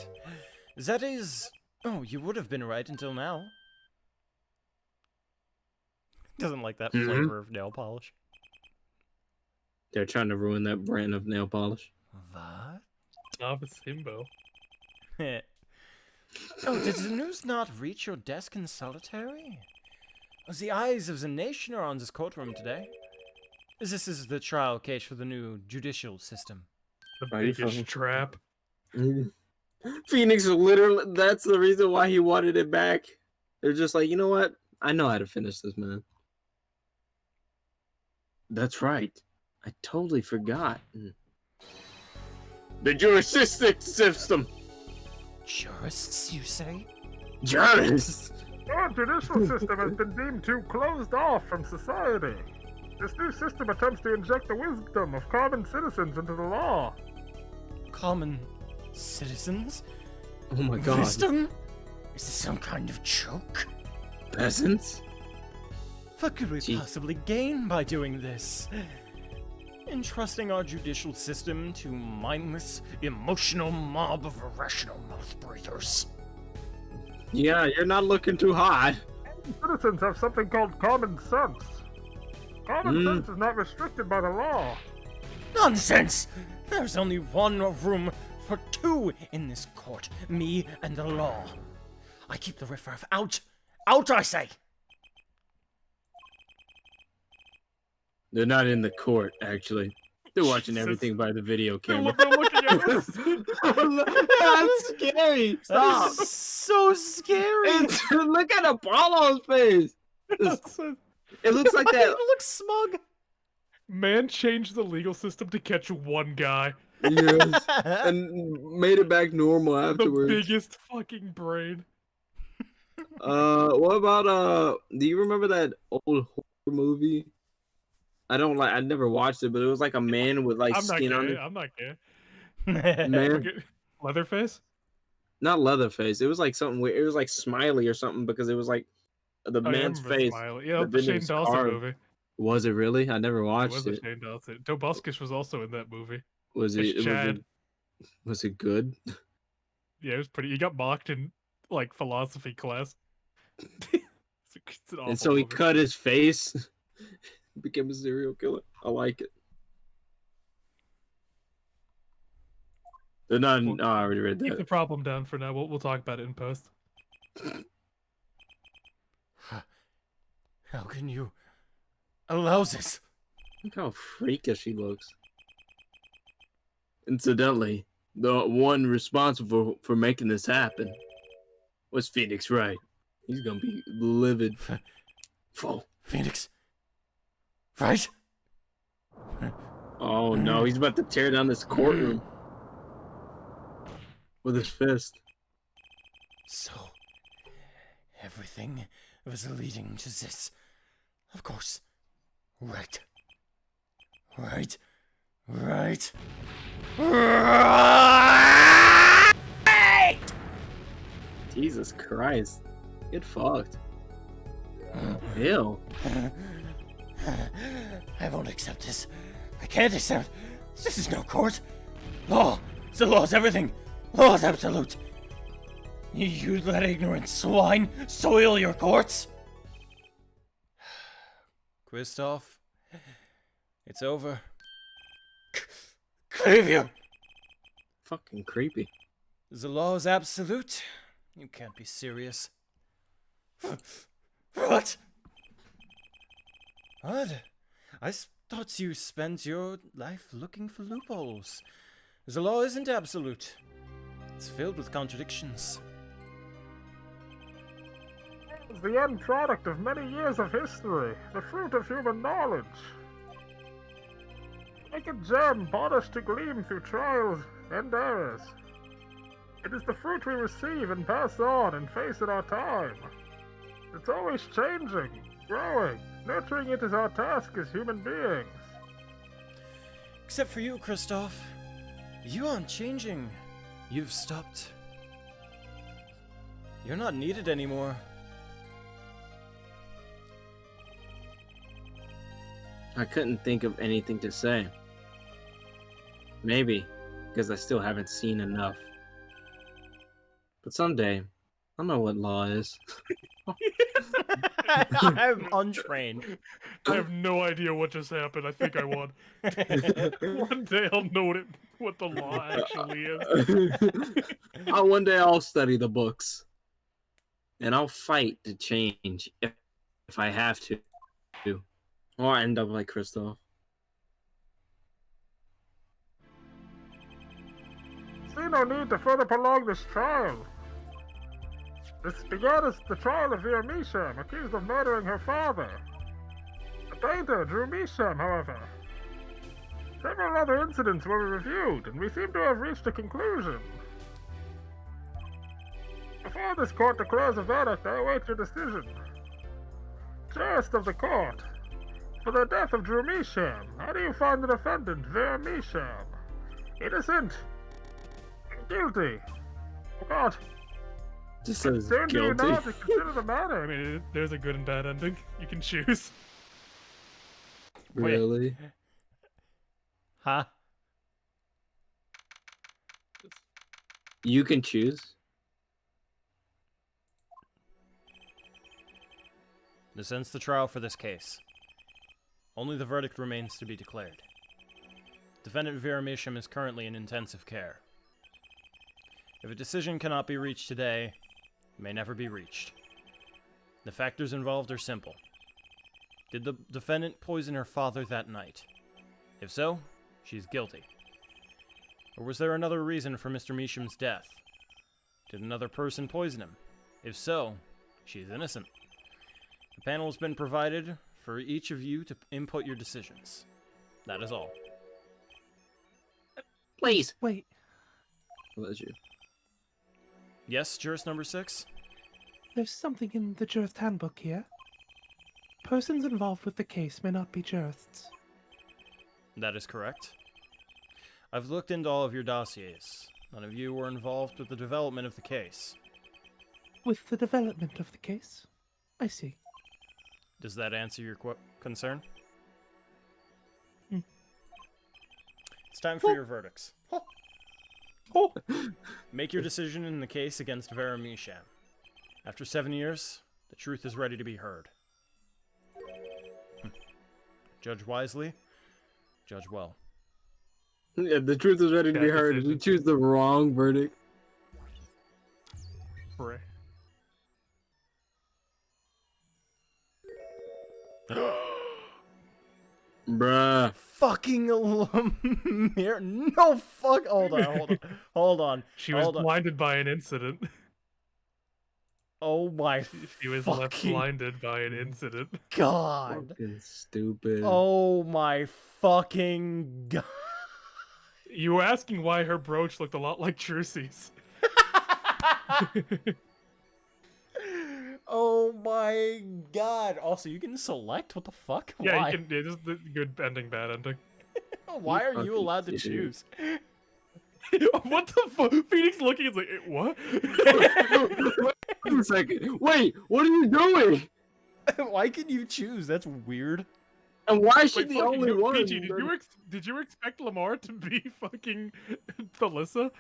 [SPEAKER 7] That is... Oh, you would have been right until now. Doesn't like that flavor of nail polish.
[SPEAKER 1] They're trying to ruin that brand of nail polish.
[SPEAKER 7] What?
[SPEAKER 4] Novice himbo.
[SPEAKER 7] Oh, did the news not reach your desk in solitary? The eyes of the nation are on this courtroom today. This is the trial case for the new judicial system.
[SPEAKER 4] The
[SPEAKER 1] Are you
[SPEAKER 4] biggest
[SPEAKER 1] fucking-
[SPEAKER 4] trap.
[SPEAKER 1] Phoenix literally, that's the reason why he wanted it back. They're just like, you know what? I know how to finish this, man. That's right. I totally forgot. The juristic system.
[SPEAKER 7] Jurists, you say?
[SPEAKER 1] Jurists.
[SPEAKER 8] Our judicial system has been deemed too closed off from society. This new system attempts to inject the wisdom of common citizens into the law.
[SPEAKER 7] Common citizens?
[SPEAKER 1] Oh my god.
[SPEAKER 7] Wisdom? Is this some kind of joke?
[SPEAKER 1] Peasants?
[SPEAKER 7] What could we possibly gain by doing this? Entrusting our judicial system to mindless, emotional mob of irrational mouth breathers.
[SPEAKER 1] Yeah, you're not looking too hot.
[SPEAKER 8] Citizens have something called common sense. Common sense is not restricted by the law.
[SPEAKER 7] Nonsense! There's only one room for two in this court, me and the law. I keep the riffraff out. Out, I say!
[SPEAKER 1] They're not in the court, actually. They're watching everything by the video camera.
[SPEAKER 4] They're looking at us.
[SPEAKER 1] That's scary. Stop.
[SPEAKER 7] That's so scary.
[SPEAKER 1] Look at Apollo's face. It looks like that.
[SPEAKER 7] It looks smug.
[SPEAKER 4] Man changed the legal system to catch one guy.
[SPEAKER 1] Yes. And made it back normal afterwards.
[SPEAKER 4] The biggest fucking brain.
[SPEAKER 1] What about do you remember that old horror movie? I never watched it, but it was like a man with like skin on it.
[SPEAKER 4] I'm not gay.
[SPEAKER 1] Man.
[SPEAKER 4] Leatherface?
[SPEAKER 1] Not Leatherface. It was like something weird. It was like Smiley or something because it was like the man's face.
[SPEAKER 4] Smiley. Yeah, the Shane Dawson movie.
[SPEAKER 1] Was it really? I never
[SPEAKER 4] It
[SPEAKER 1] watched
[SPEAKER 4] was
[SPEAKER 1] it.
[SPEAKER 4] Shane Dawson. Tobuscus was also in that movie.
[SPEAKER 1] Was it good?
[SPEAKER 4] Yeah, it was pretty. He got mocked in like philosophy class.
[SPEAKER 1] And so he cut his face, became a serial killer. I like it. They're not. I already read
[SPEAKER 4] Keep
[SPEAKER 1] that.
[SPEAKER 4] the problem down for now. We'll talk about it in post.
[SPEAKER 7] How can you allow this?
[SPEAKER 1] Look how freakish he looks. Incidentally, the one responsible for making this happen was Phoenix Wright. He's gonna be livid.
[SPEAKER 7] Phoenix Wright?
[SPEAKER 1] Oh no, he's about to tear down this courtroom with his fist.
[SPEAKER 7] So, everything was leading to this. Of course. Right.
[SPEAKER 1] Jesus Christ. Get fucked. Ew.
[SPEAKER 7] I won't accept this. I can't accept. This is no court. Law. The law's everything. Law's absolute. You let ignorant swine soil your courts. Christoph, it's over. Clearview.
[SPEAKER 1] Fucking creepy.
[SPEAKER 7] The law is absolute. You can't be serious. What? What? I thought you spent your life looking for loopholes. The law isn't absolute. It's filled with contradictions.
[SPEAKER 8] It's the end product of many years of history, the fruit of human knowledge. Like a gem polished to gleam through trials and errors. It is the fruit we receive and pass on and face in our time. It's always changing, growing. Nurturing it is our task as human beings.
[SPEAKER 7] Except for you, Christoph. You aren't changing. You've stopped. You're not needed anymore.
[SPEAKER 1] I couldn't think of anything to say. Maybe because I still haven't seen enough. But someday, I'll know what law is.
[SPEAKER 7] I'm untrained.
[SPEAKER 4] I have no idea what just happened. I think I won. One day I'll know what the law actually is.
[SPEAKER 1] One day I'll study the books. And I'll fight to change if I have to. Or I end up like Christoph.
[SPEAKER 8] See no need to further prolong this trial. This began as the trial of Vera Misham, accused of murdering her father. The painter drew Misham, however. Several other incidents were reviewed, and we seem to have reached a conclusion. Before this court declares a verdict, I await your decision. Jurist of the court, for the death of Drew Misham, how do you find the defendant, Vera Misham? Innocent? Guilty? Oh God.
[SPEAKER 1] Just says
[SPEAKER 8] Soon do you
[SPEAKER 1] guilty.
[SPEAKER 8] know to consider the matter?
[SPEAKER 4] I mean, there's a good and bad ending. You can choose.
[SPEAKER 1] Really?
[SPEAKER 7] Huh?
[SPEAKER 1] You can choose.
[SPEAKER 7] This ends the trial for this case. Only the verdict remains to be declared. Defendant Vera Misham is currently in intensive care. If a decision cannot be reached today, it may never be reached. The factors involved are simple. Did the defendant poison her father that night? If so, she's guilty. Or was there another reason for Mr. Misham's death? Did another person poison him? If so, she's innocent. The panel has been provided for each of you to input your decisions. That is all.
[SPEAKER 1] Please.
[SPEAKER 9] Wait,
[SPEAKER 1] Bless you.
[SPEAKER 7] Yes, jurist number 6?
[SPEAKER 9] there's something in the jurist handbook here. Persons involved with the case may not be jurists.
[SPEAKER 7] That is correct. I've looked into all of your dossiers. None of you were involved with the development of the case.
[SPEAKER 9] With the development of the case? I see.
[SPEAKER 7] Does that answer your concern?
[SPEAKER 9] Hmm.
[SPEAKER 7] It's time for your verdicts.
[SPEAKER 9] Oh,
[SPEAKER 7] Make your decision in the case against Vera Misham. After 7 years, the truth is ready to be heard. Judge wisely, judge well.
[SPEAKER 1] Yeah, the truth is ready to be
[SPEAKER 4] Bad
[SPEAKER 1] heard.
[SPEAKER 4] decision.
[SPEAKER 1] We choose the wrong verdict.
[SPEAKER 4] Hooray.
[SPEAKER 1] Bruh.
[SPEAKER 7] Fucking Lemire. No, fuck. Hold on.
[SPEAKER 4] She was
[SPEAKER 7] Hold on.
[SPEAKER 4] blinded by an incident.
[SPEAKER 7] Oh my
[SPEAKER 4] She was left
[SPEAKER 7] fucking
[SPEAKER 4] blinded by an incident.
[SPEAKER 7] God.
[SPEAKER 1] Fucking stupid.
[SPEAKER 7] Oh my fucking God.
[SPEAKER 4] You were asking why her brooch looked a lot like Trucy's.
[SPEAKER 7] Oh my God. Also, you can select? What the fuck?
[SPEAKER 4] Yeah,
[SPEAKER 7] Why?
[SPEAKER 4] you can. This is the good ending, bad ending.
[SPEAKER 7] Why are
[SPEAKER 1] fucking
[SPEAKER 7] you allowed to
[SPEAKER 1] idiot.
[SPEAKER 7] choose?
[SPEAKER 4] What the fuck? Phoenix looking is like, what?
[SPEAKER 1] Wait a second. Wait, what are you doing?
[SPEAKER 7] Why can you choose? That's weird.
[SPEAKER 1] And why is she
[SPEAKER 4] Wait,
[SPEAKER 1] the
[SPEAKER 4] fucking
[SPEAKER 1] only one?
[SPEAKER 4] PG, did you expect Lamar to be fucking Thalissa?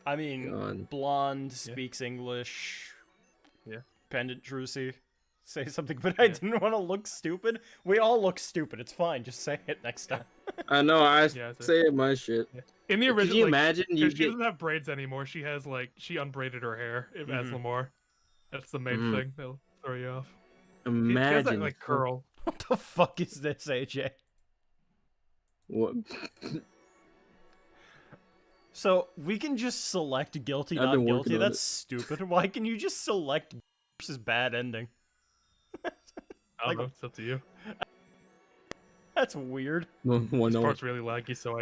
[SPEAKER 7] I mean,
[SPEAKER 1] God.
[SPEAKER 7] blonde,
[SPEAKER 4] Yeah.
[SPEAKER 7] speaks English.
[SPEAKER 4] Yeah.
[SPEAKER 7] Pendant Trucy. Say something, but I didn't want to look stupid. We all look stupid. It's fine. Just say it next time.
[SPEAKER 1] I know, I
[SPEAKER 4] Yeah, so-
[SPEAKER 1] say my shit.
[SPEAKER 4] In the
[SPEAKER 1] Could
[SPEAKER 4] original,
[SPEAKER 1] you
[SPEAKER 4] like,
[SPEAKER 1] imagine you
[SPEAKER 4] because she
[SPEAKER 1] get...
[SPEAKER 4] doesn't have braids anymore. She has she unbraided her hair as
[SPEAKER 7] Mhm.
[SPEAKER 4] Lamar. That's the main
[SPEAKER 1] Mhm.
[SPEAKER 4] thing that'll throw you off. She has
[SPEAKER 1] Imagine.
[SPEAKER 4] that curl.
[SPEAKER 7] What the fuck is this, AJ?
[SPEAKER 1] What?
[SPEAKER 7] So, we can just select guilty,
[SPEAKER 1] I've
[SPEAKER 7] not
[SPEAKER 1] been working
[SPEAKER 7] guilty?
[SPEAKER 1] on
[SPEAKER 7] That's
[SPEAKER 1] it.
[SPEAKER 7] stupid. Why can you just select versus bad ending?
[SPEAKER 4] I don't know. It's up to you.
[SPEAKER 7] That's weird.
[SPEAKER 1] Why
[SPEAKER 4] This
[SPEAKER 1] not?
[SPEAKER 4] part's really laggy, so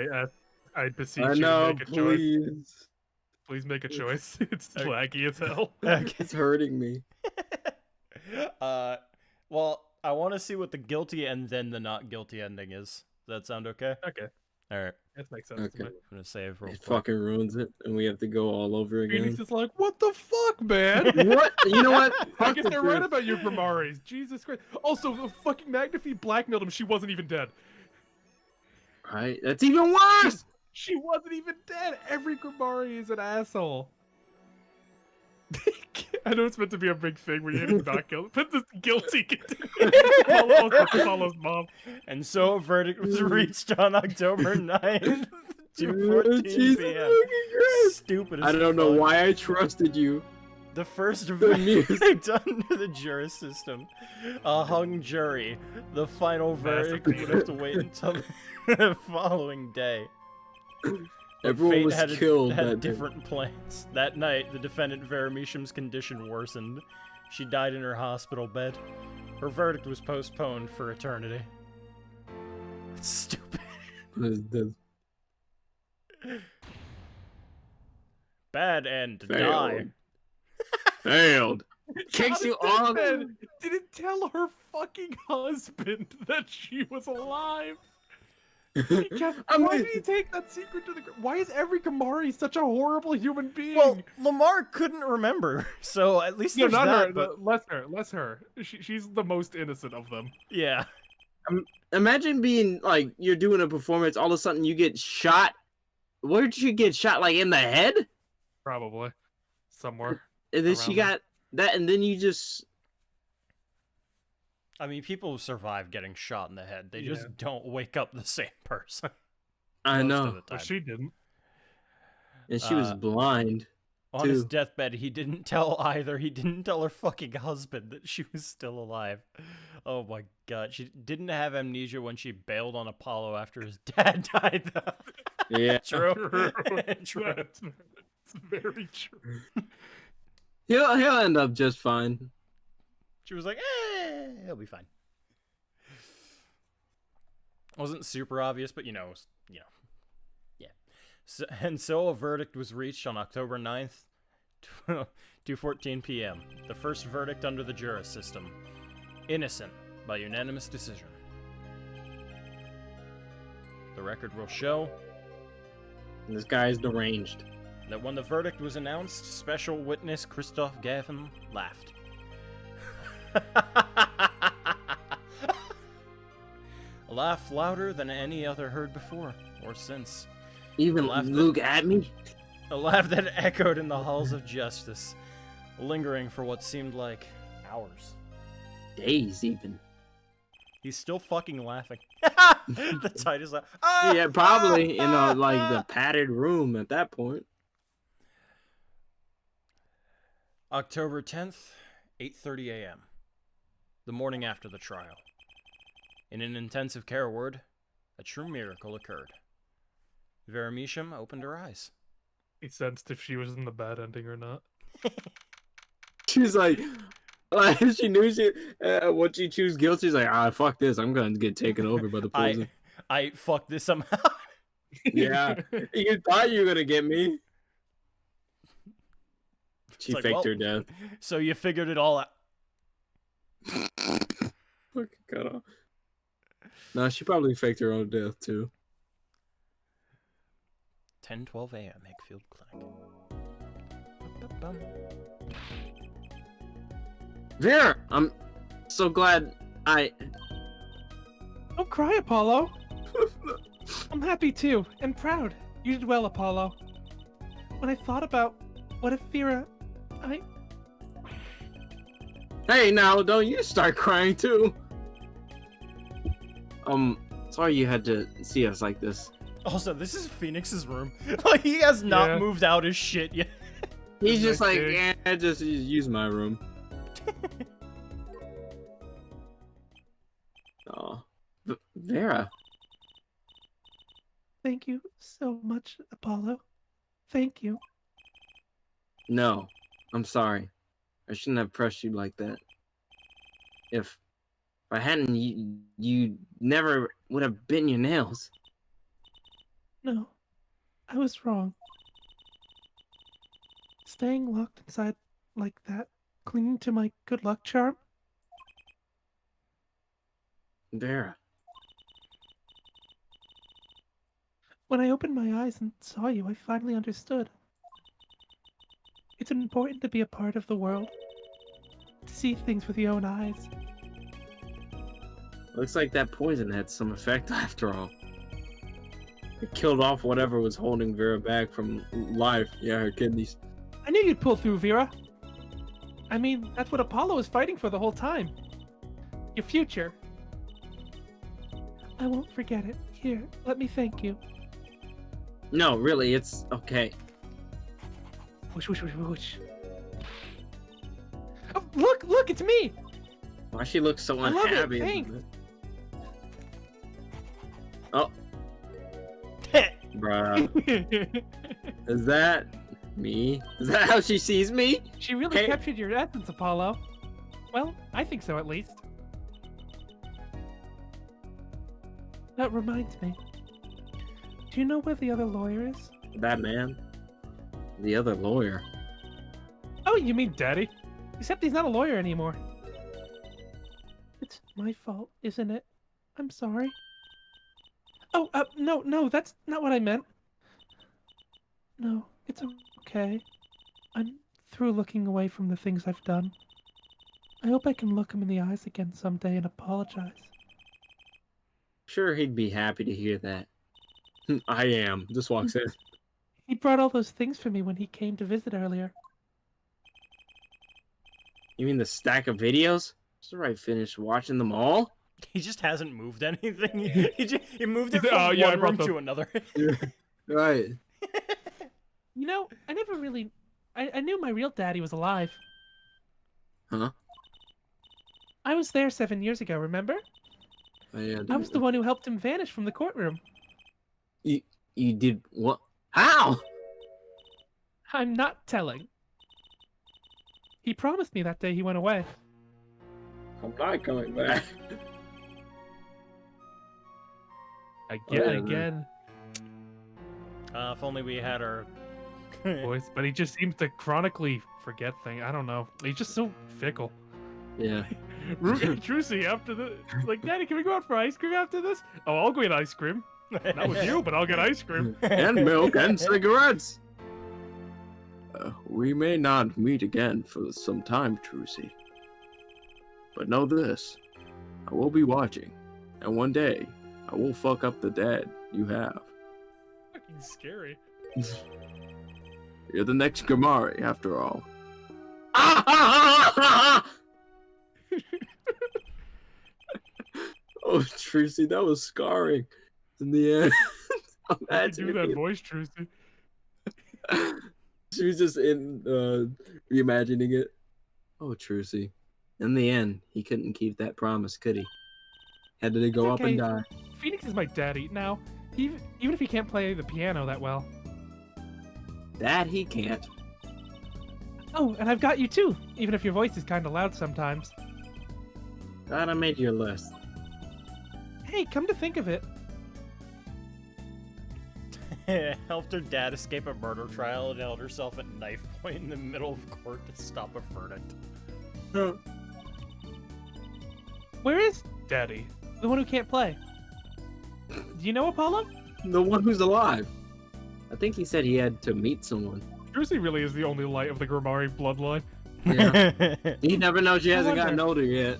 [SPEAKER 4] I beseech
[SPEAKER 1] I
[SPEAKER 4] you
[SPEAKER 1] know,
[SPEAKER 4] to make a choice.
[SPEAKER 1] please.
[SPEAKER 4] Please make a choice. It's
[SPEAKER 7] Okay.
[SPEAKER 4] laggy as hell.
[SPEAKER 1] It's hurting me.
[SPEAKER 7] Well, I want to see what the guilty and then the not guilty ending is. Does that sound okay?
[SPEAKER 4] Okay,
[SPEAKER 7] Alright,
[SPEAKER 4] that makes sense
[SPEAKER 1] Okay.
[SPEAKER 4] to me.
[SPEAKER 7] I'm gonna save real
[SPEAKER 1] It
[SPEAKER 7] quick.
[SPEAKER 1] fucking ruins it, and we have to go all over again.
[SPEAKER 4] Phoenix is like, what the fuck, man?
[SPEAKER 1] What? You know what?
[SPEAKER 4] I
[SPEAKER 1] Fuck
[SPEAKER 4] guess
[SPEAKER 1] the
[SPEAKER 4] they're right
[SPEAKER 1] truth.
[SPEAKER 4] about your Grimoires. Jesus Christ. Also, the fucking Magnify blackmailed him. She wasn't even dead.
[SPEAKER 1] Right? That's even worse!
[SPEAKER 4] She wasn't even dead. Every Grimoire is an asshole. I know it's meant to be a big thing where you hit not guilty, but this guilty Apollo's mom.
[SPEAKER 7] And so a verdict was reached on October 9th, 2:14
[SPEAKER 1] Jesus
[SPEAKER 7] p.m.
[SPEAKER 1] fucking Christ.
[SPEAKER 7] Stupid as
[SPEAKER 1] I don't know
[SPEAKER 7] fuck.
[SPEAKER 1] why I trusted you.
[SPEAKER 7] The first
[SPEAKER 1] music.
[SPEAKER 7] verdict under the jury system. A hung jury. The final verdict would have to wait until the following day. But
[SPEAKER 1] Everyone
[SPEAKER 7] fate
[SPEAKER 1] was
[SPEAKER 7] had
[SPEAKER 1] killed
[SPEAKER 7] had
[SPEAKER 1] that day.
[SPEAKER 7] different plans. That night, the defendant Vera Misham's condition worsened. She died in her hospital bed. Her verdict was postponed for eternity. Stupid.
[SPEAKER 1] The
[SPEAKER 7] Bad end. Die.
[SPEAKER 1] failed. Failed. Kicks you off.
[SPEAKER 9] Deathbed didn't tell her fucking husband that she was alive. Why did he take that secret to the? Why is every Kamari such a horrible human being?
[SPEAKER 7] Well, Lamar couldn't remember, so at least there's
[SPEAKER 9] not
[SPEAKER 7] that.
[SPEAKER 9] her.
[SPEAKER 7] But...
[SPEAKER 9] Less her. She's the most innocent of them.
[SPEAKER 7] Yeah.
[SPEAKER 1] Imagine being like you're doing a performance, all of a sudden you get shot. Where did you get shot? Like in the head?
[SPEAKER 9] Probably somewhere.
[SPEAKER 1] And then she got that, and then you just.
[SPEAKER 7] I mean, people who survive getting shot in the head, they just don't wake up the same person.
[SPEAKER 1] I
[SPEAKER 7] Most
[SPEAKER 1] know.
[SPEAKER 7] of the time.
[SPEAKER 9] Well, she didn't.
[SPEAKER 1] And she was blind.
[SPEAKER 7] On his deathbed, he didn't tell either. He didn't tell her fucking husband that she was still alive. Oh my god. She didn't have amnesia when she bailed on Apollo after his dad died, though.
[SPEAKER 1] Yeah.
[SPEAKER 7] True.
[SPEAKER 9] True. It's very true.
[SPEAKER 1] He'll end up just fine.
[SPEAKER 7] She was like, he'll be fine. Wasn't super obvious, but yeah. So a verdict was reached on October 9th, 2:14 p.m. The first verdict under the Juris system. Innocent by unanimous decision. The record will show
[SPEAKER 1] This guy is deranged.
[SPEAKER 7] that when the verdict was announced, special witness Christoph Gavin laughed. A laugh louder than any other heard before or since.
[SPEAKER 1] Even Luke at me?
[SPEAKER 7] A laugh that echoed in the halls of justice, lingering for what seemed like hours.
[SPEAKER 1] Days, even.
[SPEAKER 7] He's still fucking laughing. The tightest laugh.
[SPEAKER 1] Yeah, probably in like the padded room at that point.
[SPEAKER 7] October 10th, 8:30 a.m. The morning after the trial. In an intensive care ward, a true miracle occurred. Vera Measham opened her eyes.
[SPEAKER 9] He sensed if she was in the bad ending or not.
[SPEAKER 1] She's like she knew once she choose guilty, she's like, fuck this, I'm gonna get taken over by the poison.
[SPEAKER 7] I fucked this somehow.
[SPEAKER 1] Yeah, you thought you were gonna get me. She
[SPEAKER 7] like,
[SPEAKER 1] faked her death.
[SPEAKER 7] So you figured it all out.
[SPEAKER 1] Fucking cut off. No, she probably faked her own death too.
[SPEAKER 7] 10:12 a.m. Hickfield Clinic.
[SPEAKER 1] Vera, I'm so glad
[SPEAKER 9] Don't cry, Apollo. I'm happy too, and proud. You did well, Apollo. When I thought about what if Vera,
[SPEAKER 1] Hey, now don't you start crying too. Sorry you had to see us like this.
[SPEAKER 7] Also, this is Phoenix's room. Like, he has not moved out his shit yet.
[SPEAKER 1] He's just like, yeah, just use my room. Oh, Vera.
[SPEAKER 9] Thank you so much, Apollo. Thank you.
[SPEAKER 1] No, I'm sorry. I shouldn't have pressed you like that. If I hadn't, you never would have bitten your nails.
[SPEAKER 9] No, I was wrong. Staying locked inside like that, clinging to my good luck charm.
[SPEAKER 1] Vera.
[SPEAKER 9] When I opened my eyes and saw you, I finally understood. It's important to be a part of the world, to see things with your own eyes.
[SPEAKER 1] Looks like that poison had some effect after all. It killed off whatever was holding Vera back from life. Yeah, her kidneys.
[SPEAKER 9] I knew you'd pull through, Vera. I mean, that's what Apollo was fighting for the whole time. Your future. I won't forget it. Here, let me thank you.
[SPEAKER 1] No, really, it's okay.
[SPEAKER 9] Whoosh, whoosh, whoosh, whoosh. Oh, look, it's me!
[SPEAKER 1] Why she looks so
[SPEAKER 9] I love it,
[SPEAKER 1] unhappy?
[SPEAKER 9] thanks.
[SPEAKER 1] Oh. Bruh. Is that me? Is that how she sees me?
[SPEAKER 9] She really captured your essence, Apollo. Well, I think so at least. That reminds me. Do you know where the other lawyer is?
[SPEAKER 1] That man? The other lawyer?
[SPEAKER 9] Oh, you mean Daddy? Except he's not a lawyer anymore. It's my fault, isn't it? I'm sorry. Oh, no, that's not what I meant. No, it's okay. I'm through looking away from the things I've done. I hope I can look him in the eyes again someday and apologize.
[SPEAKER 1] Sure, he'd be happy to hear that. I am. Just walks in.
[SPEAKER 9] He brought all those things for me when he came to visit earlier.
[SPEAKER 1] You mean the stack of videos? Just I finished watching them all?
[SPEAKER 7] He just hasn't moved anything. He moved it from
[SPEAKER 4] Oh, yeah, I
[SPEAKER 7] one room
[SPEAKER 4] brought
[SPEAKER 7] to another.
[SPEAKER 1] Right.
[SPEAKER 9] You know, I never really... I knew my real daddy was alive.
[SPEAKER 1] Huh?
[SPEAKER 9] I was there 7 years ago, remember?
[SPEAKER 1] Oh, yeah,
[SPEAKER 9] I was the one who helped him vanish from the courtroom.
[SPEAKER 1] You did what? How?
[SPEAKER 9] I'm not telling. He promised me that day he went away.
[SPEAKER 1] I'm not coming back.
[SPEAKER 9] Again.
[SPEAKER 7] If only we had our
[SPEAKER 9] Voice, but he just seems to chronically forget things. I don't know. He's just so fickle.
[SPEAKER 1] Yeah.
[SPEAKER 9] Trucy, after the Daddy, can we go out for ice cream after this? Oh, I'll go eat ice cream. Not with you, but I'll get ice cream.
[SPEAKER 1] And milk and cigarettes. We may not meet again for some time, Trucy. But know this. I will be watching. And one day, I will fuck up the dad you have.
[SPEAKER 9] Fucking scary.
[SPEAKER 1] You're the next Gamari, after all. Oh, Trucy, that was scarring. In the end.
[SPEAKER 9] I do that voice, Trucy.
[SPEAKER 1] She was just reimagining it. Oh, Trucy. In the end, he couldn't keep that promise, could he? Had to go up and die.
[SPEAKER 9] Phoenix is my daddy. Now, even if he can't play the piano that well.
[SPEAKER 1] That he can't.
[SPEAKER 9] Oh, and I've got you too, even if your voice is kind of loud sometimes.
[SPEAKER 1] Glad I made your list.
[SPEAKER 9] Hey, come to think of it.
[SPEAKER 7] helped her dad escape a murder trial and held herself at knife point in the middle of court to stop a verdict.
[SPEAKER 9] Where is Daddy? The one who can't play. Do you know Apollo?
[SPEAKER 1] The one who's alive. I think he said he had to meet someone.
[SPEAKER 9] Trucy really is the only light of the Grimari bloodline.
[SPEAKER 1] Yeah. You never know, she hasn't gotten older yet.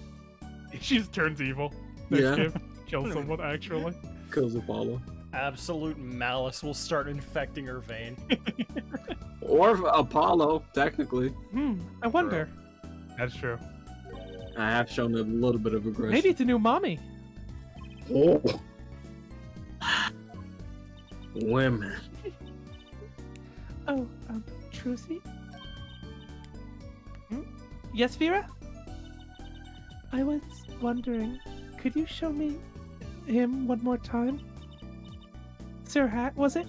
[SPEAKER 9] She just turns evil. Next
[SPEAKER 1] Yeah.
[SPEAKER 9] game, kills someone, actually.
[SPEAKER 1] Kills Apollo.
[SPEAKER 7] Absolute malice will start infecting her vein.
[SPEAKER 1] Or Apollo, technically.
[SPEAKER 9] I wonder. That's true.
[SPEAKER 1] I have shown a little bit of aggression.
[SPEAKER 9] Maybe it's a new mommy.
[SPEAKER 1] Oh. Women.
[SPEAKER 9] Oh, Trucy? Yes, Vera? I was wondering, could you show me him one more time? Sir Hat, was it?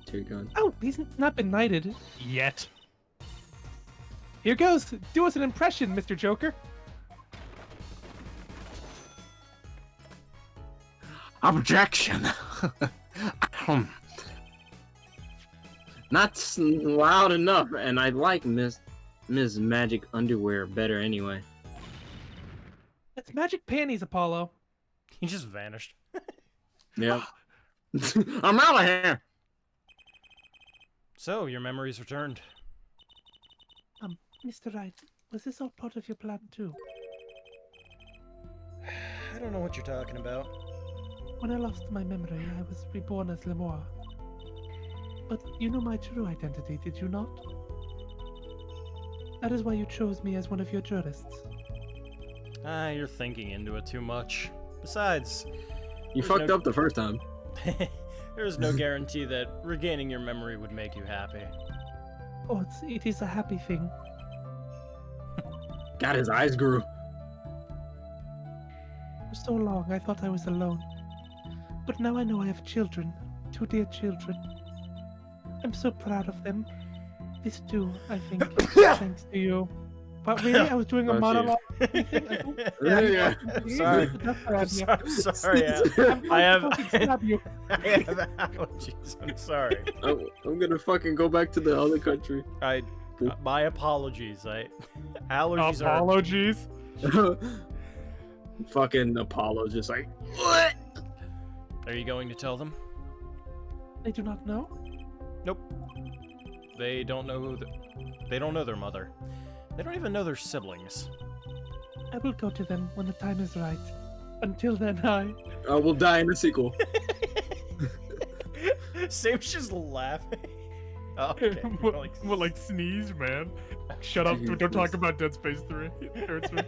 [SPEAKER 1] Dear God.
[SPEAKER 9] Oh, he's not been knighted. Yet. Here goes. Do us an impression, Mr. Joker.
[SPEAKER 1] Objection. Not loud enough, and I like Miss Magic Underwear better anyway.
[SPEAKER 9] It's magic panties, Apollo.
[SPEAKER 7] He just vanished.
[SPEAKER 1] Yep. I'm out of here.
[SPEAKER 7] So, your memory's returned.
[SPEAKER 9] Mr. Wright, was this all part of your plan too?
[SPEAKER 7] I don't know what you're talking about.
[SPEAKER 9] When I lost my memory, I was reborn as Lemoire. But you know my true identity, did you not? That is why you chose me as one of your jurists.
[SPEAKER 7] You're thinking into it too much. Besides,
[SPEAKER 1] You fucked up the first time.
[SPEAKER 7] there's no guarantee that regaining your memory would make you happy.
[SPEAKER 9] Oh, it is a happy thing.
[SPEAKER 1] God, his eyes grew.
[SPEAKER 9] For so long, I thought I was alone. But now I know I have children. 2 dear children. I'm so proud of them. This too, I think, thanks to you. But really, I was doing a
[SPEAKER 1] About you.
[SPEAKER 9] monologue. I don't-
[SPEAKER 1] Yeah.
[SPEAKER 7] Sorry.
[SPEAKER 9] I'm
[SPEAKER 7] Sorry. I have allergies. I'm sorry.
[SPEAKER 1] I'm gonna fucking go back to the other country.
[SPEAKER 7] My apologies. Allergies
[SPEAKER 4] Apologies.
[SPEAKER 1] Fucking Apollo, just like what?
[SPEAKER 7] Are you going to tell them?
[SPEAKER 9] They do not know.
[SPEAKER 7] Nope. They don't know they don't know their mother. They don't even know their siblings.
[SPEAKER 9] I will go to them when the time is right. Until then, I
[SPEAKER 1] will die in the sequel.
[SPEAKER 7] Sam's just laughing. Oh, okay.
[SPEAKER 4] What, like sneeze, man? Shut up!
[SPEAKER 1] Jesus.
[SPEAKER 4] Don't talk about Dead Space 3. It hurts me.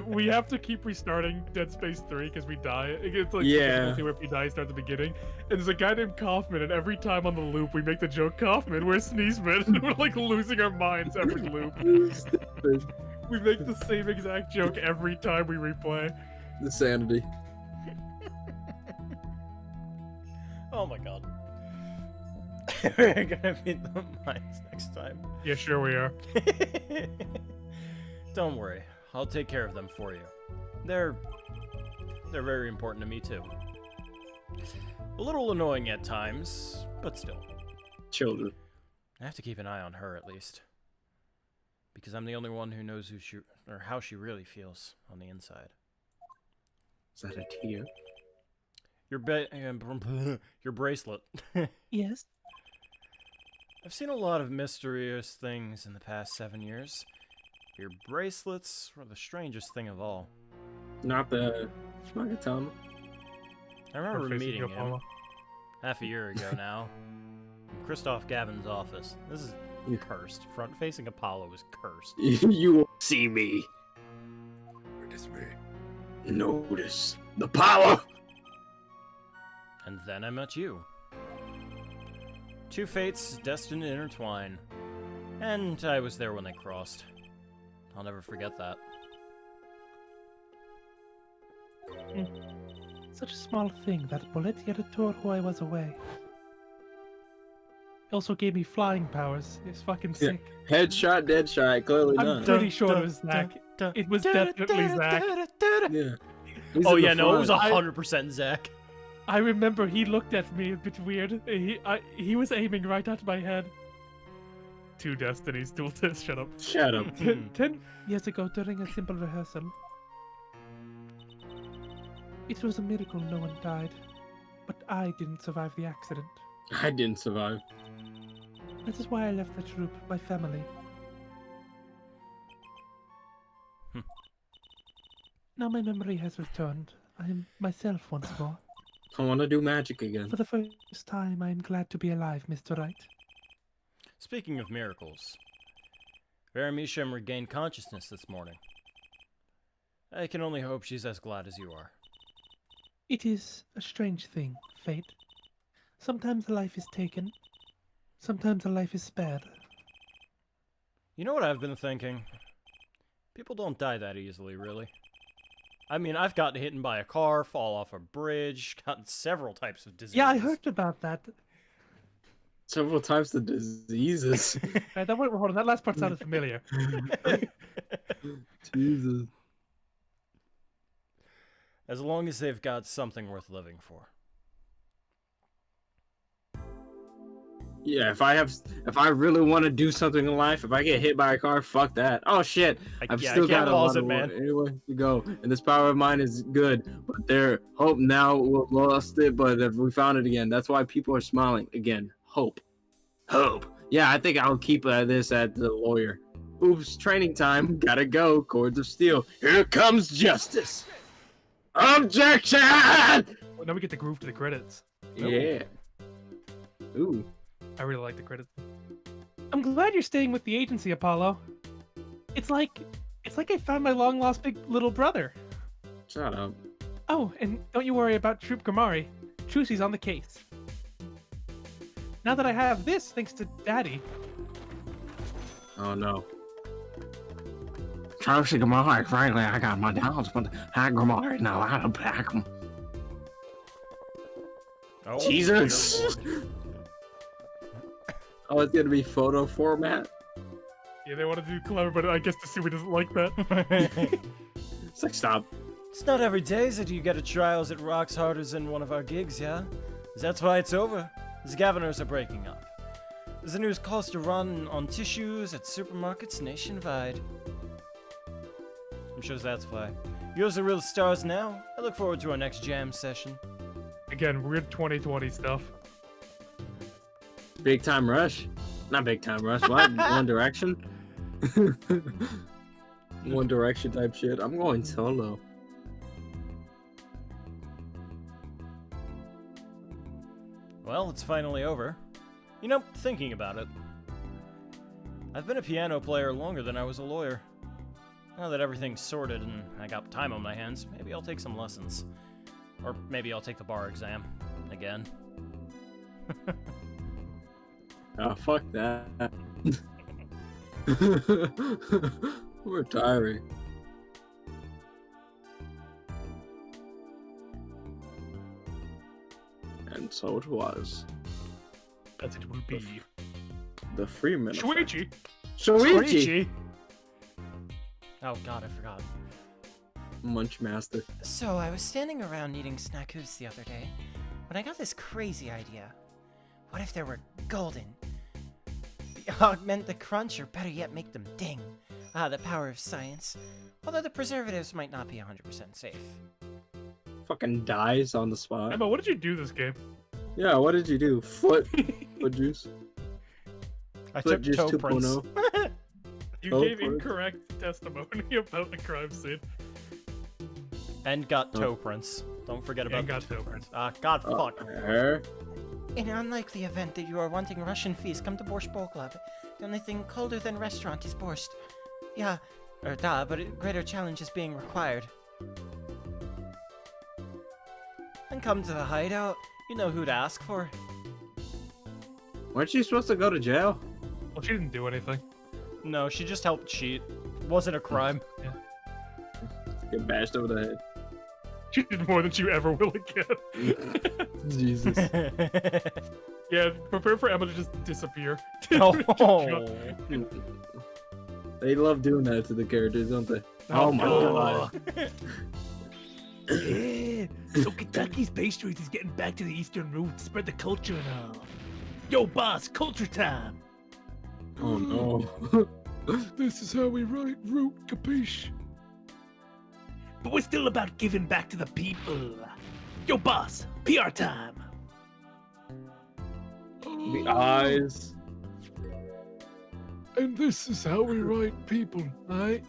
[SPEAKER 4] we have to keep restarting Dead Space 3 because we die. It's like
[SPEAKER 1] Yeah.
[SPEAKER 4] where if we die, start at the beginning. And there's a guy named Kaufman, and every time on the loop we make the joke, Kaufman, where's Sneezeman? And we're like losing our minds every loop. We make the same exact joke every time we replay.
[SPEAKER 1] The sanity.
[SPEAKER 7] Oh my god. We're gonna beat the mines next time.
[SPEAKER 4] Yeah, sure we are.
[SPEAKER 7] Don't worry, I'll take care of them for you. They're very important to me too. A little annoying at times, but still.
[SPEAKER 1] Children.
[SPEAKER 7] I have to keep an eye on her at least. Because I'm the only one who knows how she really feels on the inside.
[SPEAKER 1] Is that a tear?
[SPEAKER 7] Your bracelet.
[SPEAKER 9] yes.
[SPEAKER 7] I've seen a lot of mysterious things in the past 7 years. Your bracelets were the strangest thing of all.
[SPEAKER 1] Not the Nagatama.
[SPEAKER 7] I remember
[SPEAKER 4] Or facing
[SPEAKER 7] meeting him
[SPEAKER 4] Apollo.
[SPEAKER 7] half a year ago now. In Christoph Gavin's office. This is cursed. Front-facing Apollo is cursed.
[SPEAKER 1] You will see me.
[SPEAKER 6] It is me.
[SPEAKER 1] Notice the power.
[SPEAKER 7] And then I met you. Two fates destined to intertwine. And I was there when they crossed. I'll never forget that.
[SPEAKER 9] Such a small thing, that bullet, yet it tore who I was away. It also gave me flying powers. It's fucking sick.
[SPEAKER 1] Headshot, dead shot. Clearly
[SPEAKER 9] I'm
[SPEAKER 1] not.
[SPEAKER 9] pretty sure it was Zach. It was definitely Zach.
[SPEAKER 1] Yeah.
[SPEAKER 7] Oh yeah, no, it was 100% Zach.
[SPEAKER 9] I remember he looked at me a bit weird. He was aiming right at my head.
[SPEAKER 4] Two destinies, dual test. Shut up.
[SPEAKER 1] Shut up.
[SPEAKER 9] 10 years ago, during a simple rehearsal, it was a miracle no one died. But I didn't survive the accident.
[SPEAKER 1] I didn't survive.
[SPEAKER 9] That is why I left the troop, my family. Now my memory has returned. I am myself once more.
[SPEAKER 1] I want to do magic again.
[SPEAKER 9] For the first time, I am glad to be alive, Mr. Wright.
[SPEAKER 7] Speaking of miracles, Veramishem regained consciousness this morning. I can only hope she's as glad as you are.
[SPEAKER 9] It is a strange thing, fate. Sometimes a life is taken, sometimes a life is spared.
[SPEAKER 7] You know what I've been thinking? People don't die that easily, really. I mean, I've gotten hit by a car, fall off a bridge, gotten several types of diseases.
[SPEAKER 9] Yeah, I heard about that.
[SPEAKER 1] Several types of diseases.
[SPEAKER 9] Hold on, that last part sounded familiar.
[SPEAKER 1] Jesus.
[SPEAKER 7] As long as they've got something worth living for.
[SPEAKER 1] Yeah, if I really want to do something in life, if I get hit by a car, fuck that. Oh shit, I've still got a lot of anyway to go, and this power of mine is good. But their hope now we lost it, but if we found it again, that's why people are smiling again. Hope. Yeah, I think I'll keep this at the lawyer. Oops, training time. Gotta go. Cords of steel. Here comes justice. Objection!
[SPEAKER 4] Well, now we get the groove to the credits.
[SPEAKER 1] Yeah. Ooh.
[SPEAKER 4] I really like the credits.
[SPEAKER 9] I'm glad you're staying with the agency, Apollo. It's like I found my long lost big little brother.
[SPEAKER 1] Shut up.
[SPEAKER 9] Oh, and don't you worry about Troop Gamari. Trucy's on the case. Now that I have this, thanks to Daddy.
[SPEAKER 1] Oh no. Trucy Gamari, frankly, I got my doubts, but Gamari know how to back them.
[SPEAKER 7] Oh,
[SPEAKER 1] Jesus! Oh, it's gonna be photo format?
[SPEAKER 4] Yeah, they want to do clever, but I guess Tasumi doesn't like that.
[SPEAKER 1] It's like, stop.
[SPEAKER 7] It's not every day that you get a trials that rocks harder than one of our gigs, yeah? That's why it's over. The governors are breaking up. The news calls to run on tissues at supermarkets nationwide. I'm sure that's why. Yours are real stars now. I look forward to our next jam session.
[SPEAKER 4] Again, weird 2020 stuff.
[SPEAKER 1] Big Time Rush. Not Big Time Rush. What? One Direction? One Direction type shit. I'm going solo.
[SPEAKER 7] Well, it's finally over. You know, thinking about it, I've been a piano player longer than I was a lawyer. Now that everything's sorted and I got time on my hands, maybe I'll take some lessons. Or maybe I'll take the bar exam. Again.
[SPEAKER 1] Oh, fuck that. We're tiring. And so it was.
[SPEAKER 4] As it will be.
[SPEAKER 1] The Freeman.
[SPEAKER 4] Shuichi!
[SPEAKER 1] Shuichi!
[SPEAKER 7] Oh god, I forgot.
[SPEAKER 1] Munch Master.
[SPEAKER 10] So, I was standing around eating snackus the other day, when I got this crazy idea. What if there were golden? Augment the crunch, or better yet, make them ding. Ah, the power of science. Although the preservatives might not be 100% safe.
[SPEAKER 1] Fucking dies on the spot.
[SPEAKER 4] Emma, what did you do this game?
[SPEAKER 1] Yeah, what did you do? Foot juice?
[SPEAKER 7] I
[SPEAKER 1] Foot
[SPEAKER 7] took
[SPEAKER 1] juice
[SPEAKER 7] toe prints.
[SPEAKER 1] 2.0?
[SPEAKER 4] You
[SPEAKER 1] Oh,
[SPEAKER 4] gave
[SPEAKER 1] prints.
[SPEAKER 4] incorrect testimony about the crime scene.
[SPEAKER 7] And got toe prints. Don't forget about
[SPEAKER 4] And
[SPEAKER 7] the
[SPEAKER 4] got
[SPEAKER 7] toe
[SPEAKER 4] toe
[SPEAKER 7] prints. Ah, god fuck.
[SPEAKER 1] Her?
[SPEAKER 10] In an unlikely event that you are wanting Russian feast, come to Borscht Bowl Club. The only thing colder than restaurant is borscht. Yeah, or da, but a greater challenge is being required.
[SPEAKER 7] And come to the hideout. You know who to ask for.
[SPEAKER 1] Weren't you supposed to go to jail?
[SPEAKER 4] Well, she didn't do anything.
[SPEAKER 7] No, she just helped cheat. Wasn't a crime.
[SPEAKER 1] Get bashed over the head.
[SPEAKER 4] She did more than she ever will again.
[SPEAKER 1] Jesus.
[SPEAKER 4] Yeah, prepare for Emma to just disappear.
[SPEAKER 7] Oh.
[SPEAKER 1] They love doing that to the characters, don't they?
[SPEAKER 4] Oh,
[SPEAKER 1] Oh my god.
[SPEAKER 9] Yeah, so Kentucky's pastries is getting back to the Eastern roots, spread the culture and all. Yo, boss, culture time.
[SPEAKER 1] Oh no.
[SPEAKER 9] This is how we write root, capiche? But we're still about giving back to the people. Yo, boss, PR time.
[SPEAKER 1] The eyes.
[SPEAKER 9] And this is how we write people, right?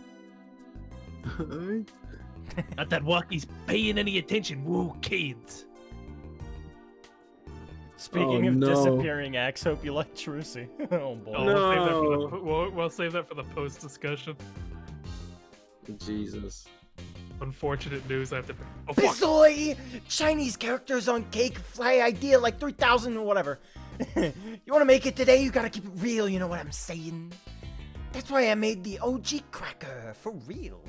[SPEAKER 9] Not that Walkie's paying any attention, woo, kids.
[SPEAKER 7] Speaking
[SPEAKER 1] Oh,
[SPEAKER 7] of
[SPEAKER 1] no.
[SPEAKER 7] disappearing acts, hope you like Trucy. Oh boy.
[SPEAKER 4] Oh, we'll save that for the post discussion.
[SPEAKER 1] Jesus.
[SPEAKER 4] Unfortunate news. I have to. Oh fuck!
[SPEAKER 10] Bisoy! Chinese characters on cake, fly idea like 3,000 or whatever. You wanna make it today, you gotta keep it real, you know what I'm saying? That's why I made the OG cracker, for real.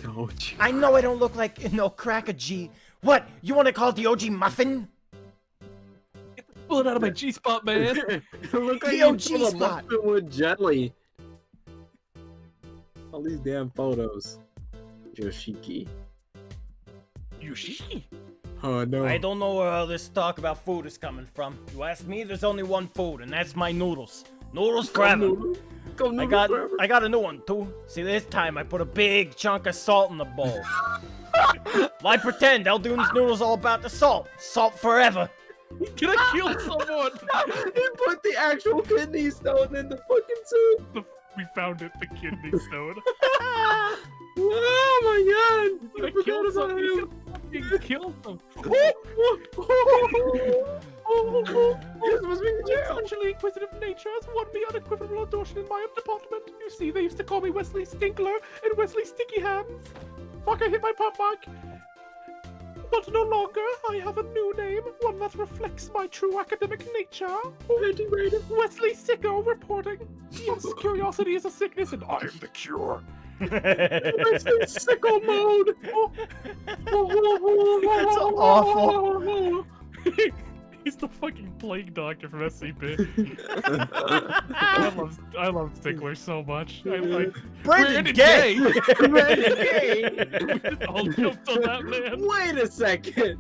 [SPEAKER 1] Oh,
[SPEAKER 10] I know I don't look like no cracker G. What, you wanna call it the OG muffin?
[SPEAKER 9] Pull it out of my G-spot, man.
[SPEAKER 1] Look
[SPEAKER 10] The
[SPEAKER 1] at you
[SPEAKER 10] OG
[SPEAKER 1] pull a
[SPEAKER 10] spot.
[SPEAKER 1] muffin with jelly. All these damn photos. Yoshiki.
[SPEAKER 9] Yoshi?
[SPEAKER 1] Oh no.
[SPEAKER 7] I don't know where all this talk about food is coming from. You ask me, there's only one food, and that's my noodles. Noodles forever. I got a new one too. See, this time I put a big chunk of salt in the bowl. Why pretend? Eldune's noodles all about the salt. Salt forever.
[SPEAKER 4] Can I kill someone?
[SPEAKER 1] He put the actual kidney stone in the fucking soup.
[SPEAKER 4] We found it, the kidney stone.
[SPEAKER 1] Oh my god!
[SPEAKER 4] Can I
[SPEAKER 1] forgot
[SPEAKER 4] kill
[SPEAKER 1] about
[SPEAKER 4] someone?
[SPEAKER 1] him.
[SPEAKER 4] You can fucking kill them.
[SPEAKER 1] You're supposed to be in jail.
[SPEAKER 4] Essentially inquisitive nature has won me unequivocal endorsement in my department. You see, they used to call me Wesley Stinkler and Wesley Sticky Hands. Fuck, I hit my pop mic. But no longer. I have a new name, one that reflects my true academic nature. Wesley Sicko reporting. Yes, curiosity is a sickness, and I am the cure.
[SPEAKER 1] That's in sicko mode.
[SPEAKER 7] That's awful.
[SPEAKER 4] He's the fucking plague doctor from SCP. I love Stickler so much.
[SPEAKER 7] Brandon Gay!
[SPEAKER 1] Brandon Gay!
[SPEAKER 4] We just all jumped on that man.
[SPEAKER 1] Wait a second.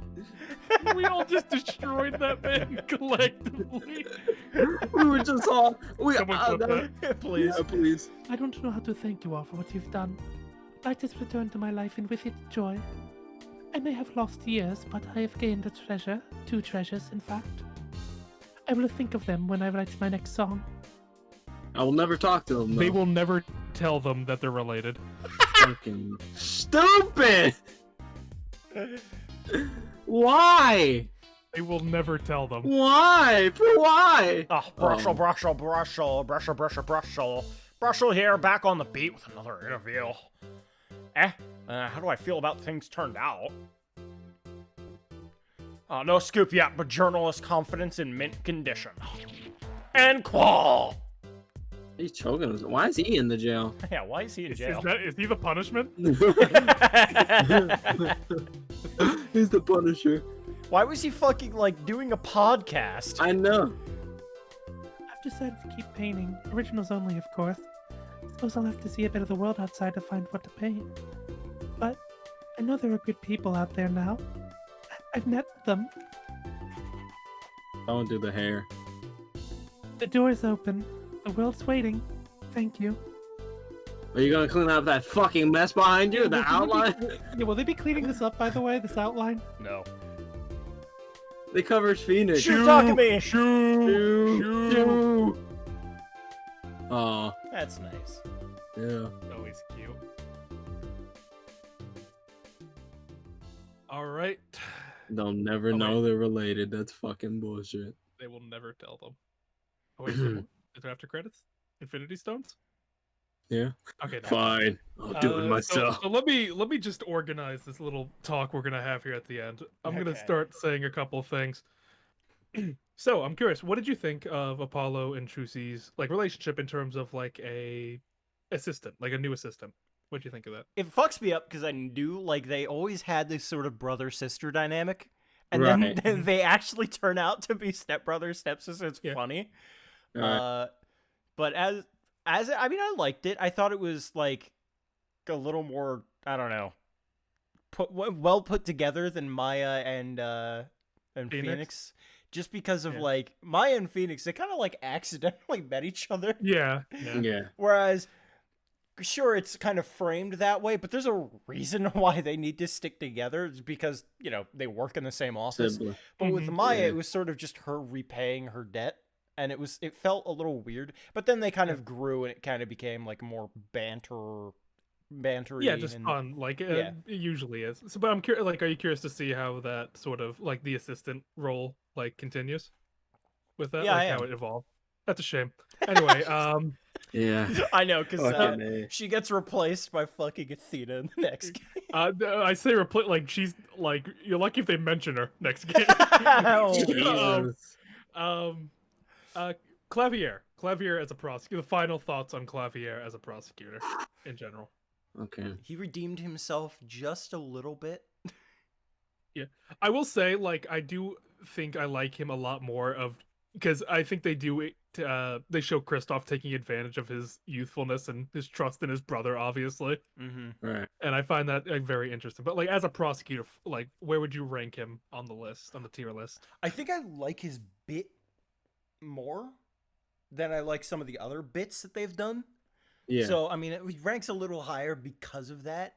[SPEAKER 4] We all just destroyed that man collectively.
[SPEAKER 1] We were just all.
[SPEAKER 4] Someone clip that.
[SPEAKER 7] Please.
[SPEAKER 1] Yeah, please.
[SPEAKER 9] I don't know how to thank you all for what you've done. Light has returned to my life and with it joy. I may have lost years, but I have gained a treasure. 2 treasures, in fact. I will think of them when I write my next song.
[SPEAKER 1] I will never talk to them. Though.
[SPEAKER 4] They will never tell them that they're related.
[SPEAKER 1] Fucking stupid. Why?
[SPEAKER 4] They will never tell them.
[SPEAKER 1] Why? For why?
[SPEAKER 7] Oh, Brushel here, back on the beat with another interview. How do I feel about things turned out? No scoop yet, but journalist confidence in mint condition. And Qual!
[SPEAKER 1] He's choking us. Why is he in the jail?
[SPEAKER 7] Yeah, why is he in jail?
[SPEAKER 4] Is he the punishment?
[SPEAKER 1] He's the Punisher.
[SPEAKER 7] Why was he fucking, like, doing a podcast?
[SPEAKER 1] I know.
[SPEAKER 9] I've decided to keep painting. Originals only, of course. Suppose I'll have to see a bit of the world outside to find what to paint. But I know there are good people out there now. I've met them.
[SPEAKER 1] Don't do the hair.
[SPEAKER 9] The door's open. The world's waiting. Thank you.
[SPEAKER 1] Are you gonna clean up that fucking mess behind you? The outline?
[SPEAKER 9] Will they be cleaning this up, by the way, this outline?
[SPEAKER 7] No.
[SPEAKER 1] They covers Phoenix.
[SPEAKER 7] Shoot, talk to me!
[SPEAKER 1] Shoo. Oh.
[SPEAKER 7] That's nice.
[SPEAKER 1] Yeah.
[SPEAKER 4] Oh, he's cute. Alright.
[SPEAKER 1] They'll never know they're related. That's fucking bullshit.
[SPEAKER 4] They will never tell them. Oh, wait, is there after credits? Infinity Stones?
[SPEAKER 1] Yeah.
[SPEAKER 4] Okay, no.
[SPEAKER 1] Fine. I'll do it myself.
[SPEAKER 4] So let me just organize this little talk we're gonna have here at the end. I'm gonna start saying a couple things. So I'm curious, what did you think of Apollo and Chusi's like relationship in terms of like a assistant, like a new assistant? What do you think of that?
[SPEAKER 7] It fucks me up because I knew like they always had this sort of brother-sister dynamic, and then they actually turn out to be stepbrother, stepsister. It's funny. Right. But as I mean, I liked it. I thought it was like a little more, I don't know, well put together than Maya and Phoenix. Just because of like Maya and Phoenix, they kind of like accidentally met each other.
[SPEAKER 4] Yeah.
[SPEAKER 7] Whereas, sure, it's kind of framed that way, but there's a reason why they need to stick together. It's because, you know, they work in the same office. But with Maya, it was sort of just her repaying her debt. And it felt a little weird, but then they kind of grew and it kind of became like more bantery.
[SPEAKER 4] Yeah, just fun, like it usually is. So, but I'm curious, like, are you curious to see how that sort of like the assistant role like continues with that?
[SPEAKER 7] Yeah,
[SPEAKER 4] like, how it evolved. That's a shame. Anyway,
[SPEAKER 1] yeah,
[SPEAKER 7] I know because she gets replaced by fucking Athena in the next game.
[SPEAKER 4] I say replace, like she's like you're lucky if they mention her next game. Clavier as a prosecutor. The final thoughts on Clavier as a prosecutor in general.
[SPEAKER 1] Okay.
[SPEAKER 7] He redeemed himself just a little bit.
[SPEAKER 4] Yeah, I will say, like, I do think I like him a lot more because I think they do it. They show Kristoff taking advantage of his youthfulness and his trust in his brother, obviously.
[SPEAKER 1] Right.
[SPEAKER 4] And I find that very interesting. But like, as a prosecutor, like, where would you rank him on the list, on the tier list?
[SPEAKER 7] I think I like his bit more than I like some of the other bits that they've done.
[SPEAKER 1] Yeah.
[SPEAKER 7] So, I mean, it ranks a little higher because of that.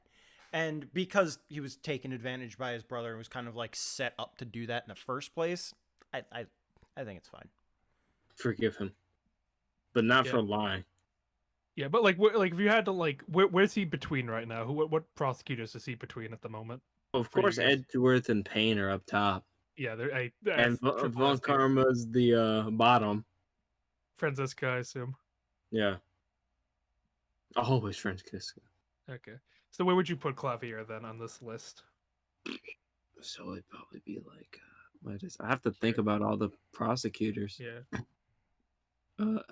[SPEAKER 7] And because he was taken advantage by his brother and was kind of like set up to do that in the first place, I think it's fine.
[SPEAKER 1] Forgive him. But not for lying.
[SPEAKER 4] Yeah, but like if you had to like where's he between right now? What prosecutors is he between at the moment?
[SPEAKER 1] Of course Edgeworth and Payne are up top.
[SPEAKER 4] Yeah,
[SPEAKER 1] and Von Karma's the bottom.
[SPEAKER 4] Franziska, I assume.
[SPEAKER 1] Yeah. Always Franziska.
[SPEAKER 4] Okay. So where would you put Clavier then on this list?
[SPEAKER 1] So it'd probably be like, I have to think about all the prosecutors.
[SPEAKER 4] Yeah.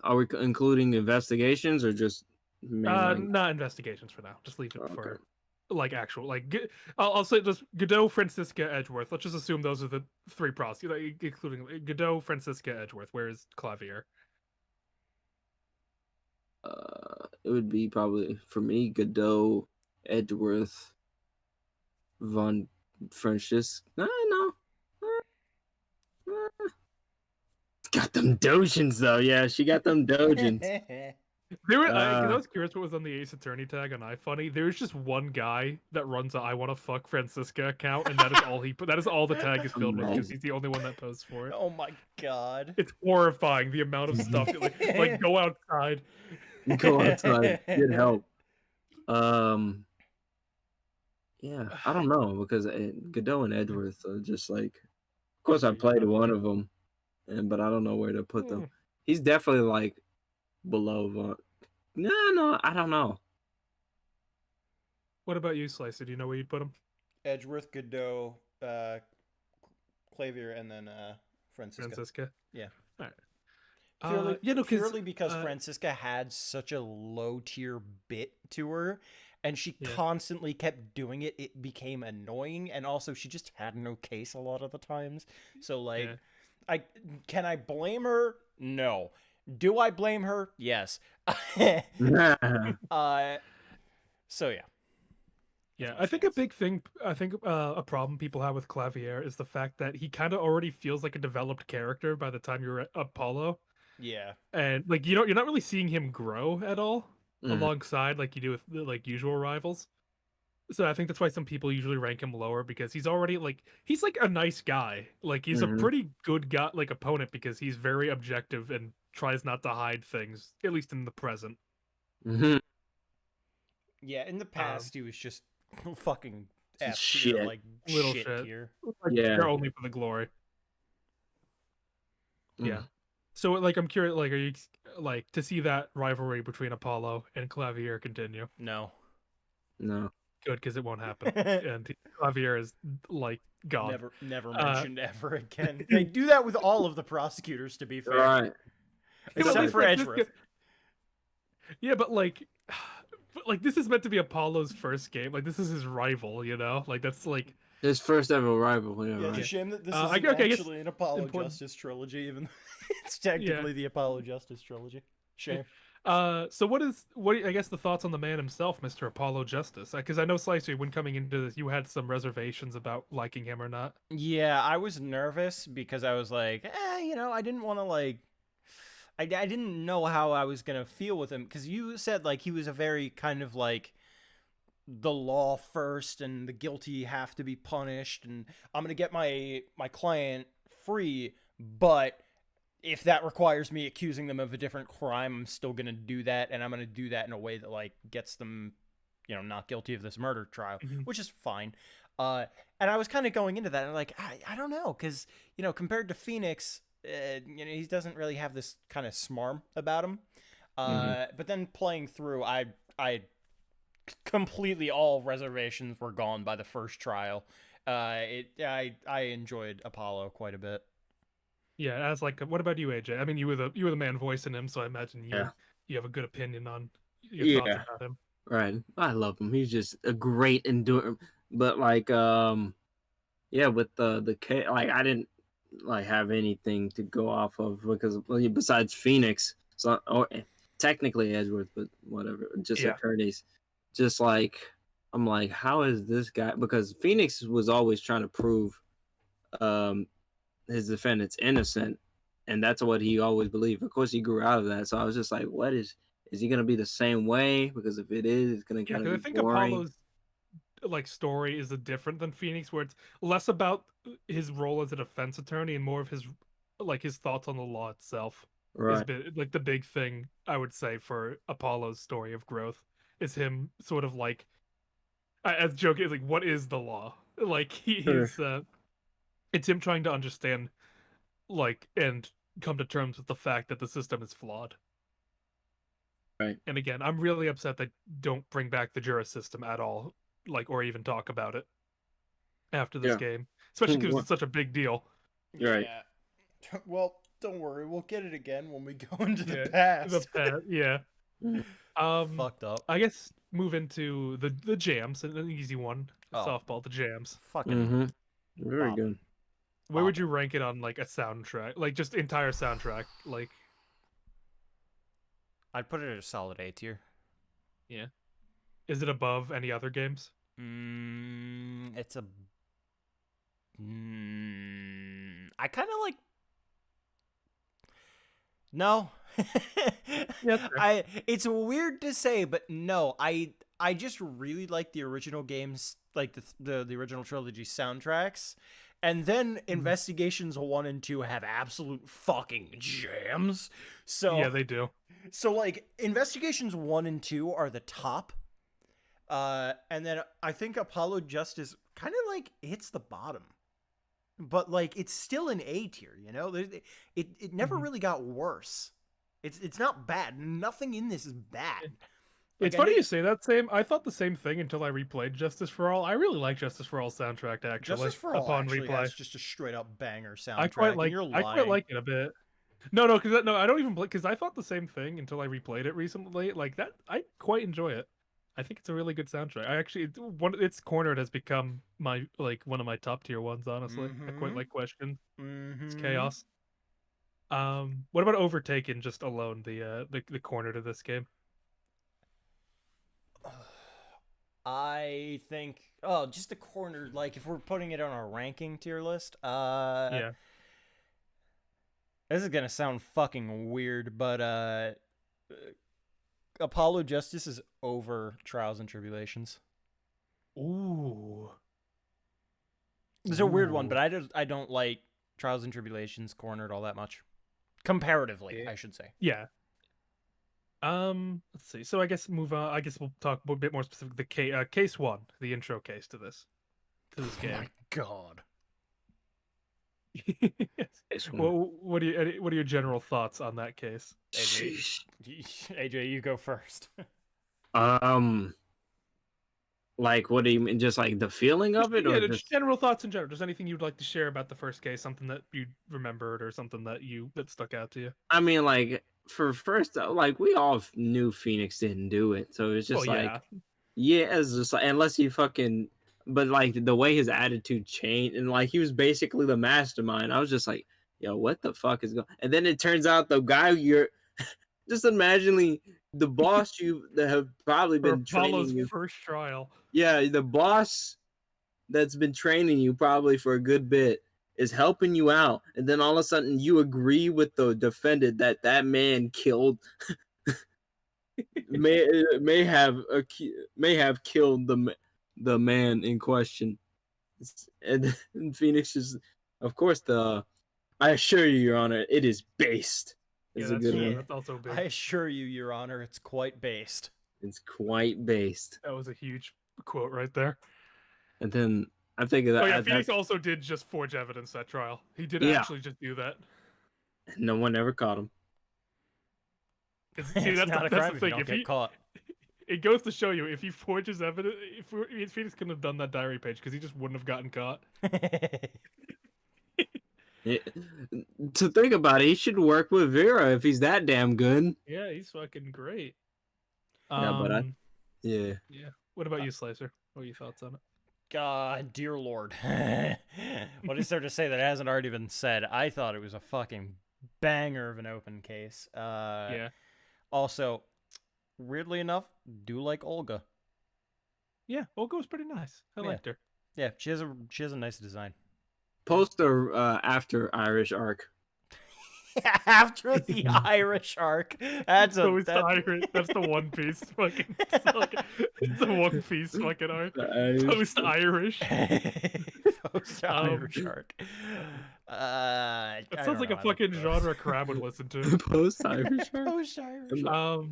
[SPEAKER 1] Are we including investigations or just?
[SPEAKER 4] Not investigations for now. Just leave it for like actual I'll say just Godot, Francisca, Edgeworth. Let's just assume those are the three prosecutors, including Godot, Francisca, Edgeworth. Where is Clavier?
[SPEAKER 1] It would be probably for me Godot, Edgeworth, Von Francis. No. Got them Dojins though. Yeah, she got them Dojins.
[SPEAKER 4] There, I was curious what was on the Ace Attorney tag on iFunny. There's just one guy that runs a "I want to fuck Francisca" account, and that is all he. That is all the tag is filled with because he's the only one that posts for it.
[SPEAKER 7] Oh my god!
[SPEAKER 4] It's horrifying the amount of stuff. Like go outside.
[SPEAKER 1] Go outside. Get help. Yeah, I don't know because Godot and Edgeworth are just like. Of course, I played one of them, but I don't know where to put them. He's definitely like below Von. No, I don't know.
[SPEAKER 4] What about you, Slicer? Do you know where you'd put him?
[SPEAKER 7] Edgeworth, Godot, Clavier, and then Francisca. Yeah.
[SPEAKER 4] All right.
[SPEAKER 7] Purely because Francisca had such a low tier bit to her, and she constantly kept doing it. It became annoying, and also she just had no case a lot of the times. So like, can I blame her? No. Do I blame her? Yes. So yeah.
[SPEAKER 4] Yeah, I think a big thing, a problem people have with Clavier is the fact that he kind of already feels like a developed character by the time you're at Apollo.
[SPEAKER 7] Yeah.
[SPEAKER 4] And like you're not really seeing him grow at all alongside like you do with like usual rivals. So I think that's why some people usually rank him lower because he's already he's like a nice guy. Like he's a pretty good guy like opponent because he's very objective and tries not to hide things, at least in the present.
[SPEAKER 7] Yeah, in the past he was just fucking F
[SPEAKER 1] shit.
[SPEAKER 7] Tier, like
[SPEAKER 4] little
[SPEAKER 7] shit
[SPEAKER 4] shit.
[SPEAKER 7] tier.
[SPEAKER 4] They're only for the glory. Yeah. So like I'm curious, like are you like to see that rivalry between Apollo and Clavier continue?
[SPEAKER 7] No.
[SPEAKER 4] Good, because it won't happen. And Clavier is like God.
[SPEAKER 7] Never mentioned ever again. They do that with all of the prosecutors, to be fair.
[SPEAKER 1] Right.
[SPEAKER 7] Except for Edgeworth.
[SPEAKER 4] Yeah, but like this is meant to be Apollo's first game. Like this is his rival, you know? Like that's like
[SPEAKER 1] his first ever rival. Yeah,
[SPEAKER 7] it's
[SPEAKER 1] right.
[SPEAKER 7] a shame that this isn't actually an Apollo Justice trilogy, even though it's technically the Apollo Justice trilogy. Shame.
[SPEAKER 4] So what I guess the thoughts on the man himself, Mr. Apollo Justice? Because I know Slicer, when coming into this, you had some reservations about liking him or not.
[SPEAKER 7] Yeah, I was nervous because I was like, I didn't want to like. I didn't know how I was gonna feel with him because you said like he was a very kind of like the law first and the guilty have to be punished and I'm gonna get my client free, but if that requires me accusing them of a different crime, I'm still gonna do that, and I'm gonna do that in a way that like gets them, not guilty of this murder trial, which is fine. And I was kind of going into that and like I don't know because compared to Phoenix. He doesn't really have this kind of smarm about him. But then playing through, I completely all reservations were gone by the first trial. I enjoyed Apollo quite a bit.
[SPEAKER 4] Yeah, as like, what about you, AJ? I mean, you were the man voicing him, so I imagine you have a good opinion on your thoughts about him.
[SPEAKER 1] Right, I love him. He's just a great enduring. But like, with the like, I didn't like have anything to go off of because besides Phoenix, so or technically Edgeworth, but whatever, just attorneys. Just like I'm like, how is this guy? Because Phoenix was always trying to prove his defendant's innocent, and that's what he always believed. Of course, he grew out of that. So I was just like, what is he gonna be the same way? Because if it is, it's gonna kind of be
[SPEAKER 4] I think
[SPEAKER 1] boring.
[SPEAKER 4] Apollo's like story is different than Phoenix, where it's less about his role as a defense attorney and more of his thoughts on the law itself.
[SPEAKER 1] Right.
[SPEAKER 4] Like the big thing I would say for Apollo's story of growth is him sort of like, as joking, is like, what is the law? Like he's it's him trying to understand, like, and come to terms with the fact that the system is flawed.
[SPEAKER 1] Right.
[SPEAKER 4] And again, I'm really upset they don't bring back the juris system at all. Like, or even talk about it after this game, especially because it's such a big deal.
[SPEAKER 1] Right.
[SPEAKER 7] Yeah. Well, don't worry, we'll get it again when we go into the past.
[SPEAKER 4] Yeah.
[SPEAKER 7] Fucked up.
[SPEAKER 4] I guess move into the jams, an easy one.
[SPEAKER 7] Oh.
[SPEAKER 4] Softball, the jams.
[SPEAKER 7] Fucking
[SPEAKER 1] Very
[SPEAKER 7] Bob.
[SPEAKER 1] good.
[SPEAKER 4] Where would you rank it on like a soundtrack, like just entire soundtrack? Like,
[SPEAKER 7] I'd put it at a solid A tier.
[SPEAKER 4] yeah, is it above any other games?
[SPEAKER 7] It's a. I kind of like. No.
[SPEAKER 4] Yeah,
[SPEAKER 7] It's weird to say, but no. I just really like the original games, like the original trilogy soundtracks. And then Investigations 1 and 2 have absolute fucking jams. So
[SPEAKER 4] yeah, they do.
[SPEAKER 7] So like Investigations 1 and 2 are the top. And then I think Apollo Justice kind of like hits the bottom. But like it's still an A tier, you know? It never really got worse. It's not bad. Nothing in this is bad. Like,
[SPEAKER 4] It's funny you say that, Sam. I thought the same thing until I replayed Justice for All. I really like Justice for All soundtrack, actually.
[SPEAKER 7] Justice for All
[SPEAKER 4] upon
[SPEAKER 7] actually
[SPEAKER 4] replay.
[SPEAKER 7] has just a straight up banger soundtrack.
[SPEAKER 4] I quite
[SPEAKER 7] and
[SPEAKER 4] like.
[SPEAKER 7] you're
[SPEAKER 4] I
[SPEAKER 7] lying.
[SPEAKER 4] quite like it a bit. No, because I don't even because I thought the same thing until I replayed it recently. Like that, I quite enjoy it. I think it's a really good soundtrack. I actually its Cornered has become my one of my top tier ones. Honestly, I quite like Question. It's chaos. What about Overtaken just alone? The Cornered of this game.
[SPEAKER 7] I think just the corner, like if we're putting it on a ranking tier list,
[SPEAKER 4] Yeah.
[SPEAKER 7] This is gonna sound fucking weird, but Apollo Justice is over Trials and Tribulations.
[SPEAKER 4] Ooh.
[SPEAKER 7] It's a weird one, but I don't like Trials and Tribulations Cornered all that much. Comparatively, I should say.
[SPEAKER 4] Yeah. Let's see. So I guess move on. I guess we'll talk a bit more specific. The case 1, the intro case to this game.
[SPEAKER 7] Oh my god.
[SPEAKER 4] Yes. Well, what are your general thoughts on that case?
[SPEAKER 7] AJ, you go first.
[SPEAKER 1] Like, what do you mean? Just like the feeling of it, or
[SPEAKER 4] just general thoughts in general. Just anything you'd like to share about the first case, something that you remembered, or something that stuck out to you.
[SPEAKER 1] I mean, like for first, like we all knew Phoenix didn't do it, so it's just it's just like unless you fucking. But like the way his attitude changed, and like he was basically the mastermind. I was just like, yo, what the fuck is going? And then it turns out the guy you're just imagining the boss that have probably been training you.
[SPEAKER 4] First trial.
[SPEAKER 1] Yeah, the boss that's been training you probably for a good bit is helping you out, and then all of a sudden you agree with the defendant that man killed, may have killed the man in question, and Phoenix is, of course, I assure you, Your Honor, it is based.
[SPEAKER 4] Yeah, that's also big.
[SPEAKER 7] I assure you, Your Honor, it's quite based.
[SPEAKER 1] It's quite based.
[SPEAKER 4] That was a huge quote right there.
[SPEAKER 1] And then I'm thinking that.
[SPEAKER 4] Oh yeah, Phoenix also did just forge evidence that trial. He did actually just do that.
[SPEAKER 1] No one ever caught him.
[SPEAKER 4] See, that's
[SPEAKER 7] not a crime if you don't get caught.
[SPEAKER 4] It goes to show you, if he forges evidence, if Phoenix couldn't have done that diary page because he just wouldn't have gotten caught.
[SPEAKER 1] To think about it, he should work with Vera if he's that damn good.
[SPEAKER 4] Yeah, he's fucking great.
[SPEAKER 1] Yeah.
[SPEAKER 4] What about you, Slicer? What are your thoughts on it?
[SPEAKER 7] God, dear Lord. What is there to say that hasn't already been said? I thought it was a fucking banger of an open case.
[SPEAKER 4] Yeah.
[SPEAKER 7] Also, weirdly enough, do like Olga.
[SPEAKER 4] Yeah, Olga was pretty nice. I liked her.
[SPEAKER 7] Yeah, she has a nice design.
[SPEAKER 1] Post or after Irish arc?
[SPEAKER 7] After the Irish arc. That's
[SPEAKER 4] Irish. That's the One Piece fucking. It's the One Piece fucking arc. Post Irish.
[SPEAKER 7] Post Irish arc.
[SPEAKER 4] That sounds like a fucking genre Crab would listen to.
[SPEAKER 1] Post Irish arc.
[SPEAKER 7] Post Irish.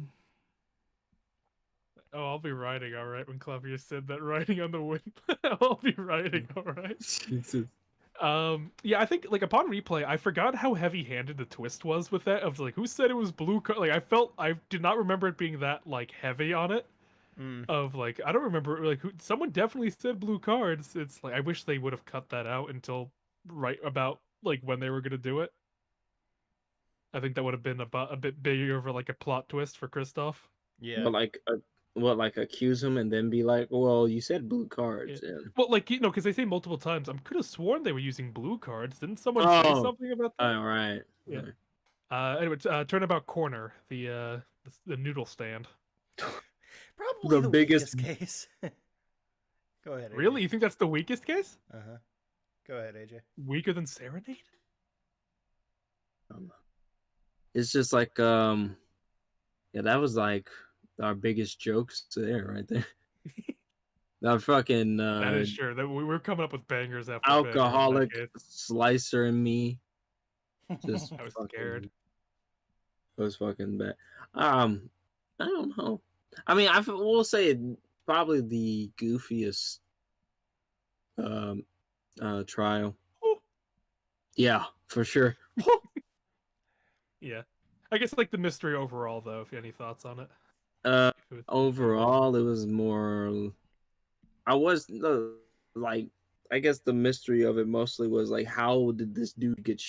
[SPEAKER 4] I'll be writing all right when Clavier said that. Writing on the wind. I'll be writing all right.
[SPEAKER 1] Jesus.
[SPEAKER 4] Yeah, I think like upon replay, I forgot how heavy-handed the twist was with that. Of like, who said it was blue card? Like, I did not remember it being that like heavy on it. Of like, I don't remember like someone definitely said blue cards. It's like I wish they would have cut that out until right about like when they were gonna do it. I think that would have been a bit bigger of like a plot twist for Kristoff.
[SPEAKER 7] Yeah.
[SPEAKER 1] But like accuse him and then be like, well, you said blue cards.
[SPEAKER 4] Yeah.
[SPEAKER 1] And...
[SPEAKER 4] Well, like, because they say multiple times. I could have sworn they were using blue cards. Didn't someone say
[SPEAKER 1] Oh,
[SPEAKER 4] something about that?
[SPEAKER 1] all right.
[SPEAKER 4] Yeah.
[SPEAKER 1] Right.
[SPEAKER 4] Anyway, Turnabout Corner, the noodle stand.
[SPEAKER 7] Probably the
[SPEAKER 1] biggest.
[SPEAKER 7] weakest case. Go ahead, AJ.
[SPEAKER 4] Really? You think that's the weakest case?
[SPEAKER 7] Uh-huh. Go ahead, AJ.
[SPEAKER 4] Weaker than Serenade?
[SPEAKER 1] It's just like yeah, that was like our biggest jokes there, right there. That fucking
[SPEAKER 4] That is sure. That we're coming up with bangers after
[SPEAKER 1] alcoholic
[SPEAKER 4] bangers in that case.
[SPEAKER 1] slicer and me. Just
[SPEAKER 4] I was
[SPEAKER 1] fucking,
[SPEAKER 4] scared.
[SPEAKER 1] It was fucking bad. I don't know. I mean, will say probably the goofiest trial.
[SPEAKER 4] Oh.
[SPEAKER 1] Yeah, for sure.
[SPEAKER 4] Yeah. I guess like the mystery overall though, if you have any thoughts on it.
[SPEAKER 1] Overall it was more like I guess the mystery of it mostly was like how did this dude get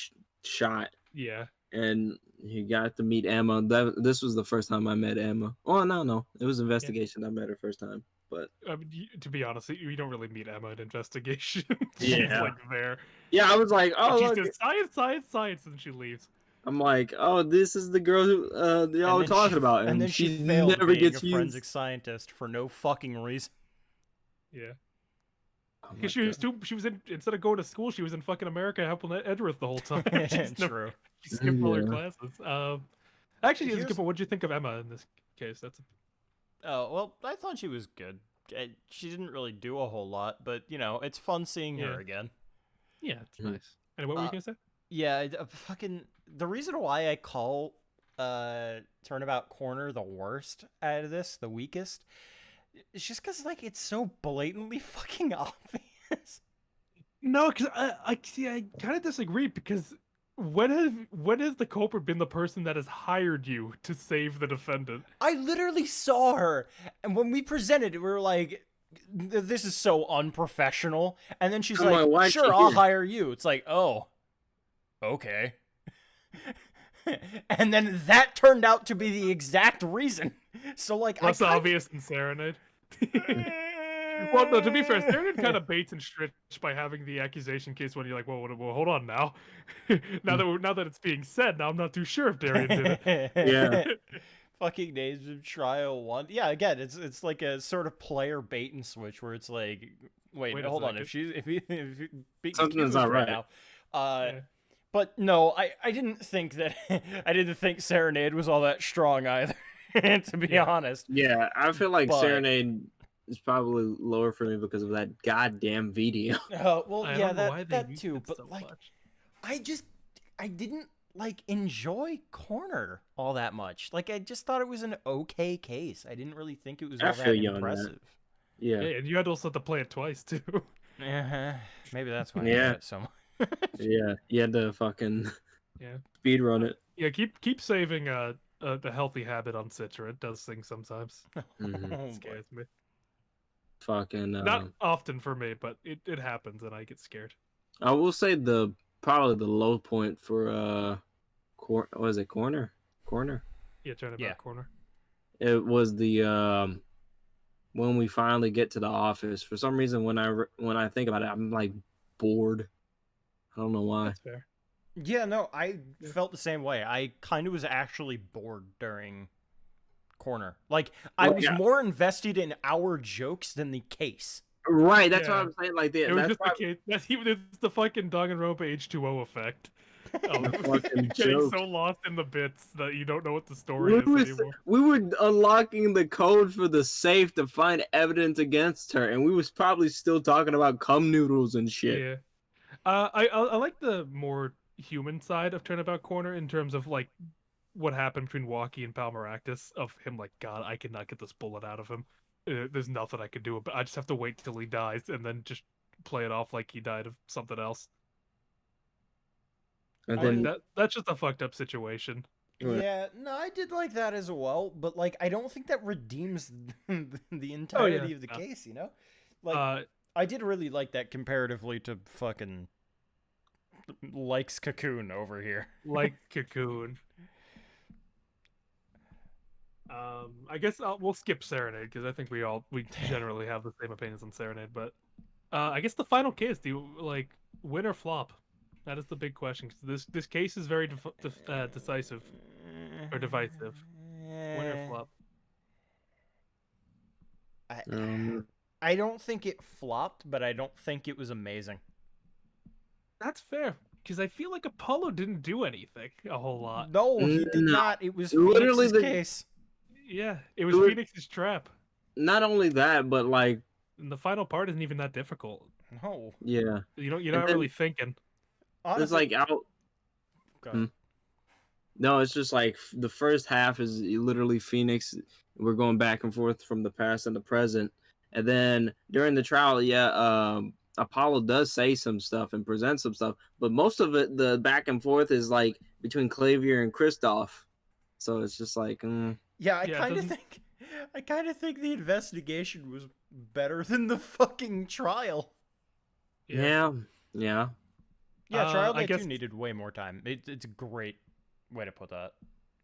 [SPEAKER 1] shot?
[SPEAKER 4] Yeah.
[SPEAKER 1] And he got to meet Emma. This was the first time I met Emma. Oh no, it was Investigation. I met her first time. But
[SPEAKER 4] to be honest, you don't really meet Emma in Investigation.
[SPEAKER 1] Yeah.
[SPEAKER 4] She's like there.
[SPEAKER 1] Yeah, I was like, oh,
[SPEAKER 4] she
[SPEAKER 1] look.
[SPEAKER 4] says science, and she leaves.
[SPEAKER 1] I'm like, oh, this is the girl who y'all were talking about,
[SPEAKER 7] and then she failed
[SPEAKER 1] never
[SPEAKER 7] being
[SPEAKER 1] gets
[SPEAKER 7] a forensic scientist for no fucking reason.
[SPEAKER 4] Yeah.
[SPEAKER 1] Oh
[SPEAKER 4] Because she was instead of going to school, she was in fucking America helping Edgeworth the whole time.
[SPEAKER 7] True.
[SPEAKER 4] She skipped all her
[SPEAKER 1] Yeah.
[SPEAKER 4] classes. Actually, what did you think of Emma in this case?
[SPEAKER 7] Oh, well, I thought she was good. She didn't really do a whole lot, but, it's fun seeing her again.
[SPEAKER 4] Yeah, it's nice. And what were you going to say?
[SPEAKER 7] Yeah, the reason why I call Turnabout Corner the worst out of this, the weakest, it's just because, like, it's so blatantly fucking obvious.
[SPEAKER 4] No, because I kind of disagree, because when has the culprit been the person that has hired you to save the defendant?
[SPEAKER 7] I literally saw her, and when we presented it, we were like, this is so unprofessional. And then she's like, sure, I'll hire you. It's like, oh, okay. And then that turned out to be the exact reason. So, like,
[SPEAKER 4] less obvious than Serenade. Well, no, to be fair, Serenade kind of baits and stretch by having the accusation case when you're like, well, hold on now. now that it's being said, now I'm not too sure if Darian did it.
[SPEAKER 1] Yeah.
[SPEAKER 7] Fucking names of trial one. Yeah, again, it's like a sort of player bait and switch where it's like, wait hold on, if you beat
[SPEAKER 1] something's not right
[SPEAKER 7] now. But no, I didn't think that I didn't think Serenade was all that strong either, to be honest.
[SPEAKER 1] Yeah, I feel like Serenade is probably lower for me because of that goddamn video.
[SPEAKER 7] Well, yeah, that too. But so like, much. I didn't like enjoy Corner all that much. Like, I just thought it was an okay case. I didn't really think it was all that impressive.
[SPEAKER 1] Yeah,
[SPEAKER 4] and you had also to play it twice too.
[SPEAKER 7] Maybe that's why I hate it so much.
[SPEAKER 1] Yeah, you had to fucking speed run it.
[SPEAKER 4] Yeah, keep saving the healthy habit on Citra. It does things sometimes. It scares me.
[SPEAKER 1] Fucking
[SPEAKER 4] not often for me, but it happens and I get scared.
[SPEAKER 1] I will say probably the low point for what is it, Corner?
[SPEAKER 4] Yeah, Turnabout Corner.
[SPEAKER 1] It was the when we finally get to the office. For some reason, when I think about it, I'm like bored. I don't know why.
[SPEAKER 4] That's fair.
[SPEAKER 7] Yeah, no, I felt the same way. I kind of was actually bored during Corner. Like, I was more invested in our jokes than the case.
[SPEAKER 1] Right, that's what I'm saying. Like,
[SPEAKER 4] it was just the case. It's the fucking Danganronpa H2O effect. Getting so lost in the bits that you don't know what the story is anymore.
[SPEAKER 1] We were unlocking the code for the safe to find evidence against her, and we was probably still talking about cum noodles and shit.
[SPEAKER 4] Yeah. I like the more human side of Turnabout Corner in terms of like what happened between Walkie and Palmeractus, of him like, God, I cannot get this bullet out of him. There's nothing I can do, but I just have to wait till he dies and then just play it off like he died of something else. And then that's just a fucked up situation.
[SPEAKER 7] Yeah, no, I did like that as well, but like I don't think that redeems the entirety of the case, you know? Like I did really like that comparatively to fucking likes Cocoon over here.
[SPEAKER 4] Like Cocoon. I guess we'll skip Serenade because I think we generally have the same opinions on Serenade. But I guess the final case, do you like win or flop? That is the big question. 'Cause this case is very decisive or divisive. Win or flop?
[SPEAKER 7] I,
[SPEAKER 1] Um,
[SPEAKER 7] I don't think it flopped, but I don't think it was amazing.
[SPEAKER 4] That's fair because I feel like Apollo didn't do anything a whole lot.
[SPEAKER 7] No, he did
[SPEAKER 1] no,
[SPEAKER 7] not. It was
[SPEAKER 1] literally
[SPEAKER 7] Phoenix's case.
[SPEAKER 4] Yeah, it
[SPEAKER 1] It
[SPEAKER 4] was
[SPEAKER 1] was-
[SPEAKER 4] Phoenix's trap,
[SPEAKER 1] not only that, but like,
[SPEAKER 4] and the final part isn't even that difficult.
[SPEAKER 7] No.
[SPEAKER 1] yeah,
[SPEAKER 4] You're
[SPEAKER 1] And
[SPEAKER 4] not
[SPEAKER 1] then-
[SPEAKER 4] really thinking.
[SPEAKER 1] it's
[SPEAKER 7] Honestly,
[SPEAKER 1] like out.
[SPEAKER 7] go ahead.
[SPEAKER 1] No, it's just like the first half is literally Phoenix. We're going back and forth from the past and the present, and then during the trial, Apollo does say some stuff and present some stuff, but most of it, the back and forth, is like between Clavier and Kristoff. So it's just like,
[SPEAKER 7] Yeah, I
[SPEAKER 4] Yeah, it
[SPEAKER 7] kind of
[SPEAKER 4] doesn't-
[SPEAKER 7] think, I kind of think the investigation was better than the fucking trial.
[SPEAKER 1] yeah.
[SPEAKER 7] Yeah,
[SPEAKER 4] Uh,
[SPEAKER 7] trial
[SPEAKER 4] I
[SPEAKER 7] day
[SPEAKER 4] guess-
[SPEAKER 7] 2 needed way more time. It's a great way to put that.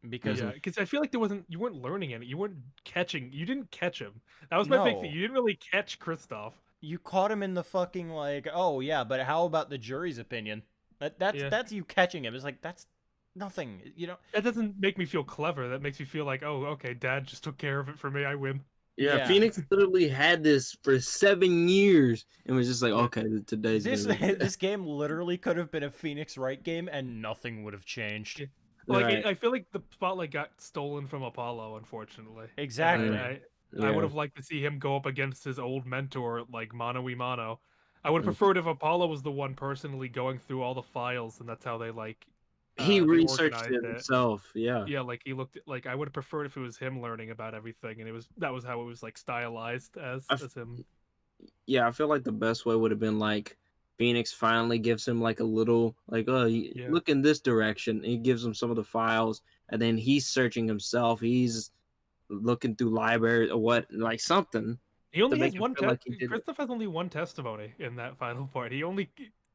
[SPEAKER 7] Because
[SPEAKER 4] Yeah, because I feel like you weren't learning any. You didn't catch him. That was my big thing.
[SPEAKER 7] No.
[SPEAKER 4] You didn't really catch Kristoff.
[SPEAKER 7] you caught him in the fucking like, oh yeah, but how about the jury's opinion?
[SPEAKER 4] Yeah.
[SPEAKER 7] That's you catching him. It's like that's nothing. You know.
[SPEAKER 4] That doesn't make me feel clever. That makes me feel like, oh, okay, Dad just took care of it for me. I win.
[SPEAKER 7] Yeah.
[SPEAKER 1] Phoenix literally had this for 7 years and was just like, okay, today's
[SPEAKER 7] This
[SPEAKER 1] gonna be
[SPEAKER 7] this game literally could have been a Phoenix Wright game and nothing would have changed.
[SPEAKER 4] Yeah. Like
[SPEAKER 1] Right.
[SPEAKER 4] I feel like the spotlight got stolen from Apollo, unfortunately.
[SPEAKER 7] Exactly.
[SPEAKER 4] I would have liked to see him go up against his old mentor, like mano y mano. I would have
[SPEAKER 1] Mhm.
[SPEAKER 4] preferred if Apollo was the one personally going through all the files, and that's how they like.
[SPEAKER 1] He
[SPEAKER 4] they
[SPEAKER 1] researched
[SPEAKER 4] organized
[SPEAKER 1] it himself. Yeah.
[SPEAKER 4] Yeah, like he looked like I would have preferred if it was him learning about everything, and that was how it was like stylized as him.
[SPEAKER 1] Yeah, I feel like the best way would have been like Phoenix finally gives him like a little like, oh,
[SPEAKER 4] Yeah.
[SPEAKER 1] look in this direction. He gives him some of the files, and then he's searching himself. He's looking through libraries or what, like something.
[SPEAKER 4] He only
[SPEAKER 1] to
[SPEAKER 4] has
[SPEAKER 1] make him
[SPEAKER 4] one.
[SPEAKER 1] feel like he did it.
[SPEAKER 4] Christoph has only one testimony in that final part. He only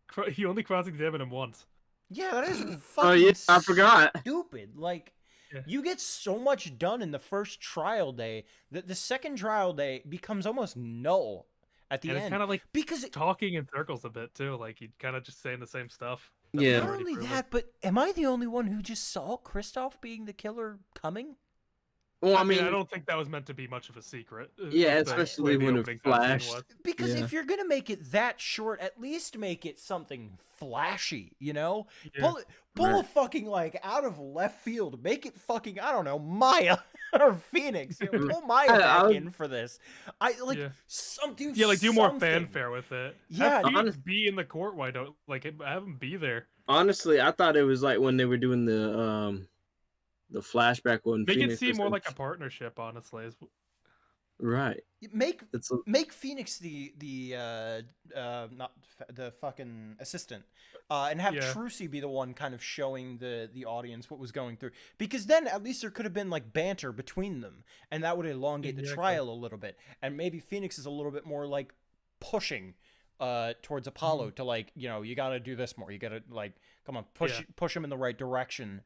[SPEAKER 4] cross-examined him once.
[SPEAKER 7] Yeah, that is fucking
[SPEAKER 1] Oh yeah, I forgot.
[SPEAKER 7] stupid. Like,
[SPEAKER 4] Yeah.
[SPEAKER 7] you get so much done in the first trial day that the second trial day becomes almost null at the
[SPEAKER 4] And
[SPEAKER 7] end.
[SPEAKER 4] it's kind of like
[SPEAKER 7] because
[SPEAKER 4] talking in circles a bit too. Like he'd kind of just saying the same stuff.
[SPEAKER 1] Yeah.
[SPEAKER 7] not only that, but am I the only one who just saw Kristoff being the killer coming?
[SPEAKER 1] Well,
[SPEAKER 4] I mean, I don't think that was meant to be much of a secret.
[SPEAKER 1] Yeah,
[SPEAKER 4] the way
[SPEAKER 1] especially
[SPEAKER 4] the
[SPEAKER 1] when it
[SPEAKER 4] opening cutscene
[SPEAKER 1] flashed.
[SPEAKER 4] was.
[SPEAKER 7] Because
[SPEAKER 1] Yeah.
[SPEAKER 7] if you're gonna make it that short, at least make it something flashy, you know?
[SPEAKER 4] Yeah.
[SPEAKER 7] Pull a
[SPEAKER 1] Right.
[SPEAKER 7] fucking like out of left field, make it fucking I don't know Maya or Phoenix. You know, pull Maya
[SPEAKER 1] I-
[SPEAKER 7] back in for this. I like
[SPEAKER 4] Yeah.
[SPEAKER 7] do
[SPEAKER 4] Yeah, like do more
[SPEAKER 7] something.
[SPEAKER 4] fanfare with it.
[SPEAKER 7] Yeah,
[SPEAKER 4] have Phoenix
[SPEAKER 1] honest-
[SPEAKER 4] be in the court. Why don't like have him be there?
[SPEAKER 1] Honestly, I thought it was like when they were doing the flashback when
[SPEAKER 4] Make
[SPEAKER 1] Phoenix
[SPEAKER 4] it seem
[SPEAKER 1] was
[SPEAKER 4] more
[SPEAKER 1] in-
[SPEAKER 4] like a partnership, honestly.
[SPEAKER 1] right.
[SPEAKER 7] Make
[SPEAKER 1] It's a,
[SPEAKER 7] make Phoenix the not the fucking assistant, and have
[SPEAKER 4] Yeah.
[SPEAKER 7] Trucy be the one kind of showing the audience what was going through. Because then at least there could have been like banter between them, and that would elongate the
[SPEAKER 4] Exactly.
[SPEAKER 7] trial a little bit. And maybe Phoenix is a little bit more like pushing towards Apollo to like, you know, you got to do this more. You got to like come on, push him in the right direction.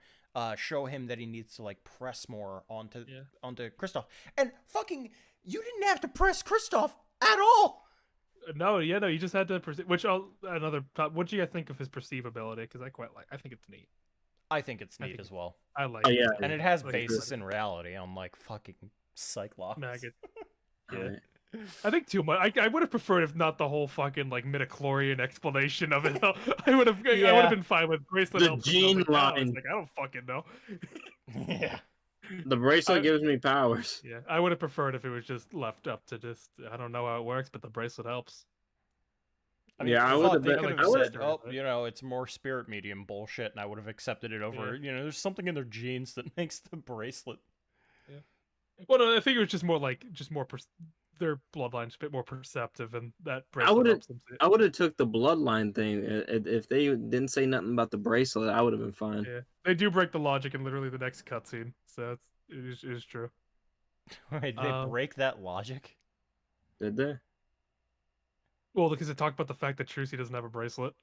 [SPEAKER 7] Show him that he needs to like press more onto Kristoff. And fucking you didn't have to press Kristoff at all.
[SPEAKER 4] No, you just had to. What do you guys think of his perceivability? Because I think it's neat.
[SPEAKER 7] I think it's
[SPEAKER 4] I
[SPEAKER 7] neat
[SPEAKER 4] think
[SPEAKER 7] as well.
[SPEAKER 4] I like.
[SPEAKER 1] Oh,
[SPEAKER 4] it.
[SPEAKER 1] yeah.
[SPEAKER 7] And it has
[SPEAKER 4] Like,
[SPEAKER 7] basis in reality, unlike fucking Cyclops.
[SPEAKER 4] Maggot. Yeah.
[SPEAKER 1] Alright.
[SPEAKER 4] I think too much. I would have preferred if not the whole fucking like midichlorian explanation of it. I would have been fine with bracelet.
[SPEAKER 1] The
[SPEAKER 4] helps, but
[SPEAKER 1] gene
[SPEAKER 4] like, now it's
[SPEAKER 1] line.
[SPEAKER 4] like I don't fucking know.
[SPEAKER 7] Yeah.
[SPEAKER 1] The bracelet
[SPEAKER 4] I-
[SPEAKER 1] gives me powers.
[SPEAKER 4] Yeah, I would have preferred if it was just left up to just. I don't know how it works, but the bracelet helps.
[SPEAKER 1] Yeah, I
[SPEAKER 7] Fuck,
[SPEAKER 1] would've
[SPEAKER 7] they
[SPEAKER 1] been-
[SPEAKER 7] could
[SPEAKER 1] I
[SPEAKER 7] have
[SPEAKER 1] would've-
[SPEAKER 7] said, "Oh, you know, it's more spirit medium bullshit," and I would have accepted it over. You know, there's something in their genes that makes the bracelet.
[SPEAKER 4] Well, no, I think it was just more like their bloodline's a bit more perceptive, and that bracelet
[SPEAKER 1] would've-
[SPEAKER 4] helps them.
[SPEAKER 1] I would have took the bloodline thing. If they didn't say nothing about the bracelet, I would have been fine.
[SPEAKER 4] Yeah, they do break the logic in literally the next cutscene, so it is true.
[SPEAKER 7] Wait, did they break that logic?
[SPEAKER 1] Did they?
[SPEAKER 4] Well, because it talked about the fact that Trucy doesn't have a bracelet.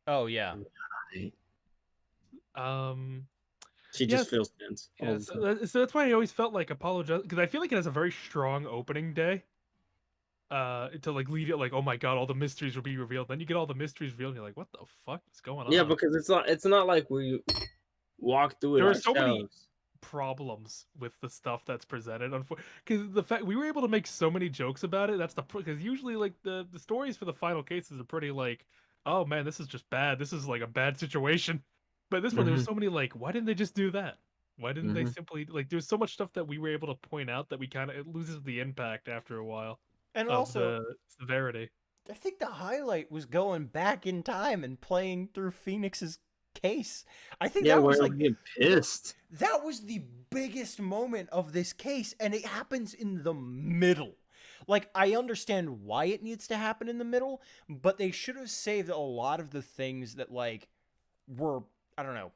[SPEAKER 7] Oh yeah.
[SPEAKER 1] She just feels tense.
[SPEAKER 9] Yeah, so that's why I always felt like Apollo, because I feel like it has a very strong opening day. To like lead it, like, oh my god, all the mysteries will be revealed. Then you get all the mysteries revealed, and you're like, what the fuck is going on?
[SPEAKER 1] Yeah, because it's not like we walk through it
[SPEAKER 9] There are
[SPEAKER 1] ourselves.
[SPEAKER 9] so many problems with the stuff that's presented, because the fact we were able to make so many jokes about it. That's because usually like the stories for the final cases are pretty like, oh man, this is just bad. This is like a bad situation. But this one, there was so many like, why didn't they just do that? Why didn't they simply like? There's so much stuff that we were able to point out that we kind of it loses the impact after a while.
[SPEAKER 7] And
[SPEAKER 9] of
[SPEAKER 7] also,
[SPEAKER 9] the severity.
[SPEAKER 7] I think the highlight was going back in time and playing through Phoenix's case. I think that was like
[SPEAKER 1] getting pissed.
[SPEAKER 7] That was the biggest moment of this case, and it happens in the middle. Like, I understand why it needs to happen in the middle, but they should have saved a lot of the things that, like, were, I don't know,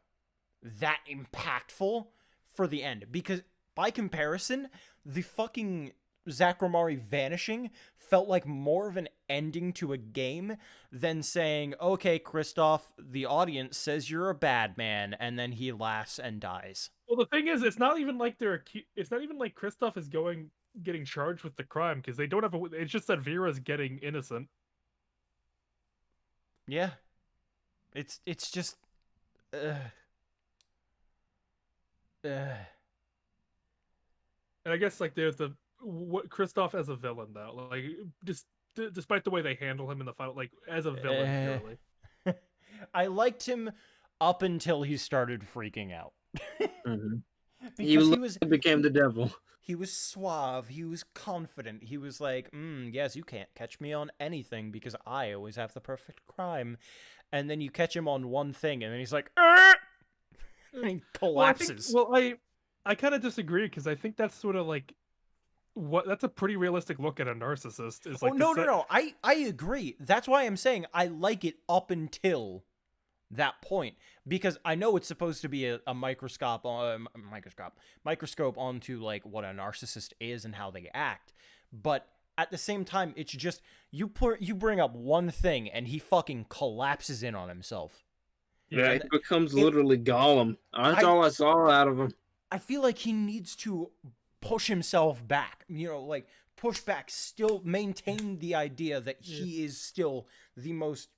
[SPEAKER 7] that impactful for the end. Because, by comparison, the fucking Zach Romari vanishing felt like more of an ending to a game than saying, okay, Kristoff, the audience says you're a bad man, and then he laughs and dies.
[SPEAKER 9] Well, the thing is, it's not even like it's not even like Kristoff is getting charged with the crime, because they don't have it's just that Vera's getting innocent.
[SPEAKER 7] Yeah. It's just
[SPEAKER 9] And I guess like there's what Kristoff as a villain though, like just despite the way they handle him in the final, like as a villain purely.
[SPEAKER 7] I liked him up until he started freaking out.
[SPEAKER 1] Because he became the devil.
[SPEAKER 7] He was suave. He was confident. He was like, yes, you can't catch me on anything because I always have the perfect crime. And then you catch him on one thing, and then he's like, and he collapses.
[SPEAKER 9] I kind of disagree, because I think that's sort of like that's a pretty realistic look at a narcissist. Is like,
[SPEAKER 7] no. I agree. That's why I'm saying I like it up until that point, because I know it's supposed to be a microscope onto like what a narcissist is and how they act, but at the same time, it's just you bring up one thing and he fucking collapses in on himself.
[SPEAKER 1] Yeah, it becomes literally Gollum. That's all I saw out of him.
[SPEAKER 7] I feel like he needs to push himself back, like push back, still maintain the idea that he is still the most,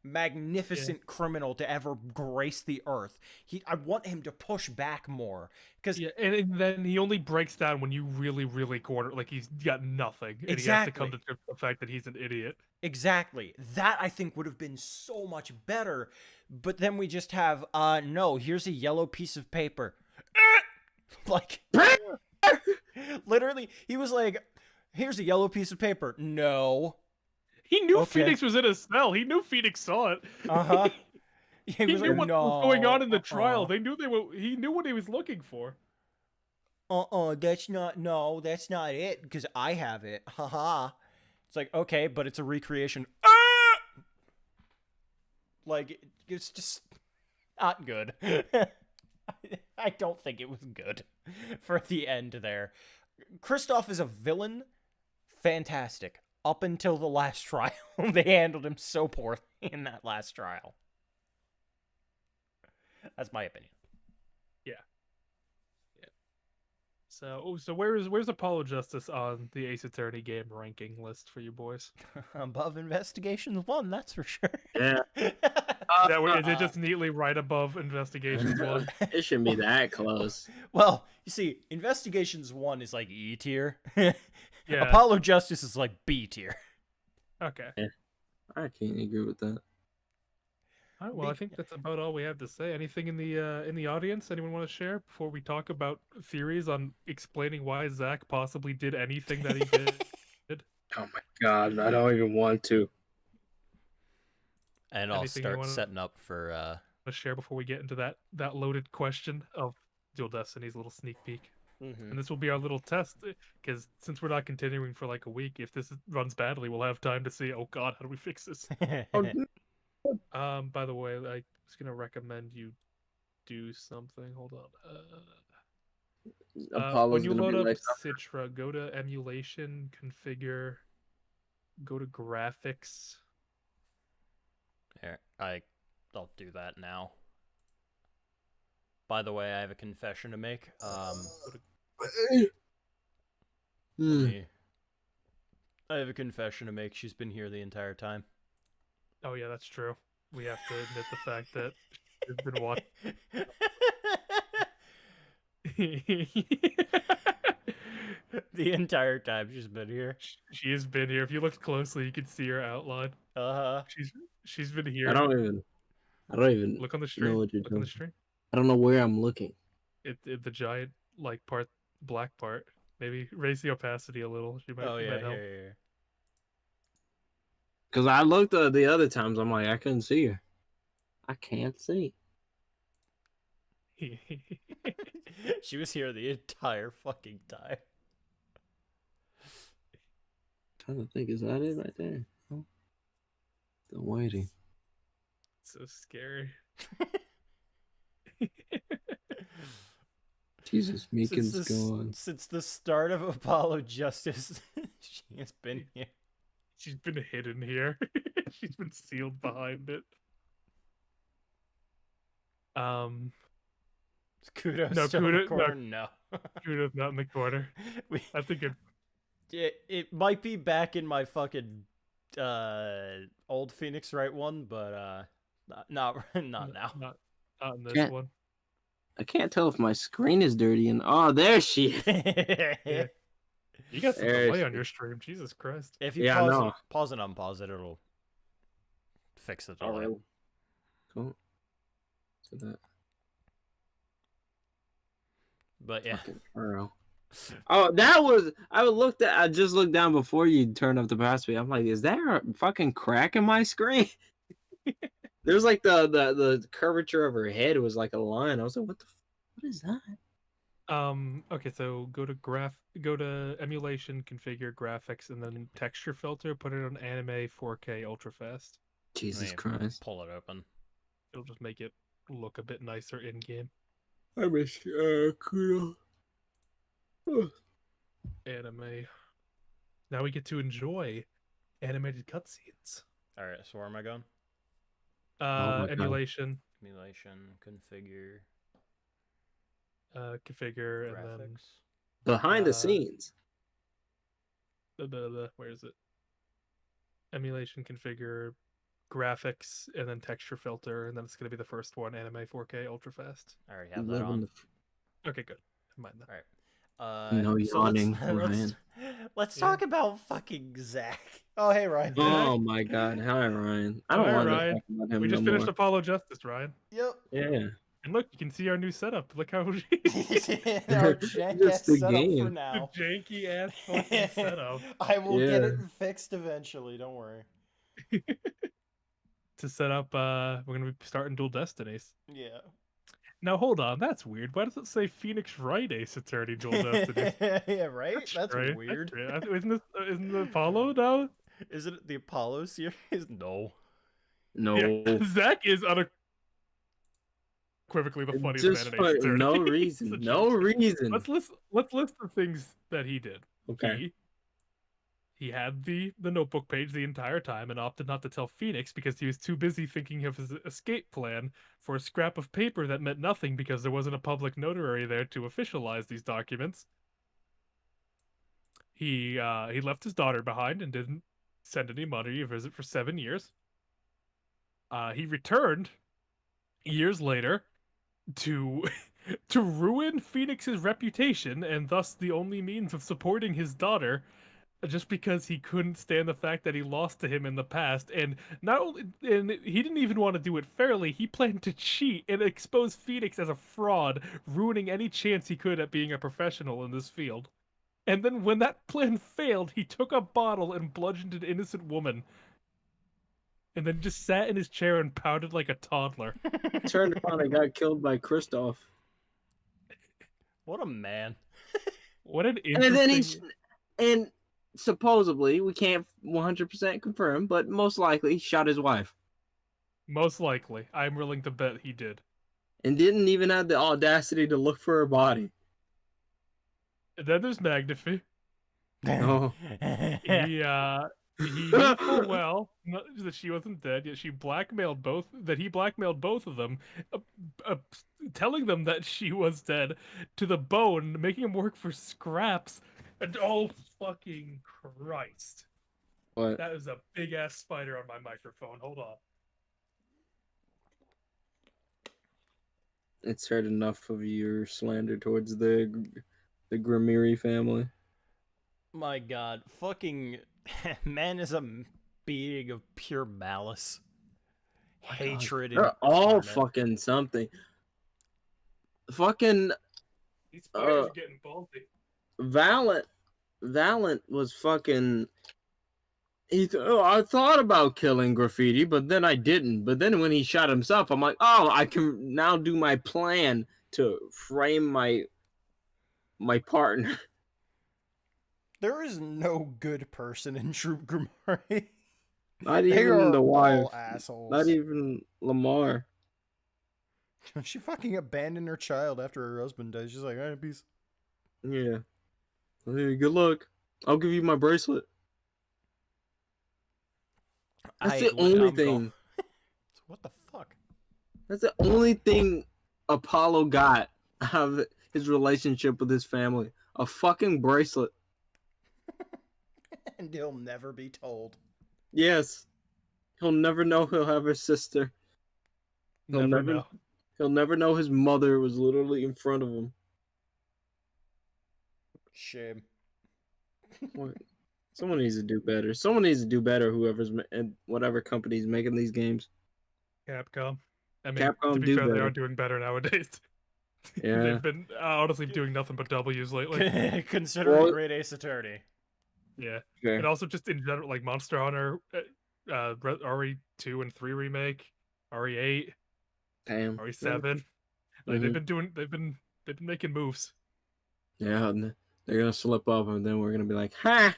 [SPEAKER 7] magnificent criminal to ever grace the earth. I want him to push back more, because
[SPEAKER 9] and then he only breaks down when you really, really corner, like he's got nothing, and he has to come to the fact that he's an idiot.
[SPEAKER 7] Exactly. That I think would have been so much better, but then we just have, no, here's a yellow piece of paper. Like, literally, he was like, here's a yellow piece of paper. No.
[SPEAKER 9] He knew Phoenix was in a cell. He knew Phoenix saw it. He knew
[SPEAKER 7] like,
[SPEAKER 9] what was going on in the trial. They knew he knew what he was looking for.
[SPEAKER 7] That's not it, because I have it. Haha. It's like, okay, but it's a recreation. Like, it's just not good. I don't think it was good for the end there. Kristoff is a villain. Fantastic. Up until the last trial. They handled him so poorly in that last trial. That's my opinion.
[SPEAKER 9] Yeah. So where's Apollo Justice on the Ace Attorney game ranking list for you boys?
[SPEAKER 7] Above Investigations 1, that's for sure.
[SPEAKER 1] Yeah.
[SPEAKER 9] Is it just neatly right above Investigations 1?
[SPEAKER 1] It shouldn't be that close.
[SPEAKER 7] Well, you see, Investigations 1 is like E tier.
[SPEAKER 9] Yeah.
[SPEAKER 7] Apollo Justice is like B tier.
[SPEAKER 9] Okay.
[SPEAKER 1] Yeah. I can't agree with that.
[SPEAKER 9] All right, well, I think that's about all we have to say. Anything in the audience anyone want to share before we talk about theories on explaining why Zach possibly did anything that he did?
[SPEAKER 1] Oh my god, I don't even want to.
[SPEAKER 7] And I'll start setting up for
[SPEAKER 9] share before we get into that loaded question of Dual Destiny's little sneak peek. And this will be our little test, because since we're not continuing for like a week, if this runs badly, we'll have time to see, oh god, how do we fix this? By the way, I was gonna recommend you do something. Hold on. When you load up Citra, go to emulation, configure, go to graphics.
[SPEAKER 7] There, I'll do that now. By the way, I have a confession to make. I have a confession to make. She's been here the entire time.
[SPEAKER 4] Oh yeah, that's true. We have to admit the fact that she's been watching.
[SPEAKER 7] The entire time she's been here.
[SPEAKER 4] She has been here. If you look closely, you can see her outline.
[SPEAKER 7] Uh-huh.
[SPEAKER 4] She's been here.
[SPEAKER 1] I don't even
[SPEAKER 4] Look on the
[SPEAKER 1] know
[SPEAKER 4] stream.
[SPEAKER 1] what you're
[SPEAKER 4] Look on the
[SPEAKER 1] doing.
[SPEAKER 4] stream.
[SPEAKER 1] I don't know where I'm looking.
[SPEAKER 4] The giant like part, black part. Maybe raise the opacity a little. She might.
[SPEAKER 7] Oh yeah,
[SPEAKER 4] might help.
[SPEAKER 7] here.
[SPEAKER 1] Because I looked the other times, I'm like, I couldn't see her. I can't see.
[SPEAKER 7] She was here the entire fucking time.
[SPEAKER 1] Trying to think, is that it right there? Oh. Still waiting.
[SPEAKER 4] So scary.
[SPEAKER 1] Jesus, Meekin's gone.
[SPEAKER 7] Since the start of Apollo Justice, she has been here.
[SPEAKER 4] She's been hidden here. She's been sealed behind it.
[SPEAKER 7] Kudos
[SPEAKER 4] no,
[SPEAKER 7] still in the corner? No.
[SPEAKER 4] Kudos not in the corner. That's a good...
[SPEAKER 7] It might be back in my fucking old Phoenix Wright one, but not now.
[SPEAKER 4] Not in this one.
[SPEAKER 1] I can't tell if my screen is dirty. And oh, there she is.
[SPEAKER 4] Yeah. You got some delay on your stream. Jesus Christ.
[SPEAKER 7] If you pause and unpause it, it'll fix the delay.
[SPEAKER 1] Right. Cool. So that.
[SPEAKER 7] But yeah.
[SPEAKER 1] Oh, that was I just looked down before you turned up the pass speed. I'm like, is there a fucking crack in my screen? There's like the curvature of her head was like a line. I was like, what is that?
[SPEAKER 4] Okay, so go to emulation, configure graphics, and then texture filter, put it on anime 4K ultra fast.
[SPEAKER 1] Jesus Christ.
[SPEAKER 7] Pull it open.
[SPEAKER 4] It'll just make it look a bit nicer in game.
[SPEAKER 1] I miss Kudo.
[SPEAKER 4] Anime. Now we get to enjoy animated cutscenes.
[SPEAKER 7] Alright, so where am I going?
[SPEAKER 4] Emulation.
[SPEAKER 7] Emulation, configure.
[SPEAKER 4] Configure,
[SPEAKER 7] graphics.
[SPEAKER 4] and then...
[SPEAKER 1] Behind the scenes.
[SPEAKER 4] Where is it? Emulation, configure, graphics, and then texture filter, and then it's going to be the first one, anime 4K ultra fast.
[SPEAKER 7] I already have that on.
[SPEAKER 4] Okay, good. Never mind that.
[SPEAKER 7] Alright.
[SPEAKER 1] No yawning, Ryan.
[SPEAKER 7] Let's talk about fucking Zach. Oh, hey, Ryan.
[SPEAKER 1] Oh my God. Hi, Ryan. I don't want to talk about him.
[SPEAKER 4] We just finished Apollo Justice, Ryan.
[SPEAKER 7] Yep.
[SPEAKER 1] Yeah.
[SPEAKER 4] And look, you can see our new setup. Look how
[SPEAKER 7] our jank-ass setup for now.
[SPEAKER 4] The janky-ass fucking setup.
[SPEAKER 7] I will get it fixed eventually, don't worry.
[SPEAKER 4] To set up, we're going to be starting Dual Destinies.
[SPEAKER 7] Yeah.
[SPEAKER 4] Now, hold on. That's weird. Why does it say Phoenix Wright Ace Attorney Dual Destinies?
[SPEAKER 7] Yeah, right? That's weird.
[SPEAKER 4] Isn't the Apollo now?
[SPEAKER 7] Is it the Apollo series? No.
[SPEAKER 1] No.
[SPEAKER 4] Yeah, Zach is unequivocally the funniest man in Ace Attorney.
[SPEAKER 1] No reason. No reason.
[SPEAKER 4] Let's list the things that he did.
[SPEAKER 1] Okay.
[SPEAKER 4] He had the notebook page the entire time and opted not to tell Phoenix because he was too busy thinking of his escape plan for a scrap of paper that meant nothing because there wasn't a public notary there to officialize these documents. He left his daughter behind and didn't send any money or visit for 7 years. He returned years later to ruin Phoenix's reputation and thus the only means of supporting his daughter, just because he couldn't stand the fact that he lost to him in the past. And he didn't even want to do it fairly. He planned to cheat and expose Phoenix as a fraud, ruining any chance he could at being a professional in this field. And then when that plan failed, he took a bottle and bludgeoned an innocent woman. And then just sat in his chair and pouted like a toddler.
[SPEAKER 1] Turned around and got killed by Kristoff.
[SPEAKER 7] What a man.
[SPEAKER 4] What an interesting...
[SPEAKER 1] And supposedly, we can't 100% confirm, but most likely shot his wife.
[SPEAKER 4] Most likely. I'm willing to bet he did.
[SPEAKER 1] And didn't even have the audacity to look for her body.
[SPEAKER 4] And then there's Magnifi.
[SPEAKER 1] Oh.
[SPEAKER 4] He knew full well that she wasn't dead, yet he blackmailed both of them, telling them that she was dead to the bone, making him work for scraps. And oh fucking Christ!
[SPEAKER 1] What?
[SPEAKER 4] That is a big ass spider on my microphone. Hold on.
[SPEAKER 1] It's heard enough of your slander towards the Grimiri family.
[SPEAKER 7] My God, fucking man is a being of pure malice, hatred,
[SPEAKER 1] They're
[SPEAKER 7] and
[SPEAKER 1] all fucking something. Fucking
[SPEAKER 4] These spiders are getting ballsy.
[SPEAKER 1] Valent was fucking. I thought about killing Graffiti, but then I didn't. But then when he shot himself, I'm like, oh, I can now do my plan to frame my partner.
[SPEAKER 7] There is no good person in Troop Grimari.
[SPEAKER 1] Not
[SPEAKER 7] They
[SPEAKER 1] even
[SPEAKER 7] are
[SPEAKER 1] the wife.
[SPEAKER 7] all assholes.
[SPEAKER 1] Not even Lamar.
[SPEAKER 7] She fucking abandoned her child after her husband died. She's like, all right, peace.
[SPEAKER 1] Yeah. Hey, good luck. I'll give you my bracelet. That's the only thing.
[SPEAKER 7] What the fuck?
[SPEAKER 1] That's the only thing Apollo got out of his relationship with his family. A fucking bracelet.
[SPEAKER 7] And he'll never be told.
[SPEAKER 1] Yes. He'll never know he'll have a sister. He'll never know. He'll never know his mother was literally in front of him.
[SPEAKER 7] Shame.
[SPEAKER 1] What? Someone needs to do better. Someone needs to do better. Whoever's and whatever company's making these games.
[SPEAKER 4] Capcom. I mean,
[SPEAKER 1] Capcom
[SPEAKER 4] to be fair, they are doing better nowadays.
[SPEAKER 1] Yeah.
[SPEAKER 4] They've been honestly doing nothing but W's lately.
[SPEAKER 7] Considering Great Ace Attorney.
[SPEAKER 4] Yeah.
[SPEAKER 1] Okay.
[SPEAKER 4] And also just in general, like Monster Hunter, RE2 and 3 remake, RE8,
[SPEAKER 1] Damn.
[SPEAKER 4] RE7. Like they've been making moves.
[SPEAKER 1] Yeah, and they're gonna slip up, and then we're gonna be like, ha!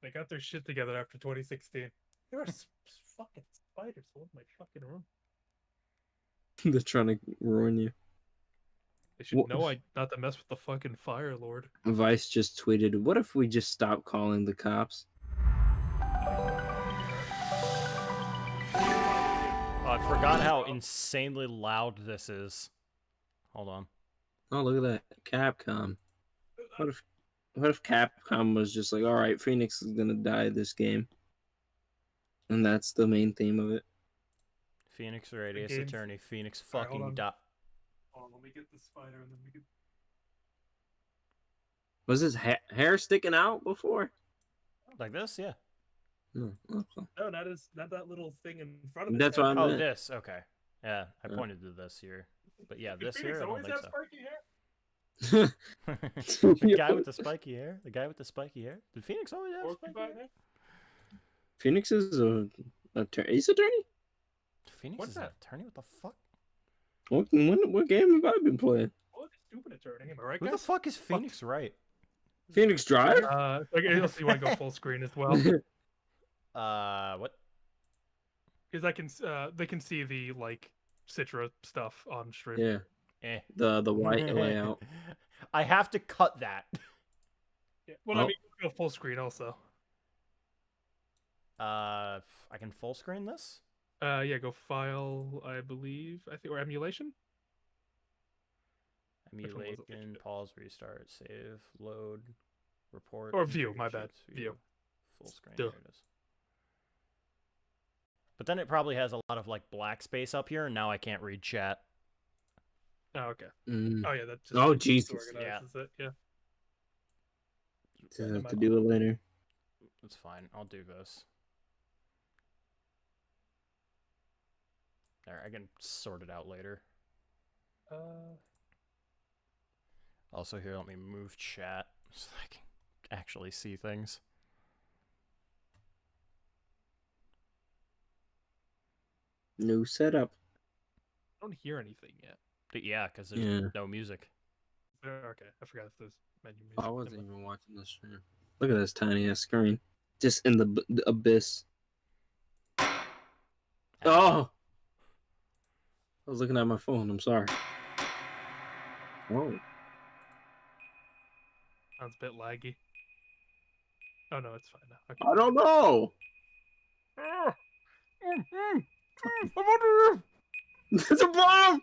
[SPEAKER 4] They got their shit together after 2016. There are fucking spiders all in my fucking room.
[SPEAKER 1] They're trying to ruin you.
[SPEAKER 4] They should know not to mess with the fucking Fire Lord.
[SPEAKER 1] Vice just tweeted, "What if we just stop calling the cops?"
[SPEAKER 7] Oh, I forgot how insanely loud this is. Hold on.
[SPEAKER 1] Oh, look at that, Capcom. What if Capcom was just like, all right, Phoenix is gonna die this game, and that's the main theme of it.
[SPEAKER 7] Phoenix or Ace Attorney. Phoenix fucking die.
[SPEAKER 4] Oh, let me get the spider and then we can.
[SPEAKER 1] Was his hair sticking out before?
[SPEAKER 7] Like this, yeah.
[SPEAKER 1] No, okay.
[SPEAKER 4] No, not that little thing in front of it.
[SPEAKER 1] That's what I meant.
[SPEAKER 7] Oh, this. Okay. Yeah, I pointed to this here. But yeah, this here, I don't think so. The guy with the spiky hair? The guy with the spiky hair? Did Phoenix always have spiky hair?
[SPEAKER 1] Phoenix is a Ace Attorney?
[SPEAKER 7] Phoenix is an attorney? What the fuck?
[SPEAKER 1] What game have I been playing?
[SPEAKER 4] What stupid attorney? Am I right,
[SPEAKER 7] Who
[SPEAKER 4] guys?
[SPEAKER 7] the fuck is Phoenix Wright?
[SPEAKER 1] Phoenix Drive?
[SPEAKER 4] Let's see, you want to go full screen as well?
[SPEAKER 7] What?
[SPEAKER 4] Because they can see the like Citra stuff on stream.
[SPEAKER 1] Yeah. The white layout.
[SPEAKER 7] I have to cut that.
[SPEAKER 4] Yeah. Well, I mean, go full screen also.
[SPEAKER 7] I can full screen this?
[SPEAKER 4] Yeah, go file, I believe, or emulation?
[SPEAKER 7] Emulation, pause, restart, save, load, report.
[SPEAKER 4] Or view, my bad. View.
[SPEAKER 7] Full screen,
[SPEAKER 4] Duh.
[SPEAKER 7] there it is. But then it probably has a lot of like black space up here, and now I can't read chat.
[SPEAKER 4] Oh, okay.
[SPEAKER 1] Mm.
[SPEAKER 4] Oh, yeah, that just
[SPEAKER 1] Oh, Jesus.
[SPEAKER 4] Yeah. It. Yeah.
[SPEAKER 1] Have to do it later.
[SPEAKER 7] That's fine. I'll do this. There, I can sort it out later. Also, here, let me move chat so I can actually see things.
[SPEAKER 1] New setup.
[SPEAKER 4] I don't hear anything yet.
[SPEAKER 7] But yeah, because there's no music.
[SPEAKER 4] Okay, I forgot if there's menu music.
[SPEAKER 1] I wasn't even watching the stream. Look at this tiny ass screen. Just in the abyss. Oh! I was looking at my phone. I'm sorry. Oh.
[SPEAKER 4] Sounds a bit laggy. Oh no, it's fine now. Okay.
[SPEAKER 1] I don't know.
[SPEAKER 4] I'm under you.
[SPEAKER 1] It's a bomb.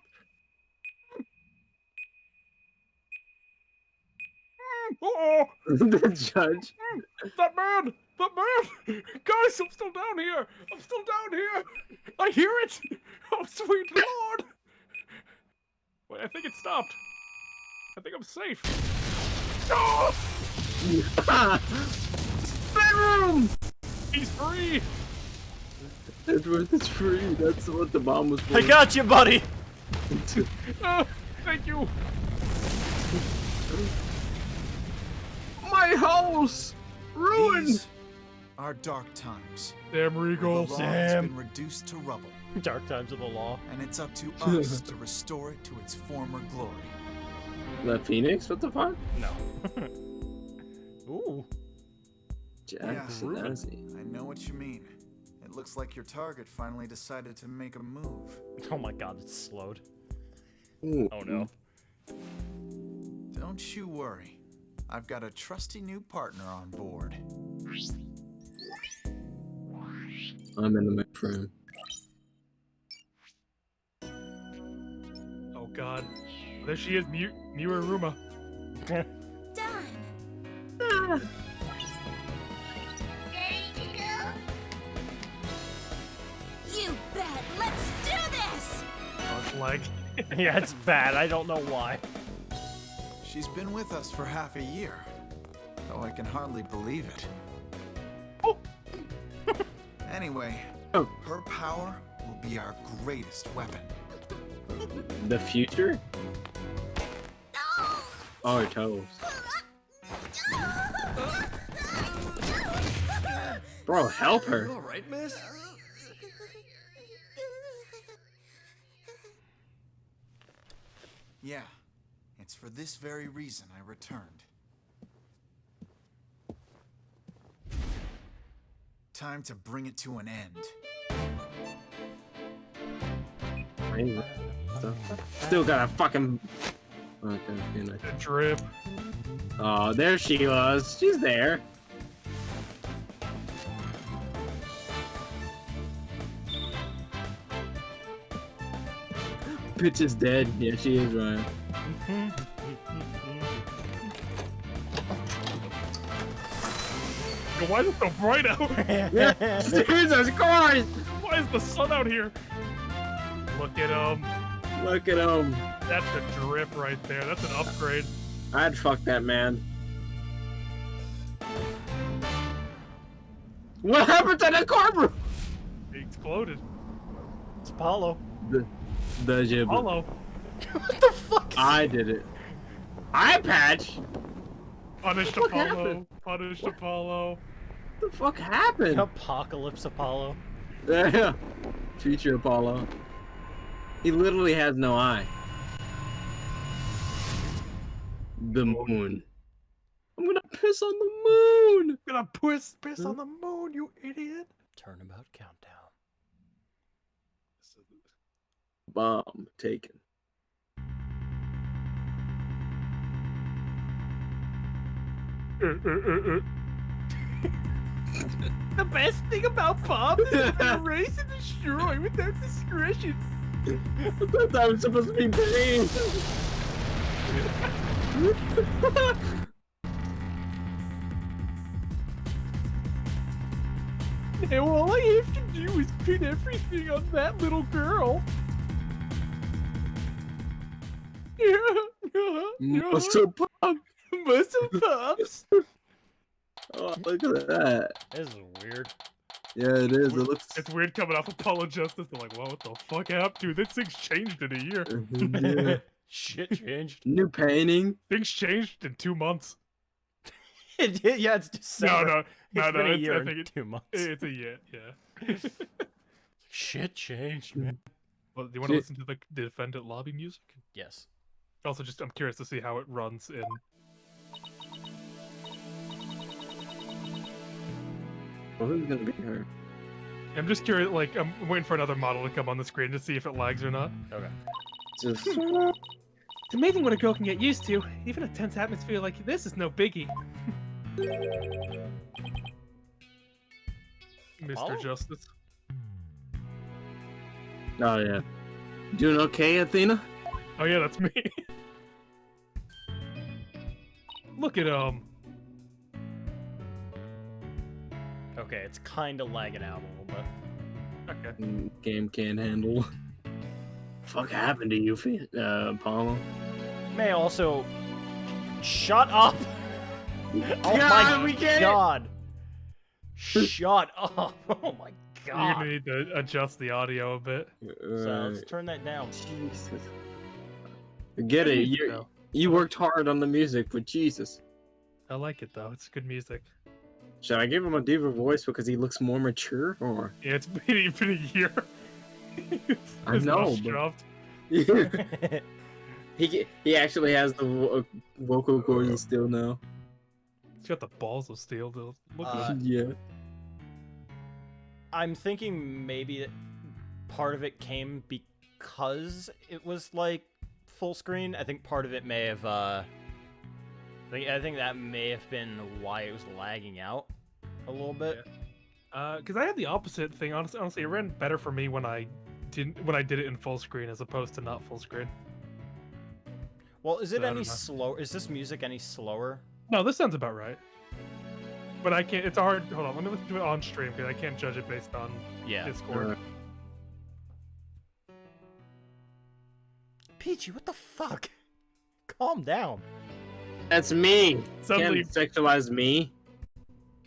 [SPEAKER 8] Oh,
[SPEAKER 1] The judge.
[SPEAKER 8] that man! That man! Guys, I'm still down here! I'm still down here! I hear it! Oh, sweet lord! Wait, I think it stopped. I think I'm safe. Oh!
[SPEAKER 1] Bedroom!
[SPEAKER 8] He's free!
[SPEAKER 1] Edward is free. That's what the bomb was for.
[SPEAKER 7] I got you, buddy!
[SPEAKER 8] Thank you!
[SPEAKER 1] My house! Ruined!
[SPEAKER 11] These are dark times.
[SPEAKER 8] Damn, Regal.
[SPEAKER 11] The law has been reduced to rubble,
[SPEAKER 7] Dark times of the law.
[SPEAKER 11] and it's up to us to restore it to its former glory.
[SPEAKER 1] The Phoenix? What the fuck?
[SPEAKER 7] No. Ooh.
[SPEAKER 1] Jackson,
[SPEAKER 11] I know what you mean. It looks like your target finally decided to make a move.
[SPEAKER 7] Oh my god, it's slowed.
[SPEAKER 1] Ooh.
[SPEAKER 7] Oh no.
[SPEAKER 11] Don't you worry. I've got a trusty new partner on board.
[SPEAKER 1] I'm in the frame.
[SPEAKER 8] Oh god. There she is, Miuruma.
[SPEAKER 12] Done. Ready to go? You bet. Let's do this.
[SPEAKER 8] Like,
[SPEAKER 7] Yeah, it's bad. I don't know why.
[SPEAKER 11] She's been with us for half a year, though I can hardly believe it.
[SPEAKER 8] Oh.
[SPEAKER 11] Anyway,
[SPEAKER 1] Oh.
[SPEAKER 11] her power will be our greatest weapon.
[SPEAKER 1] The future? Oh, her toes. Bro, help her.
[SPEAKER 13] All right, miss?
[SPEAKER 11] Yeah, it's for this very reason I returned. Time to bring it to an end.
[SPEAKER 1] Still got a fucking. Okay, Phoenix.
[SPEAKER 8] Drip.
[SPEAKER 1] Oh, there she was. She's there. Bitch is dead. Yeah, she is, Ryan.
[SPEAKER 8] Yo, why is it so bright out?
[SPEAKER 1] Yeah, Jesus Christ!
[SPEAKER 8] Why is the sun out here? Look at him.
[SPEAKER 1] Look at him.
[SPEAKER 8] That's a drip right there. That's an upgrade.
[SPEAKER 1] I'd fuck that man. What happened to the carbon?
[SPEAKER 8] He exploded.
[SPEAKER 7] It's Apollo.
[SPEAKER 1] The jib.
[SPEAKER 8] Apollo.
[SPEAKER 7] What the fuck?
[SPEAKER 1] I did it. Eye patch.
[SPEAKER 8] Punished
[SPEAKER 1] What
[SPEAKER 8] Apollo.
[SPEAKER 1] happened?
[SPEAKER 8] Punished Apollo.
[SPEAKER 1] What the fuck happened?
[SPEAKER 7] Apocalypse Apollo.
[SPEAKER 1] Yeah. Future Apollo. He literally has no eye. The moon. I'm gonna piss on the moon.
[SPEAKER 8] I'm gonna piss on the moon, you idiot.
[SPEAKER 7] Turnabout countdown.
[SPEAKER 1] Bomb taken.
[SPEAKER 9] The best thing about Bob is he can erase and destroy without discretion.
[SPEAKER 1] I thought that was supposed to be pain.
[SPEAKER 9] Now all I have to do is pin everything on that little girl.
[SPEAKER 1] Muscle pump.
[SPEAKER 9] Muscle pops.
[SPEAKER 1] Oh, look at that.
[SPEAKER 7] This is weird.
[SPEAKER 1] Yeah, it is. It looks.
[SPEAKER 8] It's weird coming off Apollo Justice. They're like, well, what the fuck happened? Dude, this thing's changed in a year.
[SPEAKER 1] Yeah.
[SPEAKER 7] Shit changed.
[SPEAKER 1] New painting.
[SPEAKER 8] Things changed in 2 months.
[SPEAKER 7] Yeah, it's December.
[SPEAKER 8] No,
[SPEAKER 7] It's been a year
[SPEAKER 8] I think
[SPEAKER 7] and 2 months.
[SPEAKER 8] It's a year, yeah.
[SPEAKER 7] Shit changed, man.
[SPEAKER 8] Well, do you want to listen to the Defendant lobby music?
[SPEAKER 7] Yes.
[SPEAKER 8] Also, just I'm curious to see how it runs in.
[SPEAKER 1] Well, who's gonna be her?
[SPEAKER 8] I'm just curious. Like, I'm waiting for another model to come on the screen to see if it lags or not.
[SPEAKER 7] Okay.
[SPEAKER 1] Just.
[SPEAKER 9] It's amazing what a girl can get used to. Even a tense atmosphere like this is no biggie.
[SPEAKER 8] Mr.
[SPEAKER 7] Apollo?
[SPEAKER 8] Justice.
[SPEAKER 1] Oh yeah. Doing okay, Athena?
[SPEAKER 8] Oh yeah, that's me.
[SPEAKER 4] Look at him.
[SPEAKER 7] Okay, it's kind of lagging out a little bit.
[SPEAKER 4] Okay.
[SPEAKER 1] Game can't handle. Fuck happened to you, Apollo?
[SPEAKER 7] May also shut up. Oh
[SPEAKER 1] God,
[SPEAKER 7] my
[SPEAKER 1] we get
[SPEAKER 7] god. Shut up. Oh my
[SPEAKER 4] You're
[SPEAKER 7] god.
[SPEAKER 4] gonna need to adjust the audio a bit.
[SPEAKER 7] So let's turn that down.
[SPEAKER 1] Jesus. Get
[SPEAKER 4] Good
[SPEAKER 1] it?
[SPEAKER 4] music, though.
[SPEAKER 1] You worked hard on the music, but Jesus.
[SPEAKER 4] I like it though. It's good music.
[SPEAKER 1] Should I give him a deeper voice because he looks more mature, or?
[SPEAKER 4] Yeah, it's been a year.
[SPEAKER 1] I
[SPEAKER 4] His
[SPEAKER 1] know,
[SPEAKER 4] mouth's
[SPEAKER 1] but-
[SPEAKER 4] dropped.
[SPEAKER 1] He actually has the vocal cords still now.
[SPEAKER 4] He's got the balls of steel. To look
[SPEAKER 7] Uh,
[SPEAKER 4] at him.
[SPEAKER 1] Yeah.
[SPEAKER 7] I'm thinking maybe that part of it came because it was like full screen. I think part of it may have I think that may have been why it was lagging out a little bit.
[SPEAKER 4] Because I had the opposite thing. Honestly, it ran better for me when I did it in full screen as opposed to not full screen.
[SPEAKER 7] Well, is it
[SPEAKER 4] So, I don't
[SPEAKER 7] any
[SPEAKER 4] know.
[SPEAKER 7] slower? Is this music any slower?
[SPEAKER 4] No, this sounds about right. But I can't. It's hard. Hold on, let me listen to it on stream because I can't judge it based on
[SPEAKER 7] Yeah.
[SPEAKER 4] Discord.
[SPEAKER 7] Peachy, what the fuck? Calm down.
[SPEAKER 1] That's me.
[SPEAKER 4] Suddenly-
[SPEAKER 1] Can't sexualize me.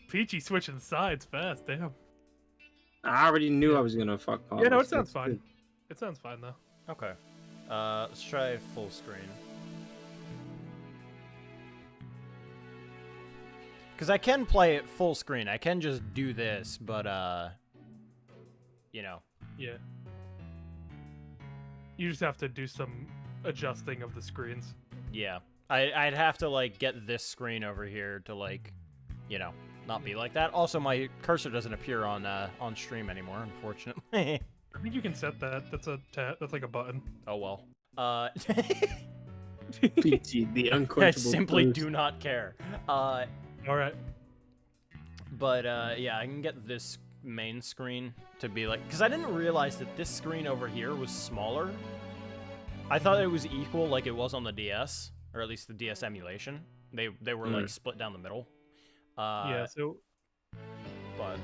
[SPEAKER 4] Peachy switching sides fast. Damn.
[SPEAKER 1] I already knew I was gonna fuck Paul.
[SPEAKER 4] Yeah, no, it sounds fine. It sounds fine though.
[SPEAKER 7] Okay. Let's try full screen. Because I can play it full screen. I can just do this, but, you know.
[SPEAKER 4] Yeah. You just have to do some adjusting of the screens.
[SPEAKER 7] Yeah. I'd have to, like, get this screen over here to, like, you know, not be like that. Also, my cursor doesn't appear on stream anymore, unfortunately.
[SPEAKER 4] I think you can set that. That's like a button.
[SPEAKER 7] Oh, well.
[SPEAKER 1] PT, the
[SPEAKER 7] I
[SPEAKER 1] unquenchable
[SPEAKER 7] simply
[SPEAKER 1] thirst.
[SPEAKER 7] do not care.
[SPEAKER 4] All right.
[SPEAKER 7] But, yeah, I can get this main screen to be like... Because I didn't realize that this screen over here was smaller. I thought it was equal like it was on the DS, or at least the DS emulation. They were, like, split down the middle.
[SPEAKER 4] Yeah, so...
[SPEAKER 7] But...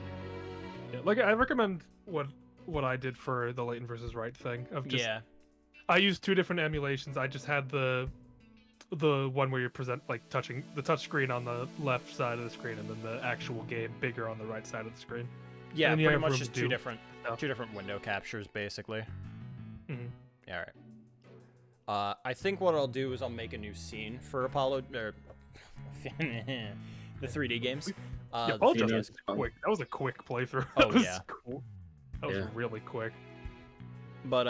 [SPEAKER 4] Yeah, like, I recommend what I did for the Leighton versus Right thing. Of just,
[SPEAKER 7] yeah.
[SPEAKER 4] I used two different emulations. I just had the one where you present like touching the touch screen on the left side of the screen, and then the actual game bigger on the right side of the screen.
[SPEAKER 7] Yeah,
[SPEAKER 4] And then you
[SPEAKER 7] pretty
[SPEAKER 4] have
[SPEAKER 7] much
[SPEAKER 4] room
[SPEAKER 7] just
[SPEAKER 4] to
[SPEAKER 7] two
[SPEAKER 4] do
[SPEAKER 7] different window captures, basically.
[SPEAKER 4] Mhm.
[SPEAKER 7] All right. I think what I'll do is I'll make a new scene for Apollo, or the 3D games.
[SPEAKER 4] Yeah, Paul
[SPEAKER 1] you know,
[SPEAKER 4] just quick. That was a quick playthrough.
[SPEAKER 7] Oh,
[SPEAKER 4] That was
[SPEAKER 7] yeah.
[SPEAKER 4] cool. That was
[SPEAKER 1] Yeah.
[SPEAKER 4] really quick.
[SPEAKER 7] But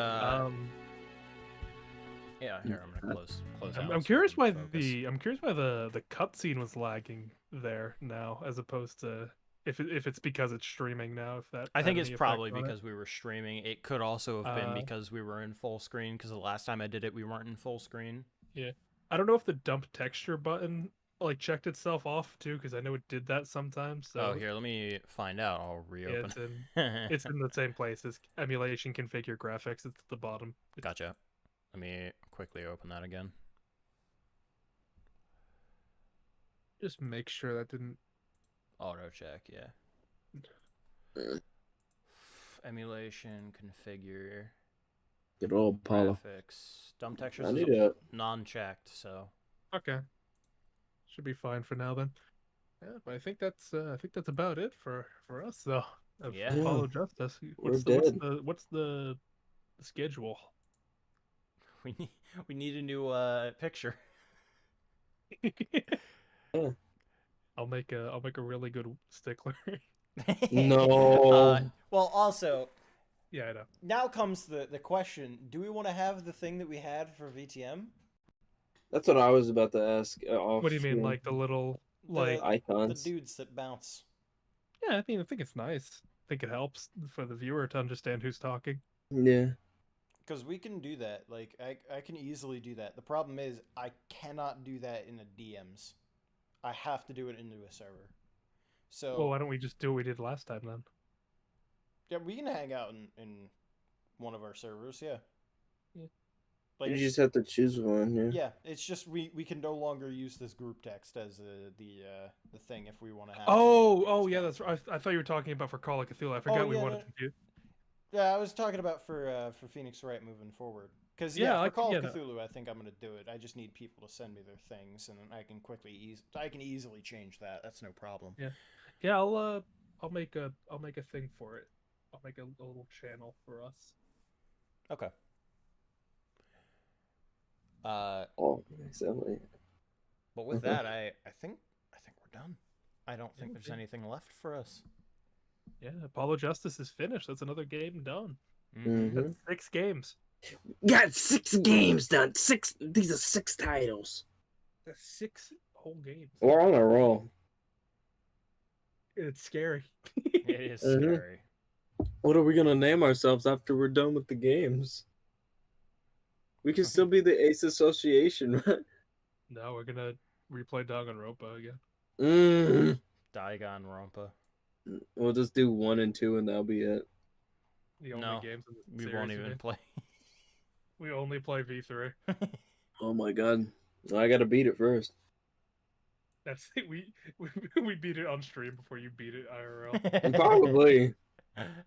[SPEAKER 7] yeah, here I'm gonna close out.
[SPEAKER 4] I'm
[SPEAKER 7] so
[SPEAKER 4] curious
[SPEAKER 7] we
[SPEAKER 4] why
[SPEAKER 7] can focus.
[SPEAKER 4] the cutscene was lagging there now, as opposed to if it's because it's streaming now. If that
[SPEAKER 7] I
[SPEAKER 4] had
[SPEAKER 7] think
[SPEAKER 4] any
[SPEAKER 7] it's
[SPEAKER 4] effect
[SPEAKER 7] probably
[SPEAKER 4] on it.
[SPEAKER 7] because we were streaming. It could also have been
[SPEAKER 4] Uh,
[SPEAKER 7] because we were in full screen. Because the last time I did it, we weren't in full screen.
[SPEAKER 4] I don't know if the dump texture button like checked itself off too, because I know it did that sometimes. So
[SPEAKER 7] Oh, here, let me find out. I'll
[SPEAKER 4] yeah,
[SPEAKER 7] reopen.
[SPEAKER 4] it's in the same place as emulation configure graphics. It's at the bottom.
[SPEAKER 7] Gotcha. Let me quickly open that again.
[SPEAKER 4] Just make sure that didn't.
[SPEAKER 7] Auto check, yeah. Emulation, configure,
[SPEAKER 1] Good old Apollo.
[SPEAKER 7] graphics. Dump textures
[SPEAKER 1] I
[SPEAKER 7] is
[SPEAKER 1] need a
[SPEAKER 7] non-checked, so
[SPEAKER 4] Okay. Should be fine for now then. Yeah, but I think that's about it for us though. Of
[SPEAKER 7] Yeah.
[SPEAKER 4] Follow Justice.
[SPEAKER 1] We're dead.
[SPEAKER 4] What's the schedule?
[SPEAKER 7] we need a new picture.
[SPEAKER 4] I'll make a really good stickler.
[SPEAKER 1] No.
[SPEAKER 7] Well, also,
[SPEAKER 4] Yeah, I know.
[SPEAKER 7] now comes the question: do we want to have the thing that we had for VTM?
[SPEAKER 1] That's what I was about to ask.
[SPEAKER 4] What do you mean, like the little like?
[SPEAKER 7] The
[SPEAKER 1] icons?
[SPEAKER 7] dudes that bounce.
[SPEAKER 4] Yeah, I mean, I think it's nice. I think it helps for the viewer to understand who's talking.
[SPEAKER 1] Yeah.
[SPEAKER 7] Because we can do that. Like, I can easily do that. The problem is, I cannot do that in the DMs. I have to do it into a server. So,
[SPEAKER 4] Well, why don't we just do what we did last time then?
[SPEAKER 7] yeah, we can hang out in one of our servers, yeah. Like
[SPEAKER 1] You
[SPEAKER 7] it's,
[SPEAKER 1] just have to choose one. Yeah.
[SPEAKER 7] yeah, it's just we can no longer use this group text as the thing if we want to have.
[SPEAKER 4] Oh, yeah, that's right. I thought you were talking about for Call of Cthulhu. I forgot we
[SPEAKER 7] yeah,
[SPEAKER 4] wanted to do.
[SPEAKER 7] Yeah, I was talking about for Phoenix Wright moving forward. Because for Call of Cthulhu, I think I'm gonna do it. I just need people to send me their things, and I can I can easily change that. That's no problem.
[SPEAKER 4] Yeah. I'll make a thing for it. I'll make a little channel for us.
[SPEAKER 7] Okay.
[SPEAKER 1] Oh, exactly.
[SPEAKER 7] But with that, I think we're done. I don't think there's anything left for us.
[SPEAKER 4] Yeah, Apollo Justice is finished. That's another game done.
[SPEAKER 1] Mm-hmm.
[SPEAKER 4] That's 6 games.
[SPEAKER 1] Got 6 games done. These are 6 titles.
[SPEAKER 4] That's 6 whole games.
[SPEAKER 1] We're on a roll.
[SPEAKER 4] It's scary.
[SPEAKER 7] It is scary.
[SPEAKER 1] What are we gonna name ourselves after we're done with the games? We can still be the Ace Association, right?
[SPEAKER 4] No, we're gonna replay Danganronpa again.
[SPEAKER 7] Danganronpa.
[SPEAKER 1] We'll just do 1 and 2, and that'll be it.
[SPEAKER 4] The only games in the
[SPEAKER 7] we
[SPEAKER 4] series
[SPEAKER 7] won't even play.
[SPEAKER 4] We only play V3.
[SPEAKER 1] Oh my god, I gotta beat it first.
[SPEAKER 4] That's it. We beat it on stream before you beat it IRL.
[SPEAKER 1] Probably.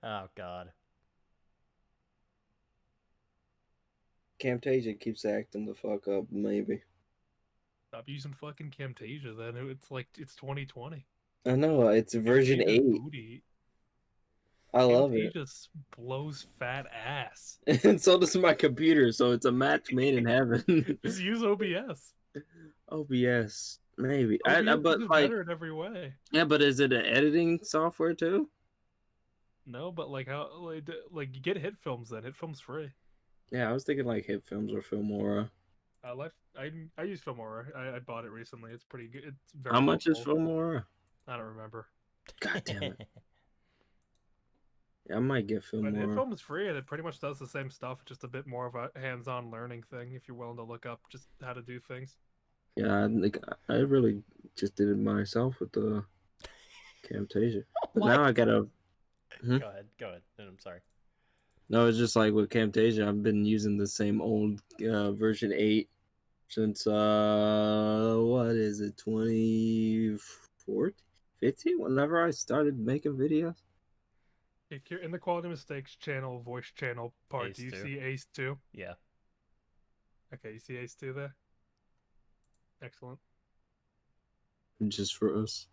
[SPEAKER 7] Oh god.
[SPEAKER 1] Camtasia keeps acting the fuck up. Maybe.
[SPEAKER 4] Stop using fucking Camtasia. Then it's 2020.
[SPEAKER 1] I know it's version 8.
[SPEAKER 4] Booty.
[SPEAKER 1] I love it.
[SPEAKER 4] Camtasia blows fat ass.
[SPEAKER 1] And so does my computer, so it's a match made in heaven.
[SPEAKER 4] Just use OBS.
[SPEAKER 1] OBS, maybe.
[SPEAKER 4] OBS
[SPEAKER 1] but
[SPEAKER 4] is
[SPEAKER 1] like
[SPEAKER 4] better in every way.
[SPEAKER 1] Yeah, but is it an editing software too?
[SPEAKER 4] No, but like how like you get Hit Films then. Hit Films free.
[SPEAKER 1] Yeah, I was thinking like Hit Films or Filmora.
[SPEAKER 4] I use Filmora. I bought it recently. It's pretty good. It's very
[SPEAKER 1] How much is
[SPEAKER 4] helpful.
[SPEAKER 1] Filmora?
[SPEAKER 4] I don't remember.
[SPEAKER 1] God damn it. Yeah, I might get
[SPEAKER 4] But Hit
[SPEAKER 1] Filmora.
[SPEAKER 4] Film is free and it pretty much does the same stuff, just a bit more of a hands-on learning thing if you're willing to look up just how to do things.
[SPEAKER 1] Yeah, I really just did it myself with the Camtasia. But now I gotta.
[SPEAKER 7] Go ahead. I'm sorry.
[SPEAKER 1] No, it's just like with Camtasia, I've been using the same old version 8 since what is it, 2014, 15? Whenever I started making videos.
[SPEAKER 4] If you're in the quality mistakes channel, voice channel part,
[SPEAKER 7] Ace
[SPEAKER 4] do you
[SPEAKER 7] 2.
[SPEAKER 4] see Ace 2?
[SPEAKER 7] Yeah.
[SPEAKER 4] Okay, you see Ace 2 there? Excellent.
[SPEAKER 1] Just for us.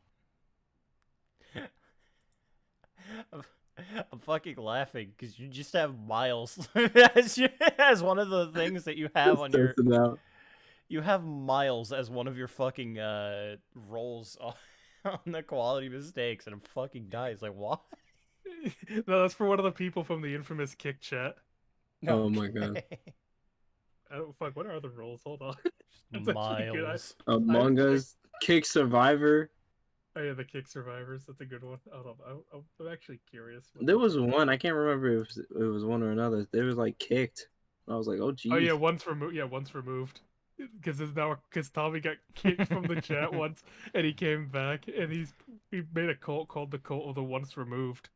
[SPEAKER 7] I'm fucking laughing because you just have Miles as one of the things that you have on your. You have Miles as one of your fucking roles on the quality mistakes, and I'm fucking dying. It's like, what?
[SPEAKER 4] No, that's for one of the people from the infamous Kick chat.
[SPEAKER 1] Oh my god.
[SPEAKER 4] Oh fuck! What are the roles? Hold on.
[SPEAKER 7] Miles.
[SPEAKER 1] Among Us, Kick Survivor.
[SPEAKER 4] Oh yeah, the Kick Survivors. That's a good one. Hold on. I'm actually curious.
[SPEAKER 1] There was one. I can't remember if it was one or another. They was like kicked. I was like, oh geez.
[SPEAKER 4] Oh yeah, once removed. Yeah, once removed. Because Tommy got kicked from the chat once, and he came back, and he made a cult called the Cult of the Once Removed.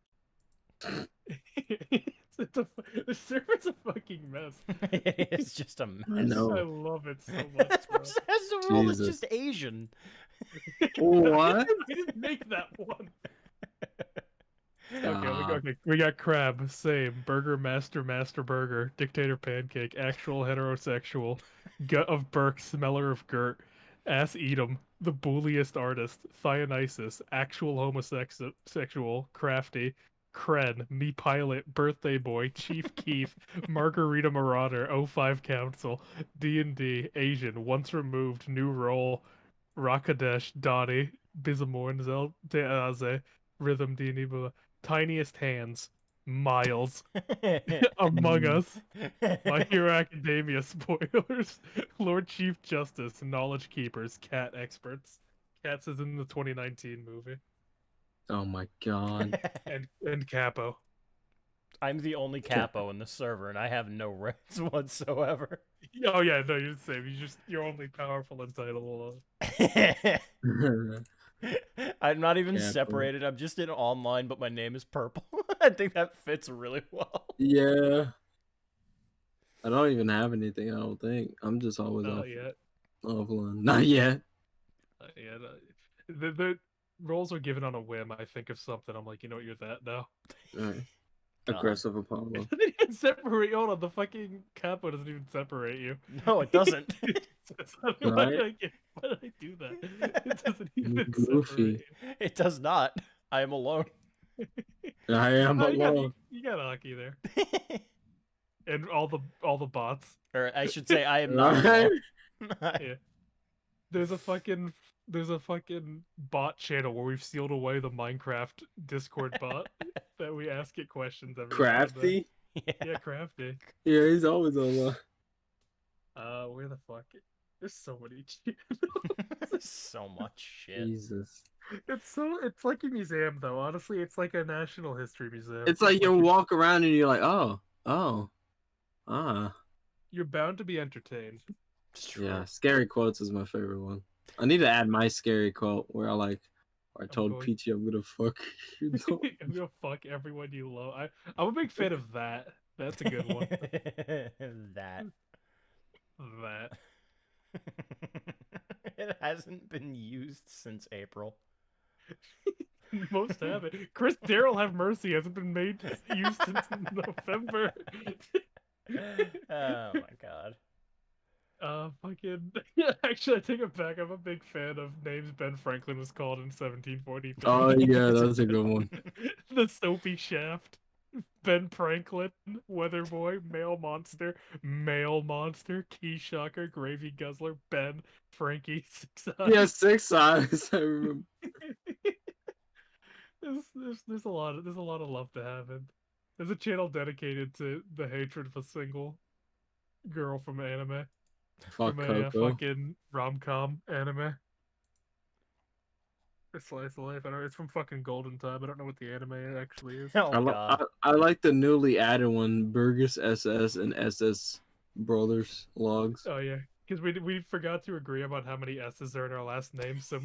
[SPEAKER 4] The server's a fucking mess.
[SPEAKER 7] It's just a mess.
[SPEAKER 1] I know.
[SPEAKER 4] I love it so much.
[SPEAKER 7] This person has the role that's just Asian.
[SPEAKER 1] What?
[SPEAKER 4] We didn't make that one. Okay, we got Crab, same. Burger Master Burger, Dictator Pancake, Actual Heterosexual, Gut of Burke, Smeller of Gert, Ass Eatem, The Bulliest Artist, Dionysus, Actual Homosexual, Crafty, Kren, Me Pilot, Birthday Boy, Chief Keef, Margarita Marauder, 05 Council, D&D, Asian, Once Removed, New Role, Rakadesh, Donnie, Bizamorn, Zeldaze, Rhythm Dinibula, Tiniest Hands, Miles, Among Us, My Hero Academia spoilers, Lord Chief Justice, Knowledge Keepers, Cat Experts. Cats is in the 2019 movie.
[SPEAKER 1] Oh my god.
[SPEAKER 4] And Capo.
[SPEAKER 7] I'm the only capo in the server, and I have no rights whatsoever.
[SPEAKER 4] Oh yeah, no, you're the same. You're only powerful and titleable.
[SPEAKER 7] I'm not even
[SPEAKER 1] Capo.
[SPEAKER 7] separated. I'm just in online, but my name is purple. I think that fits really well.
[SPEAKER 1] Yeah. I don't even have anything. I don't think. I'm just always
[SPEAKER 4] Not yet.
[SPEAKER 1] offline. Not yet.
[SPEAKER 4] Not yet. The roles are given on a whim. I think of something. I'm like, you know what? You're that now.
[SPEAKER 1] Right. Aggressive Apollo.
[SPEAKER 4] It doesn't even separate. Hold on, the fucking capo doesn't even separate you.
[SPEAKER 7] No, it doesn't.
[SPEAKER 4] Why
[SPEAKER 1] Right?
[SPEAKER 4] did I do that? It doesn't even
[SPEAKER 1] Goofy.
[SPEAKER 4] separate
[SPEAKER 7] It does not. I am alone.
[SPEAKER 1] I am
[SPEAKER 4] Oh,
[SPEAKER 1] alone.
[SPEAKER 4] you got Aki there, and all the bots.
[SPEAKER 7] Or I should say, I am not
[SPEAKER 1] Right?
[SPEAKER 7] alone.
[SPEAKER 4] Yeah. There's a fucking bot channel where we've sealed away the Minecraft Discord bot that we ask it questions every now and then.
[SPEAKER 1] Crafty.
[SPEAKER 4] Yeah, Crafty.
[SPEAKER 1] Yeah, he's always online.
[SPEAKER 4] Where the fuck? There's so many.
[SPEAKER 7] So much shit.
[SPEAKER 1] Jesus.
[SPEAKER 4] It's like a museum though. Honestly, it's like a national history museum.
[SPEAKER 1] It's like you walk around and you're like, oh,
[SPEAKER 4] You're bound to be entertained.
[SPEAKER 1] yeah. Scary quotes is my favorite one. I need to add my scary quote where I told
[SPEAKER 4] going-
[SPEAKER 1] Peachy I'm gonna fuck you.
[SPEAKER 4] I'm gonna fuck everyone you love. I'm a big fan of that. That's a good one.
[SPEAKER 7] That.
[SPEAKER 4] That.
[SPEAKER 7] It hasn't been used since April.
[SPEAKER 4] Most have it. Chris Daryl Have Mercy hasn't been used since November.
[SPEAKER 7] Oh my god.
[SPEAKER 4] Fucking. Actually, I take it back. I'm a big fan of names Ben Franklin was called in 1743.
[SPEAKER 1] Oh yeah, that's a good one.
[SPEAKER 4] The Soapy Shaft. Ben Franklin, Weather Boy, Male Monster, Key Shocker, Gravy Guzzler, Ben, Frankie, 6 Eyes.
[SPEAKER 1] Yeah, 6 Eyes. I remember.
[SPEAKER 4] There's a lot of love to have in. There's a channel dedicated to the hatred of a single girl from anime.
[SPEAKER 1] Fuck
[SPEAKER 4] From a
[SPEAKER 1] Coco.
[SPEAKER 4] fucking rom-com anime. A slice of life. I don't know. It's from fucking Golden Time. I don't know what the anime actually is.
[SPEAKER 7] Oh god.
[SPEAKER 1] I like the newly added one, Burgess SS and SS Brothers logs.
[SPEAKER 4] Oh yeah, because we forgot to agree about how many S's are in our last name. So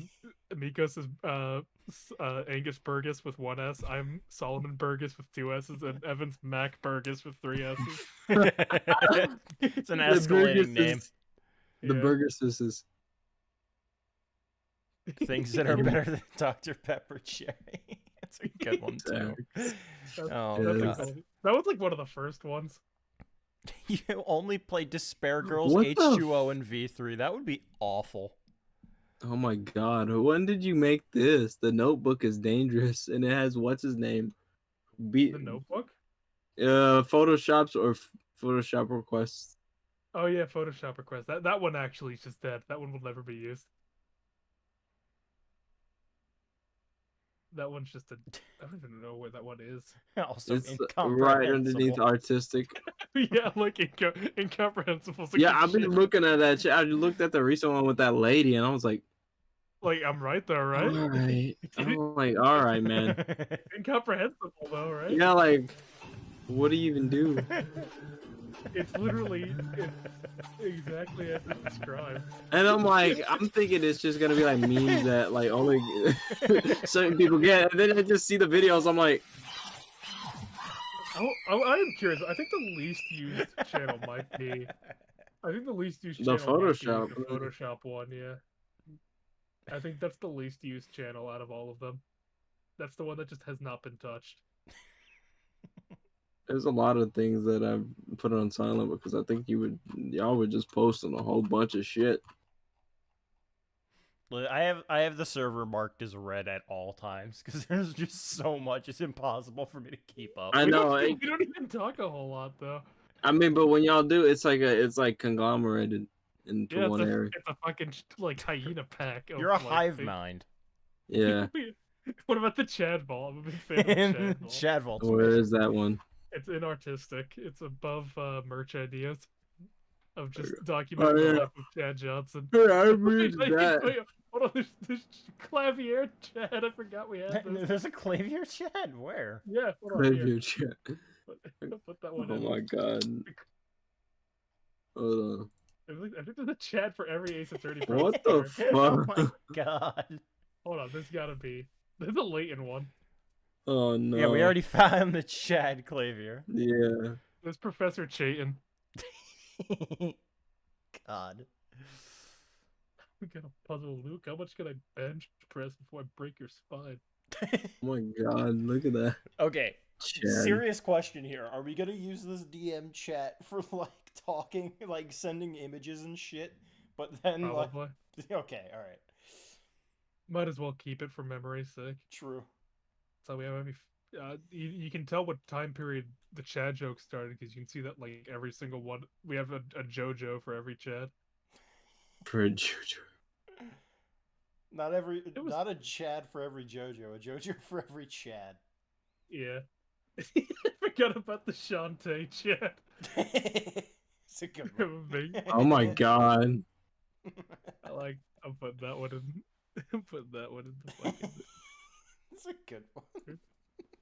[SPEAKER 4] Mikos is Angus Burgess with 1 S. I'm Solomon Burgess with 2 S's, and Evan's Mac Burgess with 3 S's.
[SPEAKER 7] It's an escalating name.
[SPEAKER 1] The
[SPEAKER 4] Yeah.
[SPEAKER 1] Burgesses is.
[SPEAKER 7] Things that are better than Dr. Pepper Cherry. That's a good one too. Oh
[SPEAKER 4] That's
[SPEAKER 7] god.
[SPEAKER 4] cool. That was like one of the first ones.
[SPEAKER 7] You only play Despair Girls,
[SPEAKER 1] What the
[SPEAKER 7] H2O, and V3. That would be awful.
[SPEAKER 1] Oh my god, when did you make this? The Notebook is dangerous and it has what's his name?
[SPEAKER 4] The Notebook?
[SPEAKER 1] Photoshops or Photoshop requests.
[SPEAKER 4] Oh yeah, Photoshop request. That one actually is just dead. That one will never be used. That one's just a. I don't even know where that one is.
[SPEAKER 7] Also
[SPEAKER 1] It's right underneath
[SPEAKER 7] incomprehensible.
[SPEAKER 1] artistic.
[SPEAKER 4] Yeah, like incomprehensible.
[SPEAKER 1] Yeah, I've been
[SPEAKER 4] shit.
[SPEAKER 1] looking at that shit. I just looked at the recent one with that lady and I was like,
[SPEAKER 4] Like I'm right though, right?
[SPEAKER 1] all right. I'm like, all right, man.
[SPEAKER 4] Incomprehensible though, right?
[SPEAKER 1] Yeah, like, what do you even do?
[SPEAKER 4] It's literally exactly as it's described.
[SPEAKER 1] And I'm like, I'm thinking it's just gonna be like memes that like only certain people get. And then I just see the videos. I'm like,
[SPEAKER 4] I am curious. I think the least used channel might be. I think the least used
[SPEAKER 1] The
[SPEAKER 4] channel might be
[SPEAKER 1] Photoshop.
[SPEAKER 4] the Photoshop one. Yeah. I think that's the least used channel out of all of them. That's the one that just has not been touched.
[SPEAKER 1] there's a lot of things that I've put on silent because I think y'all would just posting a whole bunch of shit.
[SPEAKER 7] I have the server marked as red at all times because there's just so much. It's impossible for me to keep up.
[SPEAKER 1] I know.
[SPEAKER 4] We don't even talk a whole lot though.
[SPEAKER 1] I mean, but when y'all do, it's like conglomerated into
[SPEAKER 4] Yeah,
[SPEAKER 1] one area.
[SPEAKER 4] it's a fucking like hyena pack. Of,
[SPEAKER 7] You're a
[SPEAKER 4] like,
[SPEAKER 7] hive
[SPEAKER 4] things.
[SPEAKER 7] mind.
[SPEAKER 1] Yeah.
[SPEAKER 4] What about the Chad Ball? I'm a big fan of Chad Ball.
[SPEAKER 7] Chad Vault's
[SPEAKER 1] Where is that one?
[SPEAKER 4] It's inartistic. It's above merch ideas of just
[SPEAKER 1] Oh,
[SPEAKER 4] documenting
[SPEAKER 1] yeah.
[SPEAKER 4] the life of Chad Johnson.
[SPEAKER 1] Yeah, I read that.
[SPEAKER 4] Wait, hold on, there's Clavier Chad. I forgot we had this.
[SPEAKER 7] There's a Clavier Chad. Where?
[SPEAKER 4] Yeah, hold on
[SPEAKER 1] Save
[SPEAKER 4] here.
[SPEAKER 1] your shit.
[SPEAKER 4] Put that one
[SPEAKER 1] Oh
[SPEAKER 4] in.
[SPEAKER 1] my god. Hold on.
[SPEAKER 4] I think there's a Chad for every Ace Attorney Pro.
[SPEAKER 1] What the
[SPEAKER 4] player.
[SPEAKER 7] Oh
[SPEAKER 1] fuck?
[SPEAKER 7] my god.
[SPEAKER 4] Hold on, there's gotta be. There's a Leighton one.
[SPEAKER 1] Oh no.
[SPEAKER 7] Yeah, we already found the Chad Clavier.
[SPEAKER 1] Yeah.
[SPEAKER 4] There's Professor Chayton.
[SPEAKER 7] God.
[SPEAKER 4] We got a puzzle, Luke. How much can I bench press before I break your spine?
[SPEAKER 1] Oh my god, look at that.
[SPEAKER 7] Okay.
[SPEAKER 1] Chad.
[SPEAKER 7] Serious question here. Are we gonna use this DM chat for like talking, like sending images and shit? But then
[SPEAKER 4] Probably.
[SPEAKER 7] like okay, alright.
[SPEAKER 4] Might as well keep it for memory's sake.
[SPEAKER 7] True.
[SPEAKER 4] So we have every. You can tell what time period the Chad joke started because you can see that like every single one. We have a JoJo for every Chad.
[SPEAKER 1] For a JoJo.
[SPEAKER 7] Not a Chad for every JoJo, a JoJo for every Chad.
[SPEAKER 4] Yeah. I forgot about the Shantae Chad.
[SPEAKER 7] It's a good one.
[SPEAKER 1] Oh my god.
[SPEAKER 4] I'm putting that one in. I'm putting that one in the fucking.
[SPEAKER 7] It's a good one.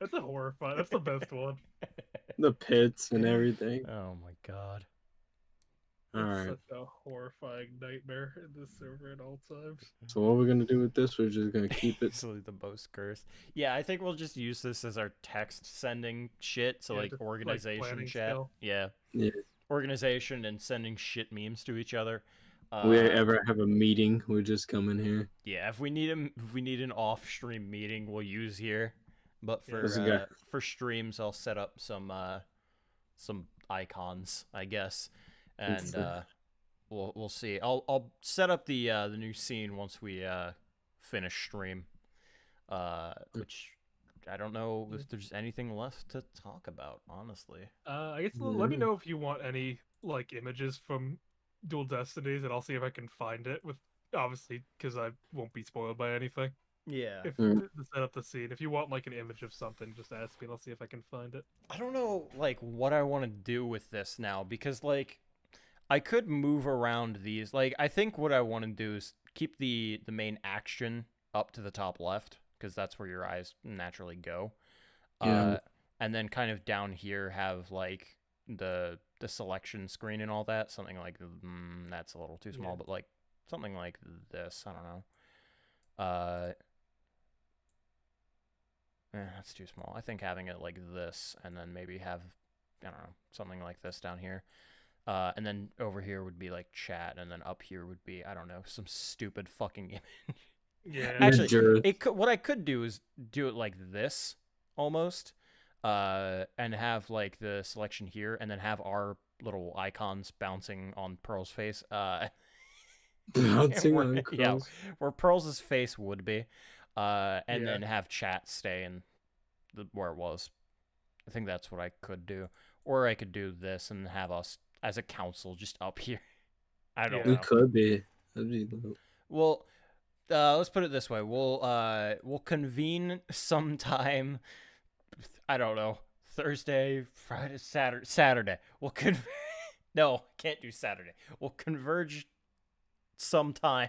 [SPEAKER 4] That's a horrifying. That's the best one.
[SPEAKER 1] The pits and everything.
[SPEAKER 7] Oh my god.
[SPEAKER 4] It's such a horrifying nightmare in this server at all times.
[SPEAKER 1] So what we're gonna do with this? We're just gonna keep it.
[SPEAKER 7] Easily the most cursed. Yeah, I think we'll just use this as our text sending shit. So
[SPEAKER 4] Yeah,
[SPEAKER 7] like
[SPEAKER 4] just,
[SPEAKER 7] organization
[SPEAKER 4] planning
[SPEAKER 7] chat.
[SPEAKER 4] skill.
[SPEAKER 7] Yeah. Organization and sending shit memes to each other.
[SPEAKER 1] We ever have a meeting, we just come in here.
[SPEAKER 7] Yeah, if we need an off-stream meeting, we'll use here. But for streams, I'll set up some icons, I guess, and we'll see. I'll set up the new scene once we finish stream. Which I don't know if there's anything left to talk about, honestly.
[SPEAKER 4] I guess let me know if you want any like images from Dual Destinies, and I'll see if I can find it. With obviously, because I won't be spoiled by anything.
[SPEAKER 7] Yeah.
[SPEAKER 4] To set up the scene, if you want like an image of something, just ask me, and I'll see if I can find it.
[SPEAKER 7] I don't know like what I want to do with this now because like I could move around these. Like I think what I want to do is keep the main action up to the top left because that's where your eyes naturally go.
[SPEAKER 1] Yeah.
[SPEAKER 7] And then kind of down here have like the selection screen and all that. Something like that's a little too small, but like something like this. I don't know. That's too small. I think having it like this, and then maybe have, I don't know, something like this down here. And then over here would be like chat, and then up here would be, I don't know, some stupid fucking image.
[SPEAKER 4] Yeah.
[SPEAKER 7] Actually, what I could do is do it like this, almost, and have like the selection here, and then have our little icons bouncing on Pearl's face.
[SPEAKER 1] Bouncing on Pearl's.
[SPEAKER 7] Yeah, where Pearl's face would be. And then have chat stay in where it was. I think that's what I could do. Or I could do this and have us as a council just up here. I don't know.
[SPEAKER 1] It could be. That'd be dope.
[SPEAKER 7] Well, let's put it this way. We'll convene sometime. I don't know. Thursday, Friday, Saturday. We'll No, can't do Saturday. We'll converge sometime.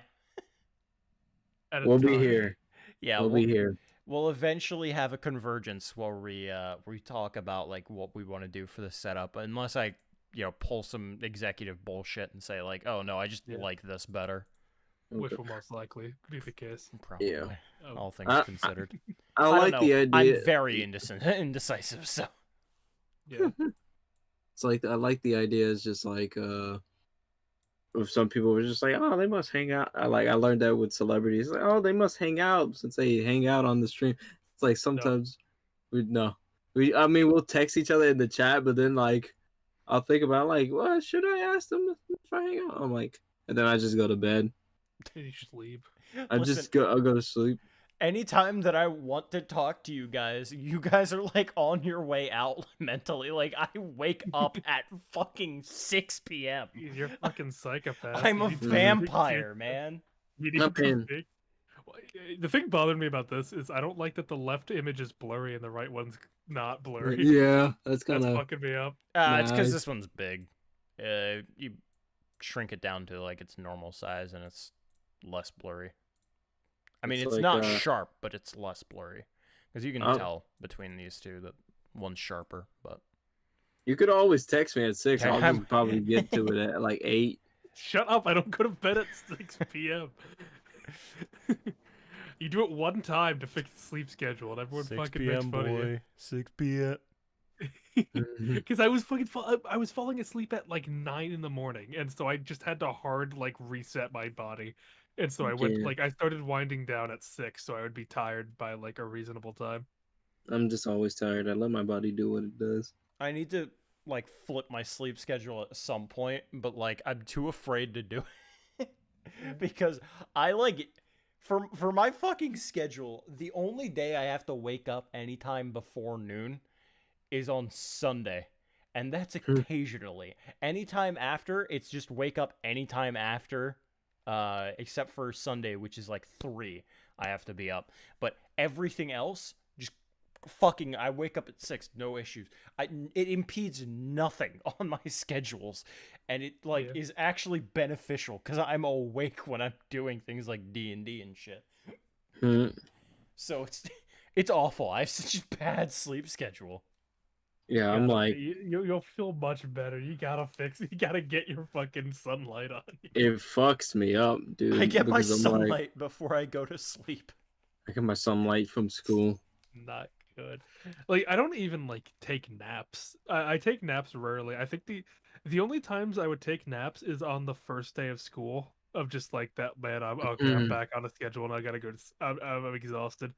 [SPEAKER 1] We'll be here.
[SPEAKER 7] Yeah,
[SPEAKER 1] we'll be here.
[SPEAKER 7] We'll eventually have a convergence where we talk about like what we want to do for the setup, unless I pull some executive bullshit and say like, oh no, I just like this better.
[SPEAKER 4] Which will most likely be the case.
[SPEAKER 7] Probably. Yeah. All things considered.
[SPEAKER 1] I like the idea.
[SPEAKER 7] I'm very indecisive, so.
[SPEAKER 4] Yeah.
[SPEAKER 1] It's like I like the idea. Is just like if some people were just like, oh, they must hang out. I learned that with celebrities. Like, oh, they must hang out since they hang out on the stream. It's like sometimes I mean, we'll text each other in the chat, but then like I'll think about like, what should I ask them if I hang out? I'm like, and then I just go to bed.
[SPEAKER 4] You just leave.
[SPEAKER 1] I'll go to sleep.
[SPEAKER 7] Anytime that I want to talk to you guys are like on your way out mentally. Like I wake up at fucking 6 p.m.
[SPEAKER 4] You're a fucking psychopath.
[SPEAKER 7] I'm a vampire, man.
[SPEAKER 4] The thing bothering me about this is I don't like that the left image is blurry and the right one's not blurry.
[SPEAKER 1] Yeah, that's
[SPEAKER 4] fucking me up.
[SPEAKER 7] It's because this one's big. You shrink it down to like its normal size and it's less blurry. I mean, it's like, not sharp, but it's less blurry. Because you can tell between these two that one's sharper, but...
[SPEAKER 1] You could always text me at 6. I'll just probably get to it at like 8.
[SPEAKER 4] Shut up, I don't go to bed at 6 p.m. You do it one time to fix the sleep schedule, and everyone fucking makes fun of you.
[SPEAKER 7] 6 p.m.
[SPEAKER 4] Because I was I was falling asleep at like 9 in the morning, and so I just had to hard like reset my body, and so I went
[SPEAKER 1] Yeah.
[SPEAKER 4] like I started winding down at 6, so I would be tired by like a reasonable time.
[SPEAKER 1] I'm just always tired. I let my body do what it does.
[SPEAKER 7] I need to like flip my sleep schedule at some point, but like I'm too afraid to do it because I like for my fucking schedule, the only day I have to wake up anytime before noon is on Sunday. And that's occasionally. Anytime after, it's just wake up anytime after, except for Sunday, which is like 3. I have to be up. But everything else, just fucking, I wake up at 6, no issues. It impedes nothing on my schedules. And it like is actually beneficial because I'm awake when I'm doing things like D&D and shit. So it's awful. I have such a bad sleep schedule.
[SPEAKER 1] Yeah, I'm like,
[SPEAKER 4] you'll feel much better. You gotta fix it. You gotta get your fucking sunlight on.
[SPEAKER 1] it fucks me up, dude.
[SPEAKER 7] I get my
[SPEAKER 1] because I'm
[SPEAKER 7] sunlight
[SPEAKER 1] like,
[SPEAKER 7] before I go to sleep.
[SPEAKER 1] I get my sunlight from school.
[SPEAKER 4] Not good. Like I don't even like take naps. I take naps rarely. I think the only times I would take naps is on the first day of school. Of just like that, man. I'm back on a schedule and I gotta go. I'm exhausted.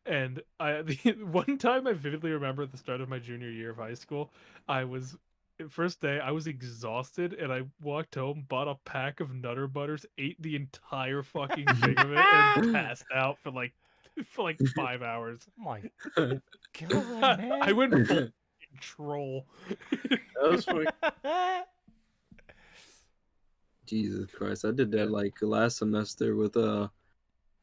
[SPEAKER 4] And the one time I vividly remember at the start of my junior year of high school, first day I was exhausted and I walked home, bought a pack of Nutter Butters, ate the entire fucking thing of it, and passed out for like 5 hours.
[SPEAKER 7] Oh my god, man!
[SPEAKER 4] I went full troll.
[SPEAKER 1] That was funny. Jesus Christ, I did that like last semester with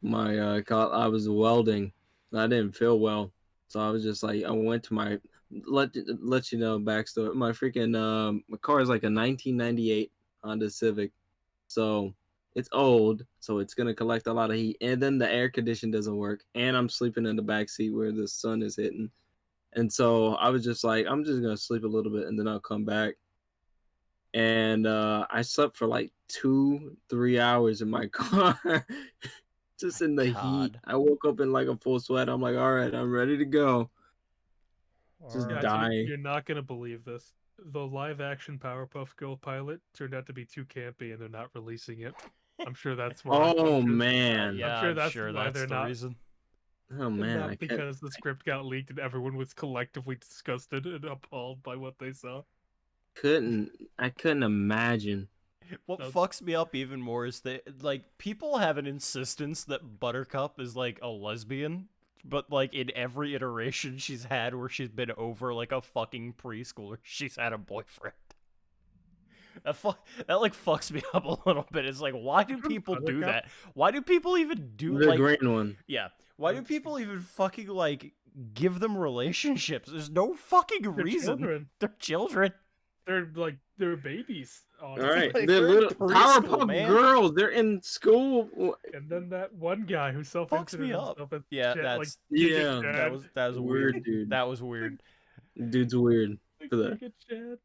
[SPEAKER 1] my I was welding. I didn't feel well, so I was just like, I went to my let you know backstory. My freaking my car is like a 1998 Honda Civic, so it's old, so it's gonna collect a lot of heat, and then the air condition doesn't work, and I'm sleeping in the back seat where the sun is hitting, and so I was just like, I'm just gonna sleep a little bit, and then I'll come back. And I slept for like 2-3 hours in my car. Just in the heat. I woke up in like a full sweat. I'm like, all right, I'm ready to go. Just
[SPEAKER 4] Guys,
[SPEAKER 1] die.
[SPEAKER 4] you're not gonna believe this. The live-action Powerpuff Girl pilot turned out to be too campy, and they're not releasing it. I'm sure that's why.
[SPEAKER 1] Oh man.
[SPEAKER 7] Yeah,
[SPEAKER 4] I'm sure
[SPEAKER 7] that's
[SPEAKER 4] they're
[SPEAKER 7] the
[SPEAKER 4] not.
[SPEAKER 7] reason.
[SPEAKER 1] Oh man,
[SPEAKER 4] Not because the script got leaked and everyone was collectively disgusted and appalled by what they saw.
[SPEAKER 1] I couldn't imagine.
[SPEAKER 7] What fucks me up even more is that like people have an insistence that Buttercup is like a lesbian, but like in every iteration she's had where she's been over like a fucking preschooler, she's had a boyfriend. That like fucks me up a little bit. It's like, why do people do that? Why do people even do
[SPEAKER 1] The
[SPEAKER 7] like
[SPEAKER 1] green one?
[SPEAKER 7] Yeah. Why do people even fucking like give them relationships? There's no fucking reason.
[SPEAKER 4] Children.
[SPEAKER 7] They're children.
[SPEAKER 4] They're babies.
[SPEAKER 1] All right,
[SPEAKER 7] Like,
[SPEAKER 1] they're little Powerpuff
[SPEAKER 7] man.
[SPEAKER 1] Girls. They're in school.
[SPEAKER 4] And then that one guy who
[SPEAKER 7] Fucks
[SPEAKER 4] self-inserted
[SPEAKER 7] me up.
[SPEAKER 4] himself as
[SPEAKER 7] Yeah,
[SPEAKER 4] Chad,
[SPEAKER 7] that's
[SPEAKER 4] like,
[SPEAKER 1] yeah.
[SPEAKER 4] Giga
[SPEAKER 7] That
[SPEAKER 4] Chad.
[SPEAKER 7] was
[SPEAKER 1] Weird,
[SPEAKER 7] weird.
[SPEAKER 1] dude.
[SPEAKER 7] That was weird.
[SPEAKER 1] Dude's weird for that.
[SPEAKER 4] Giga Chad.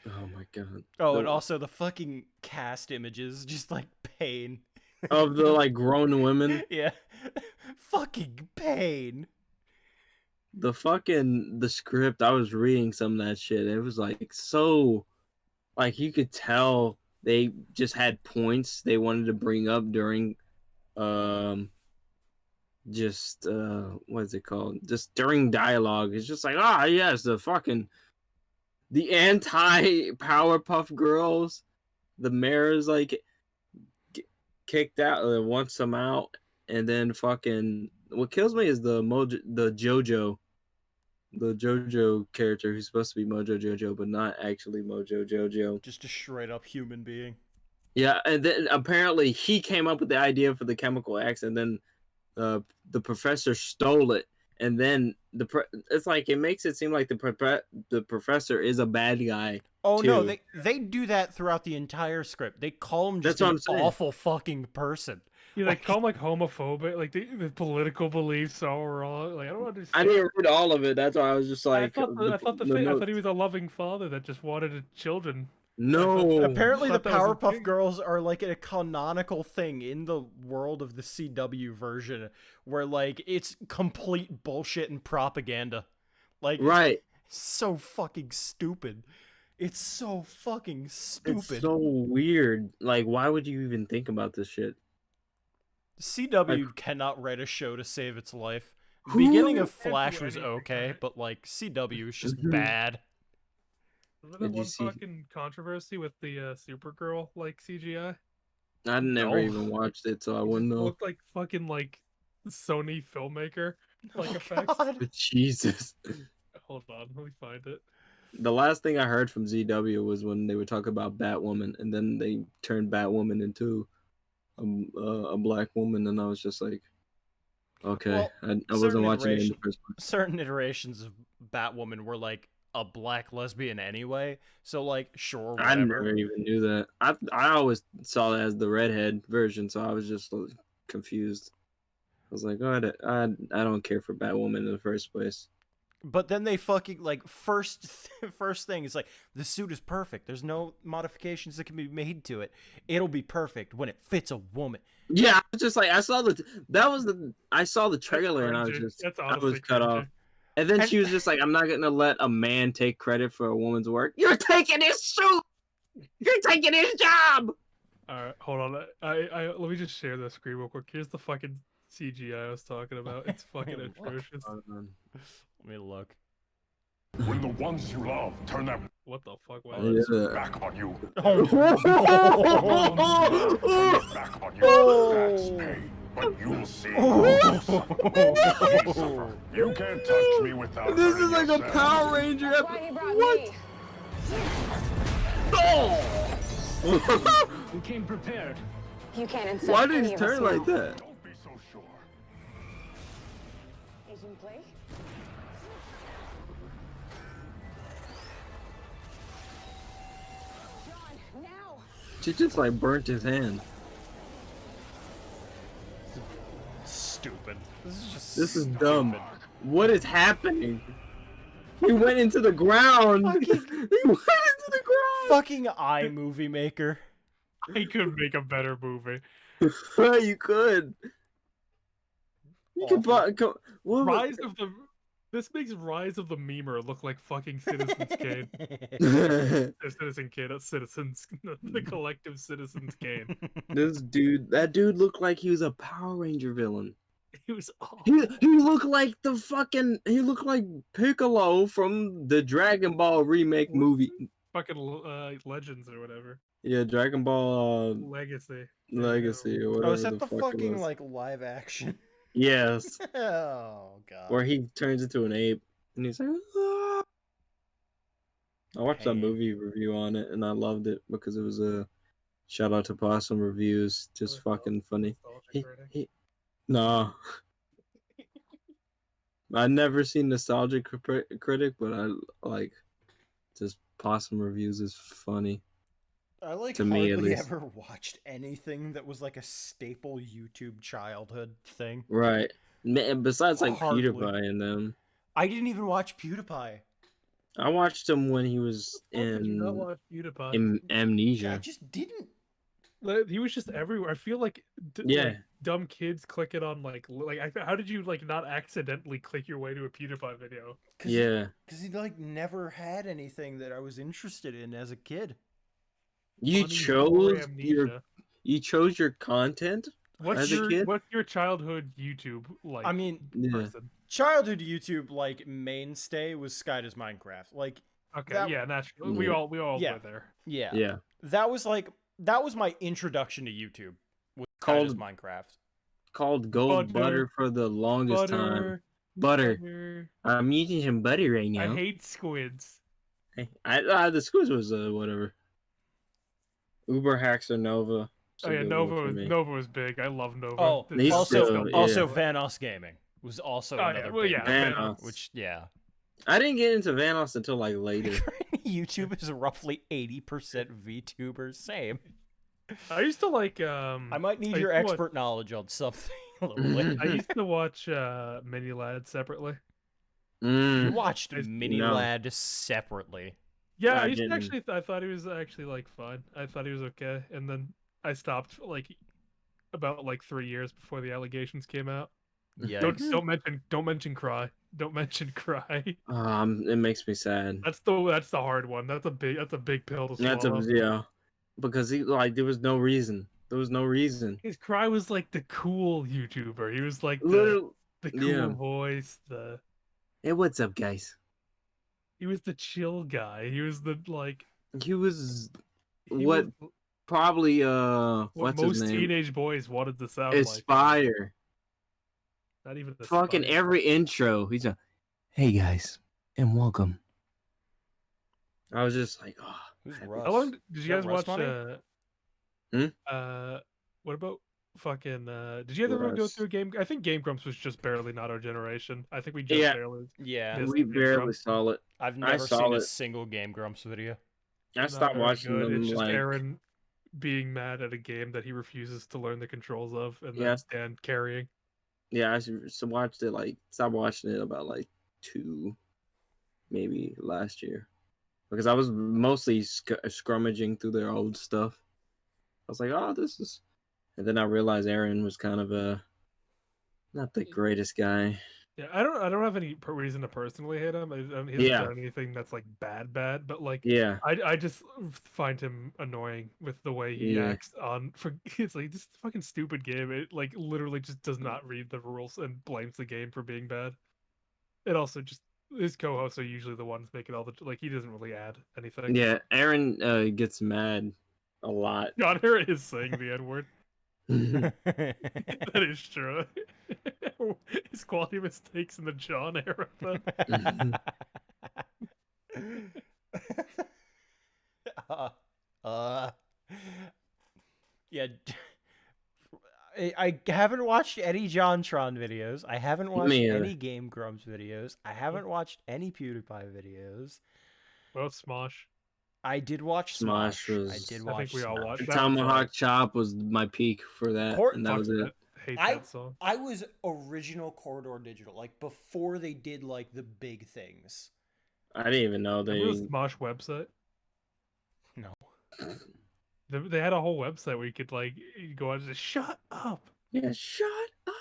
[SPEAKER 1] Oh my god.
[SPEAKER 7] Oh, and also the fucking cast images, just like pain.
[SPEAKER 1] Of the like grown women.
[SPEAKER 7] Yeah. Fucking pain.
[SPEAKER 1] The script, I was reading some of that shit. It was like so, like you could tell they just had points they wanted to bring up during just what is it called, just during dialogue. It's just like, yes, the anti Powerpuff Girls, the mayor is like kicked out, wants them out, and then fucking what kills me is the JoJo character who's supposed to be Mojo Jojo, but not actually Mojo Jojo.
[SPEAKER 7] Just a straight up human being.
[SPEAKER 1] Yeah, and then apparently he came up with the idea for the chemical X, and then the professor stole it, and then it's like it makes it seem like the professor is a bad guy.
[SPEAKER 7] Oh
[SPEAKER 1] too.
[SPEAKER 7] no, they do that throughout the entire script. They call him just an awful fucking person.
[SPEAKER 4] Yeah, they call him like homophobic, like the political beliefs all wrong. Like I don't understand.
[SPEAKER 1] I didn't read all of it. That's why I was just like,
[SPEAKER 4] I thought he was a loving father that just wanted children.
[SPEAKER 1] No.
[SPEAKER 7] Apparently, the
[SPEAKER 4] thought that was a
[SPEAKER 7] Powerpuff
[SPEAKER 4] thing.
[SPEAKER 7] Girls are like a canonical thing in the world of the CW version, where like it's complete bullshit and propaganda. Like,
[SPEAKER 1] Right.
[SPEAKER 7] it's so fucking stupid. It's so fucking stupid.
[SPEAKER 1] It's so weird. Like, why would you even think about this shit?
[SPEAKER 7] CW cannot write a show to save its life. The
[SPEAKER 1] Who-
[SPEAKER 7] beginning of
[SPEAKER 4] Can't do
[SPEAKER 7] Flash was
[SPEAKER 4] anything,
[SPEAKER 7] okay,
[SPEAKER 4] right?
[SPEAKER 7] but like CW is just
[SPEAKER 1] Mhm.
[SPEAKER 7] bad.
[SPEAKER 4] Remember that
[SPEAKER 1] Did you
[SPEAKER 4] one
[SPEAKER 1] see-
[SPEAKER 4] fucking controversy with the Supergirl like CGI?
[SPEAKER 1] I never
[SPEAKER 7] No.
[SPEAKER 1] even watched it, so I
[SPEAKER 4] It
[SPEAKER 1] wouldn't
[SPEAKER 4] just
[SPEAKER 1] know.
[SPEAKER 4] looked like fucking like Sony filmmaker like
[SPEAKER 7] Oh,
[SPEAKER 4] effects.
[SPEAKER 7] God.
[SPEAKER 1] But Jesus.
[SPEAKER 4] Hold on, let me find it.
[SPEAKER 1] The last thing I heard from ZW was when they would talk about Batwoman, and then they turned Batwoman into a black woman, and I was just like, okay,
[SPEAKER 7] Well,
[SPEAKER 1] I wasn't watching it in the first place.
[SPEAKER 7] Certain iterations of Batwoman were like a black lesbian anyway, so like sure,
[SPEAKER 1] I
[SPEAKER 7] whatever.
[SPEAKER 1] never even knew that. I always saw it as the redhead version, so I was just like, confused. I was like, oh, I don't care for Batwoman in the first place.
[SPEAKER 7] But then they fucking like first thing is like the suit is perfect. There's no modifications that can be made to it. It'll be perfect when it fits a woman.
[SPEAKER 1] Yeah, I was just like I saw the trailer and I was
[SPEAKER 4] cringy.
[SPEAKER 1] just
[SPEAKER 4] That's
[SPEAKER 1] I was
[SPEAKER 4] honestly
[SPEAKER 1] cut
[SPEAKER 4] cringy.
[SPEAKER 1] off. And then
[SPEAKER 7] And-
[SPEAKER 1] she was just like, I'm not gonna let a man take credit for a woman's work. You're taking his suit. You're taking his job.
[SPEAKER 4] Alright, hold on. I let me just share the screen real quick. Here's the fucking CGI I was talking about. It's fucking atrocious.
[SPEAKER 7] Let me look.
[SPEAKER 13] When the ones you love turn their
[SPEAKER 4] What the fuck? Wow.
[SPEAKER 13] back on you.
[SPEAKER 7] Oh,
[SPEAKER 13] Back on you. That's pain. But you'll see. You'll suffer. You can't touch me without
[SPEAKER 1] This
[SPEAKER 13] hurting
[SPEAKER 1] is like a
[SPEAKER 13] yourself.
[SPEAKER 1] Power Ranger episode. What? Oh!
[SPEAKER 14] We came prepared.
[SPEAKER 12] You can't insult
[SPEAKER 1] Why did
[SPEAKER 12] any
[SPEAKER 1] he
[SPEAKER 12] of us
[SPEAKER 1] turn
[SPEAKER 12] now.
[SPEAKER 1] like that?
[SPEAKER 13] Don't be so sure.
[SPEAKER 12] Agent Blake? John, now!
[SPEAKER 1] She just like burnt his hand.
[SPEAKER 7] Stupid. This is just
[SPEAKER 1] This is dumb. What is happening? He went into the ground. He went into the ground.
[SPEAKER 7] fucking iMovie Maker.
[SPEAKER 4] I could make a better movie.
[SPEAKER 1] You could. You could buy. What
[SPEAKER 4] Rise of the. This makes Rise of the Memer look like fucking Citizens Kane. Citizen Kane, not Citizens. The collective Citizens Kane.
[SPEAKER 1] That dude looked like he was a Power Ranger villain.
[SPEAKER 4] He was awful.
[SPEAKER 1] He looked like he looked like Piccolo from the Dragon Ball remake movie.
[SPEAKER 4] Fucking Legends or whatever.
[SPEAKER 1] Yeah, Dragon Ball
[SPEAKER 4] Legacy.
[SPEAKER 1] Legacy or whatever.
[SPEAKER 7] Oh, is that the
[SPEAKER 1] fuck it
[SPEAKER 7] fucking
[SPEAKER 1] was.
[SPEAKER 7] like live action?
[SPEAKER 1] Yes.
[SPEAKER 7] Oh god.
[SPEAKER 1] Where he turns into an ape and he's like, "Ah." I watched a
[SPEAKER 7] Pain.
[SPEAKER 1] movie review on it and I loved it because it was a shout out to Possum Reviews, just fucking funny. Nah. I've never seen Nostalgic Critic, but I like just Possum Reviews is funny.
[SPEAKER 7] I like
[SPEAKER 1] to me, at
[SPEAKER 7] hardly
[SPEAKER 1] least.
[SPEAKER 7] ever watched anything that was like a staple YouTube childhood thing.
[SPEAKER 1] Right. Besides like
[SPEAKER 7] Hardly.
[SPEAKER 1] PewDiePie and them.
[SPEAKER 7] I didn't even watch PewDiePie.
[SPEAKER 1] I watched him when he was
[SPEAKER 4] How did you not
[SPEAKER 1] in
[SPEAKER 4] watch PewDiePie?
[SPEAKER 1] Amnesia.
[SPEAKER 7] I just didn't.
[SPEAKER 4] He was just everywhere. I feel like
[SPEAKER 1] Yeah.
[SPEAKER 4] dumb kids click it on how did you like not accidentally click your way to a PewDiePie video?
[SPEAKER 1] Yeah.
[SPEAKER 7] Because he like never had anything that I was interested in as a kid.
[SPEAKER 1] You
[SPEAKER 4] Funny
[SPEAKER 1] chose
[SPEAKER 4] Amnesia.
[SPEAKER 1] you chose your content as a kid?
[SPEAKER 4] What's your childhood YouTube like?
[SPEAKER 7] I mean,
[SPEAKER 1] Yeah.
[SPEAKER 4] person?
[SPEAKER 7] childhood YouTube like mainstay was Sky Does Minecraft. Like,
[SPEAKER 4] Okay,
[SPEAKER 7] that-
[SPEAKER 4] yeah, naturally. We
[SPEAKER 1] Yeah.
[SPEAKER 4] all
[SPEAKER 7] Yeah.
[SPEAKER 4] were there.
[SPEAKER 7] yeah,
[SPEAKER 1] Yeah.
[SPEAKER 7] that was my introduction to YouTube. Was Sky Does Minecraft.
[SPEAKER 1] Called Gold Butter for the longest time. Butter. I'm eating some butter right now.
[SPEAKER 4] I hate squids.
[SPEAKER 1] The squiz was whatever. Uber Hacks or Nova.
[SPEAKER 4] Oh yeah, Nova was big. I love Nova.
[SPEAKER 7] Oh,
[SPEAKER 1] He's
[SPEAKER 7] also
[SPEAKER 1] still- yeah.
[SPEAKER 7] Vanos Gaming was also
[SPEAKER 4] Oh, yeah,
[SPEAKER 7] another
[SPEAKER 4] well,
[SPEAKER 7] big
[SPEAKER 4] yeah,
[SPEAKER 7] one,
[SPEAKER 1] Vanos.
[SPEAKER 7] which yeah.
[SPEAKER 1] I didn't get into Vanos until like later.
[SPEAKER 7] YouTube is roughly 80% VTubers. Same.
[SPEAKER 4] I used to like.
[SPEAKER 7] I might need
[SPEAKER 4] I
[SPEAKER 7] your
[SPEAKER 4] used to watch-
[SPEAKER 7] expert knowledge on something a little later.
[SPEAKER 4] I used to watch Mini Lad separately.
[SPEAKER 7] You watched
[SPEAKER 4] I-
[SPEAKER 7] Mini
[SPEAKER 1] no.
[SPEAKER 7] Lad separately.
[SPEAKER 4] Yeah,
[SPEAKER 1] I
[SPEAKER 4] I used to
[SPEAKER 1] didn't.
[SPEAKER 4] actually. I thought he was actually like fine. I thought he was okay, and then I stopped like about like 3 years before the allegations came out.
[SPEAKER 7] Yikes.
[SPEAKER 4] Don't mention cry. Don't mention cry.
[SPEAKER 1] It makes me sad.
[SPEAKER 4] That's the hard one. That's a big pill to
[SPEAKER 1] That's a
[SPEAKER 4] swallow.
[SPEAKER 1] yeah, because he like there was no reason. There was no reason.
[SPEAKER 4] His cry was like the cool YouTuber. He was like
[SPEAKER 1] Little,
[SPEAKER 4] the
[SPEAKER 1] yeah.
[SPEAKER 4] cool voice. The
[SPEAKER 1] Hey, what's up, guys?
[SPEAKER 4] he was the chill guy. He was the like
[SPEAKER 1] He was
[SPEAKER 4] he
[SPEAKER 1] what
[SPEAKER 4] was
[SPEAKER 1] probably
[SPEAKER 4] what
[SPEAKER 1] what's his
[SPEAKER 4] most
[SPEAKER 1] name?
[SPEAKER 4] teenage boys wanted to sound like.
[SPEAKER 1] Aspire.
[SPEAKER 4] Not even
[SPEAKER 1] Fucking
[SPEAKER 4] Aspire.
[SPEAKER 1] every intro, he's a, hey guys, and welcome. I was just like, oh.
[SPEAKER 7] Who's
[SPEAKER 1] I-
[SPEAKER 7] Russ?
[SPEAKER 4] How long did
[SPEAKER 7] Is
[SPEAKER 4] you
[SPEAKER 7] that
[SPEAKER 4] guys
[SPEAKER 7] Russ
[SPEAKER 4] watch?
[SPEAKER 7] Money?
[SPEAKER 4] What about fucking? Did you ever go
[SPEAKER 1] Russ.
[SPEAKER 4] through Game? I think Game Grumps was just barely not our generation. I think we just
[SPEAKER 1] Yeah.
[SPEAKER 4] barely.
[SPEAKER 7] Yeah.
[SPEAKER 4] missed
[SPEAKER 1] We
[SPEAKER 4] Game
[SPEAKER 1] barely
[SPEAKER 4] Grumps.
[SPEAKER 1] saw it.
[SPEAKER 7] I've
[SPEAKER 1] I
[SPEAKER 7] never
[SPEAKER 1] saw
[SPEAKER 7] seen a
[SPEAKER 1] it.
[SPEAKER 7] single Game Grumps video.
[SPEAKER 1] I
[SPEAKER 4] Not
[SPEAKER 1] stopped
[SPEAKER 4] very
[SPEAKER 1] watching
[SPEAKER 4] good.
[SPEAKER 1] them
[SPEAKER 4] It's just
[SPEAKER 1] like
[SPEAKER 4] Aaron being mad at a game that he refuses to learn the controls of, and then
[SPEAKER 1] Yes.
[SPEAKER 4] Dan carrying.
[SPEAKER 1] yeah. I watched it like stopped watching it about like 2, maybe last year, because I was mostly scrummaging through their old stuff. I was like, oh, this is, and then I realized Aaron was kind of not the greatest guy.
[SPEAKER 4] Yeah, I don't have any reason to personally hate him. He hasn't
[SPEAKER 1] Yeah.
[SPEAKER 4] done anything that's like bad, but like
[SPEAKER 1] Yeah.
[SPEAKER 4] I just find him annoying with the way he
[SPEAKER 1] Yeah.
[SPEAKER 4] acts on. For it's like this fucking stupid game. It like literally just does not read the rules and blames the game for being bad. It also just his co-hosts are usually the ones making all the like he doesn't really add anything.
[SPEAKER 1] Yeah. Aaron gets mad a lot.
[SPEAKER 4] John Hera is saying the N word. That is true. His quality mistakes in the John era.
[SPEAKER 7] Yeah. I haven't watched any JonTron videos. I haven't watched
[SPEAKER 1] Me either.
[SPEAKER 7] any Game Grumps videos. I haven't watched any PewDiePie videos.
[SPEAKER 4] Well, Smosh.
[SPEAKER 7] I did watch
[SPEAKER 1] Smosh
[SPEAKER 7] Smosh.
[SPEAKER 1] was-
[SPEAKER 7] I did
[SPEAKER 4] I
[SPEAKER 7] watch
[SPEAKER 4] think we all
[SPEAKER 7] Smosh.
[SPEAKER 4] watched
[SPEAKER 1] The
[SPEAKER 4] that.
[SPEAKER 1] Tomahawk Chop was my peak for that, and that
[SPEAKER 4] Fuck
[SPEAKER 1] was it.
[SPEAKER 4] that. Hate
[SPEAKER 7] I
[SPEAKER 4] that song.
[SPEAKER 7] I was original Corridor Digital, like before they did like the big things.
[SPEAKER 1] I didn't even know
[SPEAKER 4] Remember
[SPEAKER 1] they.
[SPEAKER 4] the Smosh website?
[SPEAKER 7] No.
[SPEAKER 4] They had a whole website where you could like you go out and just shut up.
[SPEAKER 1] Yeah, shut up.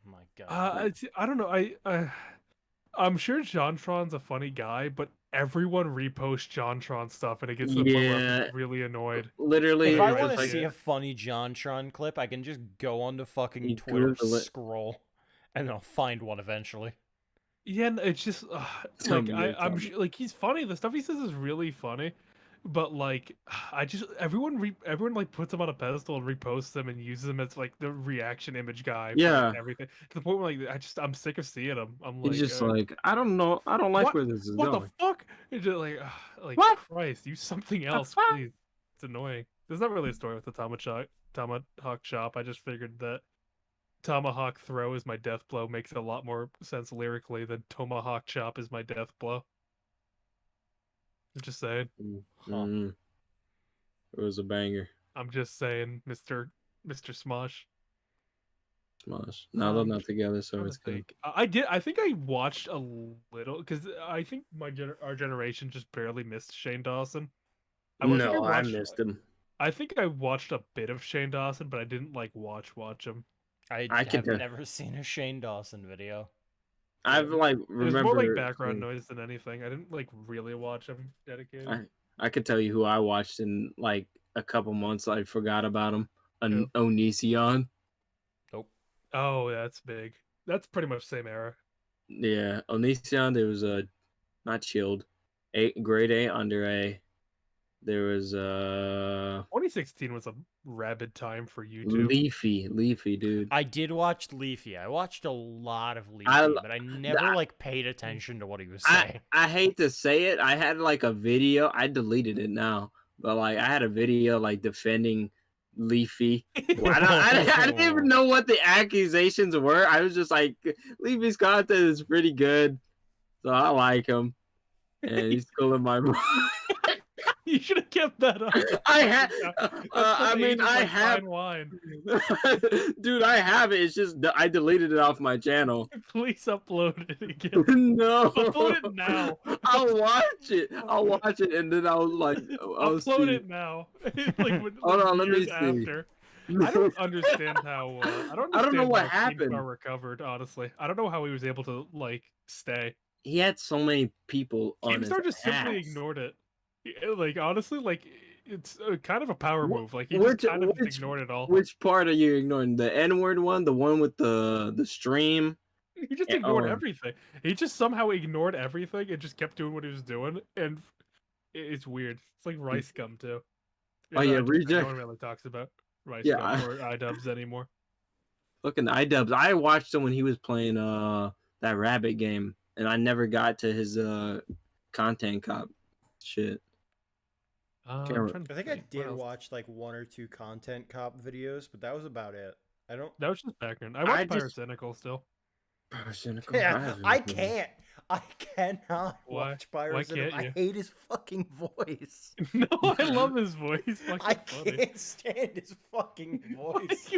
[SPEAKER 7] Oh my god.
[SPEAKER 4] I don't know. I'm sure JonTron's a funny guy, but everyone reposts JonTron stuff, and it gets to the point where
[SPEAKER 1] Yeah.
[SPEAKER 4] I'm really annoyed.
[SPEAKER 1] Literally,
[SPEAKER 7] If I
[SPEAKER 1] it's
[SPEAKER 7] want to
[SPEAKER 1] like-
[SPEAKER 7] see a funny JonTron clip, I can just go onto fucking
[SPEAKER 1] You
[SPEAKER 7] Twitter,
[SPEAKER 1] Google it.
[SPEAKER 7] scroll, and I'll find one eventually.
[SPEAKER 4] Yeah, it's just
[SPEAKER 1] Tell
[SPEAKER 4] like
[SPEAKER 1] me,
[SPEAKER 4] I'm
[SPEAKER 1] tell me.
[SPEAKER 4] sure, like he's funny. The stuff he says is really funny, but like everyone like puts him on a pedestal and reposts him and uses him as like the reaction image guy. For,
[SPEAKER 1] Yeah.
[SPEAKER 4] like, everything to the point where like I'm sick of seeing him. I'm like,
[SPEAKER 1] He's just like, I don't know. I don't like
[SPEAKER 4] what?
[SPEAKER 1] where this is
[SPEAKER 4] What
[SPEAKER 1] going.
[SPEAKER 4] the fuck? It's just like
[SPEAKER 1] What?
[SPEAKER 4] Christ, use something else, please. It's annoying. There's not really a story with the Tomahawk Chop. I just figured that Tomahawk Throw is my death blow makes a lot more sense lyrically than Tomahawk Chop is my death blow. I'm just saying.
[SPEAKER 1] Mm. It was a banger.
[SPEAKER 4] I'm just saying, Mr. Smosh.
[SPEAKER 1] Smosh. No, they're not together, so
[SPEAKER 4] trying
[SPEAKER 1] it's
[SPEAKER 4] to
[SPEAKER 1] good.
[SPEAKER 4] think. I think I watched a little because I think our generation just barely missed Shane Dawson.
[SPEAKER 1] I missed him.
[SPEAKER 4] I think I watched a bit of Shane Dawson, but I didn't like watch him.
[SPEAKER 7] I
[SPEAKER 1] could
[SPEAKER 7] have
[SPEAKER 1] tell-
[SPEAKER 7] never seen a Shane Dawson video.
[SPEAKER 1] I've like
[SPEAKER 4] It was
[SPEAKER 1] remember.
[SPEAKER 4] more like background noise than anything. I didn't like really watch him dedicated.
[SPEAKER 1] I could tell you who I watched in like a couple months. I forgot about him.
[SPEAKER 4] Who?
[SPEAKER 1] Onision.
[SPEAKER 7] Nope.
[SPEAKER 4] Oh, that's big. That's pretty much same era.
[SPEAKER 1] Yeah, Onision. There was a not chilled, grade A under A. There was
[SPEAKER 4] 2016 was a rabid time for YouTube.
[SPEAKER 1] Leafy, dude.
[SPEAKER 7] I did watch Leafy. I watched a lot of Leafy, but I never like paid attention to what he was saying.
[SPEAKER 1] I hate to say it. I had like a video. I deleted it now, but like I had a video like defending Leafy. I didn't even know what the accusations were. I was just like, Leafy's content is pretty good, so I like him, and he's cool in my.
[SPEAKER 4] You should have kept that up.
[SPEAKER 1] I had.
[SPEAKER 4] I
[SPEAKER 1] mean, I
[SPEAKER 4] like
[SPEAKER 1] have.
[SPEAKER 4] fine wine.
[SPEAKER 1] Dude, I have it. It's just I deleted it off my channel.
[SPEAKER 4] Please upload it again.
[SPEAKER 1] No.
[SPEAKER 4] Upload it now.
[SPEAKER 1] I'll watch it. I'll watch it, and then I'll like. I'll
[SPEAKER 4] Upload
[SPEAKER 1] see.
[SPEAKER 4] it now. Like,
[SPEAKER 1] Hold on, let me
[SPEAKER 4] years
[SPEAKER 1] see.
[SPEAKER 4] after. I don't understand how.
[SPEAKER 1] I don't know what
[SPEAKER 4] how
[SPEAKER 1] happened.
[SPEAKER 4] Keemstar recovered. Honestly, I don't know how he was able to like stay.
[SPEAKER 1] He had so many people on his
[SPEAKER 4] Keemstar just simply
[SPEAKER 1] ass.
[SPEAKER 4] ignored it. Like honestly, like it's kind of a power move. Like he
[SPEAKER 1] Which-
[SPEAKER 4] just kind of
[SPEAKER 1] which-
[SPEAKER 4] ignored it all.
[SPEAKER 1] Which part are you ignoring? The N-word one, the one with the stream.
[SPEAKER 4] He just ignored everything. He just somehow ignored everything and just kept doing what he was doing, and it's weird. It's like rice gum too.
[SPEAKER 1] Oh yeah,
[SPEAKER 4] No
[SPEAKER 1] reject.
[SPEAKER 4] one really talks about rice
[SPEAKER 1] Yeah,
[SPEAKER 4] gum or iDubbbz anymore.
[SPEAKER 1] Fucking iDubbbz. I watched him when he was playing that rabbit game, and I never got to his content cop shit.
[SPEAKER 4] I'm
[SPEAKER 1] Can't
[SPEAKER 4] trying to
[SPEAKER 7] I think I
[SPEAKER 4] think, what
[SPEAKER 7] did
[SPEAKER 4] else?
[SPEAKER 7] watch like 1 or 2 content cop videos, but that was about it. I don't.
[SPEAKER 4] That was just background. I watch
[SPEAKER 1] just-
[SPEAKER 4] Pyrocynical still.
[SPEAKER 7] Yeah, I can't. I cannot
[SPEAKER 4] Why?
[SPEAKER 7] watch
[SPEAKER 4] Why
[SPEAKER 7] Pyrocynical.
[SPEAKER 4] can't
[SPEAKER 7] I
[SPEAKER 4] you?
[SPEAKER 7] hate his fucking voice.
[SPEAKER 4] No, I love his voice. He's fucking
[SPEAKER 7] I
[SPEAKER 4] funny.
[SPEAKER 7] can't stand his fucking voice.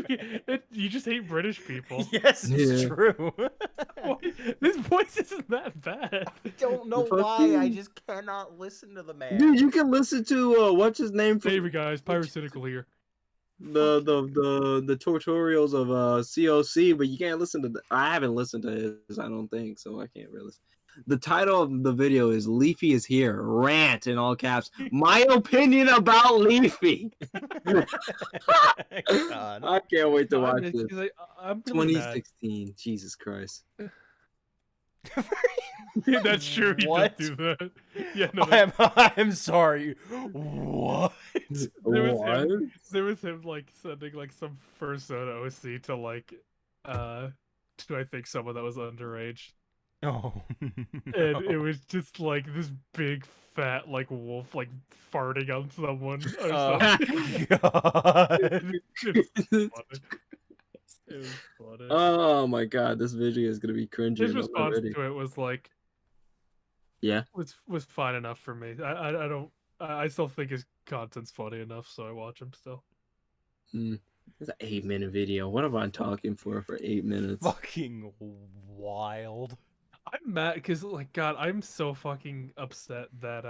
[SPEAKER 4] You just hate British people.
[SPEAKER 7] Yes, it's
[SPEAKER 1] Yeah.
[SPEAKER 7] true.
[SPEAKER 4] This voice isn't that bad.
[SPEAKER 7] I don't know why. I just cannot listen to the man.
[SPEAKER 1] Dude, you can listen to what's his name from
[SPEAKER 4] Hey guys, Pyrocynical here.
[SPEAKER 1] the tutorials of COC, but you can't listen to. I haven't listened to his. I don't think so. I can't really. The title of the video is "Leafy is here." Rant in all caps. My opinion about Leafy.
[SPEAKER 7] God.
[SPEAKER 1] I can't wait to
[SPEAKER 4] God,
[SPEAKER 1] watch
[SPEAKER 4] it's-
[SPEAKER 1] this.
[SPEAKER 4] 'cause I'm really mad.
[SPEAKER 1] 2016. Jesus Christ.
[SPEAKER 4] That's true. He
[SPEAKER 7] What?
[SPEAKER 4] did do that. Yeah, no.
[SPEAKER 7] I'm sorry. What?
[SPEAKER 4] There was him like sending like some Persona OC to like to I think someone that was underage.
[SPEAKER 7] Oh.
[SPEAKER 4] And it was just like this big fat like wolf like farting on someone or
[SPEAKER 7] Oh,
[SPEAKER 4] something.
[SPEAKER 7] God.
[SPEAKER 4] It was funny.
[SPEAKER 1] Oh my god, this video is gonna be cringy.
[SPEAKER 4] His
[SPEAKER 1] enough
[SPEAKER 4] response
[SPEAKER 1] already.
[SPEAKER 4] to it was like
[SPEAKER 1] Yeah.
[SPEAKER 4] was fine enough for me. I don't I still think his content's funny enough, so I watch him still.
[SPEAKER 1] It's an 8-minute video. What am I talking for 8 minutes?
[SPEAKER 7] Fucking wild.
[SPEAKER 4] I'm mad because like God, I'm so fucking upset that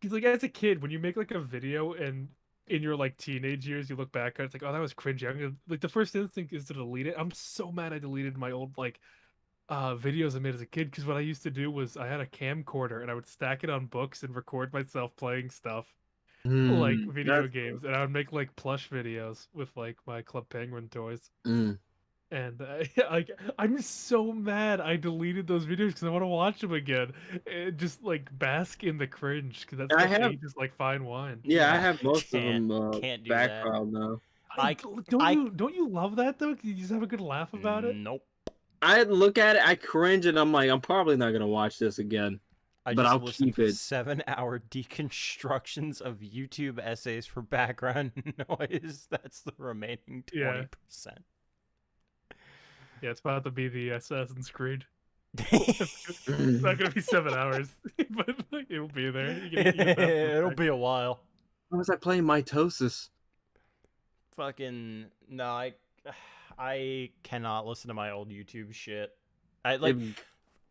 [SPEAKER 4] because like as a kid, when you make like a video and in your like teenage years you look back at it, it's like, oh, that was cringy. I'm gonna like the first instinct is to delete it. I'm so mad I deleted my old like videos I made as a kid because what I used to do was I had a camcorder and I would stack it on books and record myself playing stuff like video games, and I would make like plush videos with like my Club Penguin toys. And I'm so mad I deleted those videos because I want to watch them again. And just like bask in the cringe because that's just like fine wine.
[SPEAKER 1] Yeah, I have most of
[SPEAKER 7] Can't-
[SPEAKER 1] them
[SPEAKER 7] can't do
[SPEAKER 1] background now.
[SPEAKER 4] Don't you love that though? 'Cause you just have a good laugh about it.
[SPEAKER 7] Nope.
[SPEAKER 1] I look at it, I cringe, and I'm like, I'm probably not gonna watch this again.
[SPEAKER 7] I
[SPEAKER 1] but
[SPEAKER 7] just
[SPEAKER 1] I'll
[SPEAKER 7] listened
[SPEAKER 1] keep
[SPEAKER 7] to
[SPEAKER 1] it.
[SPEAKER 7] 7-hour deconstructions of YouTube essays for background noise. That's the remaining 20%.
[SPEAKER 4] Yeah. Yeah, it's about to be the Assassin's Creed. It's not gonna be 7 hours, but like, it'll be there.
[SPEAKER 7] It'll be a while.
[SPEAKER 1] How was I playing Mitosis?
[SPEAKER 7] Fucking no, I cannot listen to my old YouTube shit.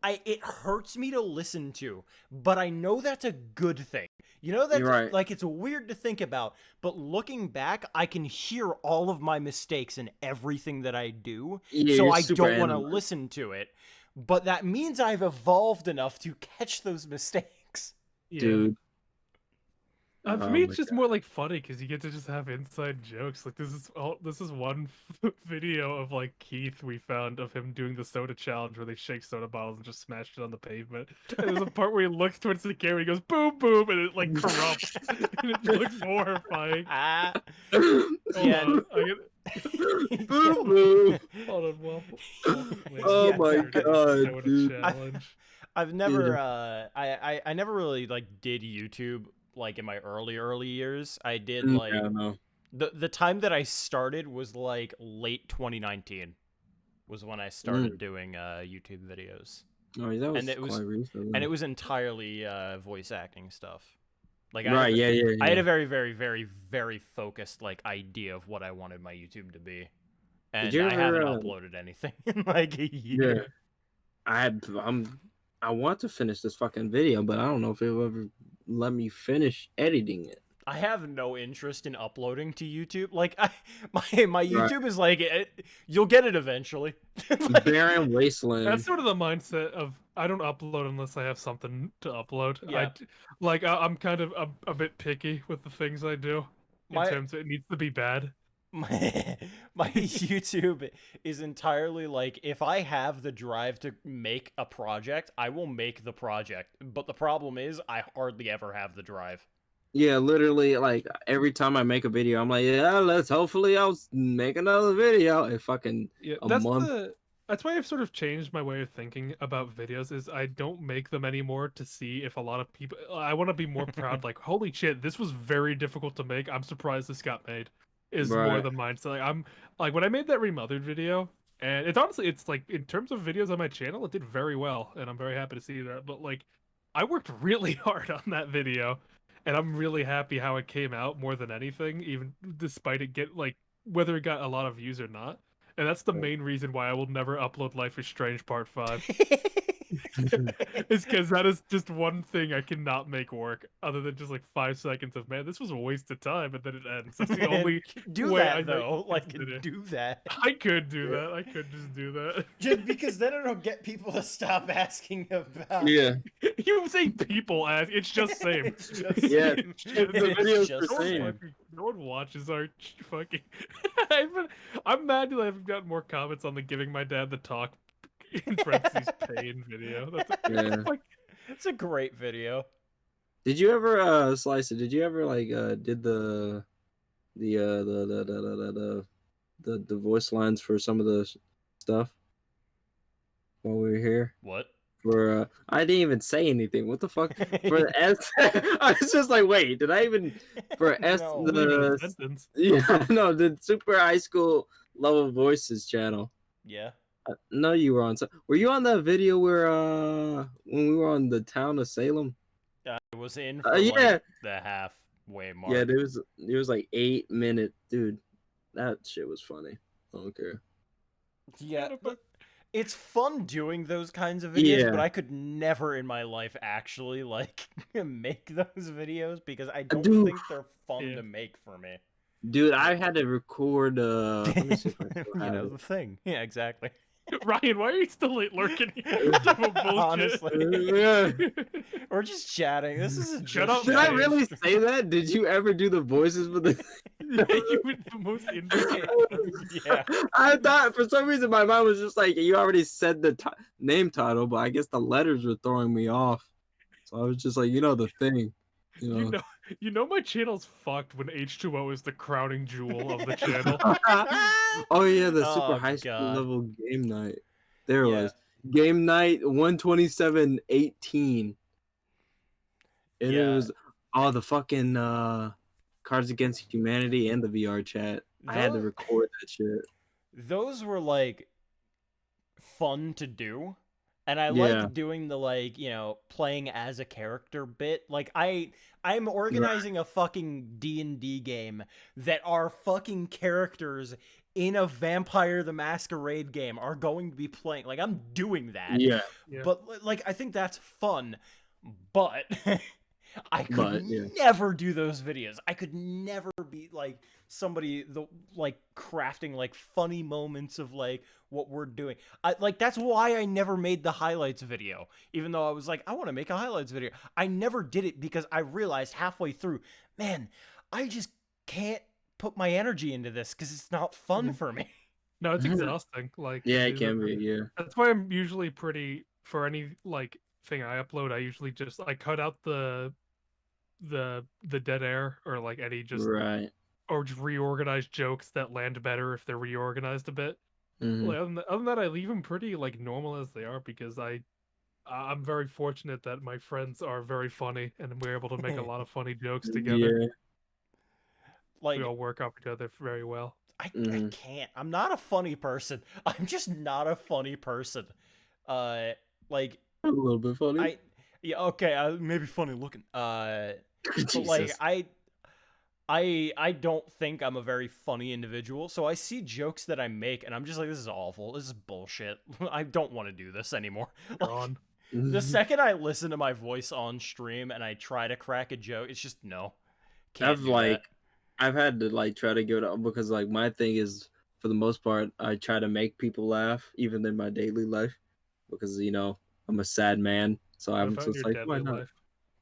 [SPEAKER 7] It hurts me to listen to, but I know that's a good thing. You know, that's
[SPEAKER 1] You're right.
[SPEAKER 7] like it's weird to think about, but looking back, I can hear all of my mistakes in everything that I do.
[SPEAKER 1] Yeah,
[SPEAKER 7] so
[SPEAKER 1] you're
[SPEAKER 7] I
[SPEAKER 1] super
[SPEAKER 7] don't want to
[SPEAKER 1] analyzed.
[SPEAKER 7] listen to it. But that means I've evolved enough to catch those mistakes.
[SPEAKER 1] Dude.
[SPEAKER 4] For
[SPEAKER 1] Oh
[SPEAKER 4] me,
[SPEAKER 1] my
[SPEAKER 4] it's just more like funny because you get to just have inside jokes. Like this is one video of like Keith we found of him doing the soda challenge where they shake soda bottles and just smash it on the pavement. And there's a part where he looks towards the camera, he goes boom boom, and it like corrupts, and it looks horrifying.
[SPEAKER 7] Yeah.
[SPEAKER 1] Boom boom.
[SPEAKER 4] Hold on, well,
[SPEAKER 1] Oh my god, dude.
[SPEAKER 7] I've never I never really like did YouTube like in my early years. I did like
[SPEAKER 1] Yeah, no.
[SPEAKER 7] the time that I started was like late 2019 was when I started doing YouTube videos.
[SPEAKER 1] Oh, that was
[SPEAKER 3] and it was
[SPEAKER 1] quite recent.
[SPEAKER 3] and it was entirely voice acting stuff. Like
[SPEAKER 1] Right, yeah.
[SPEAKER 3] I had a very, very, very, very focused like idea of what I wanted my YouTube to be, and
[SPEAKER 1] you
[SPEAKER 3] I haven't
[SPEAKER 1] ever,
[SPEAKER 3] uploaded anything in like a
[SPEAKER 1] Yeah,
[SPEAKER 3] year.
[SPEAKER 1] I want to finish this fucking video, but I don't know if it'll ever let me finish editing it.
[SPEAKER 3] I have no interest in uploading to YouTube. Like, my
[SPEAKER 1] Right.
[SPEAKER 3] YouTube is like, you'll get it eventually. Like,
[SPEAKER 1] Barren Wasteland.
[SPEAKER 4] That's sort of the mindset of I don't upload unless I have something to upload.
[SPEAKER 3] Yeah.
[SPEAKER 4] I'm kind of a bit picky with the things I do in terms of it needs to be bad.
[SPEAKER 3] My YouTube is entirely like, if I have the drive to make a project, I will make the project. But the problem is, I hardly ever have the drive.
[SPEAKER 1] Yeah, literally, like every time I make a video, I'm like, yeah, hopefully I'll make another video in fucking a month.
[SPEAKER 4] That's why I've sort of changed my way of thinking about videos. Is I don't make them anymore to see if a lot of people. I want to be more proud. Like, holy shit, this was very difficult to make. I'm surprised this got made. Is more
[SPEAKER 1] Right.
[SPEAKER 4] the mindset. Like, I'm like when I made that Remothered video, and it's like in terms of videos on my channel, it did very well, and I'm very happy to see that. But like, I worked really hard on that video, and I'm really happy how it came out more than anything, even despite it whether it got a lot of views or not. And that's the main reason why I will never upload Life is Strange Part 5. It's because that is just one thing I cannot make work, other than just like 5 seconds of, man, this was a waste of time, and then it ends. That's the only
[SPEAKER 3] do
[SPEAKER 4] way
[SPEAKER 3] that
[SPEAKER 4] I
[SPEAKER 3] though. Like,
[SPEAKER 4] it.
[SPEAKER 3] do that.
[SPEAKER 4] I could do that. I could just do that.
[SPEAKER 3] Just because then it'll get people to stop asking about.
[SPEAKER 1] Yeah.
[SPEAKER 4] You say people ask, it's just same.
[SPEAKER 3] It's just
[SPEAKER 1] Yeah,
[SPEAKER 3] same.
[SPEAKER 1] the video's
[SPEAKER 3] just
[SPEAKER 1] the same.
[SPEAKER 4] No one watches our fucking. I'm mad that I haven't gotten more comments on the giving my dad the talk in parentheses pain video.
[SPEAKER 1] Yeah.
[SPEAKER 3] It's a great video.
[SPEAKER 1] Did you ever Slice it? Did you ever like did the voice lines for some of the stuff while we were here?
[SPEAKER 3] What?
[SPEAKER 1] For I didn't even say anything. What the fuck? For the S, I was just like, wait, did I even for S
[SPEAKER 3] No.
[SPEAKER 1] no the Super High School Level Voices channel?
[SPEAKER 3] Yeah.
[SPEAKER 1] No, you were on. Were you on that video where when we were on the town of Salem?
[SPEAKER 3] I was in for
[SPEAKER 1] yeah,
[SPEAKER 3] like the halfway mark.
[SPEAKER 1] yeah. There was like 8 minutes, dude. That shit was funny. I don't care.
[SPEAKER 3] Yeah, it's fun doing those kinds of videos,
[SPEAKER 1] Yeah.
[SPEAKER 3] but I could never in my life actually like make those videos because I don't
[SPEAKER 1] Dude.
[SPEAKER 3] think they're fun to make for me.
[SPEAKER 1] Dude, I had to record. Let me see if I still
[SPEAKER 3] You
[SPEAKER 1] have
[SPEAKER 3] know
[SPEAKER 1] it.
[SPEAKER 3] the thing. Yeah, exactly.
[SPEAKER 4] Ryan, why are you still lurking here? Bullshit.
[SPEAKER 3] Honestly.
[SPEAKER 1] Yeah.
[SPEAKER 3] We're just chatting. This is a
[SPEAKER 4] Shut up,
[SPEAKER 1] Did I really say that? Did you ever do the voices for the?
[SPEAKER 4] You were the most
[SPEAKER 3] Yeah.
[SPEAKER 1] I thought for some reason my mind was just like you already said the name title, but I guess the letters were throwing me off. So I was just like, the thing,
[SPEAKER 4] You know my channel's fucked when H2O is the crowning jewel of the channel.
[SPEAKER 1] Oh yeah, the Super
[SPEAKER 3] Oh,
[SPEAKER 1] High School
[SPEAKER 3] God.
[SPEAKER 1] Level game night. There it
[SPEAKER 3] Yeah.
[SPEAKER 1] was. Game night 127-18. And it was all the fucking Cards Against Humanity and the VR chat. I had to record that shit.
[SPEAKER 3] Those were like fun to do. And I
[SPEAKER 1] Yeah.
[SPEAKER 3] liked doing the like, playing as a character bit. Like I'm organizing a fucking D&D game that our fucking characters in a Vampire the Masquerade game are going to be playing. Like I'm doing that.
[SPEAKER 1] Yeah.
[SPEAKER 3] But like I think that's fun. But I could
[SPEAKER 1] But, yeah.
[SPEAKER 3] never do those videos. I could never be like somebody crafting like funny moments of like what we're doing. That's why I never made the highlights video. Even though I was like, I want to make a highlights video. I never did it because I realized halfway through, man, I just can't put my energy into this because it's not fun for me.
[SPEAKER 4] No, it's exhausting. Like
[SPEAKER 1] Yeah, it can be, yeah.
[SPEAKER 4] That's why I'm usually for any like thing I upload, I usually just cut out the dead air or like any just
[SPEAKER 1] Right.
[SPEAKER 4] or just reorganize jokes that land better if they're reorganized a bit.
[SPEAKER 1] Mhm.
[SPEAKER 4] Like, other than that, I leave them pretty like normal as they are because I'm very fortunate that my friends are very funny and we're able to make a lot of funny jokes together.
[SPEAKER 1] Yeah.
[SPEAKER 3] Like
[SPEAKER 4] we all work off each other very well.
[SPEAKER 3] I can't. I'm not a funny person. I'm just not a funny person.
[SPEAKER 7] Like,
[SPEAKER 1] A little bit funny.
[SPEAKER 7] Yeah, okay, maybe funny looking. But like,
[SPEAKER 1] Jesus.
[SPEAKER 7] I don't think I'm a very funny individual, so I see jokes that I make, and I'm just like, this is awful. This is bullshit. I don't want to do this anymore. Like, the second I listen to my voice on stream and I try to crack a joke, it's just no. Can't do that.
[SPEAKER 1] I've had to like try to give it up because like my thing is for the most part I try to make people laugh even in my daily life because I'm a sad man, so I'm just like why not?
[SPEAKER 4] Life?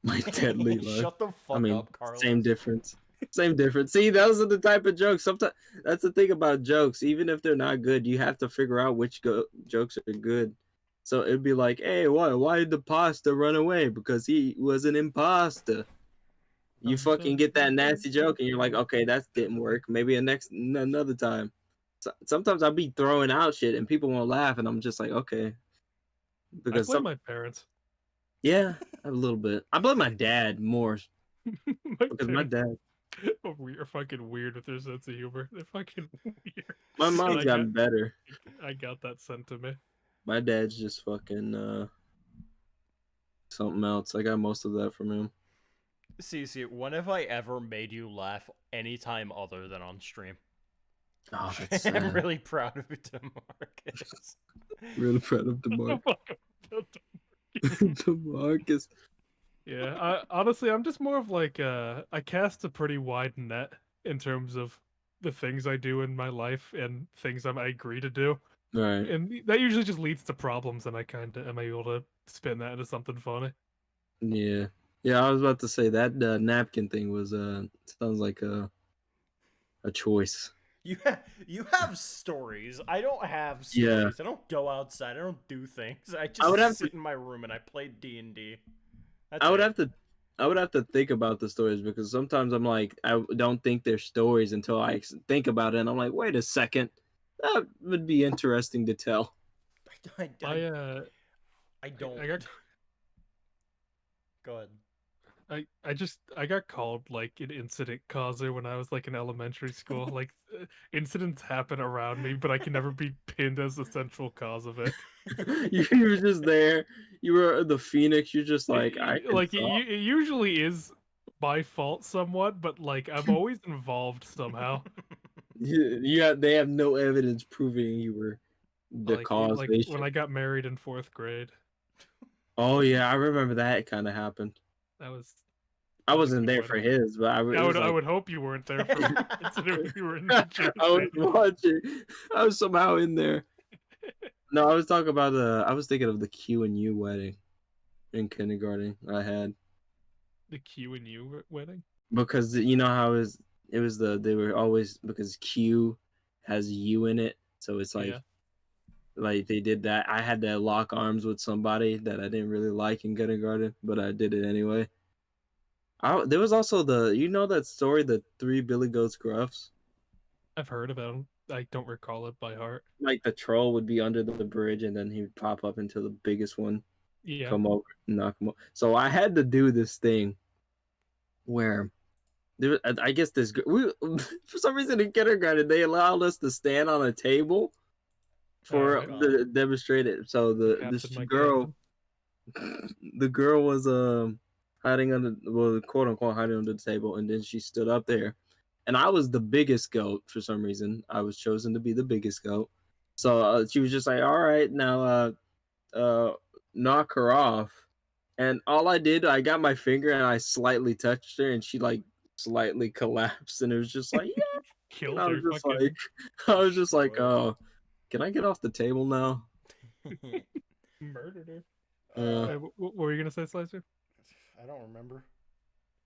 [SPEAKER 1] My deadly life.
[SPEAKER 7] Shut the fuck up, Carlos.
[SPEAKER 1] Same difference. Same difference. See, those are the type of jokes. Sometimes that's the thing about jokes. Even if they're not good, you have to figure out which jokes are good. So it'd be like, hey, why did the pasta run away? Because he was an imposter. You fucking get that nasty joke, and you're like, okay, that didn't work. Maybe another time. So, sometimes I'll be throwing out shit, and people won't laugh, and I'm just like, okay.
[SPEAKER 4] Because I blame my parents.
[SPEAKER 1] Yeah, a little bit. I blame my dad more. Because my dad
[SPEAKER 4] are fucking weird with their sense of humor. They're fucking weird.
[SPEAKER 1] My mom's gotten better.
[SPEAKER 4] I got that sent to me.
[SPEAKER 1] My dad's just fucking something else. I got most of that from him.
[SPEAKER 7] See, when have I ever made you laugh anytime other than on stream?
[SPEAKER 1] Oh, that's sad.
[SPEAKER 7] I'm really proud of it, DeMarcus.
[SPEAKER 1] Really proud of DeMarcus. DeMarcus.
[SPEAKER 4] Yeah, honestly, I'm just more of like I cast a pretty wide net in terms of the things I do in my life and things I agree to do.
[SPEAKER 1] Right.
[SPEAKER 4] And that usually just leads to problems, and I kind of am able to spin that into something funny.
[SPEAKER 1] Yeah. Yeah, I was about to say that napkin thing was sounds like a choice.
[SPEAKER 7] You have stories. I don't have stories.
[SPEAKER 1] Yeah.
[SPEAKER 7] I don't go outside. I don't do things. I just sit in my room and I play D&D.
[SPEAKER 1] I would have to think about the stories because sometimes I'm like I don't think they're stories until I think about it and I'm like, wait a second, that would be interesting to tell.
[SPEAKER 7] I don't. Go ahead.
[SPEAKER 4] I got called like an incident causer when I was like in elementary school. Like incidents happen around me, but I can never be pinned as the central cause of it.
[SPEAKER 1] You were just there. You were the Phoenix. You're just like
[SPEAKER 4] it usually is my fault somewhat, but like I'm always involved somehow.
[SPEAKER 1] Yeah, they have no evidence proving you were the cause.
[SPEAKER 4] Like when I got married in 4th grade.
[SPEAKER 1] Oh yeah, I remember that kind of happened. I wasn't there for his, but I
[SPEAKER 4] would hope you weren't there for considering you were in the
[SPEAKER 1] I was watching. I was somehow in there. No, I was talking about I was thinking of the Q and U wedding in kindergarten. I had
[SPEAKER 4] the Q and U wedding
[SPEAKER 1] because you know how it was they were always because Q has U in it, so it's like like they did that. I had to lock arms with somebody that I didn't really like in kindergarten, but I did it anyway. There was also that story, the 3 Billy Goats Gruffs.
[SPEAKER 4] I've heard about him. I don't recall it by heart.
[SPEAKER 1] Like the troll would be under the bridge and then he would pop up into the biggest one.
[SPEAKER 4] Yeah.
[SPEAKER 1] Come over and knock him over. So I had to do this thing where I guess for some reason in kindergarten they allowed us to stand on a table for the demonstrated. So this girl the girl was hiding under, well, quote unquote hiding under the table, and then she stood up there, and I was the biggest goat for some reason. I was chosen to be the biggest goat, so she was just like, "All right, now, knock her off," and all I did, I got my finger and I slightly touched her, and she like slightly collapsed, and it was just like, yeah,
[SPEAKER 4] killed
[SPEAKER 1] her. I was just like, oh, can I get off the table now?
[SPEAKER 4] Murdered her. What were you gonna say, Slicer?
[SPEAKER 7] I don't remember.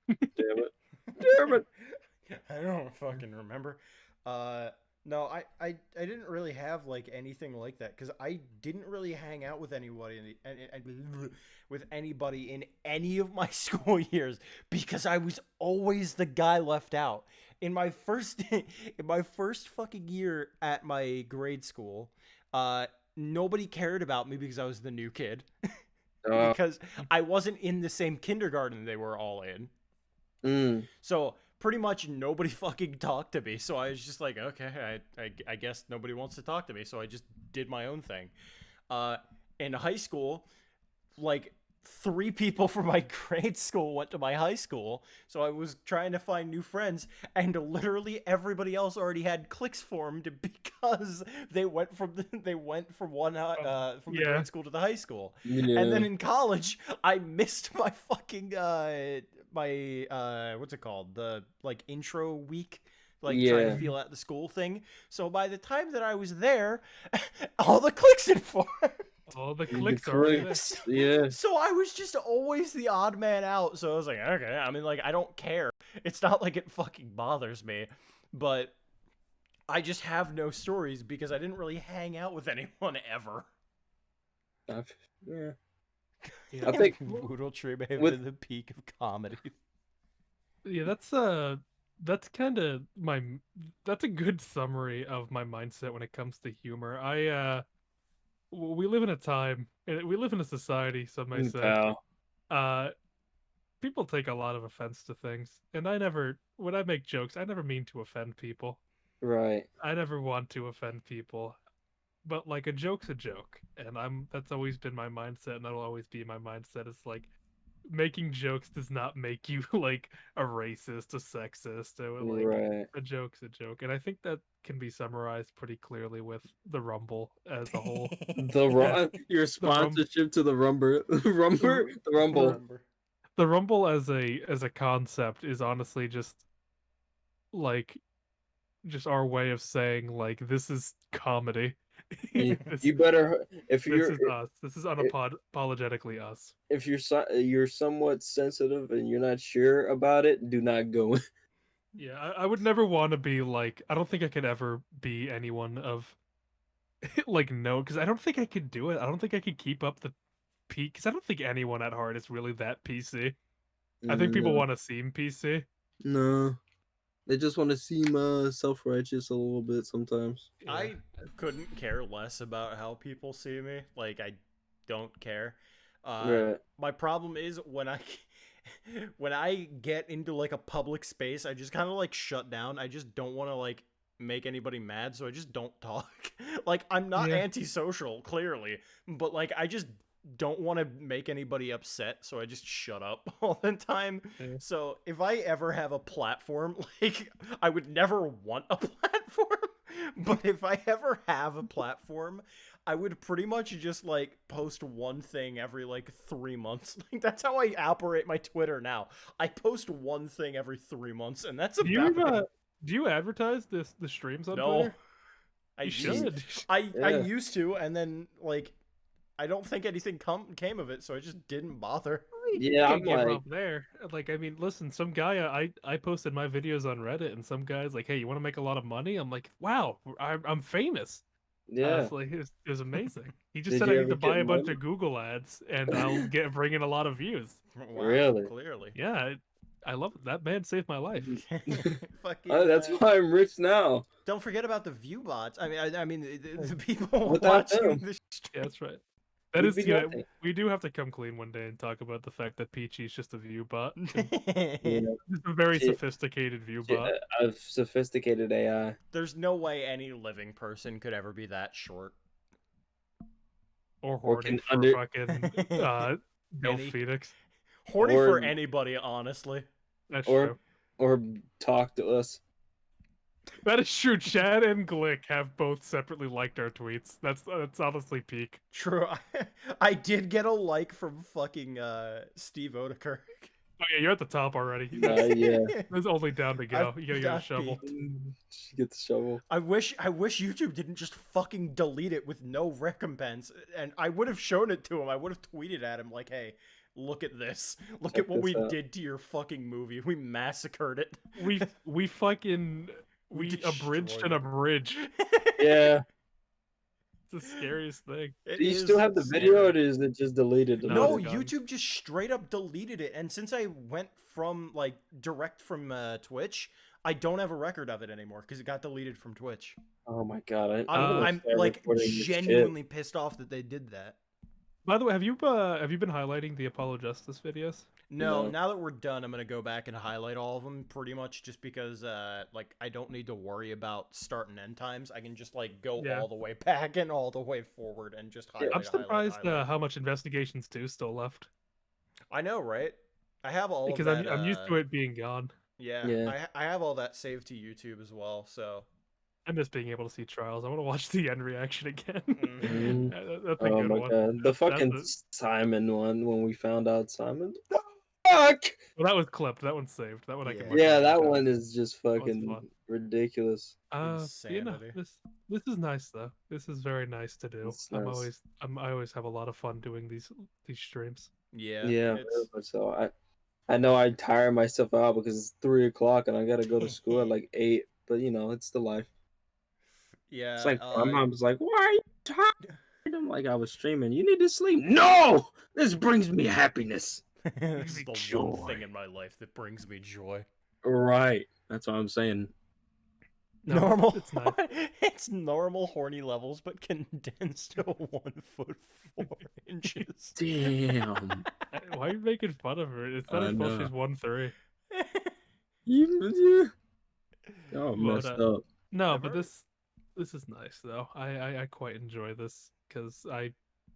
[SPEAKER 1] Damn it.
[SPEAKER 7] I don't fucking remember. No, I didn't really have like anything like that because I didn't really hang out with anybody with anybody in any of my school years because I was always the guy left out. In my first fucking year at my grade school, nobody cared about me because I was the new kid. Because I wasn't in the same kindergarten they were all in. So pretty much nobody fucking talked to me. So I was just like, okay, I guess nobody wants to talk to me. So I just did my own thing. In high school, like 3 people from my grade school went to my high school, so I was trying to find new friends, and literally everybody else already had cliques formed because they went from the grade school to the high school.
[SPEAKER 1] Yeah.
[SPEAKER 7] And then in college, I missed my fucking what's it called? The like intro week, like trying to feel out the school thing. So by the time that I was there, all the cliques had formed.
[SPEAKER 4] All the clicks are already there.
[SPEAKER 1] Yeah.
[SPEAKER 7] So I was just always the odd man out. So I was like, okay, I mean, like, I don't care. It's not like it fucking bothers me. But I just have no stories because I didn't really hang out with anyone ever.
[SPEAKER 1] Yeah.
[SPEAKER 7] I think Boodle Tree may have been the peak of comedy.
[SPEAKER 4] Yeah, that's kind of that's a good summary of my mindset when it comes to humor. We live in a time, we live in a society, some may say. People take a lot of offense to things, and when I make jokes, I never mean to offend people.
[SPEAKER 1] Right.
[SPEAKER 4] I never want to offend people, but like a joke's a joke, and that's always been my mindset, and that'll always be my mindset. It's like making jokes does not make you like a racist, a sexist, or like a joke's a joke, and I think that can be summarized pretty clearly with the Rumble as a whole.
[SPEAKER 1] Your sponsorship to the Rumble.
[SPEAKER 4] The Rumble as a concept is honestly just like our way of saying like this is comedy.
[SPEAKER 1] You better
[SPEAKER 4] this is us. This is unapologetically us.
[SPEAKER 1] If you're somewhat sensitive and you're not sure about it, do not go.
[SPEAKER 4] Yeah, I would never want to be like. I don't think I could ever be anyone of like no, because I don't think I could do it. I don't think I could keep up the peak. Because I don't think anyone at heart is really that PC. I think people want to seem PC.
[SPEAKER 1] No. They just want to seem self-righteous a little bit sometimes.
[SPEAKER 7] Yeah. I couldn't care less about how people see me. Like, I don't care. My problem is when I get into like a public space, I just kind of like shut down. I just don't want to like make anybody mad, so I just don't talk. Like, I'm not antisocial, clearly, but like I just don't want to make anybody upset, so I just shut up all the time. So if I ever have a platform, like, I would never want a platform, but if I ever have a platform, I would pretty much just like post one thing every like 3 months. Like, that's how I operate my Twitter now. I post one thing every 3 months, and that's about it.
[SPEAKER 4] Do you advertise the streams on Twitter?
[SPEAKER 7] I
[SPEAKER 4] should.
[SPEAKER 7] I used to, and then like I don't think anything came of it, so I just didn't bother.
[SPEAKER 1] Yeah, I'm
[SPEAKER 4] give up there. Like, I mean, listen, some guy I posted my videos on Reddit, and some guy's like, "Hey, you want to make a lot of money?" I'm like, "Wow, I'm famous."
[SPEAKER 1] Yeah,
[SPEAKER 4] like, it was amazing. He just said I need to buy a bunch of Google ads, and I'll bring in a lot of views.
[SPEAKER 7] Wow,
[SPEAKER 1] really?
[SPEAKER 7] Clearly.
[SPEAKER 4] Yeah, I love it. That man saved my life.
[SPEAKER 1] That's why I'm rich now.
[SPEAKER 7] Don't forget about the view bots. I mean, the people watching the stream.
[SPEAKER 4] Yeah, that's right. We do have to come clean one day and talk about the fact that Peachy's just a view bot. Just a very sophisticated view bot.
[SPEAKER 1] A sophisticated AI.
[SPEAKER 7] There's no way any living person could ever be that short.
[SPEAKER 4] Or horny for fucking Bill Phoenix.
[SPEAKER 7] Horny for anybody, honestly.
[SPEAKER 4] That's true.
[SPEAKER 1] Or talk to us.
[SPEAKER 4] That is true. Chad and Glick have both separately liked our tweets. That's honestly peak.
[SPEAKER 7] True. I did get a like from fucking Steve Oedekerk.
[SPEAKER 4] Oh yeah, you're at the top already.
[SPEAKER 1] Yeah.
[SPEAKER 4] There's only down to go. You gotta get a shovel.
[SPEAKER 1] Get the shovel.
[SPEAKER 7] I wish YouTube didn't just fucking delete it with no recompense. And I would have shown it to him. I would have tweeted at him like, hey, look at this. Look at what we did to your fucking movie. We massacred it.
[SPEAKER 4] We abridged an abridge.
[SPEAKER 1] Yeah.
[SPEAKER 4] It's the scariest thing.
[SPEAKER 1] Do you still have the video, or is it just deleted?
[SPEAKER 7] No, YouTube just straight up deleted it. And since I went from like direct from Twitch, I don't have a record of it anymore because it got deleted from Twitch.
[SPEAKER 1] Oh my god!
[SPEAKER 7] I'm like genuinely pissed off that they did that.
[SPEAKER 4] By the way, have you been highlighting the Apollo Justice videos?
[SPEAKER 3] No,
[SPEAKER 1] No.
[SPEAKER 3] now that we're done, I'm gonna go back and highlight all of them pretty much just because like I don't need to worry about start and end times. I can just like go
[SPEAKER 4] Yeah.
[SPEAKER 3] all the way back and all the way forward and just
[SPEAKER 1] Yeah.
[SPEAKER 3] highlight,
[SPEAKER 4] I'm surprised
[SPEAKER 3] highlight.
[SPEAKER 4] how much Investigations 2 still left.
[SPEAKER 3] I know, right? I have all
[SPEAKER 4] Because
[SPEAKER 3] of that.
[SPEAKER 4] I'm used to it being gone.
[SPEAKER 3] Yeah,
[SPEAKER 1] Yeah.
[SPEAKER 3] I have all that saved to YouTube as well. So
[SPEAKER 4] I miss being able to see trials. I want to watch the end reaction again.
[SPEAKER 3] Mhm.
[SPEAKER 4] That's a
[SPEAKER 1] Oh
[SPEAKER 4] good
[SPEAKER 1] my
[SPEAKER 4] one.
[SPEAKER 1] god, the
[SPEAKER 4] That's
[SPEAKER 1] fucking
[SPEAKER 4] a,
[SPEAKER 1] Simon one when we found out Simon. Fuck.
[SPEAKER 4] well, that was clipped. That one's saved. That one I can watch.
[SPEAKER 1] Yeah,
[SPEAKER 4] again.
[SPEAKER 1] that one is just
[SPEAKER 4] That was
[SPEAKER 1] fucking
[SPEAKER 4] fun.
[SPEAKER 1] ridiculous.
[SPEAKER 4] You know,
[SPEAKER 3] Insanity.
[SPEAKER 4] this is nice though. This is very nice to do.
[SPEAKER 1] It's nice.
[SPEAKER 4] I always have a lot of fun doing these streams.
[SPEAKER 3] Yeah,
[SPEAKER 1] Yeah, very
[SPEAKER 3] it's
[SPEAKER 1] much so. I know I tire myself out because it's 3 o'clock and I gotta go to school at like 8. But you know, it's the life. It's
[SPEAKER 3] yeah.
[SPEAKER 1] like my mom's like, "Why are you tired?" I'm like, "I was streaming. You need to sleep." No, this brings me happiness.
[SPEAKER 3] This is the one
[SPEAKER 1] Joy.
[SPEAKER 3] thing in my life that brings me joy.
[SPEAKER 1] Right. That's what I'm saying.
[SPEAKER 4] No,
[SPEAKER 3] Normal.
[SPEAKER 4] it's nice.
[SPEAKER 3] It's normal horny levels, but condensed to 1 foot 4 inches.
[SPEAKER 1] Damn.
[SPEAKER 4] Why are you making fun of her? It's not
[SPEAKER 1] I
[SPEAKER 4] her fault
[SPEAKER 1] know.
[SPEAKER 4] she's 1'3".
[SPEAKER 1] You oh,
[SPEAKER 4] But,
[SPEAKER 1] messed up.
[SPEAKER 4] No,
[SPEAKER 3] I've
[SPEAKER 4] but
[SPEAKER 3] heard-
[SPEAKER 4] this is nice though. I quite enjoy this because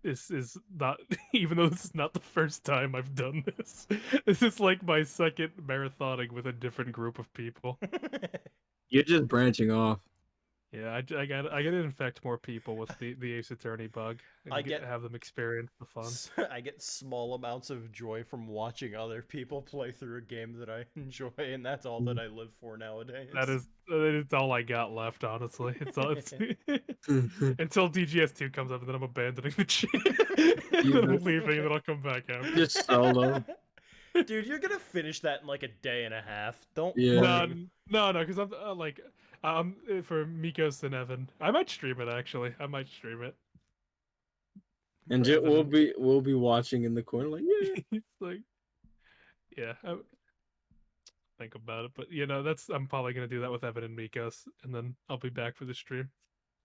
[SPEAKER 4] this is not even though this is not the first time I've done this. This is like my second marathoning with a different group of people.
[SPEAKER 1] You're just branching off.
[SPEAKER 4] Yeah, I gotta infect more people with the Ace Attorney bug and
[SPEAKER 3] I get-
[SPEAKER 4] have them experience the fun.
[SPEAKER 3] I get small amounts of joy from watching other people play through a game that I enjoy, and that's all that I live for nowadays.
[SPEAKER 4] That is all I got left, honestly. It's all it's until DGS2 comes up, and then I'm abandoning the channel. And then I'm leaving, and then I'll come back out.
[SPEAKER 1] Just solo.
[SPEAKER 3] Dude, you're gonna finish that in like a day and a half. Don't
[SPEAKER 1] Yeah.
[SPEAKER 3] fucking...
[SPEAKER 4] No, because I'm for Mikos and Evan. I might stream it actually. I might stream it.
[SPEAKER 1] And
[SPEAKER 4] For Evan
[SPEAKER 1] we'll be watching in the corner like, yeah.
[SPEAKER 4] It's like, yeah. Think about it, but you know, I'm probably gonna do that with Evan and Mikos, and then I'll be back for the stream.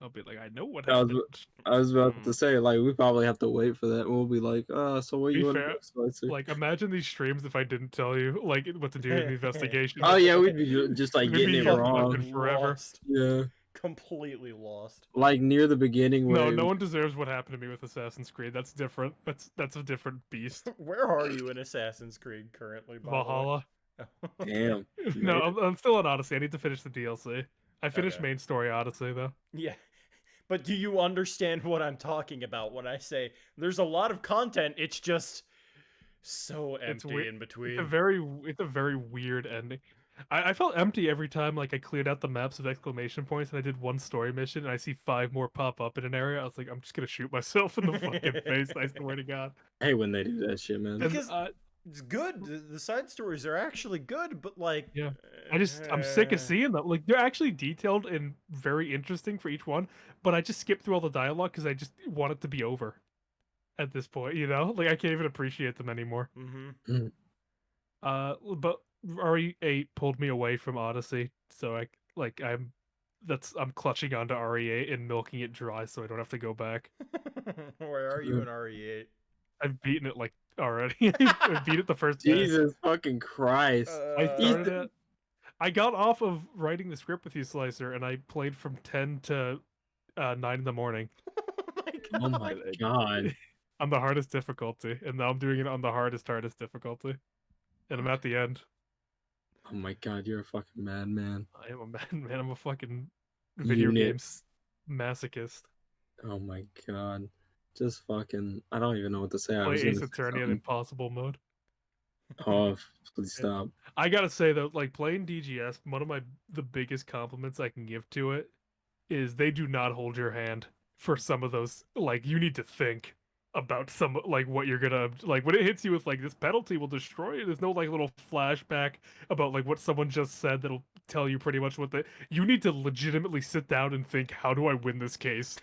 [SPEAKER 4] I'll be like, I know what happened.
[SPEAKER 1] I was about to say, like, we probably have to wait for that. We'll be like, so what
[SPEAKER 4] Be
[SPEAKER 1] you want
[SPEAKER 4] fair,
[SPEAKER 1] to do, Spicer?
[SPEAKER 4] like, imagine these streams if I didn't tell you, like, what to do in the investigation.
[SPEAKER 1] Oh yeah, we'd be just like
[SPEAKER 4] We'd
[SPEAKER 1] getting
[SPEAKER 4] be
[SPEAKER 1] it
[SPEAKER 4] fucking
[SPEAKER 1] wrong.
[SPEAKER 4] looking forever.
[SPEAKER 3] Lost.
[SPEAKER 1] Yeah.
[SPEAKER 3] Completely lost.
[SPEAKER 1] Like near the beginning where
[SPEAKER 4] No one deserves what happened to me with Assassin's Creed. That's different. That's a different beast.
[SPEAKER 3] Where are you in Assassin's Creed currently, by the way?
[SPEAKER 4] Valhalla.
[SPEAKER 1] Damn.
[SPEAKER 4] No, I'm still on Odyssey. I need to finish the DLC. I finished
[SPEAKER 3] Okay.
[SPEAKER 4] main story Odyssey though.
[SPEAKER 3] Yeah. But do you understand what I'm talking about when I say there's a lot of content, it's just so empty in between.
[SPEAKER 4] It's a very weird ending. I felt empty every time like I cleared out the maps with exclamation points and I did one story mission and I see 5 more pop up in an area. I was like, I'm just gonna shoot myself in the fucking face. I swear to God.
[SPEAKER 1] I hate when they do that shit, man.
[SPEAKER 3] Because it's good. The side stories are actually good, but like,
[SPEAKER 4] yeah, I'm sick of seeing them. Like they're actually detailed and very interesting for each one, but I just skip through all the dialogue because I just want it to be over. At this point, you know, like I can't even appreciate them anymore.
[SPEAKER 3] Mm-hmm.
[SPEAKER 4] But RE8 pulled me away from Odyssey, so I'm clutching onto RE8 and milking it dry so I don't have to go back.
[SPEAKER 3] Where are you in RE8?
[SPEAKER 4] I've beaten it like already. I beat it the first day.
[SPEAKER 1] Jesus fucking Christ!
[SPEAKER 4] I started it. I got off of writing the script with you, Slicer, and I played from 10 to 9 in the morning.
[SPEAKER 1] Oh my God!
[SPEAKER 4] On the hardest difficulty, and now I'm doing it on the hardest difficulty, and I'm at the end.
[SPEAKER 1] Oh my God! You're a fucking madman.
[SPEAKER 4] I am a madman. I'm a fucking video games masochist.
[SPEAKER 1] Oh my God! Just fucking. I don't even know what to say. I
[SPEAKER 4] Play
[SPEAKER 1] was
[SPEAKER 4] Ace
[SPEAKER 1] gonna say
[SPEAKER 4] Attorney in
[SPEAKER 1] something.
[SPEAKER 4] impossible mode.
[SPEAKER 1] Oh, please stop.
[SPEAKER 4] I gotta say though, like playing DGS, one of the biggest compliments I can give to it is they do not hold your hand for some of those. Like you need to think about some like what you're gonna like when it hits you with like this penalty will destroy you. There's no like little flashback about like what someone just said that'll tell you pretty much what you need to legitimately sit down and think, how do I win this case?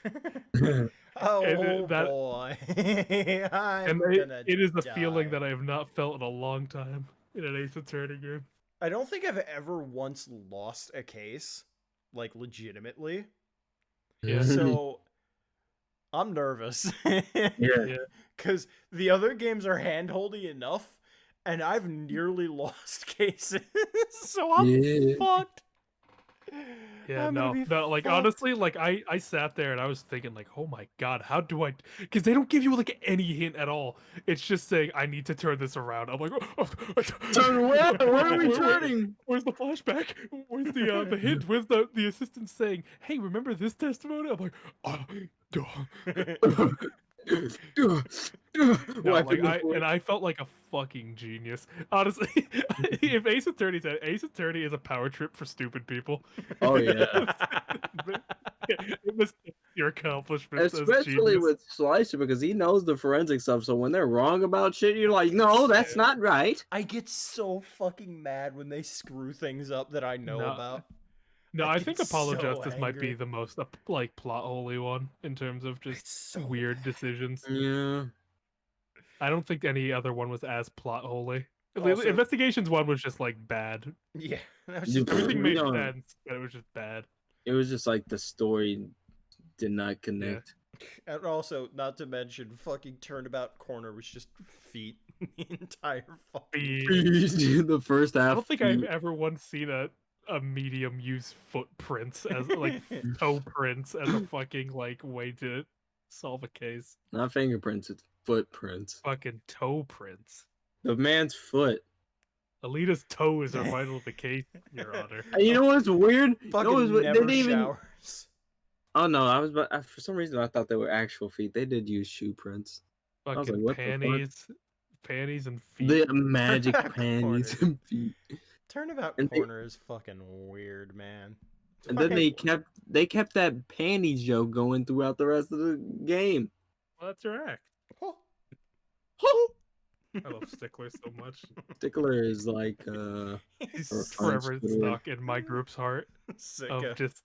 [SPEAKER 3] Oh
[SPEAKER 4] and
[SPEAKER 3] boy.
[SPEAKER 4] It is a feeling that I have not felt in a long time in an Ace Attorney game.
[SPEAKER 3] I don't think I've ever once lost a case, like legitimately.
[SPEAKER 4] Yeah.
[SPEAKER 3] So
[SPEAKER 7] I'm nervous.
[SPEAKER 1] Yeah.
[SPEAKER 7] Because the other games are hand-holdy enough, and I've nearly lost cases, so I'm fucked.
[SPEAKER 4] Yeah,
[SPEAKER 7] I'm gonna
[SPEAKER 4] no,
[SPEAKER 7] be
[SPEAKER 4] like
[SPEAKER 7] fucked.
[SPEAKER 4] honestly, like I sat there and I was thinking like, oh my god, how do I? Because they don't give you like any hint at all. It's just saying I need to turn this around. I'm like,
[SPEAKER 1] Turn where? Where are we turning?
[SPEAKER 4] Where's the flashback? Where's the hint? Where's the assistant saying, hey, remember this testimony? I'm like, oh, duh. No, like I felt like a fucking genius. Honestly, if Ace Attorney said Ace Attorney is a power trip for stupid people.
[SPEAKER 1] Oh yeah.
[SPEAKER 4] It was your accomplishments as
[SPEAKER 1] Especially
[SPEAKER 4] genius.
[SPEAKER 1] with Slicer because he knows the forensic stuff. So when they're wrong about shit, you're like, no, that's not right.
[SPEAKER 7] I get so fucking mad when they screw things up that I know about.
[SPEAKER 4] No, I
[SPEAKER 7] get
[SPEAKER 4] think Apollo
[SPEAKER 7] so
[SPEAKER 4] Justice might be
[SPEAKER 7] angry.
[SPEAKER 4] the most like plot holy one in terms of just
[SPEAKER 7] so
[SPEAKER 4] weird decisions.
[SPEAKER 1] Yeah.
[SPEAKER 4] I don't think any other one was as plot holy.
[SPEAKER 7] Also-
[SPEAKER 4] Investigations one was just like bad.
[SPEAKER 7] Yeah, that was
[SPEAKER 1] You-
[SPEAKER 7] just
[SPEAKER 4] Everything made
[SPEAKER 1] don't-
[SPEAKER 4] sense, but it was just bad.
[SPEAKER 1] It was just like the story did not connect.
[SPEAKER 7] And also, not to mention, fucking Turnabout Corner was just feet the entire fucking.
[SPEAKER 1] The first half.
[SPEAKER 4] I don't think I've ever once seen a medium use footprints as like toe prints as a fucking like way to solve a case.
[SPEAKER 1] Not fingerprints, it's footprints.
[SPEAKER 4] Fucking toe prints.
[SPEAKER 1] The man's foot.
[SPEAKER 4] Alita's toes are vital to the case, Your Honor.
[SPEAKER 1] And you know what's weird?
[SPEAKER 7] Fucking
[SPEAKER 1] You know what's-
[SPEAKER 7] never
[SPEAKER 1] they didn't even.
[SPEAKER 7] showers.
[SPEAKER 1] Oh no, I was. But for some reason, I thought they were actual feet. They did use shoe prints. I was
[SPEAKER 4] Fucking
[SPEAKER 1] like, what the fuck?
[SPEAKER 4] panties and feet.
[SPEAKER 1] The magic
[SPEAKER 7] Turnabout
[SPEAKER 1] panties
[SPEAKER 7] Corner.
[SPEAKER 1] and feet.
[SPEAKER 7] Turnabout
[SPEAKER 1] And they-
[SPEAKER 7] Corner is fucking weird, man. It's
[SPEAKER 1] And then
[SPEAKER 7] fucking-
[SPEAKER 1] they kept that panties joke going throughout the rest of the game.
[SPEAKER 4] Well, that's your act.
[SPEAKER 7] Oh.
[SPEAKER 4] I love Stickler so much.
[SPEAKER 1] Stickler is like
[SPEAKER 4] He's
[SPEAKER 1] Or
[SPEAKER 4] forever
[SPEAKER 1] unspoiled.
[SPEAKER 4] stuck in my group's heart
[SPEAKER 7] Sicko.
[SPEAKER 4] of just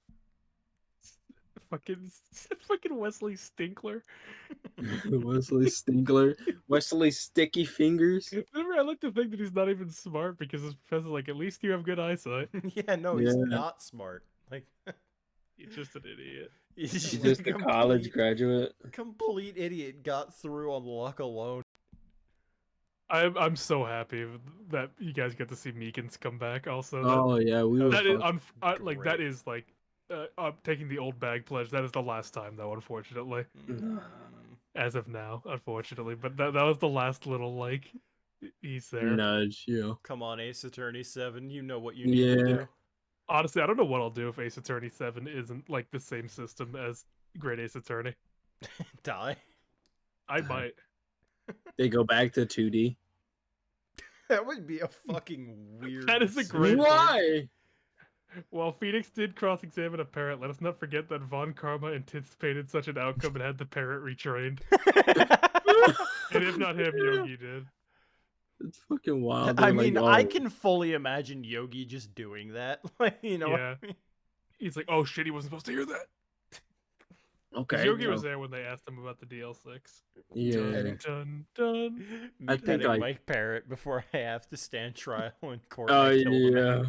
[SPEAKER 4] fucking Wesley Stinkler.
[SPEAKER 1] Wesley Stinkler, Wesley Sticky Fingers.
[SPEAKER 4] Whenever I like to think that he's not even smart because his professor's like, at least you have good eyesight.
[SPEAKER 7] Yeah, no, he's
[SPEAKER 1] Yeah.
[SPEAKER 7] not smart. Like,
[SPEAKER 4] He's just an idiot.
[SPEAKER 7] he's
[SPEAKER 1] He's
[SPEAKER 7] just
[SPEAKER 1] just a college
[SPEAKER 7] complete-
[SPEAKER 1] graduate.
[SPEAKER 7] Complete idiot got through on luck alone.
[SPEAKER 4] I'm so happy that you guys get to see Meekins come back. Also,
[SPEAKER 1] Oh yeah, we were.
[SPEAKER 4] that is
[SPEAKER 1] fuck-
[SPEAKER 4] like that is like I'm taking the old bag pledge. That is the last time though, unfortunately. As of now, unfortunately, but that was the last little like he's there.
[SPEAKER 1] nudge. Yeah.
[SPEAKER 7] Come on, Ace Attorney 7, you know what you need to
[SPEAKER 1] Yeah.
[SPEAKER 7] do.
[SPEAKER 4] Honestly, I don't know what I'll do if Ace Attorney 7 isn't like the same system as Great Ace Attorney.
[SPEAKER 7] Die.
[SPEAKER 4] I might.
[SPEAKER 1] They go back to 2D.
[SPEAKER 7] That would be a fucking weird.
[SPEAKER 4] That is a great.
[SPEAKER 1] Why?
[SPEAKER 4] While Phoenix did cross-examine a parrot, let us not forget that Von Karma anticipated such an outcome and had the parrot retrained. And if not him, Yogi did.
[SPEAKER 1] It's fucking wild.
[SPEAKER 7] I
[SPEAKER 1] They're
[SPEAKER 7] mean,
[SPEAKER 1] like,
[SPEAKER 7] I
[SPEAKER 1] oh,
[SPEAKER 7] can fully imagine Yogi just doing that. Like, you know.
[SPEAKER 4] Yeah. He's like, oh shit, he wasn't supposed to hear that. 'Cause
[SPEAKER 1] Okay.
[SPEAKER 4] Yogi was
[SPEAKER 1] no.
[SPEAKER 4] there when they asked him about the DL6.
[SPEAKER 1] Yeah.
[SPEAKER 4] Dun, dun, dun.
[SPEAKER 7] Me
[SPEAKER 1] I think,
[SPEAKER 7] petting
[SPEAKER 1] like-
[SPEAKER 7] Mike Parrott before I have to stand trial in court.
[SPEAKER 1] Oh
[SPEAKER 7] I killed him.
[SPEAKER 1] yeah.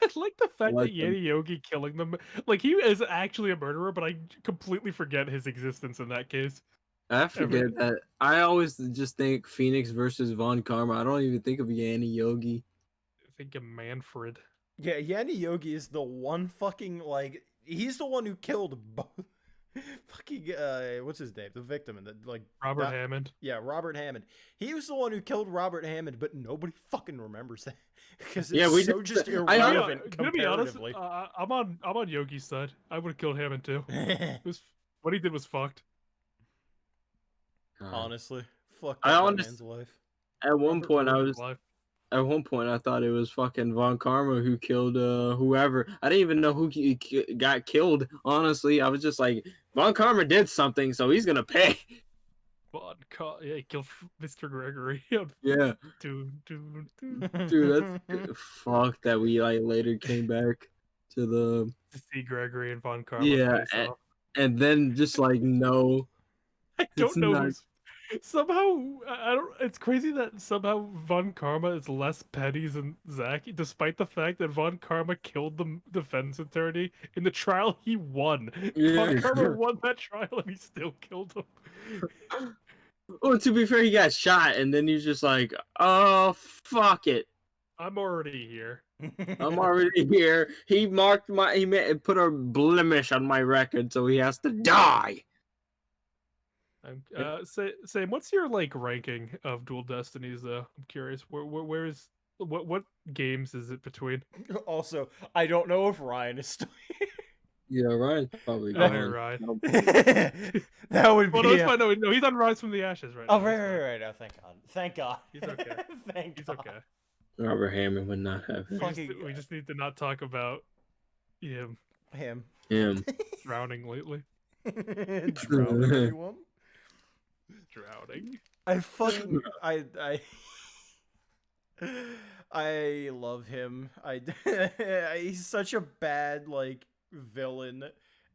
[SPEAKER 4] I like the fact
[SPEAKER 1] like
[SPEAKER 4] that Yeti Yogi killing them. Like, he is actually a murderer, but I completely forget his existence in that case.
[SPEAKER 1] I forget that. I always just think Phoenix versus Von Karma. I don't even think of Yanni Yogi.
[SPEAKER 4] I think of Manfred.
[SPEAKER 7] Yeah, Yanni Yogi is the one fucking, like, he's the one who killed both. Fucking, what's his name? The victim and the, like,
[SPEAKER 4] Robert
[SPEAKER 7] that-
[SPEAKER 4] Hammond.
[SPEAKER 7] Yeah, Robert Hammond. He was the one who killed Robert Hammond, but nobody fucking remembers that because it's
[SPEAKER 1] Yeah, we
[SPEAKER 7] so
[SPEAKER 1] just-
[SPEAKER 7] just
[SPEAKER 1] I know-
[SPEAKER 7] irrelevant
[SPEAKER 4] To be honest,
[SPEAKER 7] comparatively.
[SPEAKER 4] I'm on Yogi's side. I would have killed Hammond too. What he did was fucked.
[SPEAKER 7] Honestly, fuck
[SPEAKER 1] I
[SPEAKER 7] that
[SPEAKER 1] honest-
[SPEAKER 7] man's life.
[SPEAKER 1] At one
[SPEAKER 4] Robert
[SPEAKER 1] point, I
[SPEAKER 4] ruined his
[SPEAKER 1] was.
[SPEAKER 4] life.
[SPEAKER 1] At one point, I thought it was fucking Von Karma who killed whoever. I didn't even know who got killed. Honestly, I was just like, Von Karma did something, so he's gonna pay.
[SPEAKER 4] Yeah, he killed Mr. Gregory.
[SPEAKER 1] Yeah,
[SPEAKER 4] Dude.
[SPEAKER 1] dude, that's fuck that we like later came back to the
[SPEAKER 4] To see Gregory and Von Karma
[SPEAKER 1] yeah,
[SPEAKER 4] face off.
[SPEAKER 1] and then just like no,
[SPEAKER 4] I don't
[SPEAKER 1] it's
[SPEAKER 4] know
[SPEAKER 1] not-
[SPEAKER 4] who's. Somehow, I don't. It's crazy that somehow Von Karma is less petty than Zack, despite the fact that Von Karma killed the defense attorney in the trial he won. Von Karma won that trial and he still killed him.
[SPEAKER 1] Well, to be fair, he got shot, and then he's just like, "Oh, fuck it,
[SPEAKER 4] I'm already here.
[SPEAKER 1] I'm already here." He put a blemish on my record, so he has to die.
[SPEAKER 4] Sam, what's your like ranking of Dual Destinies? Though I'm curious, where is what games is it between?
[SPEAKER 7] Also, I don't know if Ryan is still here.
[SPEAKER 1] Yeah, Ryan's probably
[SPEAKER 4] Oh,
[SPEAKER 1] gone.
[SPEAKER 4] hey, Ryan.
[SPEAKER 7] That would
[SPEAKER 4] Well,
[SPEAKER 7] be.
[SPEAKER 4] no, it's fine. No, he's on Rise from the Ashes right now.
[SPEAKER 7] Oh, right. Oh, thank God. Thank God.
[SPEAKER 4] He's okay.
[SPEAKER 7] Thank
[SPEAKER 4] He's
[SPEAKER 7] God.
[SPEAKER 4] okay.
[SPEAKER 1] Robert Hammond would not have it.
[SPEAKER 4] We just need to not talk about him
[SPEAKER 7] Him.
[SPEAKER 4] drowning lately.
[SPEAKER 7] Drowning everyone.
[SPEAKER 4] Drowning.
[SPEAKER 7] I love him. He's such a bad like villain,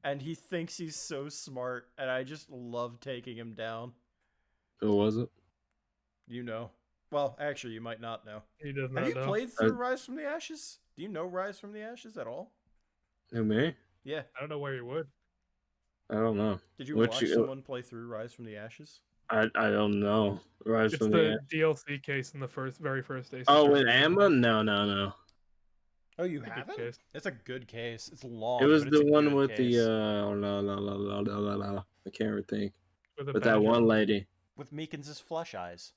[SPEAKER 7] and he thinks he's so smart, and I just love taking him down.
[SPEAKER 1] Who was it?
[SPEAKER 7] You know. Well, actually, you might not know.
[SPEAKER 4] He does not
[SPEAKER 7] Have you
[SPEAKER 4] know.
[SPEAKER 7] played through Rise from the Ashes? Do you know Rise from the Ashes at all?
[SPEAKER 1] Who, me?
[SPEAKER 7] Yeah.
[SPEAKER 4] I don't know where you would.
[SPEAKER 1] I don't know.
[SPEAKER 7] Did you watch someone play through Rise from the Ashes?
[SPEAKER 1] I don't know. Rise
[SPEAKER 4] It's
[SPEAKER 1] from
[SPEAKER 4] the DLC case in the very first Ace
[SPEAKER 1] Oh,
[SPEAKER 4] Attorney
[SPEAKER 1] with Emma? No.
[SPEAKER 7] Oh, you haven't? It's a good case. It's long.
[SPEAKER 1] It was
[SPEAKER 7] but it's
[SPEAKER 1] the
[SPEAKER 7] a
[SPEAKER 1] one
[SPEAKER 7] good
[SPEAKER 1] with
[SPEAKER 7] case.
[SPEAKER 1] I can't even think.
[SPEAKER 4] With
[SPEAKER 1] that one lady.
[SPEAKER 7] With Meekins' flesh eyes.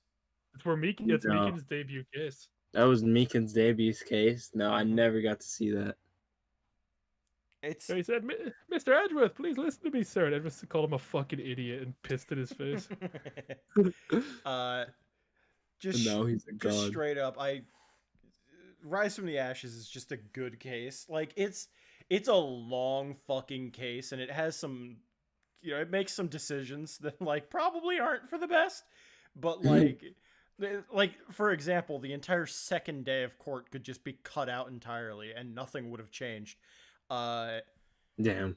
[SPEAKER 4] It's where it's Meekin's debut case.
[SPEAKER 1] That was Meekin's debut case. No, I never got to see that.
[SPEAKER 4] So he said, "Mr. Edgeworth, please listen to me, sir." And Edgeworth called him a fucking idiot and pissed in his face.
[SPEAKER 7] Just
[SPEAKER 1] no, he's a god.
[SPEAKER 7] Straight up, Rise from the Ashes is just a good case. Like it's a long fucking case, and it has some, it makes some decisions that like probably aren't for the best, but like for example, the entire second day of court could just be cut out entirely, and nothing would have changed.
[SPEAKER 1] Damn.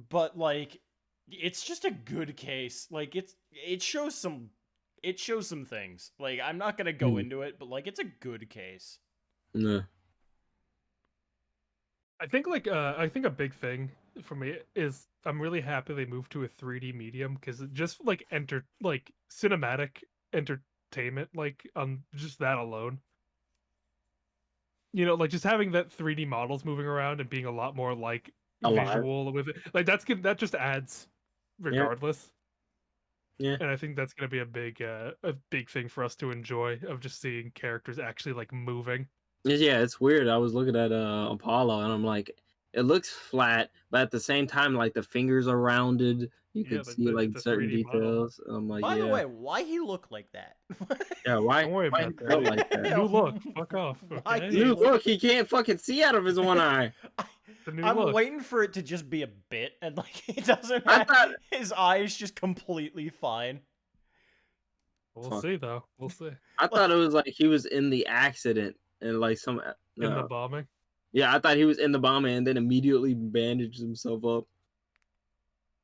[SPEAKER 7] But like, it's just a good case. Like it shows some things. Like I'm not gonna go into it, but like it's a good case.
[SPEAKER 1] No.
[SPEAKER 4] I think a big thing for me is I'm really happy they moved to a 3D medium because it just like cinematic entertainment, like on just that alone. Like just having that 3D models moving around and being a lot more like visual with it, like that just adds regardless.
[SPEAKER 1] Yeah.
[SPEAKER 4] And I think that's gonna be a big thing for us to enjoy, of just seeing characters actually like moving.
[SPEAKER 1] Yeah, it's weird. I was looking at Apollo and I'm like, it looks flat, but at the same time, like the fingers are rounded. You could see like certain details. I'm like,
[SPEAKER 7] By the way, why he look like that?
[SPEAKER 1] Yeah, why?
[SPEAKER 4] Don't worry about that.
[SPEAKER 1] Like that?
[SPEAKER 4] New look. Fuck off. Okay?
[SPEAKER 1] New look. He can't fucking see out of his one eye.
[SPEAKER 7] I'm waiting for it to just be a bit, and like he doesn't. His eyes just completely fine.
[SPEAKER 4] We'll see, though. We'll see.
[SPEAKER 1] I thought it was like he was in the accident and like some
[SPEAKER 4] in the bombing.
[SPEAKER 1] Yeah, I thought he was in the bombing and then immediately bandaged himself up.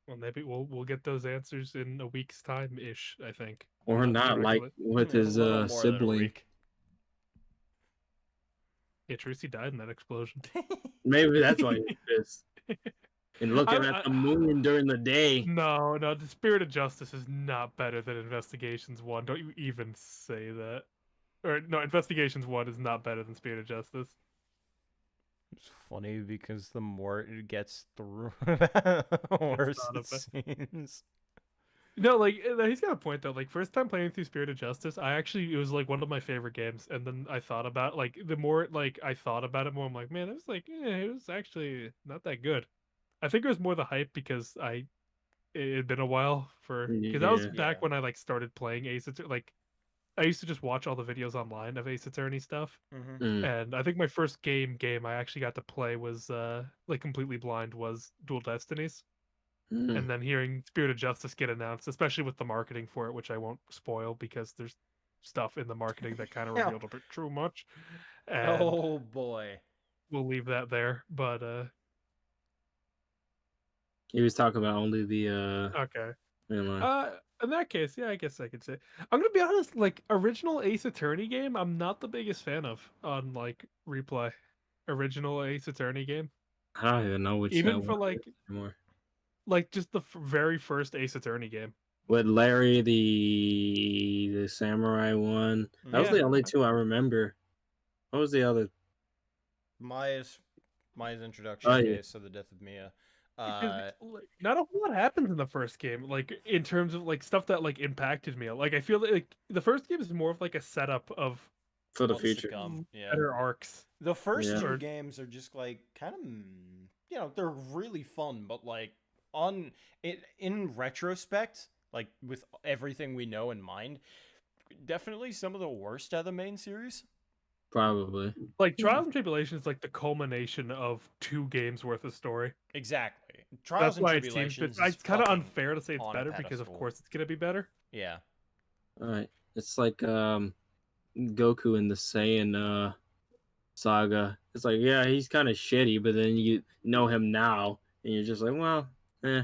[SPEAKER 4] Well, maybe we'll get those answers in a week's time ish, I think.
[SPEAKER 1] Or not, like with his sibling.
[SPEAKER 4] Yeah, Trucy died in that explosion.
[SPEAKER 1] Maybe that's why he's pissed. And looking at the moon during the day.
[SPEAKER 4] No, the Spirit of Justice is not better than Investigations 1. Don't you even say that. Or no, Investigations 1 is not better than Spirit of Justice.
[SPEAKER 7] It's funny because the more it gets through, the worse it seems.
[SPEAKER 4] No, like he's got a point though. Like first time playing through Spirit of Justice, it was like one of my favorite games. And then I thought about the more I thought about it more, I'm like, man, it was it was actually not that good. I think it was more the hype because it had been a while because that was back when I started playing Ace Attorney. I used to just watch all the videos online of Ace Attorney stuff. And I think my first game I actually got to play was completely blind was Dual Destinies. And then hearing Spirit of Justice get announced, especially with the marketing for it, which I won't spoil because there's stuff in the marketing that kind of revealed a bit too much. And
[SPEAKER 7] oh boy.
[SPEAKER 4] We'll leave that there, but
[SPEAKER 1] he was talking about only the
[SPEAKER 4] okay. In that case, yeah, I guess I could say. I'm gonna be honest. Like original Ace Attorney game, I'm not the biggest fan of on like replay. Original Ace Attorney game,
[SPEAKER 1] I don't even know which
[SPEAKER 4] even
[SPEAKER 1] that
[SPEAKER 4] for
[SPEAKER 1] one is anymore.
[SPEAKER 4] like just the very first Ace Attorney game.
[SPEAKER 1] With Larry, the samurai one. That was
[SPEAKER 4] Yeah.
[SPEAKER 1] the only two I remember. What was the other?
[SPEAKER 3] Maya's introduction
[SPEAKER 1] Oh yeah,
[SPEAKER 3] case of the death of Mia.
[SPEAKER 4] Because, like, not a whole lot happens in the first game, like in terms of like stuff that like impacted me. Like I feel like the first game is more of like a setup of
[SPEAKER 1] for the
[SPEAKER 3] what's to
[SPEAKER 1] future.
[SPEAKER 3] come. Yeah.
[SPEAKER 4] better arcs.
[SPEAKER 3] The first
[SPEAKER 1] Yeah.
[SPEAKER 3] two games are just like kind of, you know, they're really fun, but like on it in retrospect, like with everything we know in mind, definitely some of the worst out of the main series.
[SPEAKER 1] Probably.
[SPEAKER 4] Like Trials and Tribulations is like the culmination of 2 games worth of story.
[SPEAKER 3] Exactly. Trials
[SPEAKER 4] That's
[SPEAKER 3] and
[SPEAKER 4] why it seems
[SPEAKER 3] Tribulations.
[SPEAKER 4] it's kind of
[SPEAKER 3] fucking
[SPEAKER 4] unfair to say it's
[SPEAKER 3] on a
[SPEAKER 4] better because of
[SPEAKER 3] pedestal.
[SPEAKER 4] course it's gonna be better.
[SPEAKER 3] Yeah.
[SPEAKER 1] All right. It's like Goku in the Saiyan saga. It's like, yeah, he's kind of shitty, but then you know him now, and you're just like, well, eh.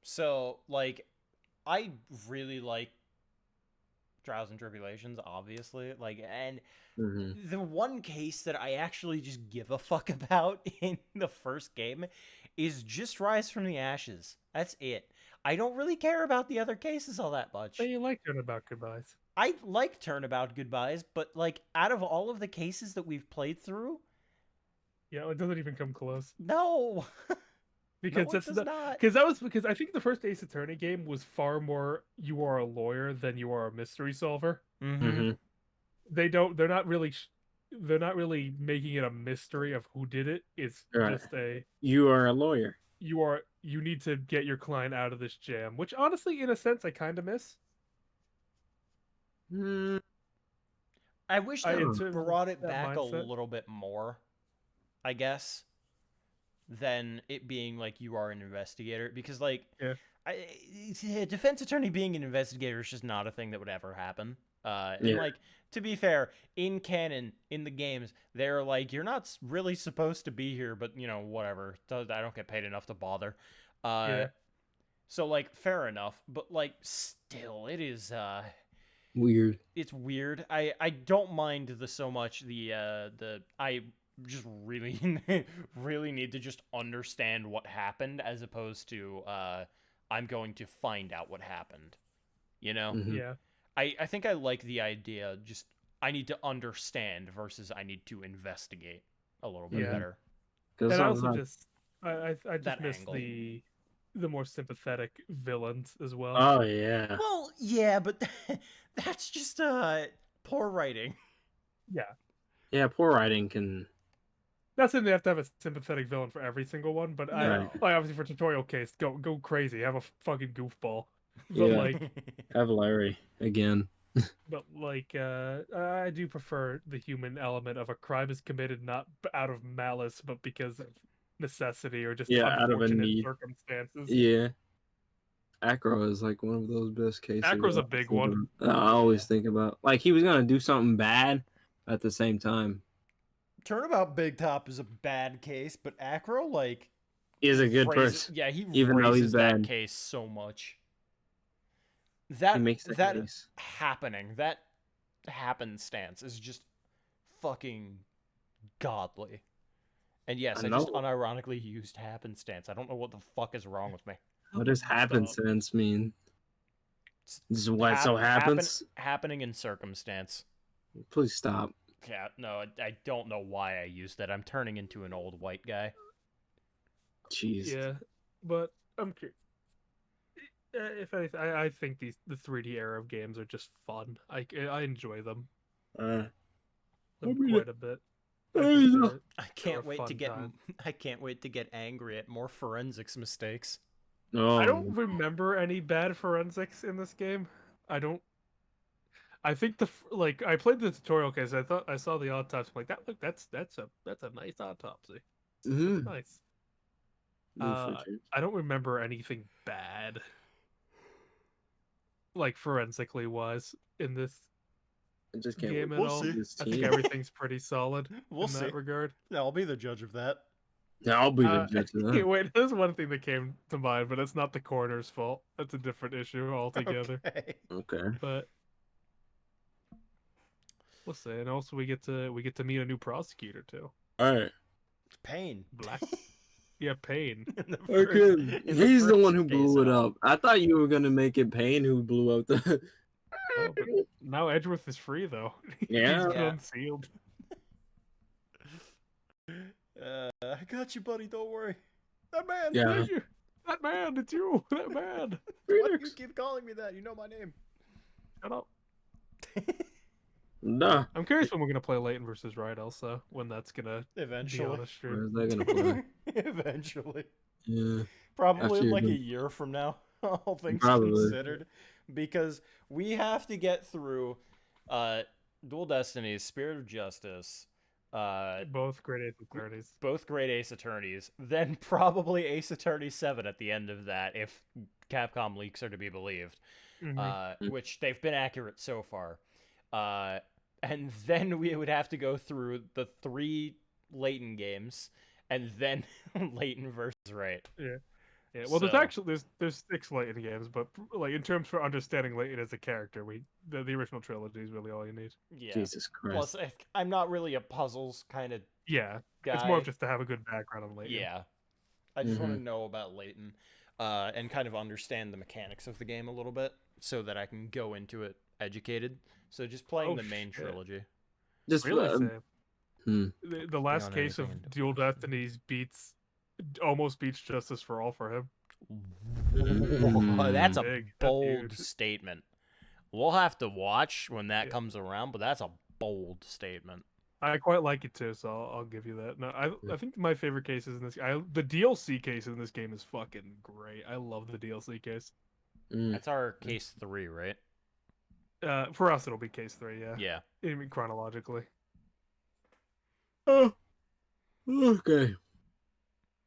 [SPEAKER 3] So like, I really like Trials and Tribulations, obviously. Like, and
[SPEAKER 1] Mhm.
[SPEAKER 3] the one case that I actually just give a fuck about in the first game is just Rise from the Ashes. That's it. I don't really care about the other cases all that much.
[SPEAKER 4] But you like Turnabout Goodbyes.
[SPEAKER 3] I like Turnabout Goodbyes, but like out of all of the cases that we've played through,
[SPEAKER 4] Yeah, it doesn't even come close.
[SPEAKER 3] no.
[SPEAKER 4] Because
[SPEAKER 3] No, it
[SPEAKER 4] that's
[SPEAKER 3] does
[SPEAKER 4] the,
[SPEAKER 3] not.
[SPEAKER 4] because I think the first Ace Attorney game was far more you are a lawyer than you are a mystery solver.
[SPEAKER 1] Mhm.
[SPEAKER 4] They're not really they're not really making it a mystery of who did it. It's
[SPEAKER 1] Right.
[SPEAKER 4] just a
[SPEAKER 1] You are a lawyer.
[SPEAKER 4] you need to get your client out of this jam, which honestly in a sense I kind of miss.
[SPEAKER 1] Mm,
[SPEAKER 3] I wish
[SPEAKER 4] I
[SPEAKER 3] they
[SPEAKER 4] in terms of
[SPEAKER 3] brought it
[SPEAKER 4] that
[SPEAKER 3] back a
[SPEAKER 4] mindset.
[SPEAKER 3] little bit more, I guess, than it being like you are an investigator. Because, like,
[SPEAKER 4] Yeah.
[SPEAKER 3] a defense attorney being an investigator is just not a thing that would ever happen. And,
[SPEAKER 1] Yeah.
[SPEAKER 3] like, to be fair, in canon, in the games, they're like, you're not really supposed to be here, but, you know, whatever. I don't get paid enough to bother.
[SPEAKER 4] Yeah.
[SPEAKER 3] So, like, fair enough. But, like, still, it is,
[SPEAKER 1] Weird.
[SPEAKER 3] it's weird. I don't mind the so much the I just really really need to just understand what happened as opposed to I'm going to find out what happened. You know?
[SPEAKER 1] Mhm.
[SPEAKER 4] Yeah.
[SPEAKER 3] I think I like the idea just I need to understand versus I need to investigate a little bit
[SPEAKER 4] Yeah.
[SPEAKER 3] better.
[SPEAKER 1] Because
[SPEAKER 4] And I also
[SPEAKER 1] sometimes.
[SPEAKER 4] just I just
[SPEAKER 3] That
[SPEAKER 4] miss
[SPEAKER 3] angle.
[SPEAKER 4] the more sympathetic villains as well.
[SPEAKER 1] Oh yeah.
[SPEAKER 3] Well, yeah, but that's just poor writing.
[SPEAKER 4] Yeah.
[SPEAKER 1] Yeah. Poor writing can.
[SPEAKER 4] Not saying they have to have a sympathetic villain for every single one, but I
[SPEAKER 3] No.
[SPEAKER 4] like obviously for tutorial case, go crazy, have a fucking goofball. But
[SPEAKER 1] Yeah.
[SPEAKER 4] like
[SPEAKER 1] Have Larry again.
[SPEAKER 4] I do prefer the human element of a crime is committed not out of malice, but because of necessity or just
[SPEAKER 1] Yeah, out of a
[SPEAKER 4] unfortunate
[SPEAKER 1] need.
[SPEAKER 4] circumstances.
[SPEAKER 1] Yeah. Acro is like one of those best cases.
[SPEAKER 4] Acro's
[SPEAKER 1] I
[SPEAKER 4] a big
[SPEAKER 1] always think
[SPEAKER 4] one.
[SPEAKER 1] about. I always think about like he was gonna do something bad at the same time.
[SPEAKER 3] Turnabout Big Top is a bad case, but Acro, like,
[SPEAKER 1] He's a good person.
[SPEAKER 3] Yeah, he
[SPEAKER 1] even though he's
[SPEAKER 3] raises that
[SPEAKER 1] bad.
[SPEAKER 3] case so much.
[SPEAKER 1] He
[SPEAKER 3] That
[SPEAKER 1] makes the
[SPEAKER 3] that
[SPEAKER 1] case.
[SPEAKER 3] happening, that happenstance is just fucking godly. And yes,
[SPEAKER 1] I
[SPEAKER 3] I just
[SPEAKER 1] know.
[SPEAKER 3] unironically used happenstance. I don't know what the fuck is wrong with me.
[SPEAKER 1] What does happenstance mean? This is what so happens.
[SPEAKER 3] Happening in circumstance.
[SPEAKER 1] Please stop.
[SPEAKER 3] Yeah, no, I don't know why I used that. I'm turning into an old white guy.
[SPEAKER 1] Jeez.
[SPEAKER 4] Yeah, but I'm curious. If anything, I think the 3D era of games are just fun. I enjoy them quite a bit.
[SPEAKER 3] I can't wait to get I can't wait to get angry at more forensics mistakes.
[SPEAKER 1] Oh.
[SPEAKER 4] I don't remember any bad forensics in this game. I think I played the tutorial case. I thought I saw the autopsy. I'm like that's a nice autopsy.
[SPEAKER 1] Mhm.
[SPEAKER 4] Nice. I don't remember anything bad, like forensically wise, in this
[SPEAKER 1] I just can't
[SPEAKER 4] game
[SPEAKER 1] wait
[SPEAKER 4] at
[SPEAKER 1] to
[SPEAKER 4] all.
[SPEAKER 1] see this
[SPEAKER 4] I think
[SPEAKER 1] team.
[SPEAKER 4] everything's pretty solid
[SPEAKER 3] We'll
[SPEAKER 4] in
[SPEAKER 3] see.
[SPEAKER 4] that regard.
[SPEAKER 3] Yeah, I'll be the judge of that.
[SPEAKER 1] Yeah, I'll be the judge of that.
[SPEAKER 4] Wait, there's one thing that came to mind, but it's not the coroner's fault. That's a different issue altogether.
[SPEAKER 1] Okay.
[SPEAKER 4] But we'll see. And also we get to meet a new prosecutor too.
[SPEAKER 1] All right.
[SPEAKER 7] Payne.
[SPEAKER 4] Black. Yeah, Payne.
[SPEAKER 1] Okay. He's the one who blew it up. I thought you were gonna make it Payne who blew up the.
[SPEAKER 4] Oh, but now Edgeworth is free though.
[SPEAKER 1] Yeah.
[SPEAKER 4] He's been unsealed.
[SPEAKER 7] I got you, buddy. Don't worry. That man.
[SPEAKER 1] Yeah.
[SPEAKER 4] Thank you. That man, it's you. That man.
[SPEAKER 7] Why do you keep calling me that? You know my name.
[SPEAKER 4] Shut up.
[SPEAKER 1] Nah.
[SPEAKER 4] I'm curious when we're gonna play Leighton versus Rydell, so when that's gonna
[SPEAKER 7] Eventually.
[SPEAKER 4] be on a stream.
[SPEAKER 1] Where's that gonna play?
[SPEAKER 7] Eventually.
[SPEAKER 1] Yeah.
[SPEAKER 7] Probably
[SPEAKER 1] After
[SPEAKER 7] in
[SPEAKER 1] you're
[SPEAKER 7] like a
[SPEAKER 1] done.
[SPEAKER 7] year from now, all things
[SPEAKER 1] Probably.
[SPEAKER 7] considered. Because we have to get through Dual Destinies, Spirit of Justice,
[SPEAKER 4] Both great Ace Attorneys.
[SPEAKER 7] both great Ace Attorneys, then probably Ace Attorney 7 at the end of that, if Capcom leaks are to be believed, which they've been accurate so far. And then we would have to go through the 3 Leighton games, and then Leighton versus Wright.
[SPEAKER 4] Yeah. Yeah, well,
[SPEAKER 7] So-
[SPEAKER 4] there's 6 Leighton games, but like in terms for understanding Leighton as a character, the original trilogy is really all you need.
[SPEAKER 7] Yeah.
[SPEAKER 1] Jesus Christ.
[SPEAKER 7] Plus, I'm not really a puzzles kind of
[SPEAKER 4] Yeah,
[SPEAKER 7] guy.
[SPEAKER 4] it's more of just to have a good background on Leighton.
[SPEAKER 7] Yeah. I just want to know about Leighton and kind of understand the mechanics of the game a little bit so that I can go into it educated. So just playing the main trilogy.
[SPEAKER 1] Just
[SPEAKER 4] Really, Sam?
[SPEAKER 1] Hmm.
[SPEAKER 4] The last
[SPEAKER 7] on
[SPEAKER 4] case of
[SPEAKER 7] anything into
[SPEAKER 4] Dual Destinies almost beats Justice for All for him.
[SPEAKER 7] Oh, that's a
[SPEAKER 4] Big. That's
[SPEAKER 7] bold
[SPEAKER 4] huge.
[SPEAKER 7] statement. We'll have to watch when that comes around, but that's a bold statement.
[SPEAKER 4] I quite like it too, so I'll give you that. No, I think my favorite cases in this, the DLC case in this game is fucking great. I love the DLC case.
[SPEAKER 7] That's our case 3, right?
[SPEAKER 4] For us, it'll be case 3, yeah.
[SPEAKER 7] Yeah.
[SPEAKER 4] I mean, chronologically.
[SPEAKER 1] Oh. Okay.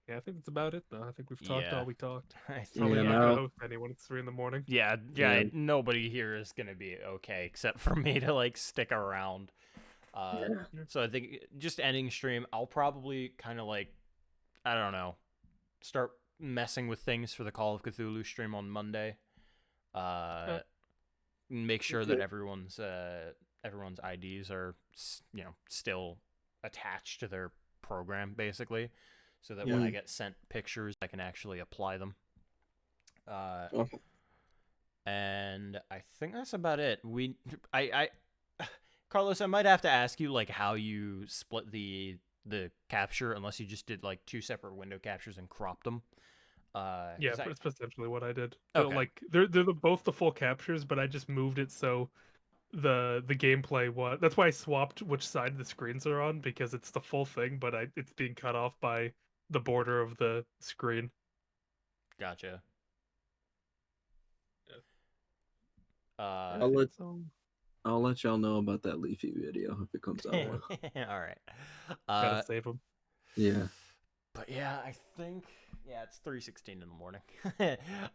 [SPEAKER 4] Yeah, I think that's about it, though. I think we've talked all we talked.
[SPEAKER 7] I think
[SPEAKER 4] Probably
[SPEAKER 1] Yeah,
[SPEAKER 4] not
[SPEAKER 1] now-
[SPEAKER 4] gonna host anyone. It's 3 in the morning.
[SPEAKER 7] Yeah,
[SPEAKER 1] Yeah.
[SPEAKER 7] nobody here is gonna be okay except for me to like stick around. So I think just ending stream, I'll probably kind of like, I don't know, start messing with things for the Call of Cthulhu stream on Monday. Make sure that everyone's IDs are still attached to their program basically, so that when I get sent pictures, I can actually apply them. And I think that's about it. Carlos, I might have to ask you like how you split the capture, unless you just did like 2 separate window captures and cropped them.
[SPEAKER 4] Yeah, that's essentially what I did.
[SPEAKER 7] Okay.
[SPEAKER 4] So, like they're both the full captures, but I just moved it so the gameplay was. That's why I swapped which side the screens are on, because it's the full thing, but it's being cut off by the border of the screen.
[SPEAKER 7] Gotcha.
[SPEAKER 1] I'll let y'all know about that Leafy video if it comes out.
[SPEAKER 7] All right.
[SPEAKER 4] Gotta save them.
[SPEAKER 1] Yeah.
[SPEAKER 7] But yeah, I think it's 3:16 in the morning.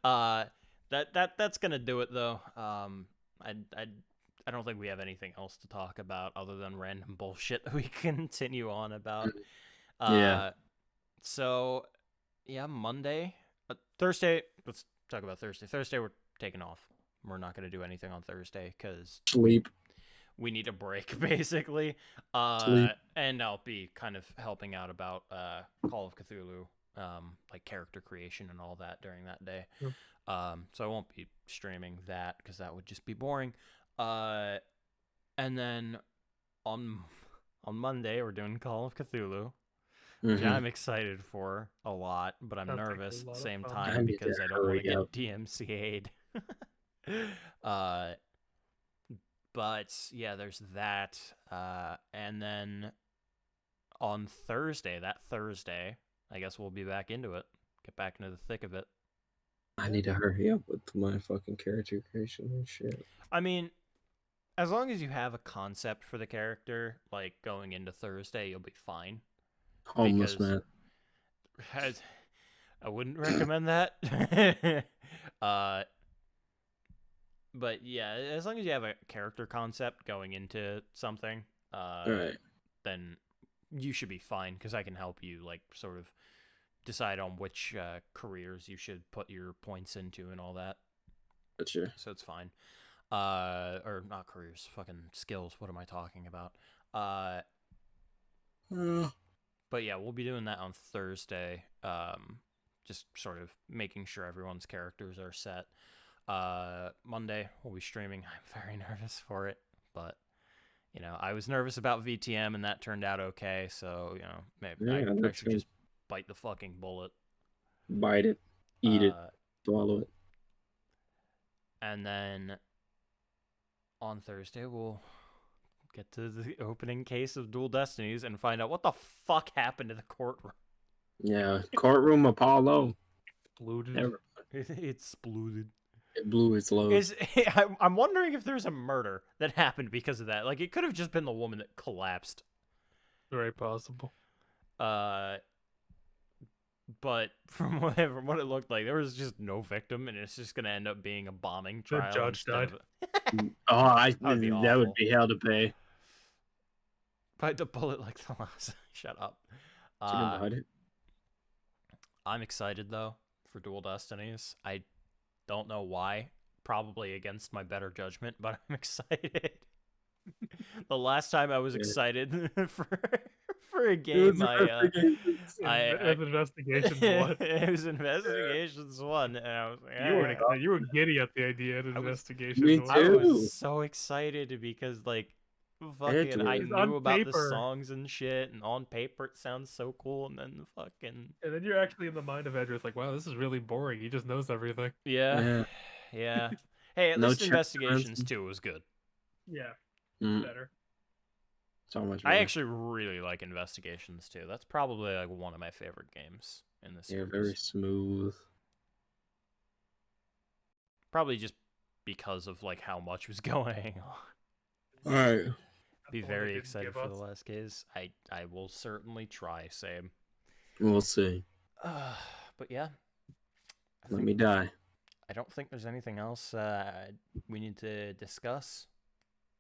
[SPEAKER 7] That's gonna do it though. I don't think we have anything else to talk about other than random bullshit that we continue on about.
[SPEAKER 1] Yeah.
[SPEAKER 7] So yeah, Monday, Thursday. Let's talk about Thursday. Thursday we're taking off. We're not gonna do anything on Thursday because
[SPEAKER 1] Sleep.
[SPEAKER 7] we need a break basically.
[SPEAKER 1] Sleep.
[SPEAKER 7] And I'll be kind of helping out about Call of Cthulhu, like character creation and all that during that day.
[SPEAKER 4] Yep.
[SPEAKER 7] So I won't be streaming that because that would just be boring. And then on Monday we're doing Call of Cthulhu, which I'm excited for a lot, but I'm
[SPEAKER 4] Sounds like a
[SPEAKER 7] nervous at the
[SPEAKER 4] lot of
[SPEAKER 7] same
[SPEAKER 4] fun.
[SPEAKER 7] time
[SPEAKER 1] I need
[SPEAKER 7] because
[SPEAKER 1] to
[SPEAKER 7] I don't want to
[SPEAKER 1] hurry up.
[SPEAKER 7] get DMCA'd. But yeah, there's that. And then on Thursday, I guess we'll be back into it. Get back into the thick of it.
[SPEAKER 1] I need to hurry up with my fucking character creation and shit.
[SPEAKER 7] I mean, as long as you have a concept for the character, like going into Thursday, you'll be fine.
[SPEAKER 1] Homeless
[SPEAKER 7] Because-
[SPEAKER 1] man.
[SPEAKER 7] I wouldn't recommend that. But yeah, as long as you have a character concept going into something,
[SPEAKER 1] Right.
[SPEAKER 7] then you should be fine because I can help you like sort of decide on which careers you should put your points into and all that.
[SPEAKER 1] Gotcha.
[SPEAKER 7] So it's fine. Or not careers, fucking skills. What am I talking about? But yeah, we'll be doing that on Thursday. Just sort of making sure everyone's characters are set. Monday we'll be streaming. I'm very nervous for it, but you know, I was nervous about VTM and that turned out okay. So you know, maybe I should just bite the fucking bullet.
[SPEAKER 1] Bite it, eat it, swallow it.
[SPEAKER 7] And then on Thursday we'll get to the opening case of Dual Destinies and find out what the fuck happened to the courtroom.
[SPEAKER 1] Yeah, courtroom Apollo.
[SPEAKER 4] Exploded.
[SPEAKER 7] It exploded.
[SPEAKER 1] It blew its load.
[SPEAKER 7] I'm wondering if there's a murder that happened because of that. Like, it could have just been the woman that collapsed.
[SPEAKER 4] Very possible.
[SPEAKER 7] But from what it looked like, there was just no victim, and it's just gonna end up being a bombing trial.
[SPEAKER 4] The judge died.
[SPEAKER 1] That would be hell to pay.
[SPEAKER 7] Bite the bullet like the last. Shut up. I'm excited though for Dual Destinies. I don't know why. Probably against my better judgment, but I'm excited. The last time I was excited for a game,
[SPEAKER 4] It was Investigations 1.
[SPEAKER 7] It was Investigations 1, and I was like,
[SPEAKER 4] you were giddy at the idea of Investigations 1.
[SPEAKER 7] I was so excited because like fucking I knew about the songs and shit, and on paper it sounds so cool, and then fucking
[SPEAKER 4] and then you're actually in the mind of Edgar. It's like, wow, this is really boring. He just knows everything.
[SPEAKER 7] Yeah. Hey, at least Investigations 2 was good.
[SPEAKER 4] Yeah, better.
[SPEAKER 1] So much
[SPEAKER 7] better. I actually really like Investigations 2. That's probably like one of my favorite games in this series.
[SPEAKER 1] Yeah, very smooth.
[SPEAKER 7] Probably just because of like how much was going on.
[SPEAKER 1] All right.
[SPEAKER 7] Be very excited for the last case. I will certainly try. Same.
[SPEAKER 1] We'll see.
[SPEAKER 7] But yeah.
[SPEAKER 1] Let me die.
[SPEAKER 7] I don't think there's anything else we need to discuss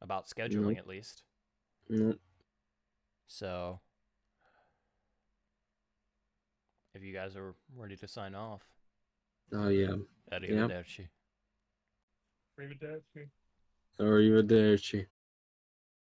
[SPEAKER 7] about scheduling, at least.
[SPEAKER 1] Nope.
[SPEAKER 7] So, if you guys are ready to sign off.
[SPEAKER 1] Oh, yeah.
[SPEAKER 7] Arrivederci.
[SPEAKER 4] Arrivederci.
[SPEAKER 1] Arrivederci.